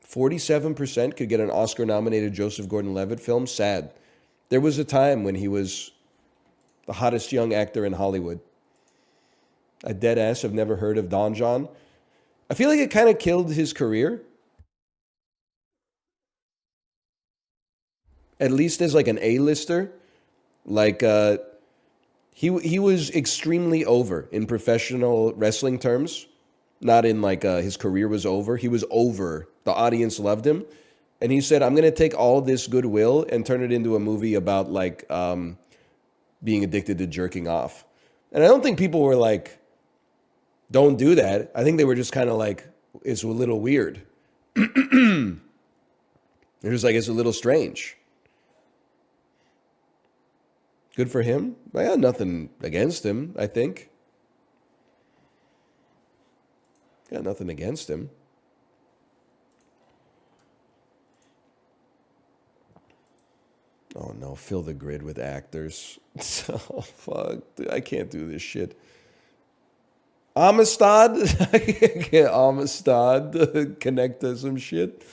%47% could get an Oscar-nominated Joseph Gordon-Levitt film. Sad. There was a time when he was the hottest young actor in Hollywood. I dead ass have never heard of Don John. I feel like it kind of killed his career. At least as like an A-lister. Like, he was extremely over in professional wrestling terms. Not in like his career was over. He was over. The audience loved him. And he said, I'm going to take all this goodwill and turn it into a movie about like being addicted to jerking off. And I don't think people were like, don't do that. I think they were just kind of like, it's a little weird. They're just like, it's a little strange. Good for him. I got nothing against him, I think. Got nothing against him. Oh no, fill the grid with actors. Oh fuck, dude, I can't do this shit. Amistad? I can't Amistad connect to some shit.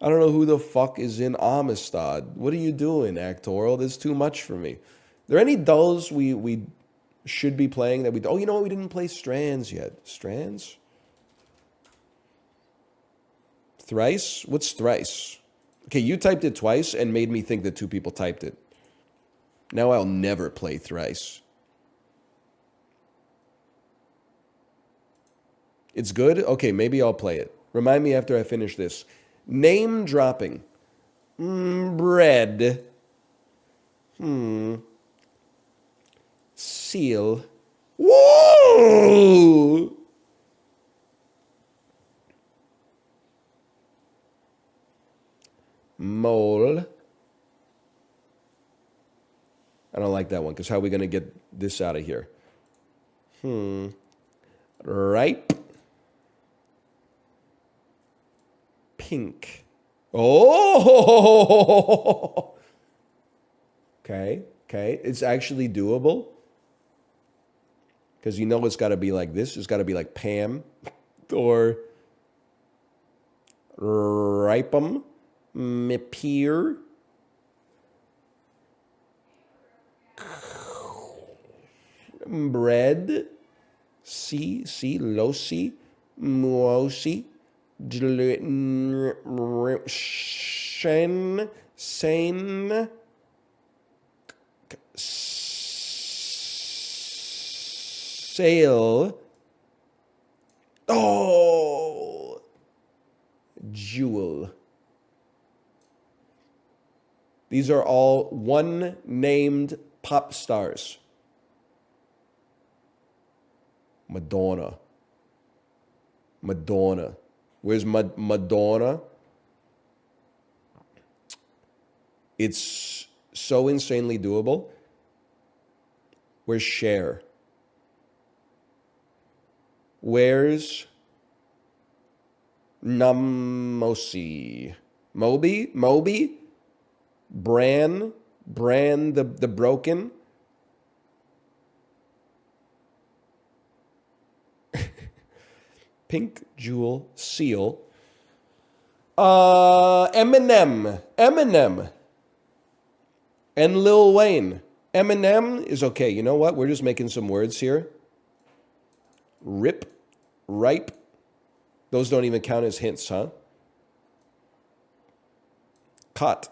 I don't know who the fuck is in Amistad. What are you doing, Actoral? This is too much for me. Are there any dulls we should be playing that we... Oh, you know what? We didn't play Strands yet. Strands? Thrice? What's Thrice? Okay, you typed it twice and made me think that two people typed it. Now I'll never play Thrice. It's good? Okay, maybe I'll play it. Remind me after I finish this. Name dropping. Bread. Seal. Whoa! Mole. I don't like that one, because how are we going to get this out of here? Ripe. Pink. Oh! Okay. It's actually doable. Because you know it's got to be like this. It's got to be like Pam. Or Ripem. Mipir. Bread. Losi. Muosi. Shen. Sane. Sale. Oh! Jewel. These are all one-named pop stars. Madonna. Where's Madonna? It's so insanely doable. Where's Cher? Where's Namosi? Moby? Bran the Broken? Pink Jewel Seal. Eminem. And Lil Wayne. Eminem is okay. You know what? We're just making some words here. Rip. Ripe. Those don't even count as hints, huh? Cot.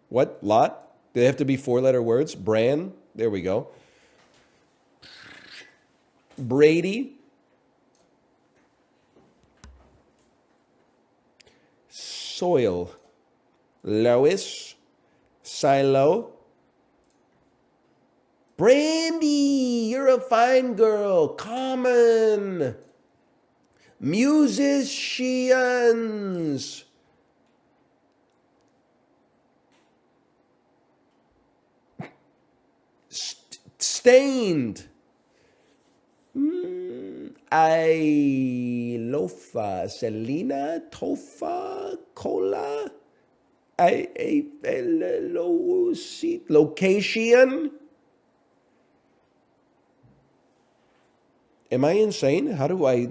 What? Lot? Do they have to be four-letter words? Bran. There we go. Brady. Soil. Lois. Silo. Brandy, you're a fine girl. Common. Musicians. Stained. Lofa, Selena, Tofa, Cola, Location. Am I insane? How do I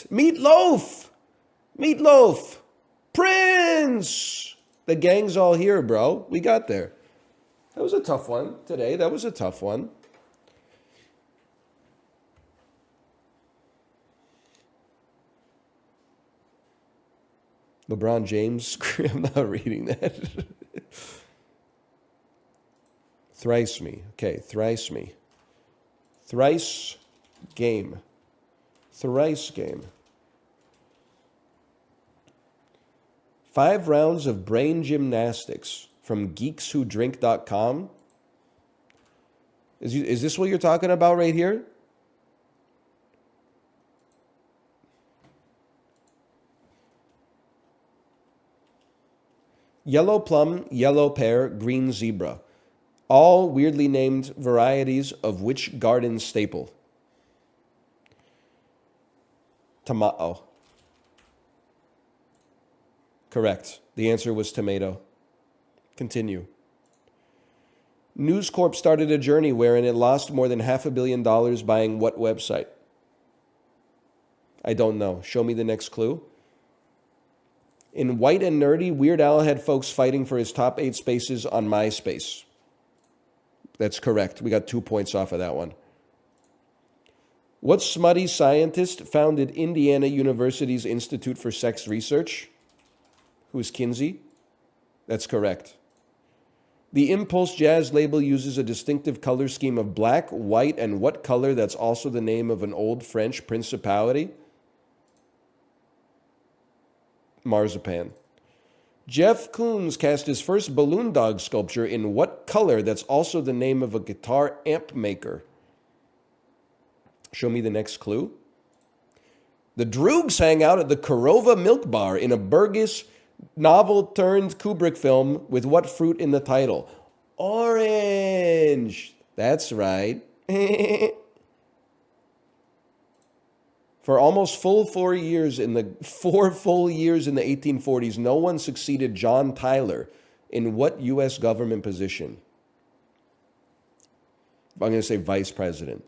Meatloaf, Prince. The gang's all here, bro. We got there. That was a tough one today. That was a tough one. LeBron James. I'm not reading that. Thrice me. Okay, thrice me. Thrice game. Thrice game. 5 rounds of brain gymnastics from geekswhodrink.com. Is this what you're talking about right here? Yellow plum, yellow pear, green zebra. All weirdly named varieties of which garden staple? Tomato. Correct. The answer was tomato. Continue. News Corp started a journey wherein it lost more than $500 million buying what website? I don't know. Show me the next clue. In White and Nerdy, Weird Al had folks fighting for his top 8 spaces on MySpace. That's correct. We got 2 points off of that one. What smutty scientist founded Indiana University's Institute for Sex Research? Who's Kinsey? That's correct. The Impulse Jazz label uses a distinctive color scheme of black, white, and what color that's also the name of an old French principality? Marzipan. Jeff Koons cast his first balloon dog sculpture in what color that's also the name of a guitar amp maker? Show me the next clue. The Droogs hang out at the Korova Milk Bar in a Burgess novel-turned Kubrick film with what fruit in the title? Orange. That's right. For almost four full years in the 1840s, no one succeeded John Tyler in what U.S. government position? I'm going to say vice president.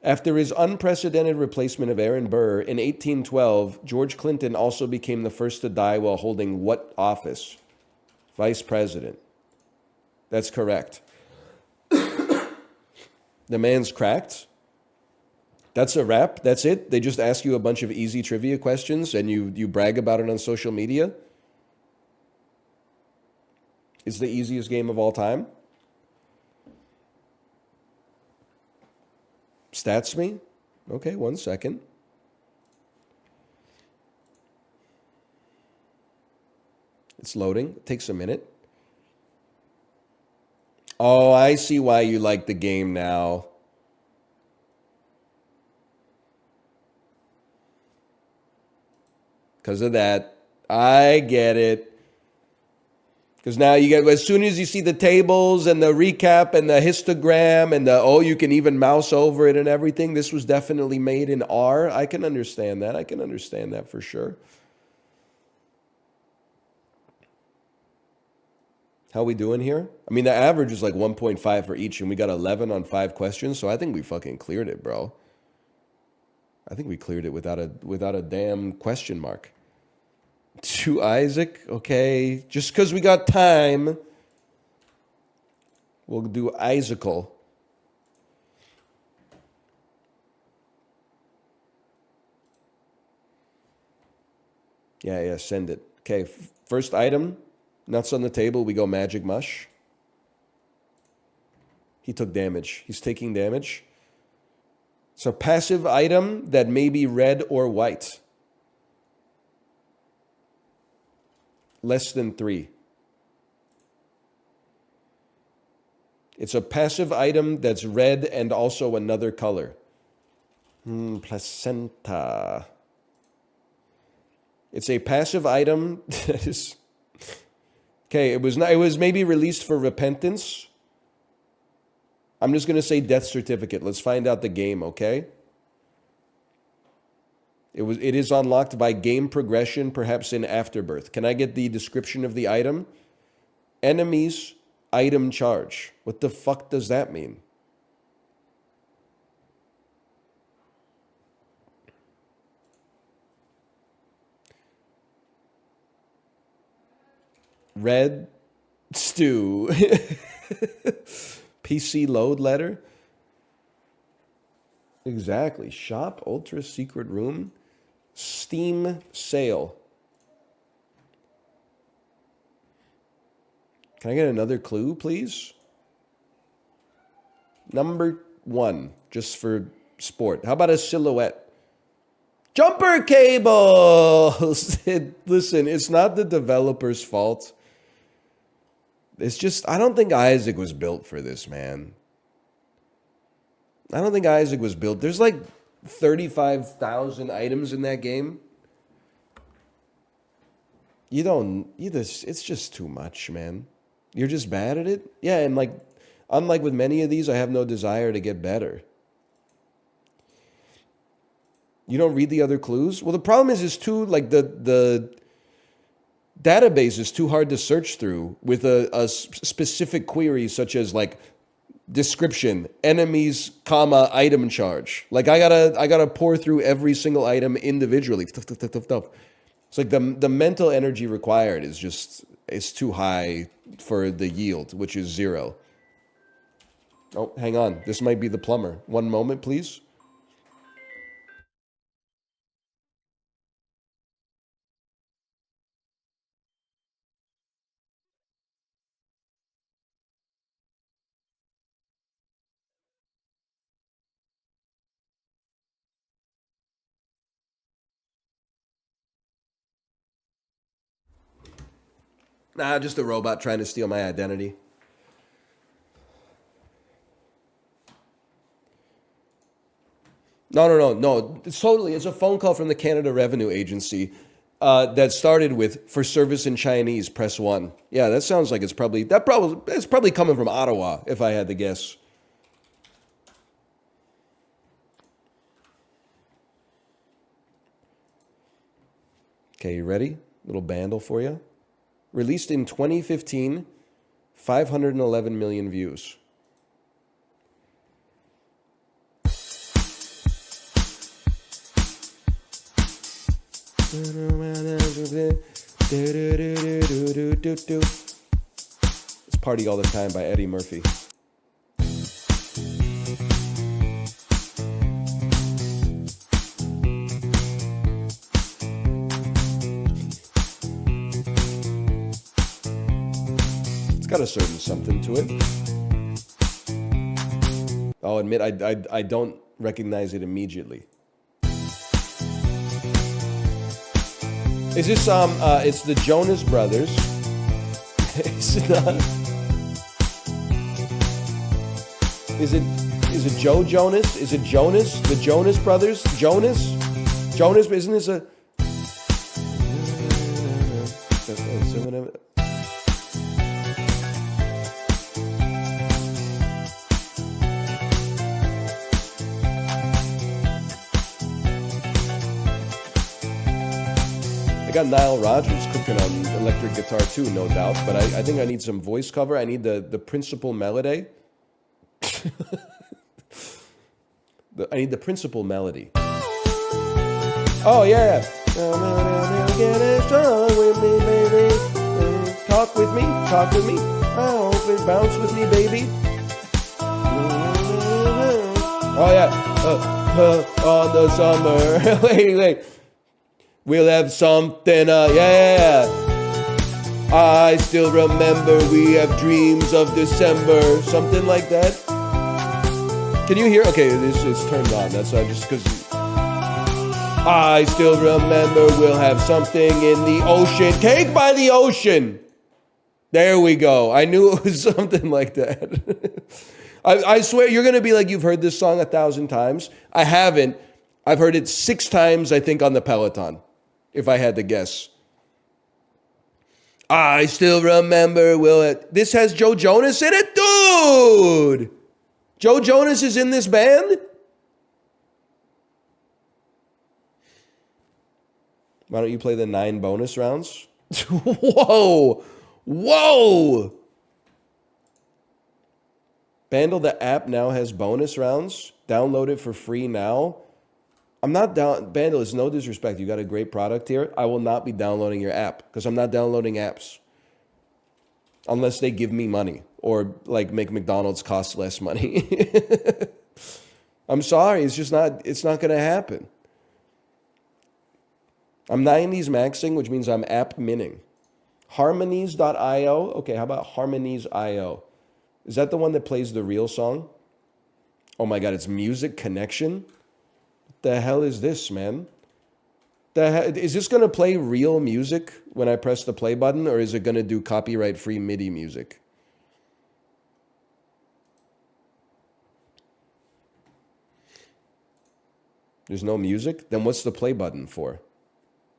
After his unprecedented replacement of Aaron Burr in 1812, George Clinton also became the first to die while holding what office? Vice president. That's correct. The man's cracked. That's a wrap. That's it. They just ask you a bunch of easy trivia questions and you brag about it on social media. It's the easiest game of all time. Stats me? Okay, 1 second. It's loading. It takes a minute. Oh, I see why you like the game now. Because of that. I get it. Because now you get, as soon as you see the tables and the recap and the histogram and you can even mouse over it and everything, this was definitely made in R. I can understand that. I can understand that for sure. How we doing here? I mean, the average is like 1.5 for each, and we got 11 on 5 questions, so I think we fucking cleared it, bro. I think we cleared it without a damn question mark. To Isaac, okay. Just because we got time, we'll do Isaacal. Yeah, send it. Okay, first item, nuts on the table, we go Magic Mush. He took damage. He's taking damage. It's a passive item that may be red or white. Less than 3. It's a passive item that's red and also another color. Placenta. It's a passive item that is... Okay, it was maybe released for repentance. I'm just going to say death certificate. Let's find out the game, okay? It is unlocked by game progression, perhaps in Afterbirth. Can I get the description of the item? Enemies, item charge. What the fuck does that mean? Red stew. PC load letter. Exactly. Shop, ultra secret room. Steam sale. Can I get another clue, please? Number 1, just for sport. How about a silhouette? Jumper cables! Listen, it's not the developer's fault. It's just, I don't think Isaac was built for this, man. I don't think Isaac was built. There's like 35,000 items in that game. It's just too much, man. You're just bad at it? Yeah, and like, unlike with many of these, I have no desire to get better. You don't read the other clues? Well, the problem is it's too, like, the database is too hard to search through with a specific query such as, like, description, enemies, comma, item charge. Like, I gotta pour through every single item individually. It's like the mental energy required is too high for the yield, which is zero. Oh, hang on. This might be the plumber. One moment, please. Nah, just a robot trying to steal my identity. No. It's a phone call from the Canada Revenue Agency that started with "For service in Chinese, press 1." Yeah, that sounds like it's probably coming from Ottawa, if I had to guess. Okay, you ready? Little bandle for you. Released in 2015, 511 million views. It's Party All the Time by Eddie Murphy. It's got a certain something to it. I'll admit I don't recognize it immediately. Is this it's the Jonas Brothers. Is it is it Joe Jonas? Is it Jonas? The Jonas Brothers? Jonas? Jonas, isn't this a I got Nile Rodgers cooking on electric guitar too, no doubt. But I think I need some voice cover. I need the principal melody. I need the principal melody. Oh yeah. Get strong with me, baby. Talk with me. Oh, bounce with me, baby. Oh yeah. On the summer. wait. We'll have something, yeah. I still remember we have dreams of December. Something like that. Can you hear? Okay, this is turned on. That's just because. I still remember we'll have something in the ocean. Cake by the ocean. There we go. I knew it was something like that. I swear, you're going to be like, you've heard this song 1,000 times. I haven't. I've heard it 6 times, I think, on the Peloton. If I had to guess. I still remember, this has Joe Jonas in it? Dude! Joe Jonas is in this band? Why don't you play the 9 bonus rounds? Whoa! Bandle, the app now has bonus rounds. Download it for free now. I'm not down. Bandle, it's no disrespect. You got a great product here. I will not be downloading your app because I'm not downloading apps unless they give me money or like make McDonald's cost less money. I'm sorry. It's not going to happen. I'm 90s maxing, which means I'm app minning. Harmonies.io. Okay, how about Harmonies.io? Is that the one that plays the real song? Oh my God, it's Music Connection? The hell is this, man? Is this going to play real music when I press the play button, or is it going to do copyright-free MIDI music? There's no music? Then what's the play button for?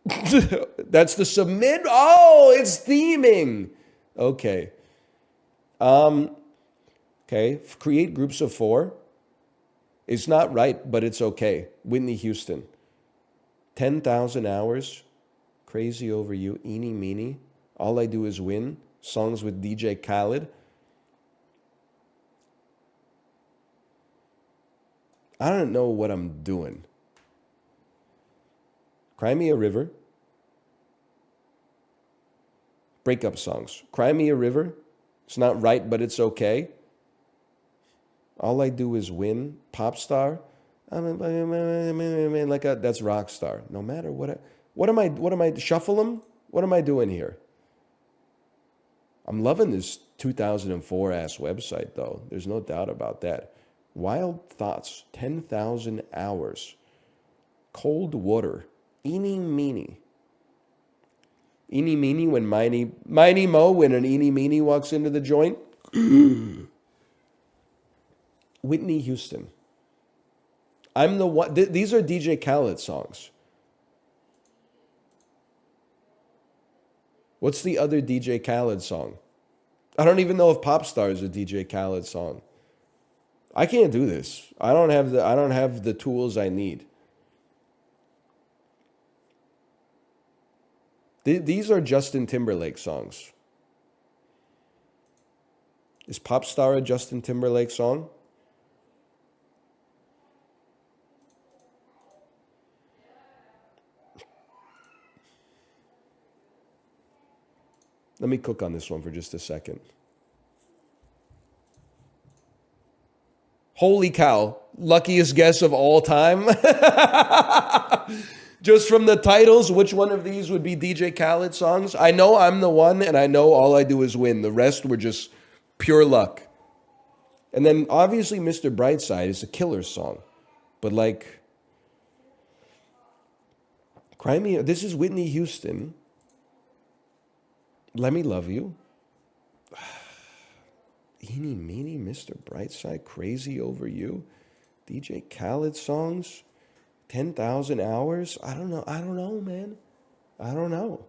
That's the submit? Oh, it's theming. Okay. Okay, create groups of 4. It's not right, but it's okay. Whitney Houston. 10,000 hours. Crazy over you. Eeny meeny. All I do is win. Songs with DJ Khaled. I don't know what I'm doing. Cry Me a River. Breakup songs. Cry Me a River. It's not right, but it's okay. All I Do Is Win. Pop star. That's rock star. No matter what am I shuffle them? What am I doing here? I'm loving this 2004 ass website though. There's no doubt about that. Wild Thoughts, 10,000 hours. Cold Water. Eeny meeny. Eeny meeny when Miney Mo when an eeny meeny walks into the joint. Whitney Houston. I'm the one. These are DJ Khaled songs. What's the other DJ Khaled song? I don't even know if Pop Star is a DJ Khaled song. I can't do this. I don't have the tools I need. These are Justin Timberlake songs. Is Pop Star a Justin Timberlake song? Let me cook on this one for just a second. Holy cow. Luckiest guess of all time. Just from the titles, which one of these would be DJ Khaled songs? I know I'm the one, and I know All I Do Is Win. The rest were just pure luck. And then obviously Mr. Brightside is a killer song. But like, Cry Me, this is Whitney Houston. Let Me Love You. Eeny Meeny, Mr. Brightside, Crazy Over You. DJ Khaled songs. 10,000 hours. I don't know, man. I don't know.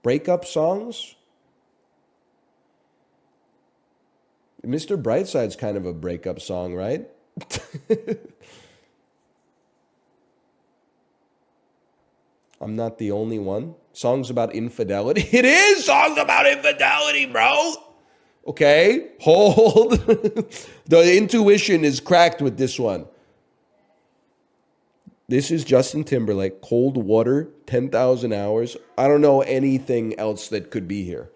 Breakup songs. Mr. Brightside's kind of a breakup song, right? I'm Not the Only One. Songs about infidelity. It is songs about infidelity, bro. Okay, hold. The intuition is cracked with this one. This is Justin Timberlake, Cold Water, 10,000 hours. I don't know anything else that could be here.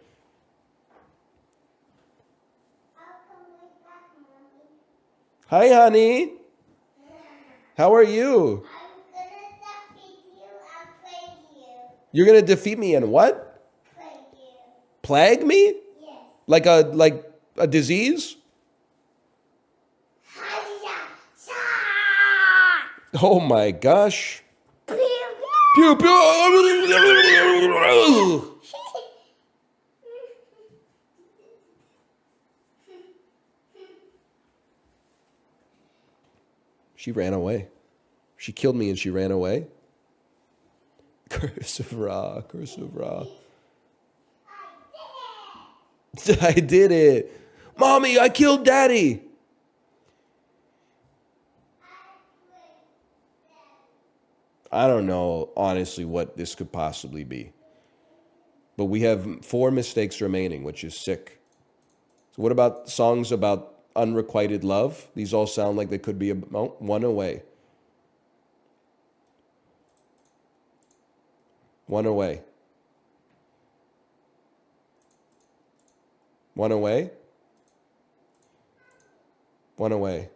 Hi, honey. How are you? You're going to defeat me in what? Plague you. Plague me? Yes. Like a disease? Oh my gosh. Pew pew. She ran away. She killed me and she ran away. Curse of Ra, curse of Ra. I did it. Mommy, I killed Daddy. I don't know, honestly, what this could possibly be. But we have 4 mistakes remaining, which is sick. So what about songs about unrequited love? These all sound like they could be one away. One away. One away. One away.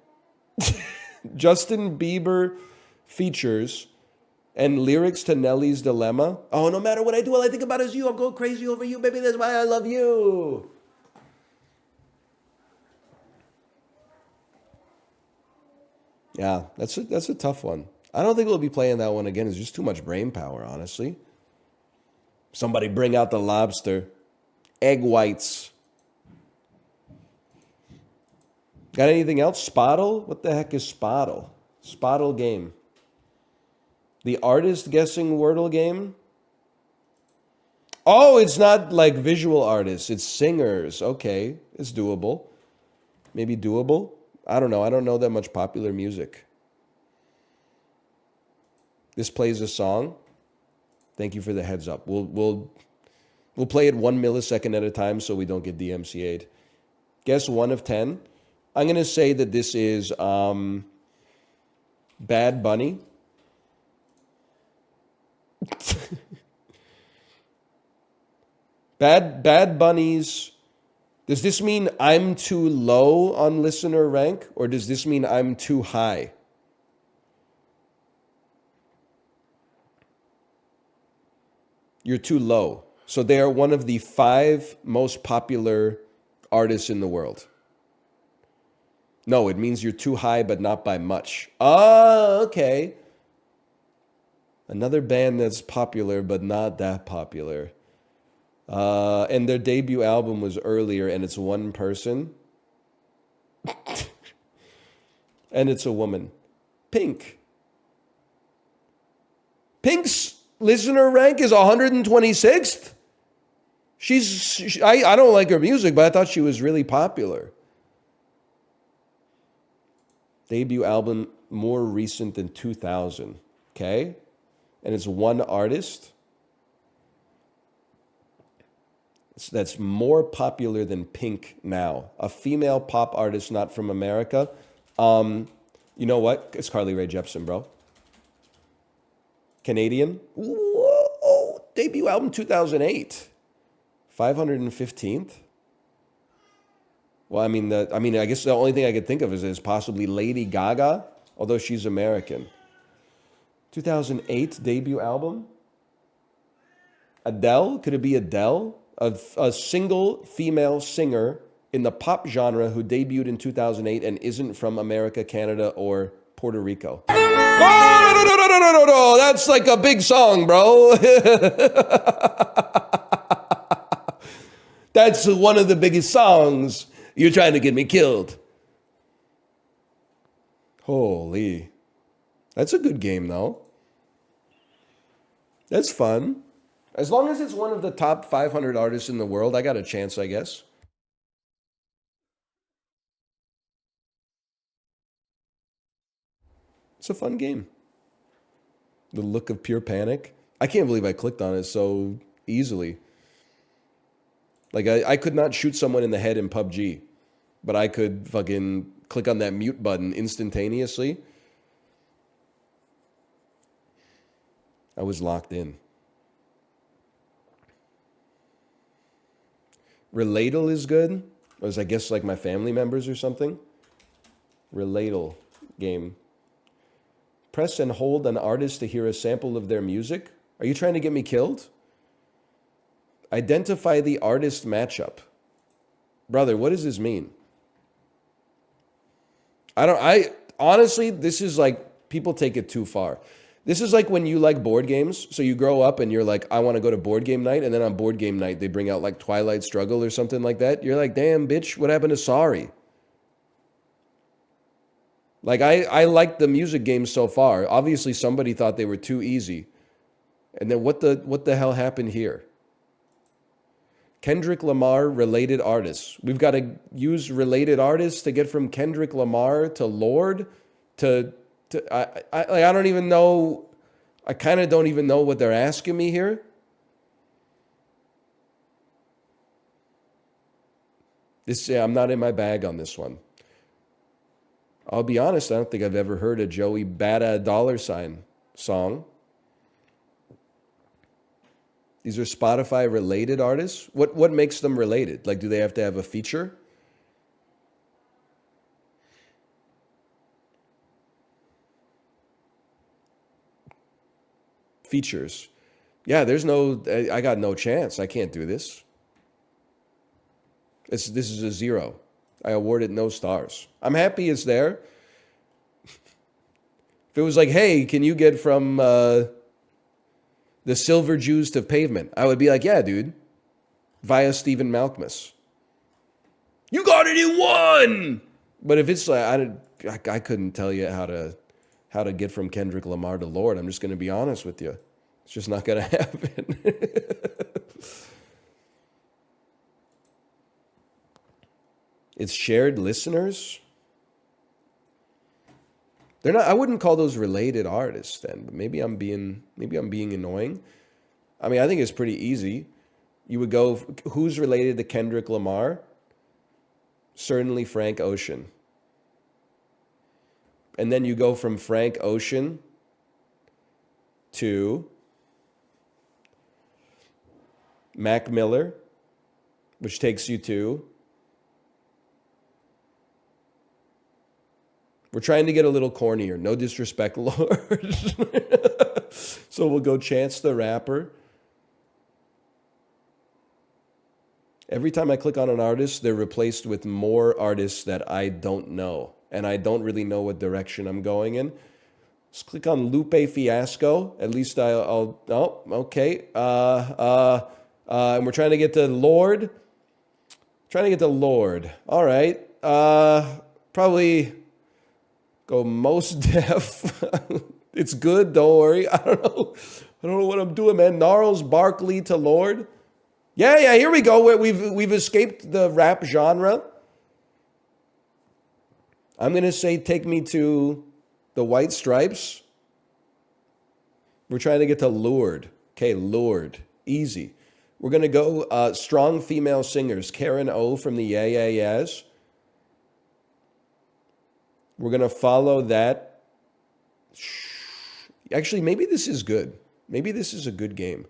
Justin Bieber features and lyrics to Nelly's Dilemma. Oh, no matter what I do, all I think about is you. I'm going crazy over you, baby. That's why I love you. Yeah, that's a tough one. I don't think we'll be playing that one again. It's just too much brain power, honestly. Somebody bring out the lobster. Egg whites. Got anything else? Spottle? What the heck is Spottle? Spottle game. The artist guessing Wordle game? Oh, it's not like visual artists. It's singers. Okay, it's doable. Maybe doable? I don't know. I don't know that much popular music. This plays a song. Thank you for the heads up. We'll play it 1 millisecond at a time so we don't get DMCA'd. Guess 1 of 10. I'm going to say that this is Bad Bunny. Bad Bunnies. Does this mean I'm too low on listener rank, or does this mean I'm too high? You're too low. So they are one of the 5 most popular artists in the world. No, it means you're too high, but not by much. Ah, okay. Another band that's popular, but not that popular. And their debut album was earlier, and it's one person. And it's a woman. Pink. Pink's listener rank is 126th. I don't like her music, but I thought she was really popular. Debut album more recent than 2000. Okay? And it's one artist. That's more popular than Pink now. A female pop artist not from America. You know what? It's Carly Rae Jepsen, bro. Canadian. Whoa, debut album 2008. 515th. Well, I guess the only thing I could think of is possibly Lady Gaga, although she's American. 2008 debut album. Adele? Could it be Adele? A single female singer in the pop genre who debuted in 2008 and isn't from America, Canada, or Puerto Rico. Oh, no. That's like a big song, bro. That's one of the biggest songs. You're trying to get me killed. Holy. That's a good game, though. That's fun. As long as it's one of the top 500 artists in the world, I got a chance, I guess. It's a fun game. The look of pure panic. I can't believe I clicked on it so easily. Like, I could not shoot someone in the head in PUBG, but I could fucking click on that mute button instantaneously. I was locked in. Relatal is good. As I guess like my family members or something. Relatal game. Press and hold an artist to hear a sample of their music. Are you trying to get me killed? Identify the artist matchup. Brother, what does this mean? Honestly, this is like, people take it too far. This is like when you like board games. So you grow up and you're like, I want to go to board game night. And then on board game night, they bring out like Twilight Struggle or something like that. You're like, damn, bitch, what happened to Sorry? Like, I liked the music games so far. Obviously, somebody thought they were too easy. And then what the hell happened here? Kendrick Lamar, related artists. We've got to use related artists to get from Kendrick Lamar to Lorde to I don't even know. I kind of don't even know what they're asking me here. I'm not in my bag on this one. I'll be honest, I don't think I've ever heard a Joey Bada $sign song. These are Spotify related artists. What makes them related? Like, do they have to have a feature? Features. Yeah, I got no chance. I can't do this. This is a 0. I award it no stars. I'm happy it's there. If it was like, hey, can you get from the Silver Jews to Pavement? I would be like, yeah, dude. Via Stephen Malkmus. You got it in one! But if it's like, I couldn't tell you how to get from Kendrick Lamar to Lorde. I'm just going to be honest with you. It's just not going to happen. It's shared listeners. They're not. I wouldn't call those related artists then. But maybe I'm being annoying. I mean, I think it's pretty easy. You would go, who's related to Kendrick Lamar? Certainly Frank Ocean. And then you go from Frank Ocean to Mac Miller, which takes you to... We're trying to get a little cornier. No disrespect, Lord. So we'll go Chance the Rapper. Every time I click on an artist, they're replaced with more artists that I don't know. And I don't really know what direction I'm going in. Let's click on Lupe Fiasco. At least I'll oh, okay. And we're trying to get to Lord. Trying to get to Lord. All right. Probably go Most Def. It's good. Don't worry. I don't know what I'm doing, man. Gnarls Barkley to Lord. Yeah. Here we go. We've escaped the rap genre. I'm gonna say take me to the White Stripes. We're trying to get to Lured. Okay, Lured. Easy. We're going to go strong female singers. Karen O from the Yeah Yeah Yeahs. We're going to follow that. Actually, maybe this is good. Maybe this is a good game.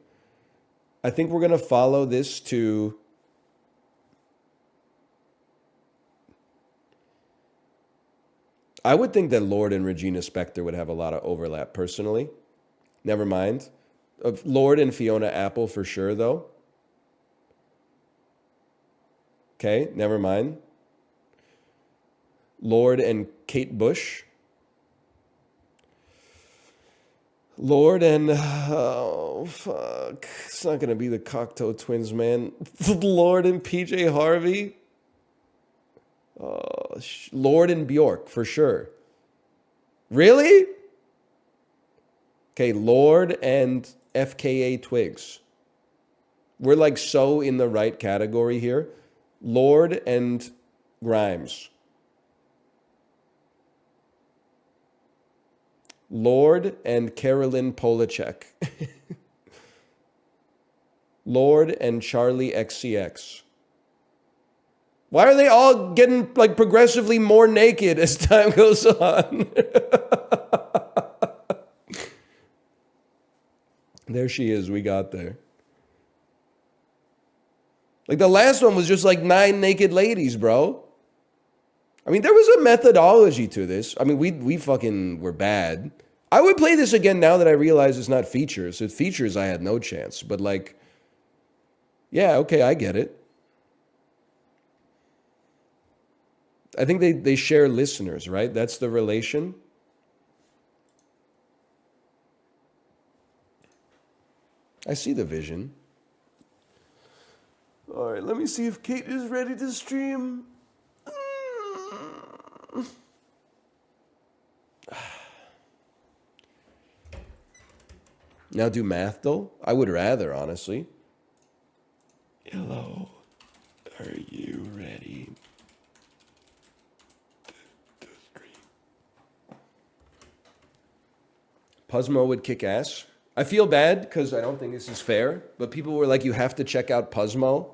I think we're going to follow this to... I would think that Lord and Regina Spektor would have a lot of overlap personally. Never mind. Lord and Fiona Apple for sure, though. Okay, never mind. Lord and Kate Bush. Lord and... Oh, fuck. It's not going to be the Cocteau Twins, man. Lord and PJ Harvey. Lord and Bjork, for sure. Really? Okay, Lord and FKA Twigs. We're like so in the right category here. Lord and Grimes. Lord and Carolyn Polachek. Lord and Charlie XCX. Why are they all getting like progressively more naked as time goes on? There she is. We got there. Like the last one was just like 9 naked ladies, bro. I mean, there was a methodology to this. I mean, we fucking were bad. I would play this again now that I realize it's not features. With features, I had no chance. But like, yeah, okay, I get it. I think they share listeners, right? That's the relation. I see the vision. All right, let me see if Kate is ready to stream. Now do math, though? I would rather, honestly. Hello. Are you ready to stream? Puzzmo would kick ass. I feel bad because I don't think this is fair, but people were like, you have to check out Puzzmo.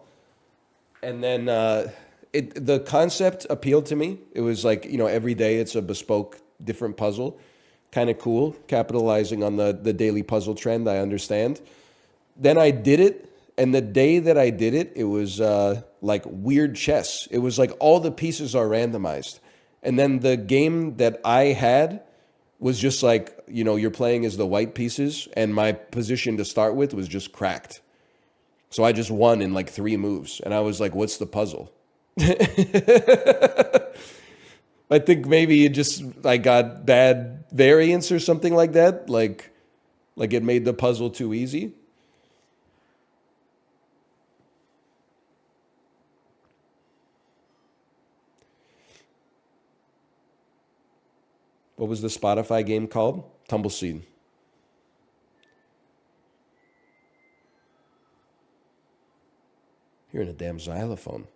And then the concept appealed to me. It was like, you know, every day it's a bespoke, different puzzle. Kind of cool, capitalizing on the daily puzzle trend, I understand. Then I did it, and the day that I did it, it was like weird chess. It was like all the pieces are randomized. And then the game that I had was just like, you know, you're playing as the white pieces, and my position to start with was just cracked. So I just won in like 3 moves, and I was like, what's the puzzle? I think maybe it just, I got bad variance or something like that. Like it made the puzzle too easy. What was the Spotify game called? Tumbleseed. Hearing a damn xylophone.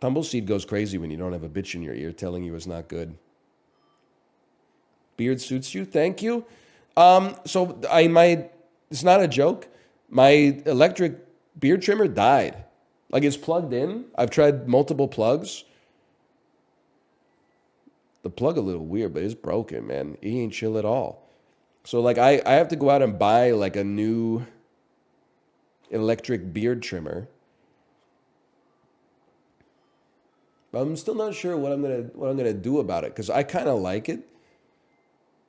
Tumbleseed goes crazy when you don't have a bitch in your ear telling you it's not good. Beard suits you. Thank you. So it's not a joke. My electric beard trimmer died. Like it's plugged in. I've tried multiple plugs. The plug a little weird, but it's broken, man. He ain't chill at all. So like I have to go out and buy like a new electric beard trimmer. But I'm still not sure what I'm gonna do about it because I kind of like it.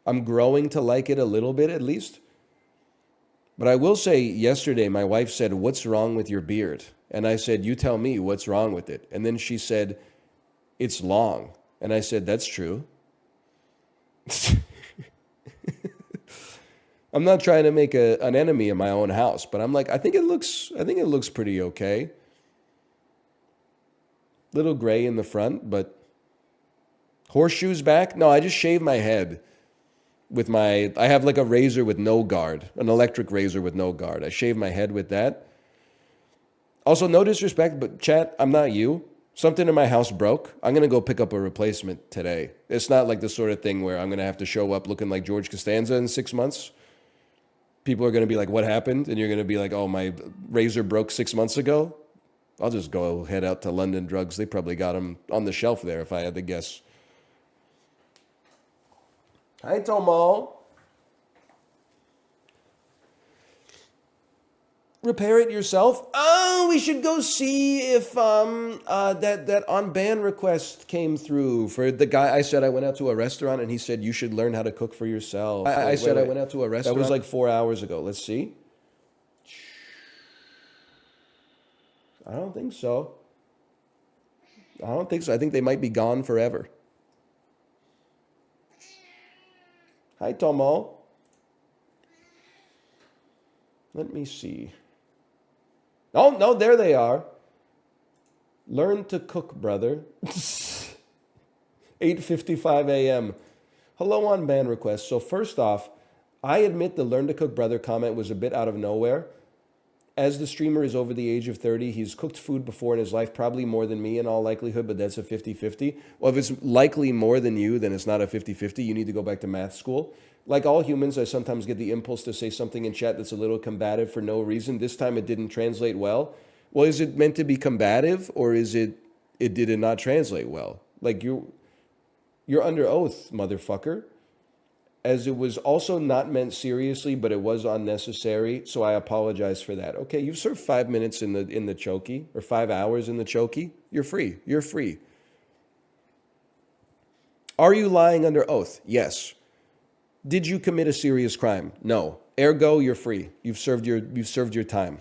I'm growing to like it a little bit at least. But I will say yesterday my wife said, "What's wrong with your beard?" And I said, "You tell me what's wrong with it." And then she said, "It's long." And I said, "That's true." I'm not trying to make an enemy in my own house, but I'm like, I think it looks pretty okay. Little gray in the front, but horseshoes back? No, I just shave my head with I have like a razor with no guard, an electric razor with no guard. I shave my head with that. Also, no disrespect, but chat, I'm not you. Something in my house broke. I'm going to go pick up a replacement today. It's not like the sort of thing where I'm going to have to show up looking like George Costanza in 6 months. People are going to be like, what happened? And you're going to be like, oh, my razor broke 6 months ago. I'll just go head out to London Drugs. They probably got them on the shelf there if I had to guess. Hi, Tomo. Repair it yourself? Oh, we should go see if that on ban request came through for the guy. I said I went out to a restaurant and he said you should learn how to cook for yourself. I said I went out to a restaurant. That was like 4 hours ago. Let's see. I don't think so. I think they might be gone forever. Hi, Tomo. Let me see. Oh, no, there they are. Learn to cook, brother. 8:55 a.m. Hello on ban request. So first off, I admit the learn to cook, brother comment was a bit out of nowhere. As the streamer is over the age of 30, he's cooked food before in his life, probably more than me in all likelihood, but that's a 50-50. Well, if it's likely more than you, then it's not a 50-50. You need to go back to math school. Like all humans, I sometimes get the impulse to say something in chat that's a little combative for no reason. This time it didn't translate well. Well, is it meant to be combative or is it did it not translate well? Like you're under oath, motherfucker. As it was also not meant seriously, but it was unnecessary, so I apologize for that. Okay, you've served 5 minutes in the chokey, or 5 hours in the chokey. You're free. You're free. Are you lying under oath? Yes. Did you commit a serious crime? No. Ergo, you're free. You've served your time.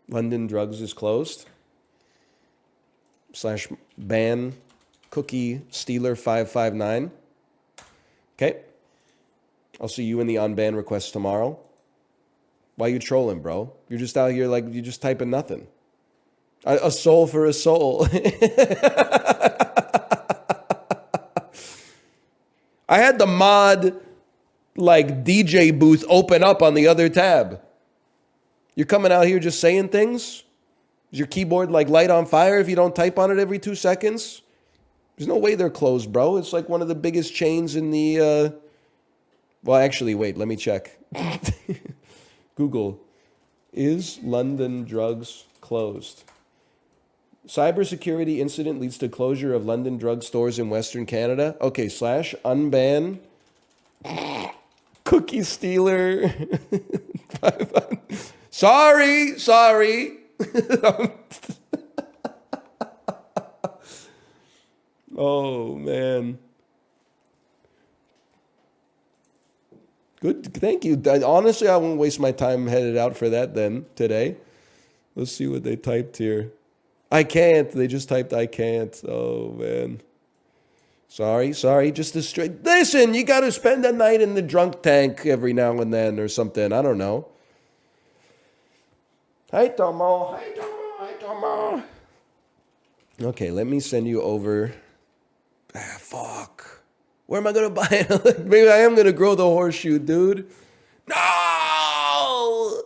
London Drugs is closed. /ban cookie stealer 559. Okay. I'll see you in the on ban request tomorrow. Why you trolling, bro? You're just out here like you're just typing nothing. A soul for a soul. I had the mod like DJ booth open up on the other tab. You're coming out here just saying things? Is your keyboard like light on fire if you don't type on it every 2 seconds? There's no way they're closed, bro. It's like one of the biggest chains in the... Well, actually, wait, let me check. Google, is London Drugs closed? Cybersecurity incident leads to closure of London drug stores in Western Canada. Okay, /unban cookie stealer. Sorry. Oh, man. Good. Thank you. Honestly, I won't waste my time headed out for that then today. Let's see what they typed here. I can't. They just typed I can't. Oh, man. Sorry. Just a straight... Listen, you got to spend a night in the drunk tank every now and then or something. I don't know. Hi, Tomo. Okay, let me send you over... fuck. Where am I going to buy it? Maybe I am going to grow the horseshoe, dude. No!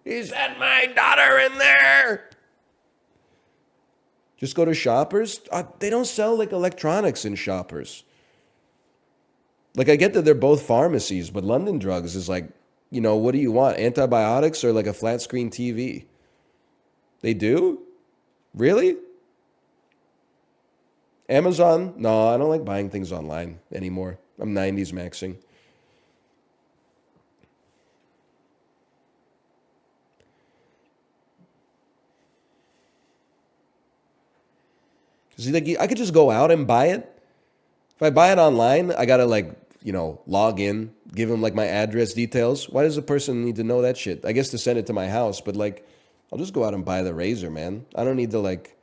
He sent my daughter in there. Just go to Shoppers. They don't sell like electronics in Shoppers. Like I get that they're both pharmacies, but London Drugs is like what do you want? Antibiotics or like a flat screen TV? They do? Really? Amazon? No, I don't like buying things online anymore. I'm 90s maxing. See, like I could just go out and buy it. If I buy it online, I gotta log in, give them like my address details. Why does a person need to know that shit? I guess to send it to my house, but like, I'll just go out and buy the razor, man. I don't need to like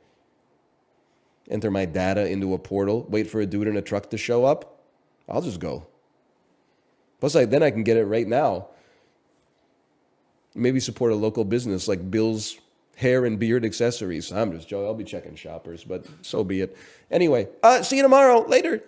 enter my data into a portal, wait for a dude in a truck to show up. I'll just go. Plus, then I can get it right now. Maybe support a local business like Bill's Hair and Beard Accessories. I'm just joking. I'll be checking shoppers, but so be it. Anyway, see you tomorrow. Later.